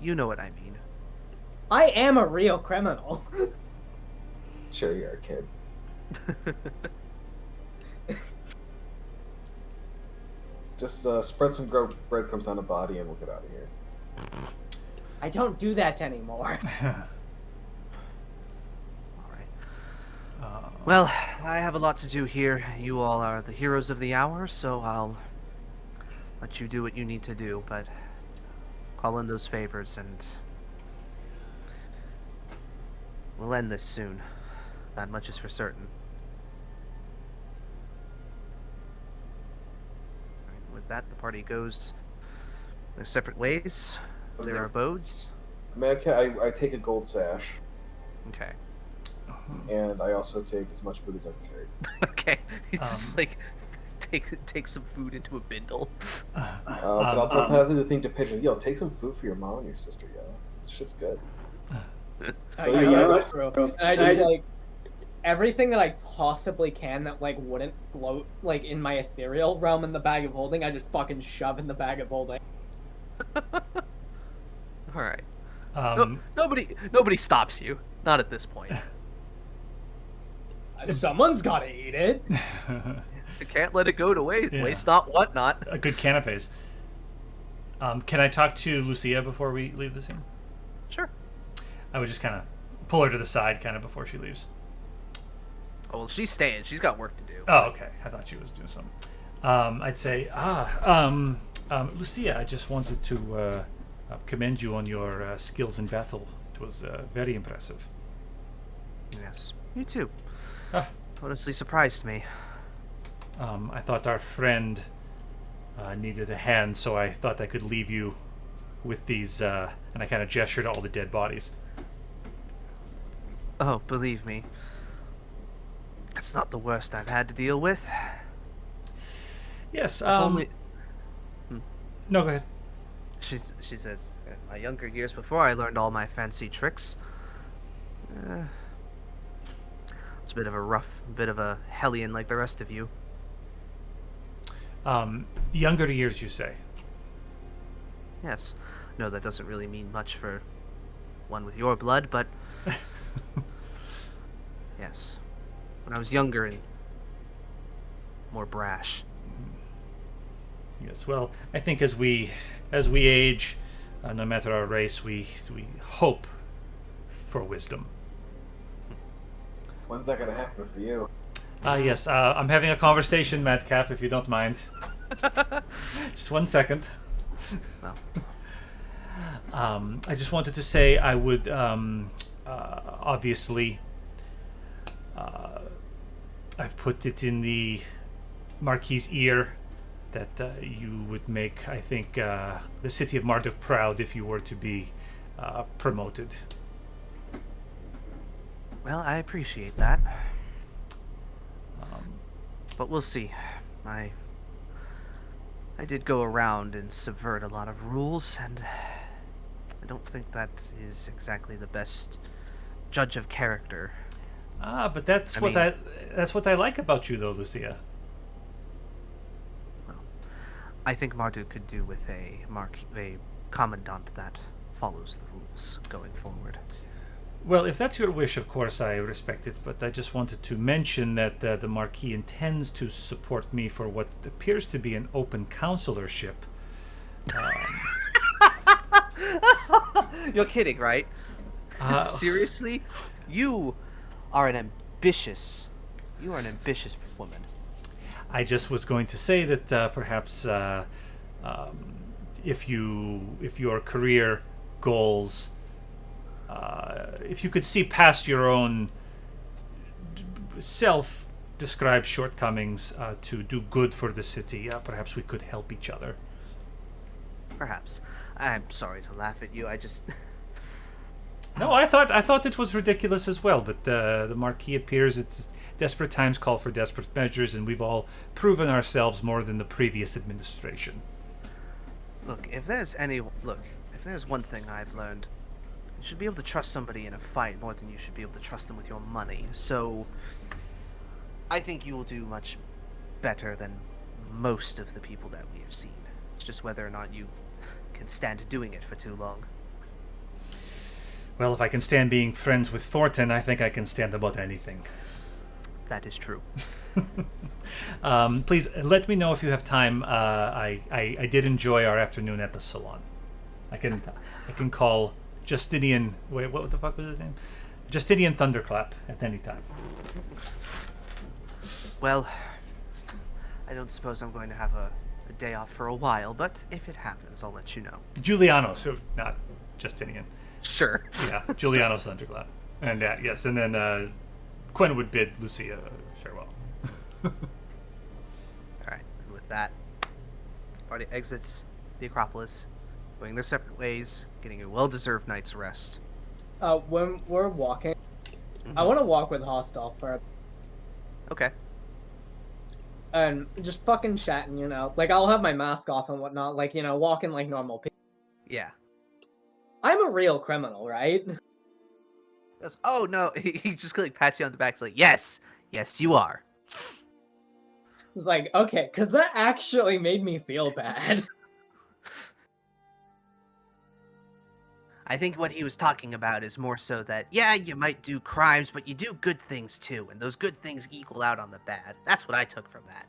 S3: You know what I mean.
S1: I am a real criminal.
S5: Sure, you're a kid. Just spread some breadcrumbs on the body and we'll get out of here.
S1: I don't do that anymore.
S3: Well, I have a lot to do here. You all are the heroes of the hour, so I'll let you do what you need to do, but call in those favors and We'll end this soon. That much is for certain. Alright, with that, the party goes their separate ways, their abodes.
S5: I take a gold sash,
S3: Okay.
S5: and I also take as much food as I can carry.
S3: Okay. He just like take some food into a bindle.
S5: But I'll tell the thing to Pigeon. Yo, take some food for your mom and your sister, yo. This shit's good.
S1: And I just like everything that I possibly can that like wouldn't float like in my ethereal realm in the bag of holding, I just fucking shove in the bag of holding.
S3: All right. Nobody stops you. Not at this point.
S1: Someone's gotta eat it.
S3: You can't let it go to waste.
S4: Yeah.
S3: Waste not, what not.
S4: A good canapes. Can I talk to Lucia before we leave the scene?
S3: Sure.
S4: I would just kind of pull her to the side kind of before she leaves.
S3: Oh, well, she's staying. She's got work to do.
S4: Oh, okay. I thought she was doing something. I'd say, Lucia, I just wanted to commend you on your skills in battle. It was very impressive.
S3: Yes, you too.
S4: Ah.
S3: Honestly surprised me.
S4: I thought our friend needed a hand, so I thought I could leave you with these, and I kind of gestured at all the dead bodies.
S3: Oh, believe me, it's not the worst I've had to deal with.
S4: Yes,
S3: Only...
S4: No, go ahead.
S3: She says, in my younger years before I learned all my fancy tricks, it's a bit of a hellion like the rest of you.
S4: Younger years, you say?
S3: Yes. No, that doesn't really mean much for one with your blood, but... Yes. When I was younger and more brash.
S4: Yes, well, I think as we age, no matter our race, we hope for wisdom.
S5: When's that gonna happen for you?
S4: Yes, I'm having a conversation, Madcap, if you don't mind. Just 1 second.
S3: Well.
S4: I just wanted to say I would, obviously, I've put it in the Marquis's ear that you would make, I think, the city of Marduk proud if you were to be promoted.
S3: Well, I appreciate that. But we'll see. I did go around and subvert a lot of rules, and I don't think that is exactly the best judge of character.
S4: But that's what I like about you, though, Lucia.
S3: Well, I think Marduk could do with a commandant that follows the rules going forward.
S4: Well, if that's your wish, of course, I respect it, but I just wanted to mention that the Marquis intends to support me for what appears to be an open counselorship.
S3: You're kidding, right? Seriously? You are an ambitious woman.
S4: I just was going to say that perhaps if your career goals, if you could see past your own self-described shortcomings to do good for the city, perhaps we could help each other.
S3: Perhaps. I'm sorry to laugh at you. I just...
S4: No, I thought it was ridiculous as well, but the Marquis appears it's desperate times call for desperate measures, and we've all proven ourselves more than the previous administration.
S3: Look, if there's one thing I've learned, you should be able to trust somebody in a fight more than you should be able to trust them with your money. So, I think you will do much better than most of the people that we have seen. It's just whether or not you can stand doing it for too long.
S4: Well, if I can stand being friends with Thornton, I think I can stand about anything.
S3: That is true.
S4: Please let me know if you have time. I did enjoy our afternoon at the salon. I can call Justinian. Wait, what the fuck was his name? Justinian Thunderclap at any time.
S3: Well, I don't suppose I'm going to have a day off for a while, but if it happens, I'll let you know.
S4: Giuliano, so not Justinian.
S3: Sure.
S4: Yeah, Giuliano Thunderclap. And yes, and then Quinn would bid Lucia farewell.
S3: All right. And with that, party exits the Acropolis, going their separate ways, getting a well-deserved night's rest.
S1: When we're walking,
S3: Mhm.
S1: I want to walk with Hostile for a
S3: Okay.
S1: and just fucking chatting, you know. Like, I'll have my mask off and whatnot, like, you know, walking like normal people.
S3: Yeah.
S1: I'm a real criminal, right?
S3: Goes, oh no, he just like pats you on the back. He's like, yes, you are.
S1: It's like, okay, because that actually made me feel bad.
S3: I think what he was talking about is more so that, yeah, you might do crimes, but you do good things too, and those good things equal out on the bad. That's what I took from that.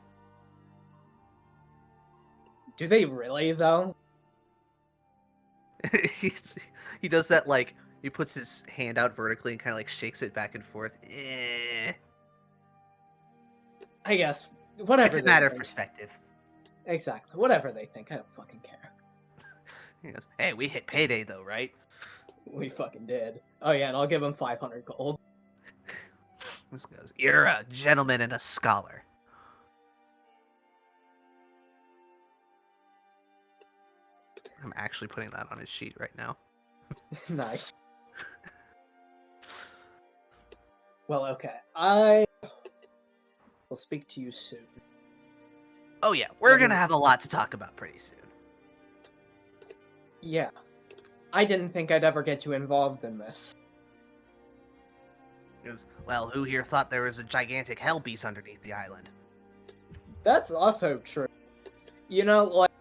S1: Do they really, though?
S3: He does that, like, he puts his hand out vertically and kind of like shakes it back and forth.
S1: I guess, whatever.
S3: It's a matter of perspective.
S1: Exactly. Whatever they think, I don't fucking care.
S3: He goes, hey, we hit payday though, right?
S1: We fucking did. Oh yeah, and I'll give him 500 gold.
S3: This goes, you're a gentleman and a scholar. I'm actually putting that on his sheet right now.
S1: Nice. Well, okay. I will speak to you soon.
S3: Oh yeah, we're gonna have a lot to talk about pretty soon.
S1: Yeah. I didn't think I'd ever get you involved in this.
S3: He goes, well, who here thought there was a gigantic hell beast underneath the island?
S1: That's also true. You know, like,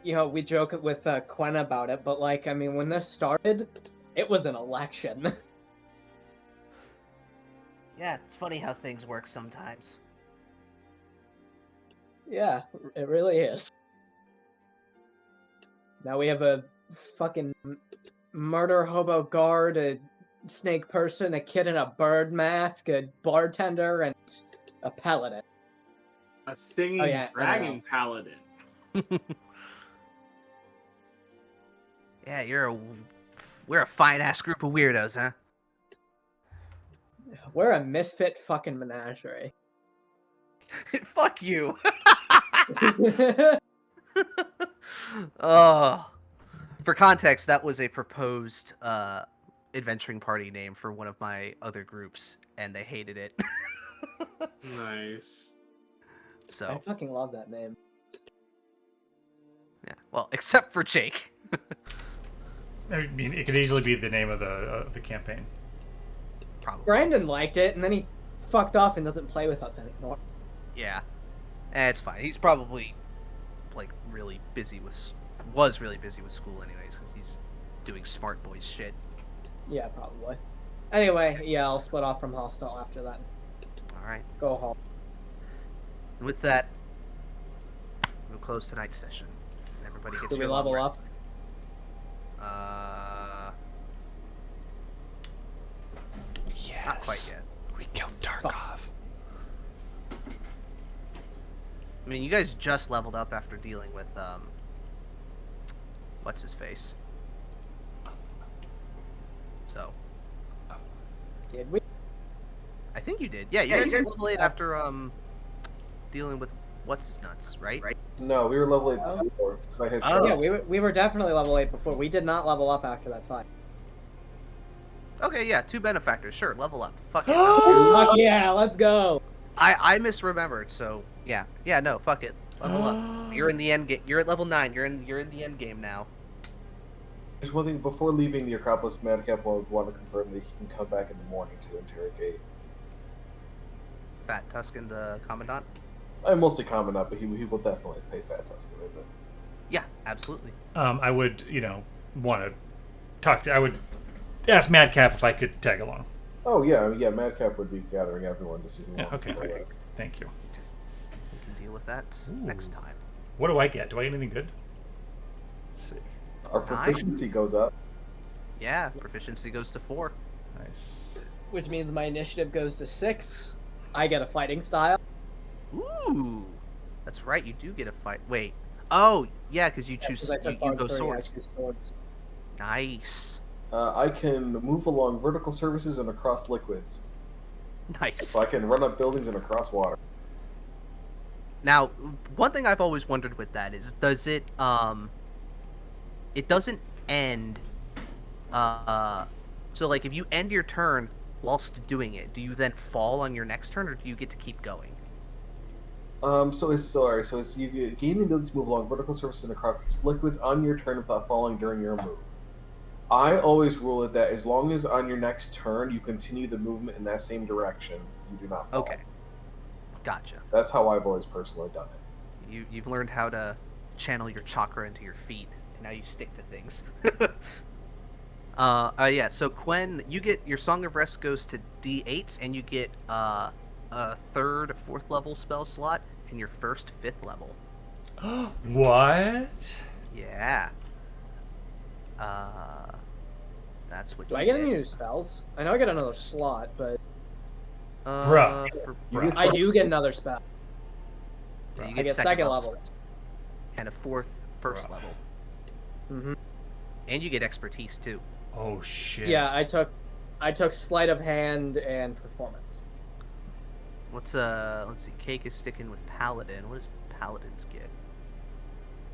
S1: you know, we joke with Quen about it, but, like, I mean, when this started, it was an election.
S3: Yeah, it's funny how things work sometimes.
S1: Yeah, it really is. Now we have a fucking murder hobo guard, a snake person, a kid in a bird mask, a bartender, and a paladin.
S9: A singing dragon paladin.
S3: Yeah, we're a fine-ass group of weirdos, huh?
S1: We're a misfit fucking menagerie.
S3: Fuck you! Oh. For context, that was a proposed adventuring party name for one of my other groups, and they hated it.
S9: Nice.
S3: So
S1: I fucking love that name.
S3: yeah, well, except for Jake.
S4: I mean, it could easily be the name of the campaign.
S3: Probably.
S1: Brandon liked it, and then he fucked off and doesn't play with us anymore.
S3: Yeah, it's fine. He's probably like really busy with was really busy with school anyways, because he's doing smart boy shit.
S1: Yeah, probably. Anyway, yeah, I'll split off from Hostile after that.
S3: All right.
S1: Go home.
S3: And with that, we'll close tonight's session. And everybody gets
S1: Do we
S3: your
S1: level
S3: long
S1: up?
S3: rest.
S10: Yes.
S3: Not quite yet.
S10: We killed Tarkov.
S3: I mean, you guys just leveled up after dealing with what's his face. So.
S1: Did we?
S3: I think you did. Yeah, you guys level 8 after dealing with what's his nuts, right?
S5: No, we were level 8 before because I had.
S3: Oh.
S1: Yeah, we were definitely level 8 before. We did not level up after that fight.
S3: Okay, yeah, 2 benefactors. Sure, level up. Fuck it.
S1: Fuck yeah, let's go.
S3: I misremembered, so yeah, no, fuck it. Level up. You're in the end game. You're at level 9. You're in the end game now.
S5: Just one thing before leaving the Acropolis, Madcap would want to confirm that he can come back in the morning to interrogate.
S3: Fat Tuscan, the commandant.
S5: I'm mostly Commandant, but he will definitely pay Fat Tuscan, isn't it?
S3: Yeah, absolutely.
S4: I would, want to talk to. I would ask Madcap if I could tag along.
S5: Oh yeah, Madcap would be gathering everyone to see who.
S4: Yeah, okay. Thank you.
S3: We can deal with that next time.
S4: What do I get? Do I get anything good? Let's see.
S5: Our proficiency goes up.
S3: Yeah, proficiency goes to 4.
S4: Nice.
S1: Which means my initiative goes to 6. I get a fighting style.
S3: Ooh, that's right. You do get a fight. Wait. Oh, yeah, because you choose.
S1: I took
S3: You go
S1: 3, I
S3: swords.
S1: choose swords.
S3: Nice.
S5: I can move along vertical surfaces and across liquids.
S3: Nice.
S5: So I can run up buildings and across water.
S3: Now, one thing I've always wondered with that is, does it it doesn't end. So like if you end your turn whilst doing it, do you then fall on your next turn, or do you get to keep going?
S5: So you gain the ability to move along vertical surfaces and across liquids on your turn without falling during your move. I always rule it that as long as on your next turn you continue the movement in that same direction, you do not fall.
S3: Okay. Gotcha.
S5: That's how I've always personally done it.
S3: You've learned how to channel your chakra into your feet, and now you stick to things. Yeah, so Quen, you get your Song of Rest goes to D8s, and you get a 3rd, 4th level spell slot in your 1st, 5th level.
S4: What?
S3: Yeah. That's what.
S1: Do I get any new spells? I know I get another slot, but
S4: Bruh.
S1: I do get another spell.
S3: Yeah, you
S1: I get second level.
S3: And a 4th, 1st level.
S1: Mm-hmm.
S3: And you get expertise too.
S4: Oh shit.
S1: Yeah, I took sleight of hand and performance.
S3: What's let's see, Cake is sticking with Paladin. What does Paladins get?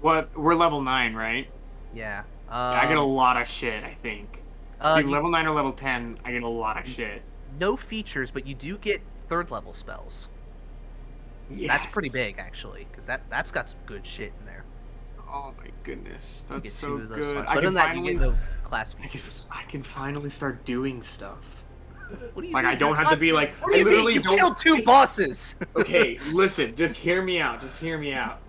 S9: What? We're level 9, right?
S3: Yeah.
S9: I get a lot of shit, I think. Level 9 or level 10, I get a lot of shit.
S3: No features, but you do get 3rd level spells.
S9: Yes.
S3: That's pretty big, actually, because that's got some good shit in there.
S9: Oh my goodness,
S3: You
S9: that's
S3: get
S9: so
S3: 2 of those
S9: good.
S3: slots.
S9: I
S3: But
S9: can
S3: in that,
S9: finally,
S3: you get no class features.
S9: I can finally start doing stuff.
S3: What do you
S9: Like
S3: mean
S9: I don't
S3: you're
S9: have to
S3: not-
S9: be like.
S3: What do you
S9: I literally
S3: mean? You
S9: don't.
S3: killed 2 bosses.
S9: Okay, listen, just hear me out. Just hear me out.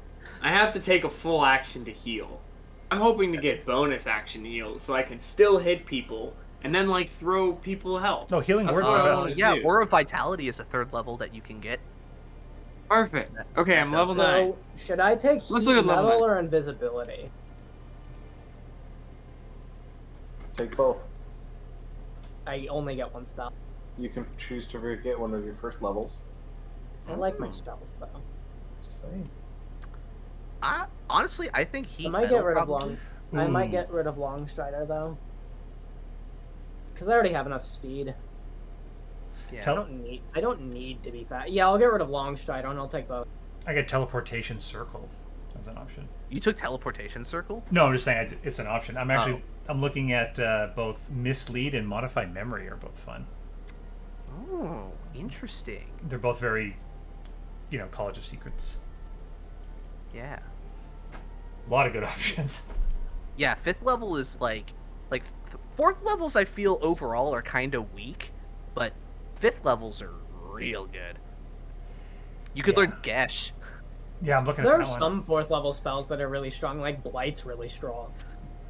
S9: I have to take a full action to heal. I'm hoping to get bonus action heals so I can still hit people and then like throw people health.
S4: No, healing
S9: That's
S4: word's
S9: what
S4: the
S9: I
S4: best.
S9: wanna
S3: Yeah,
S9: do.
S3: Aura of Vitality is a 3rd level that you can get.
S9: Perfect. Okay,
S3: that
S9: I'm
S3: does
S9: level 9.
S1: So, should I take
S9: Let's
S1: heat
S9: look at level
S1: metal
S9: 9.
S1: or invisibility?
S5: Take both.
S1: I only get one spell.
S5: You can choose to get one of your first levels.
S1: I like my spells though.
S5: Just saying.
S3: Honestly, I think
S1: I
S3: Heat
S1: might
S3: Metal
S1: get rid of
S3: probably.
S1: I might get rid of Long Strider though, because I already have enough speed.
S3: Yeah.
S1: I don't need to be fast. Yeah, I'll get rid of Long Strider and I'll take both.
S4: I get teleportation circle as an option.
S3: You took Teleportation Circle?
S4: No, I'm just saying it's an option. I'm looking at both Mislead and Modified Memory are both fun.
S3: Oh, interesting.
S4: They're both very, College of Secrets.
S3: Yeah.
S4: A lot of good options.
S3: Yeah, 5th level is like 4th levels I feel overall are kind of weak, but 5th levels are real good. You could learn Gesh.
S4: Yeah, I'm looking
S1: There
S4: at
S1: are
S4: that one.
S1: some 4th level spells that are really strong, like Blight's really strong.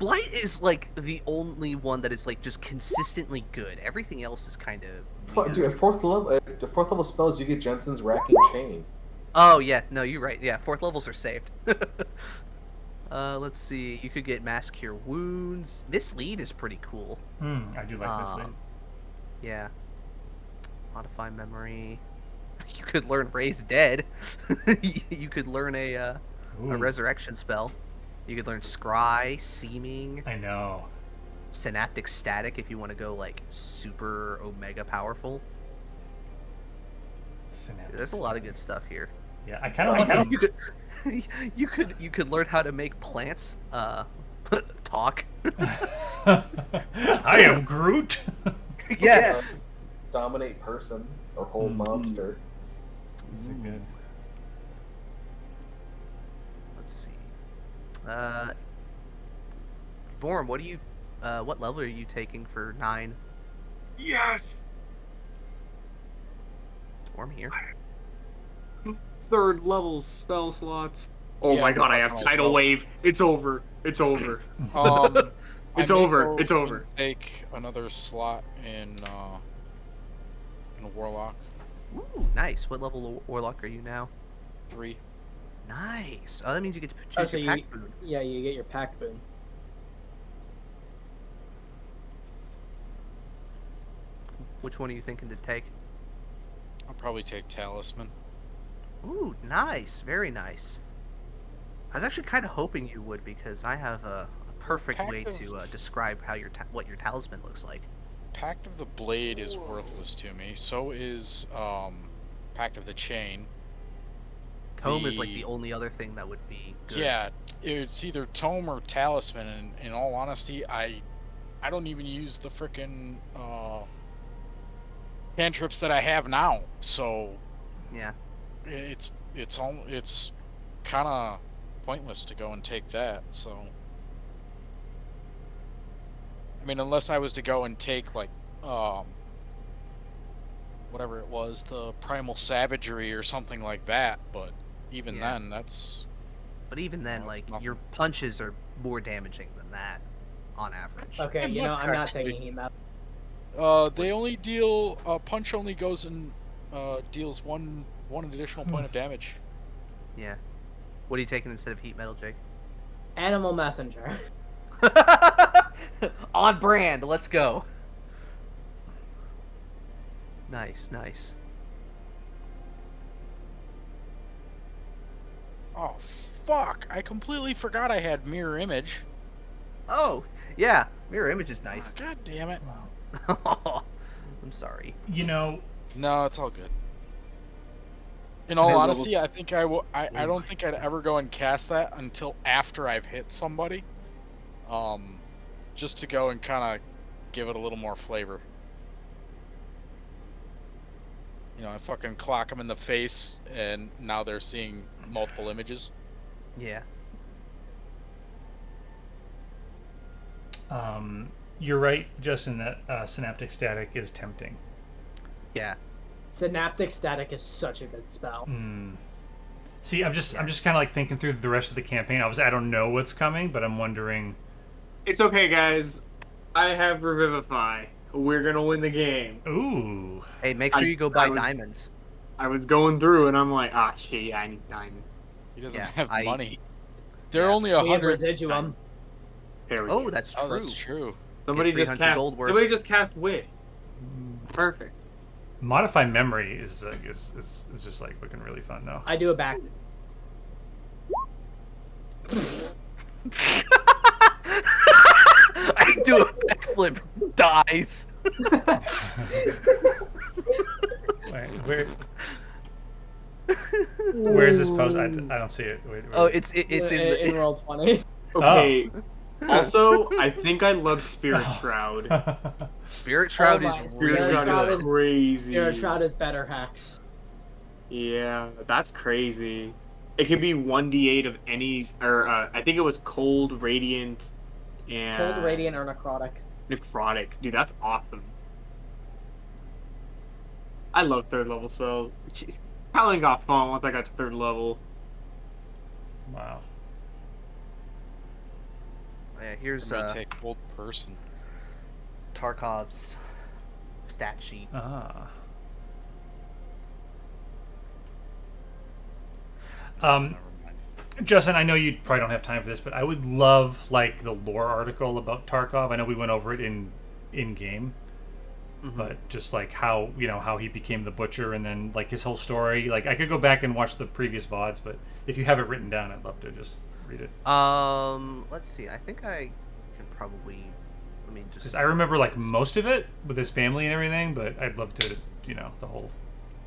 S3: Blight is like the only one that is like just consistently good. Everything else is kind of
S5: Dude, at 4th level, the 4th level spells, you get Jensen's Racking Chain.
S3: Oh yeah, no, you're right. Yeah, 4th levels are saved. Let's see. You could get Mass Cure Wounds. Mislead is pretty cool.
S4: I do like Mislead.
S3: Yeah. Modify Memory. You could learn Raise Dead. You could learn a Resurrection spell. You could learn Scry, Seeming.
S4: I know.
S3: Synaptic Static if you want to go like super omega powerful. There's a lot of good stuff here.
S4: Yeah, I kind of want
S3: you could learn how to make plants talk.
S4: I am Groot.
S3: Yeah.
S5: Dominate person or hold monster.
S4: That's a good.
S3: Let's see. Vorm, what level are you taking for 9?
S9: Yes.
S3: Vorm here.
S9: 3rd level spell slots. Oh
S2: Yeah,
S9: my god, I have
S2: I'll
S9: Tidal
S2: go.
S9: Wave. It's over. It's over. It's
S2: I may
S9: over.
S2: go
S9: It's over.
S2: and take another slot in a Warlock.
S3: Ooh, nice. What level Warlock are you now?
S2: 3.
S3: Nice. Oh, that means you get to choose
S1: Oh, so
S3: your pack boon.
S1: Yeah, you get your pack boon.
S3: Which one are you thinking to take?
S2: I'll probably take Talisman.
S3: Ooh, nice. Very nice. I was actually kind of hoping you would because I have a perfect
S2: Pact
S3: way
S2: of-
S3: to describe how what your talisman looks like.
S2: Pact of the Blade is worthless to me. So is Pact of the Chain.
S3: Tome is like the only other thing that would be good.
S2: Yeah, it's either Tome or Talisman, and in all honesty, I don't even use the frickin' cantrips that I have now, so
S3: Yeah.
S2: it's kind of pointless to go and take that. So I mean, unless I was to go and take like whatever it was, the Primal Savagery or something like that, but even then, that's.
S3: But even then,
S2: No, it's
S3: like
S2: nothing.
S3: your punches are more damaging than that, on average.
S1: Okay,
S2: Yeah,
S1: you know,
S2: much
S1: I'm not
S2: actually.
S1: taking heat metal.
S2: They only deal punch only goes and deals one additional point of damage.
S3: Yeah. What are you taking instead of heat metal, Jake?
S1: Animal Messenger.
S3: On brand. Let's go. Nice, nice.
S2: Oh fuck! I completely forgot I had mirror image.
S3: Oh, yeah. Mirror image is nice.
S2: God damn it!
S3: I'm sorry.
S4: You know,
S2: No, it's all good. In
S5: So
S2: all
S5: level-
S2: honesty, I think I don't think I'd ever go and cast that until after I've hit somebody. Just to go and kind of give it a little more flavor. You know, I fucking clock them in the face, and now they're seeing multiple images.
S3: Yeah.
S4: you're right, Justin, that Synaptic Static is tempting.
S3: Yeah.
S1: Synaptic Static is such a good spell.
S4: See, I'm just kind of like thinking through the rest of the campaign. Obviously, I don't know what's coming, but I'm wondering.
S9: It's okay, guys. I have Revivify. We're gonna win the game.
S4: Ooh.
S3: Hey, make sure you go buy diamonds.
S9: I was going through and I'm like, ah, shit, I need diamond.
S2: He doesn't
S3: Yeah,
S2: have
S3: I-
S2: money. They're only 100.
S1: Residuum.
S9: There we
S3: Oh,
S9: go.
S3: that's true.
S2: Oh, that's true.
S9: Somebody
S3: Get
S9: just
S3: 300
S9: cast.
S3: gold worth.
S9: Somebody just cast Wit. Perfect.
S4: Modify memory is just like looking really fun though.
S1: I do a back.
S3: I do a backflip. Dies.
S4: Wait, where's this post? I don't see it. Wait,
S3: Oh, it's in
S1: in roll 20.
S9: Okay. Also, I think I love Spirit Shroud.
S3: Spirit Shroud
S1: Oh
S3: is
S1: my-
S9: Spirit
S3: really
S9: Shroud
S3: good.
S9: is crazy.
S1: Spirit Shroud is better hex.
S9: Yeah, that's crazy. It could be 1d8 of any, or I think it was Cold, Radiant, and
S1: Cold, Radiant, or Necrotic.
S9: Necrotic. Dude, that's awesome. I love third level spells. Howling got fun once I got to third level.
S4: Wow.
S3: Yeah, here's
S2: I'm gonna take old person.
S3: Tarkov's stat sheet.
S4: Ah.
S2: Never mind.
S4: Justin, I know you probably don't have time for this, but I would love like the lore article about Tarkov. I know we went over it in game, but just like how how he became the butcher and then like his whole story. Like I could go back and watch the previous VODs, but if you have it written down, I'd love to just read it.
S3: Let's see. I think I can probably. I mean, just.
S4: Because I remember like most of it with his family and everything, but I'd love to, the whole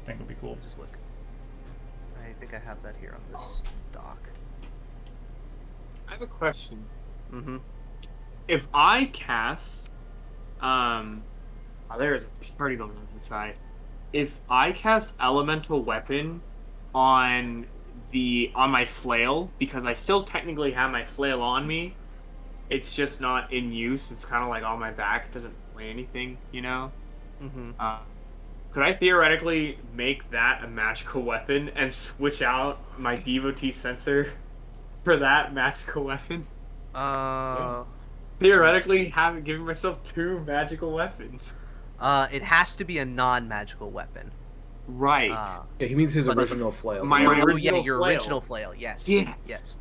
S4: thing would be cool.
S3: Just look. I think I have that here on this doc.
S9: I have a question.
S3: Mm-hmm.
S9: If I cast, there is a party going on inside. If I cast Elemental Weapon on my flail, because I still technically have my flail on me, it's just not in use. It's kind of like on my back. It doesn't weigh anything, you know.
S3: Mm-hmm.
S9: Could I theoretically make that a magical weapon and switch out my devotee sensor for that magical weapon? Theoretically, giving myself 2 magical weapons.
S3: It has to be a non-magical weapon.
S9: Right.
S5: Yeah, he means his
S3: But-
S5: original flail.
S9: My
S3: Your
S9: original
S3: your
S9: flail.
S3: original flail. Yes.
S9: Yes.
S3: Yes.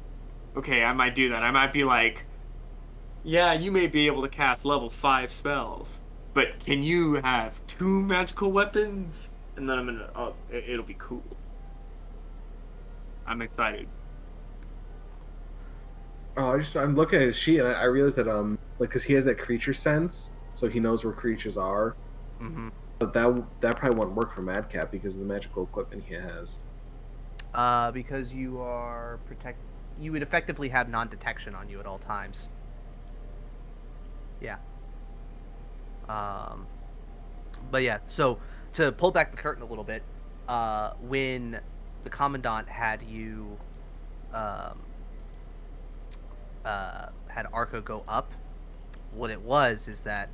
S9: Okay, I might do that. I might be like, yeah, you may be able to cast level 5 spells, but can you have 2 magical weapons? And then I'm gonna, it'll be cool. I'm excited.
S5: Oh, I'm looking at his sheet and I realized that like because he has that creature sense, so he knows where creatures are.
S3: Mm-hmm.
S5: But that probably won't work for Madcap because of the magical equipment he has.
S3: Because you are you would effectively have non-detection on you at all times. Yeah. But yeah, so to pull back the curtain a little bit, when the Commandant had you, had Arco go up, what it was is that,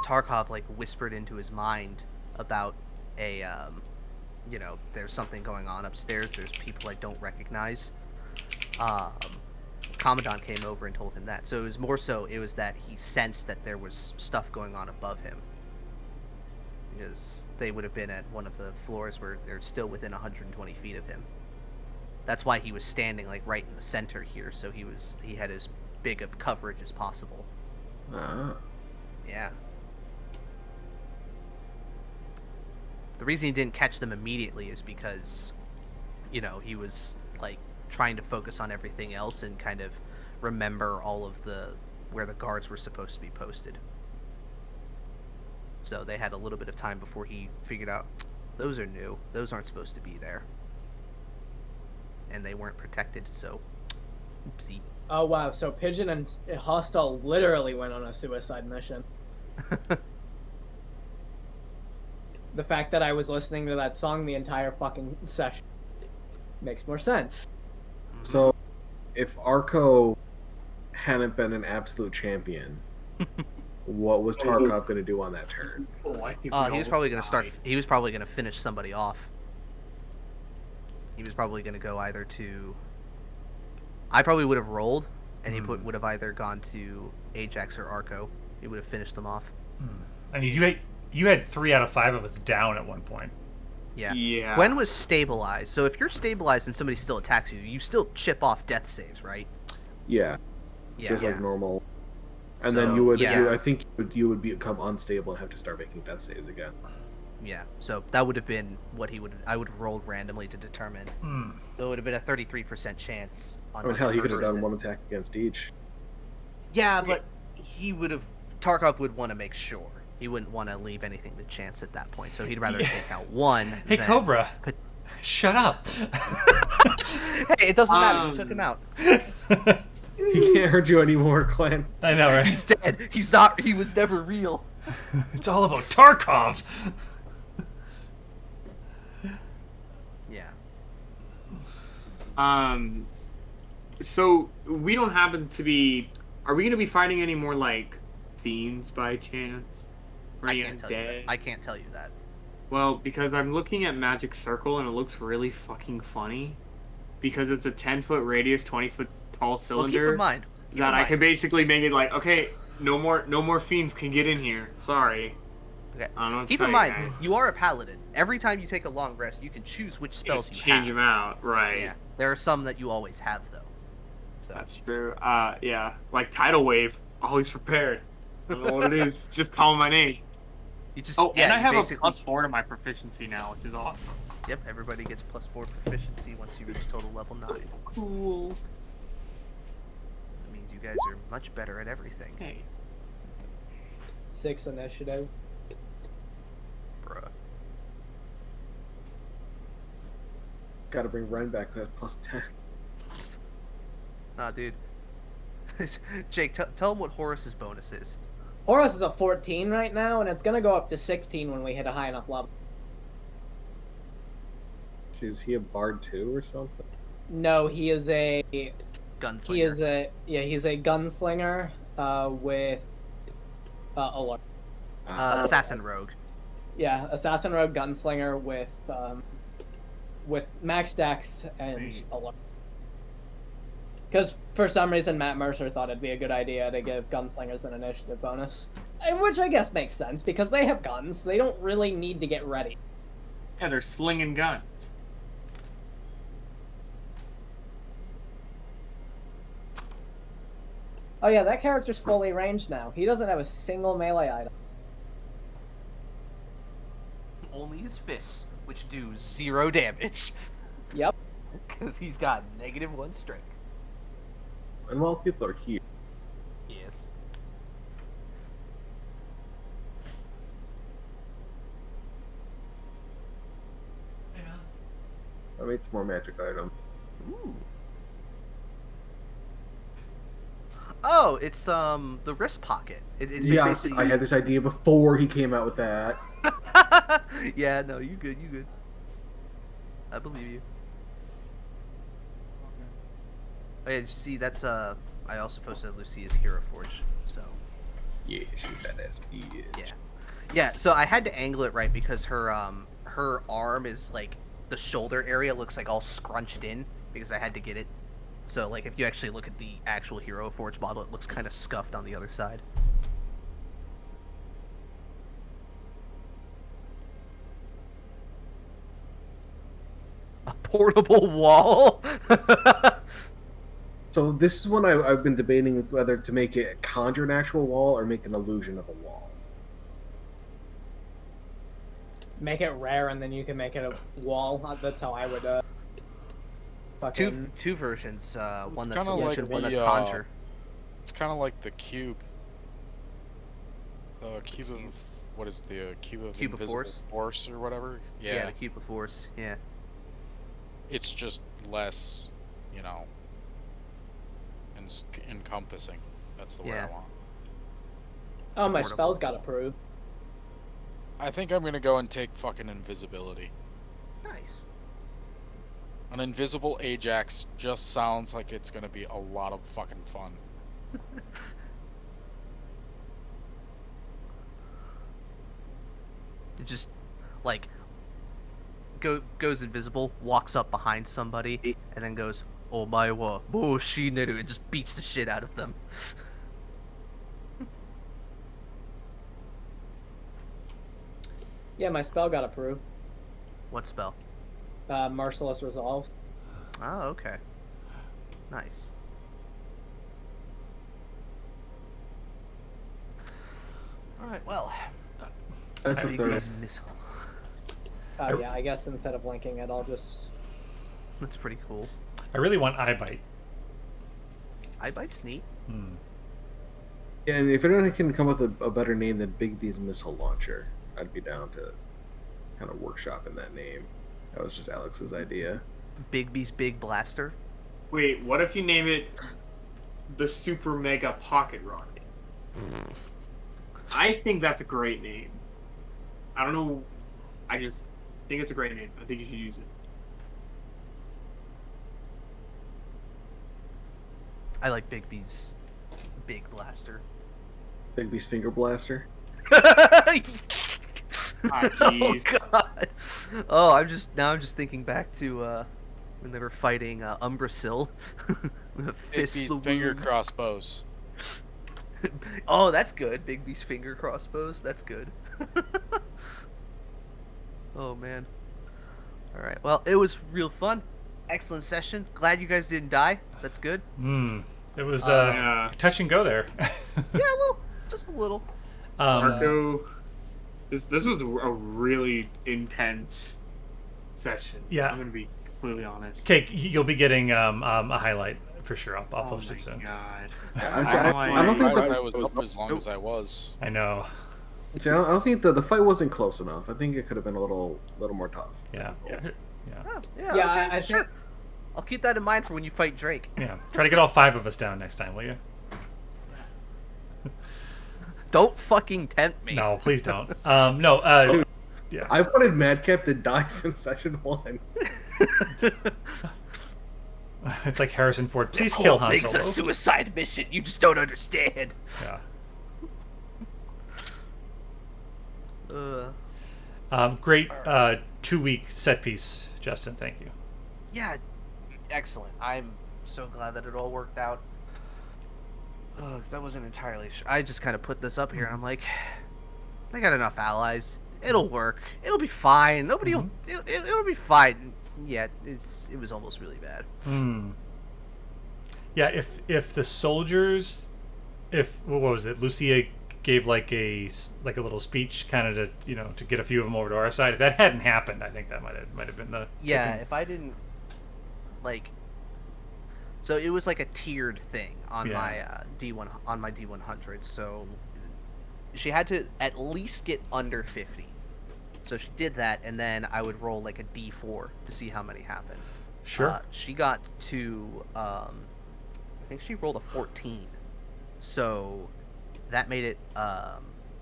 S3: Tarkov, like, whispered into his mind about there's something going on upstairs, there's people I don't recognize. Commandant came over and told him that. So it was more so, it was that he sensed that there was stuff going on above him. Because they would have been at one of the floors where they're still within 120 feet of him. That's why he was standing, like, right in the center here, so he had as big of coverage as possible. Yeah. The reason he didn't catch them immediately is because, he was, like, trying to focus on everything else and kind of remember all of where the guards were supposed to be posted. So they had a little bit of time before he figured out, those are new. Those aren't supposed to be there. And they weren't protected, so oopsie.
S1: Oh wow, so Pigeon and Hostile literally went on a suicide mission. The fact that I was listening to that song the entire fucking session makes more sense.
S5: So, if Arco hadn't been an absolute champion, what was Tarkov going to do on that turn?
S3: He was probably going to start. He was probably going to finish somebody off. He was probably going to go either to. I probably would have rolled, and he would have either gone to Ajax or Arco. He would have finished them off.
S4: I mean, you had 3 out of 5 of us down at one point.
S3: Yeah. Gwen was stabilized, so if you're stabilized and somebody still attacks you, you still chip off death saves, right?
S5: Yeah. Just like normal. And then you would, I think you would become unstable and have to start making death saves again.
S3: Yeah, so that would have been what I would have rolled randomly to determine. So it would have been a 33% chance.
S5: I mean, hell, he could have done one attack against each.
S3: Yeah, but Tarkov would want to make sure. He wouldn't want to leave anything to chance at that point, so he'd rather take out one.
S4: Hey, Cobra, shut up.
S3: Hey, it doesn't matter. You took him out.
S5: He can't hurt you anymore, Glenn.
S4: I know, right?
S3: He's dead. He's not. He was never real.
S4: It's all about Tarkov.
S3: Yeah.
S9: So we don't happen to be. Are we going to be fighting any more like fiends by chance?
S3: I can't tell you that.
S9: Well, because I'm looking at Magic Circle and it looks really fucking funny, because it's a 10-foot radius, 20-foot tall cylinder.
S3: Well, keep in mind
S9: that I can basically make it like, okay, no more fiends can get in here. Sorry.
S3: Okay.
S9: I don't know what to
S3: keep
S9: tell
S3: in
S9: you
S3: mind,
S9: guys.
S3: you are a paladin. Every time you take a long rest, you can choose which spells you
S9: change
S3: have.
S9: them out, right?
S3: Yeah. There are some that you always have though. So.
S9: That's true. Yeah, like Tidal Wave, always prepared. I don't know what it is. Just call my name. And I have a +4 to my proficiency now, which is awesome.
S3: Yep, everybody gets +4 proficiency once you reach total level 9.
S9: Cool.
S3: That means you guys are much better at everything.
S9: Hey.
S1: 6 initiative.
S3: Bruh.
S5: Gotta bring Ren back with +10.
S3: Nah, dude. Jake, tell him what Horus's bonus is.
S1: Horus is a 14 right now, and it's gonna go up to 16 when we hit a high enough level.
S5: Is he a bard too, or something?
S1: No, he is a
S3: gunslinger.
S1: He's a gunslinger with alert.
S3: Assassin rogue.
S1: Yeah, assassin rogue gunslinger with max dex and alert. Because for some reason Matt Mercer thought it'd be a good idea to give gunslingers an initiative bonus. Which I guess makes sense, because they have guns. They don't really need to get ready.
S9: Yeah, they're slinging guns.
S1: Oh yeah, that character's fully ranged now. He doesn't have a single melee item.
S3: Only his fists, which do 0 damage.
S1: Yep.
S3: Because he's got -1 strength.
S5: And while people are here,
S3: Yes.
S5: I made some more magic items.
S3: Ooh. Oh, it's the wrist pocket. It's
S5: Yes,
S3: basically-
S5: I had this idea before he came out with that.
S3: Yeah, no, you good, you good. I believe you. Oh yeah, did you see that's I also posted Lucia's Hero Forge, so
S5: Yeah, she's badass bitch.
S3: yeah. Yeah, so I had to angle it right because her arm is like the shoulder area looks like all scrunched in because I had to get it. So like if you actually look at the actual Hero Forge model, it looks kind of scuffed on the other side. A portable wall?
S5: So this is one I've been debating with whether to make it conjure an actual wall or make an illusion of a wall.
S1: Make it rare, and then you can make it a wall. That's how I would. Fucking...
S3: Two versions. One that's
S2: kinda
S3: illusion,
S2: like
S3: one that's
S2: the,
S3: conjure.
S2: It's kind of like the cube. The cube of what is the cube of
S3: Cube of
S2: invisible
S3: force?
S2: or whatever?
S3: Yeah, the cube of force. Yeah.
S2: It's just less, you know, encompassing. That's the word I want.
S1: Oh, my
S3: Portable.
S1: spells got approved.
S2: I think I'm gonna go and take fucking invisibility.
S3: Nice.
S2: An invisible Ajax just sounds like it's gonna be a lot of fucking fun.
S3: It just like goes invisible, walks up behind somebody, and then goes, "Oh my wa, Bushineru," and just beats the shit out of them.
S1: Yeah, my spell got approved.
S3: What spell?
S1: Merciless Resolve.
S3: Oh, okay. Nice. Alright, well.
S5: That's the third.
S3: Missile.
S1: Yeah, I guess instead of linking it, I'll just...
S3: That's pretty cool.
S4: I really want eye bite.
S3: Eye bite's neat.
S5: And if anyone can come up with a better name than Bigby's missile launcher, I'd be down to kind of workshop in that name. That was just Alex's idea.
S3: Bigby's Big Blaster.
S9: Wait, what if you name it the Super Mega Pocket Rocket? I think that's a great name. I don't know. I just think it's a great name. I think you should use it.
S3: I like Bigby's Big Blaster.
S5: Bigby's finger blaster.
S9: Ah, jeez.
S3: Oh god. Oh, I'm just thinking back to when they were fighting Umbrasil. Fist
S2: Bigby's
S3: the
S2: finger
S3: womb.
S2: crossbows.
S3: Oh, that's good. Bigby's finger crossbows. That's good. Oh man. All right. Well, it was real fun. Excellent session. Glad you guys didn't die. That's good.
S4: It was
S9: Yeah.
S4: touch and go there.
S3: Yeah, a little, just a little.
S9: Marco, this was a really intense session.
S4: Yeah.
S9: I'm gonna be completely honest.
S4: Cake, you'll be getting a highlight for sure. I'll post it soon.
S9: God.
S5: I don't think
S2: I was up as long as I was.
S4: I know.
S5: See, I don't think the fight wasn't close enough. I think it could have been a little more tough.
S4: Yeah.
S3: Oh,
S1: Yeah,
S3: okay,
S1: I
S3: sure.
S1: think...
S3: I'll keep that in mind for when you fight Drake.
S4: Yeah. Try to get all 5 of us down next time, will you?
S3: Don't fucking tempt me.
S4: No, please don't. No.
S5: Dude,
S4: yeah.
S5: I wanted Madcap to die since session 1.
S4: It's like Harrison Ford. Please
S3: This
S4: kill
S3: whole
S4: Han
S3: thing's
S4: Solo.
S3: a suicide mission. You just don't understand.
S4: Yeah. Great 2-week set piece, Justin. Thank you.
S3: Yeah, excellent. I'm so glad that it all worked out. Because I wasn't entirely sure. I just kind of put this up here, and I'm like, I got enough allies. It'll work. It'll be fine. Nobody will. It'll be fine. Yeah, it was almost really bad.
S4: Yeah, if the soldiers, what was it? Lucia gave like a little speech, kind of to get a few of them over to our side. If that hadn't happened, I think that might have been the
S3: Yeah,
S4: tipping.
S3: if I didn't like, so it was like a tiered thing on
S4: Yeah.
S3: my D1 on my D100. So she had to at least get under 50. So she did that, and then I would roll like a D4 to see how many happened.
S4: Sure.
S3: She got to, I think she rolled a 14. So that made it a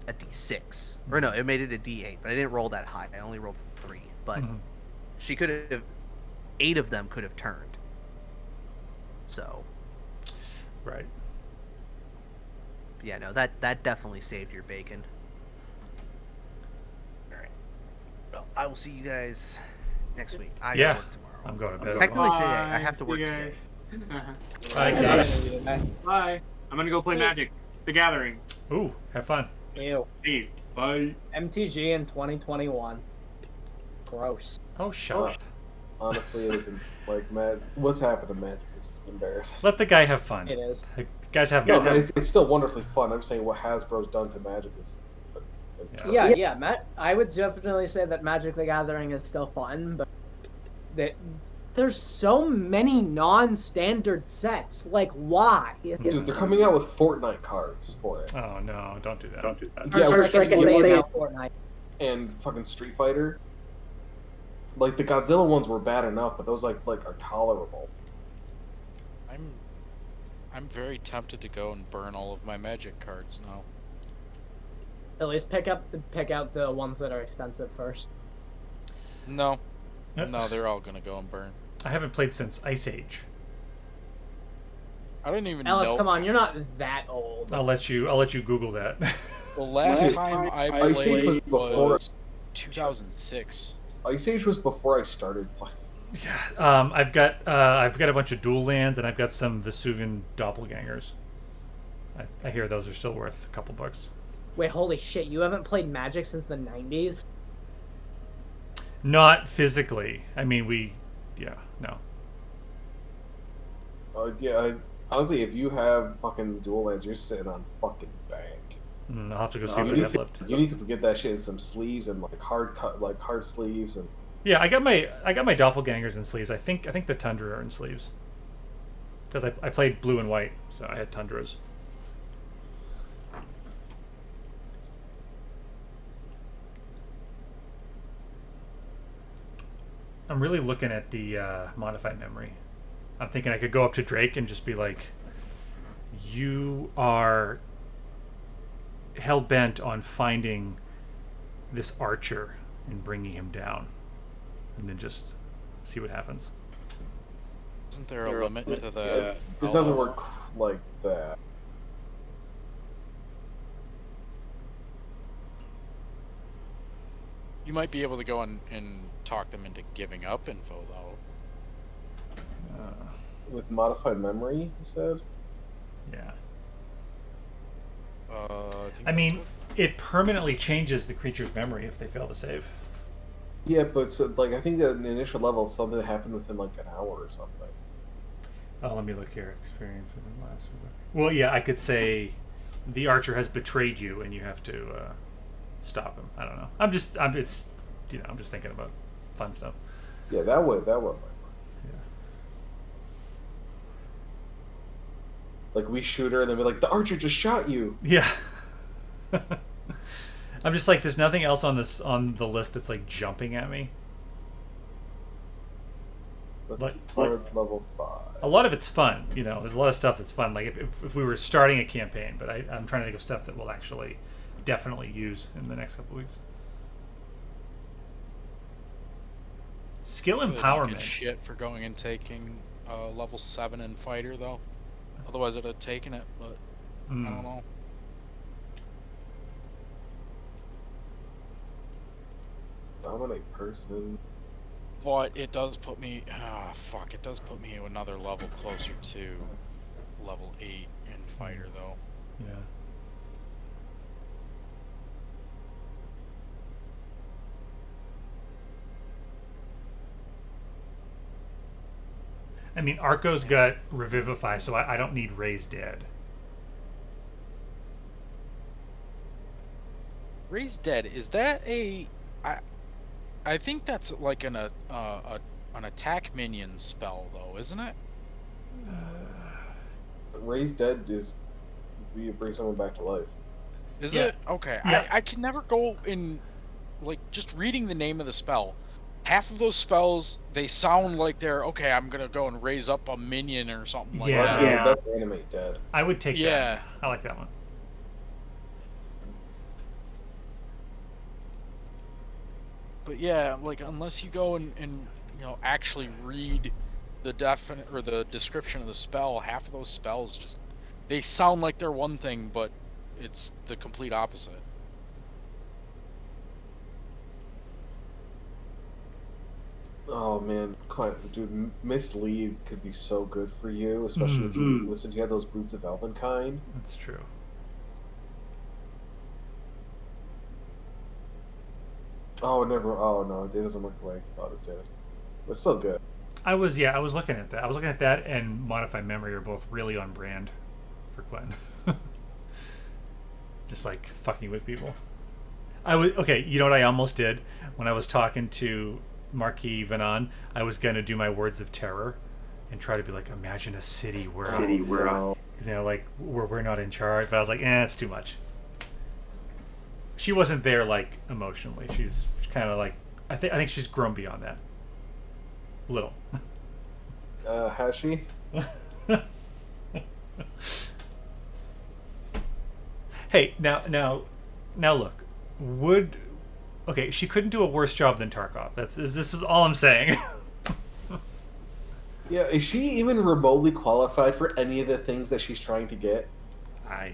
S3: D6. Or no, it made it a D8, but I didn't roll that high. I only rolled 3. But she could have, 8 of them could have turned. So.
S4: Right.
S3: Yeah, no, that definitely saved your bacon. Alright. Well, I will see you guys next week. I
S4: Yeah.
S3: gotta work tomorrow.
S4: I'm going to bed.
S3: Technically today.
S9: Bye.
S3: I have to work
S9: See you
S3: today.
S9: guys.
S4: Bye, guys.
S9: Bye. I'm gonna go play Magic. The Gathering.
S4: Ooh, have fun.
S1: Ew.
S9: Hey, bye.
S1: MTG in 2021. Gross.
S4: Oh, shut up.
S5: Honestly, it is like what's happened to Magic is embarrassing.
S4: Let the guy have fun.
S1: It is.
S4: The guys have
S5: No,
S4: fun.
S5: it's still wonderfully fun. I'm saying what Hasbro's done to Magic is.
S1: Yeah, Matt. I would definitely say that Magic the Gathering is still fun, but there's so many non-standard sets. Like, why?
S5: Dude, they're coming out with Fortnite cards for it.
S4: Oh no! Don't do that. Don't do that.
S5: Yeah,
S1: Or
S5: we're
S1: like a base out Fortnite.
S5: and fucking Street Fighter. Like the Godzilla ones were bad enough, but those like are tolerable.
S2: I'm very tempted to go and burn all of my Magic cards now.
S1: At least pick out the ones that are expensive first.
S2: No.
S4: Yep.
S2: No, they're all gonna go and burn.
S4: I haven't played since Ice Age.
S2: I don't even
S1: Alice,
S2: know.
S1: come on, you're not that old.
S4: I'll let you Google that.
S2: The last time I
S5: Ice Age
S2: played
S5: was before-
S2: was 2006.
S5: Ice Age was before I started playing.
S4: Yeah. I've got a bunch of dual lands and I've got some Vesuvian doppelgangers. I hear those are still worth a couple bucks.
S1: Wait, holy shit! You haven't played Magic since the 90s?
S4: Not physically. I mean, no.
S5: Honestly, if you have fucking dual lands, you're sitting on fucking bank.
S4: I'll have to go see what I have left.
S5: You need to get that shit in some sleeves and hard sleeves and.
S4: Yeah, I got my doppelgangers in sleeves. I think the Tundra are in sleeves. Because I played blue and white, so I had Tundras. I'm really looking at the modified memory. I'm thinking I could go up to Drake and just be like, you are hell-bent on finding this archer and bringing him down. And then just see what happens.
S2: Isn't there a limit to the...
S5: It doesn't work like that.
S2: You might be able to go and talk them into giving up info, though.
S5: With modified memory, you said?
S4: Yeah.
S2: I
S4: I mean, it permanently changes the creature's memory if they fail to save.
S5: Yeah, but so, I think that in the initial level, something happened within an hour or something.
S4: Oh, let me look here. Experience within the last. Well, yeah, I could say the archer has betrayed you, and you have to stop him. I don't know. I'm just thinking about fun stuff.
S5: Yeah, that would.
S4: Yeah.
S5: Like we shoot her, and then we're like, the archer just shot you.
S4: Yeah. I'm just like, there's nothing else on the list that's jumping at me.
S5: That's hard level 5.
S4: A lot of it's fun, there's a lot of stuff that's fun. Like if we were starting a campaign, but I'm trying to think of stuff that we'll actually definitely use in the next couple weeks. Skill
S2: Really don't
S4: empowerment.
S2: get shit for going and taking level 7 in fighter, though. Otherwise, I'd have taken it, but I don't know.
S5: Dominate person.
S2: But it does put me... it does put me another level closer to level 8 in fighter, though.
S4: Yeah. I mean, Arco's got Revivify, so I don't need Raise Dead.
S2: Raise Dead, is that a... I think that's like a an attack minion spell, though, isn't it?
S5: Raise dead is you bring someone back to life.
S2: Is
S4: Yeah.
S2: it? Okay.
S4: Yeah.
S2: I can never go in, like, just reading the name of the spell. Half of those spells, they sound like they're, okay, I'm going to go and raise up a minion or something like
S4: Yeah.
S2: that.
S5: Yeah, that's animate dead.
S4: I would take
S2: Yeah.
S4: that. I like that one.
S2: But yeah, like, unless you go and actually read the definite or the description of the spell, half of those spells just, they sound like they're one thing, but it's the complete opposite.
S5: Oh man, dude, mislead could be so good for you, especially if you listen to those Boots of Elvenkind.
S4: That's true.
S5: Oh, never. Oh no, it doesn't work the way I thought it did. It's still good.
S4: I was looking at that. I was looking at that and Modify Memory are both really on brand for Gwen. Just like fucking with people. Okay, you know what I almost did when I was talking to Marquis Vanon? I was gonna do my words of terror and try to be like, imagine a city where like where we're not in charge. But I was like, it's too much. She wasn't there like emotionally. She's kind of like I think she's grown beyond that. Little.
S5: Has she?
S4: Hey, now look. Okay, she couldn't do a worse job than Tarkov. This is all I'm saying.
S5: Yeah, is she even remotely qualified for any of the things that she's trying to get?
S4: I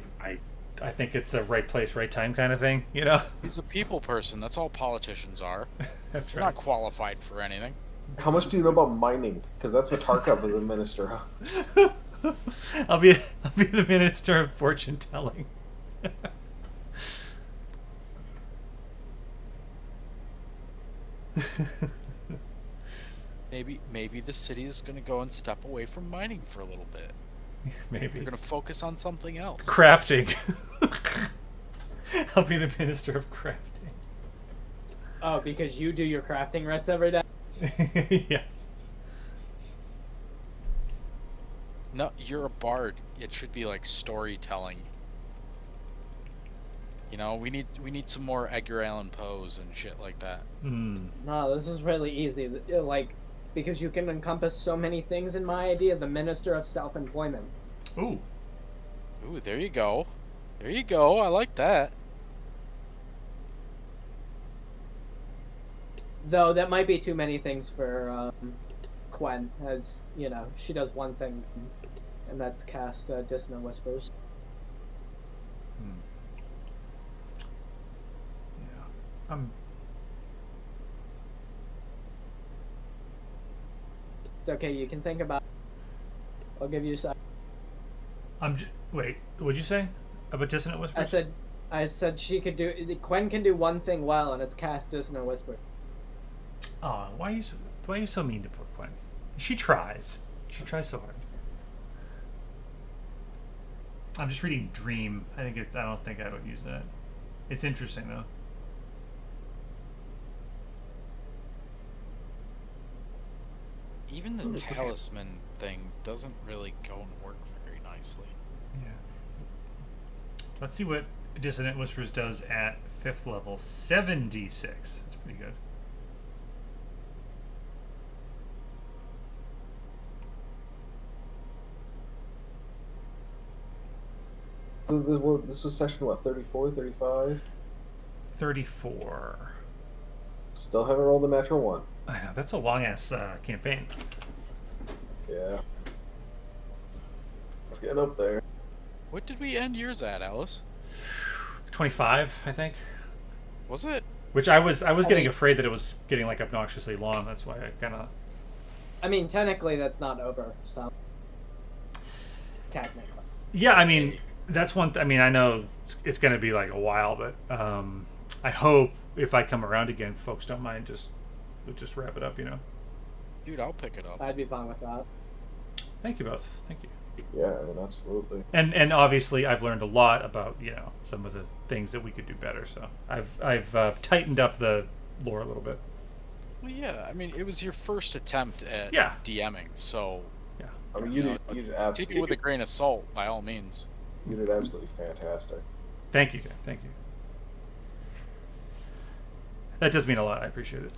S4: think it's a right place, right time kind of thing, you know?
S2: He's a people person. That's all politicians are.
S4: That's
S2: They're
S4: right.
S2: not qualified for anything.
S5: How much do you know about mining? Because that's what Tarkov was a minister of.
S4: I'll be the minister of fortune telling.
S2: Maybe the city is going to go and step away from mining for a little bit.
S4: Maybe.
S2: They're going to focus on something else.
S4: Crafting. I'll be the minister of crafting.
S1: Oh, because you do your crafting rites every day?
S4: Yeah.
S2: No, you're a bard. It should be like storytelling. You know, we need some more Edgar Allan Poes and shit like that.
S1: No, this is really easy. Like, because you can encompass so many things in my idea, the Minister of Self-Employment.
S4: Ooh,
S2: there you go. There you go. I like that.
S1: Though that might be too many things for Gwen, as, you know, she does one thing, and that's cast Dissonant Whispers.
S4: Yeah.
S1: It's okay, you can think about it. I'll give you a sec.
S4: Wait, what'd you say about Dissonant Whispers?
S1: I said she could do... Gwen can do one thing well, and it's cast Dissonant Whisper.
S4: Oh, why are you so mean to poor Gwen? She tries. She tries so hard. I'm just reading Dream. I don't think I would use that. It's interesting though.
S2: Even the talisman thing doesn't really go and work very nicely.
S4: Yeah. Let's see what Dissonant Whispers does at 5th level. 7d6. That's pretty good.
S5: So this was session, what, 34, 35?
S4: 34.
S5: Still haven't rolled a natural one.
S4: I know, that's a long-ass campaign.
S5: Yeah. It's getting up there.
S2: What did we end yours at, Alice?
S4: 25, I think.
S2: Was it?
S4: Which I was getting afraid that it was getting like obnoxiously long. That's why I kind of...
S1: I mean, technically that's not over, so... Technically.
S4: Yeah, I mean, that's one... I mean, I know it's going to be like a while, but I hope if I come around again, folks don't mind we'll just wrap it up, you know?
S2: Dude, I'll pick it up.
S1: I'd be fine with that.
S4: Thank you both. Thank you.
S5: Yeah, I mean, absolutely.
S4: And obviously I've learned a lot about, you know, some of the things that we could do better, so I've tightened up the lore a little bit.
S2: Well, yeah. I mean, it was your first attempt at
S4: Yeah.
S2: DMing, so
S5: I mean, you did
S2: take it
S5: absolutely,
S2: with a grain of salt, by all means.
S5: you did absolutely fantastic.
S4: Thank you, Jack. Thank you. That does mean a lot. I appreciate it.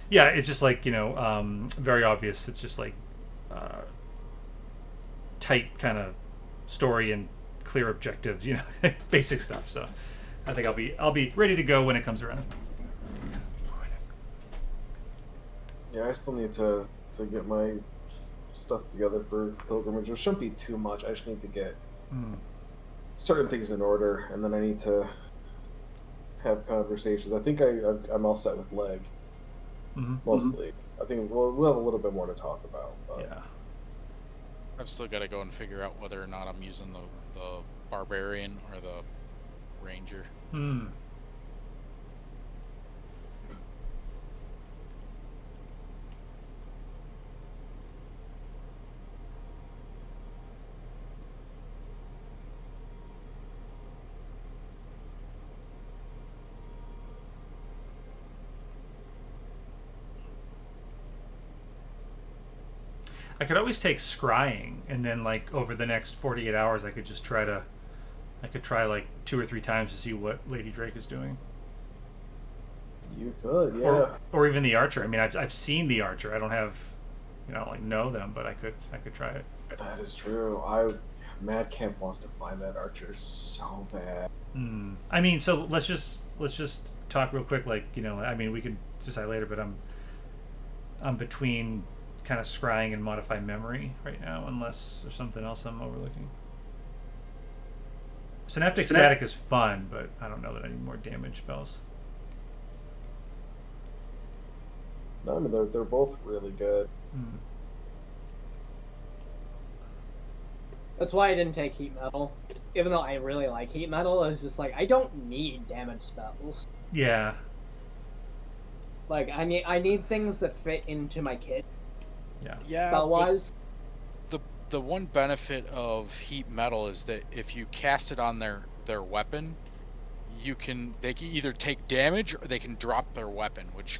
S4: Yeah, it's just like, very obvious. It's just like tight kind of story and clear objectives, basic stuff. So I think I'll be ready to go when it comes around.
S5: Yeah, I still need to get my stuff together for pilgrimage. It shouldn't be too much. I just need to get certain things in order, and then I need to have conversations. I think I'm all set with leg. Mostly. I think we'll have a little bit more to talk about. But.
S4: Yeah.
S2: I've still got to go and figure out whether or not I'm using the barbarian or the ranger.
S4: I could always take scrying, and then like over the next 48 hours, I could try like 2 or 3 times to see what Lady Drake is doing.
S5: You could, yeah.
S4: Or even the archer. I mean, I've seen the archer. I don't have, know them, but I could try it.
S5: That is true. Mad Camp wants to find that archer so bad.
S4: I mean, so let's just talk real quick. Like, I mean, we can decide later, but I'm between kind of scrying and modify memory right now, unless there's something else I'm overlooking. Synaptic Static is fun, but I don't know that I need more damage spells.
S5: No, I mean they're both really good.
S1: That's why I didn't take heat metal. Even though I really like heat metal, it's just like I don't need damage spells.
S4: Yeah.
S1: Like I need things that fit into my kit.
S2: Yeah.
S1: Spell wise.
S2: The one benefit of heat metal is that if you cast it on their weapon, they can either take damage or they can drop their weapon, which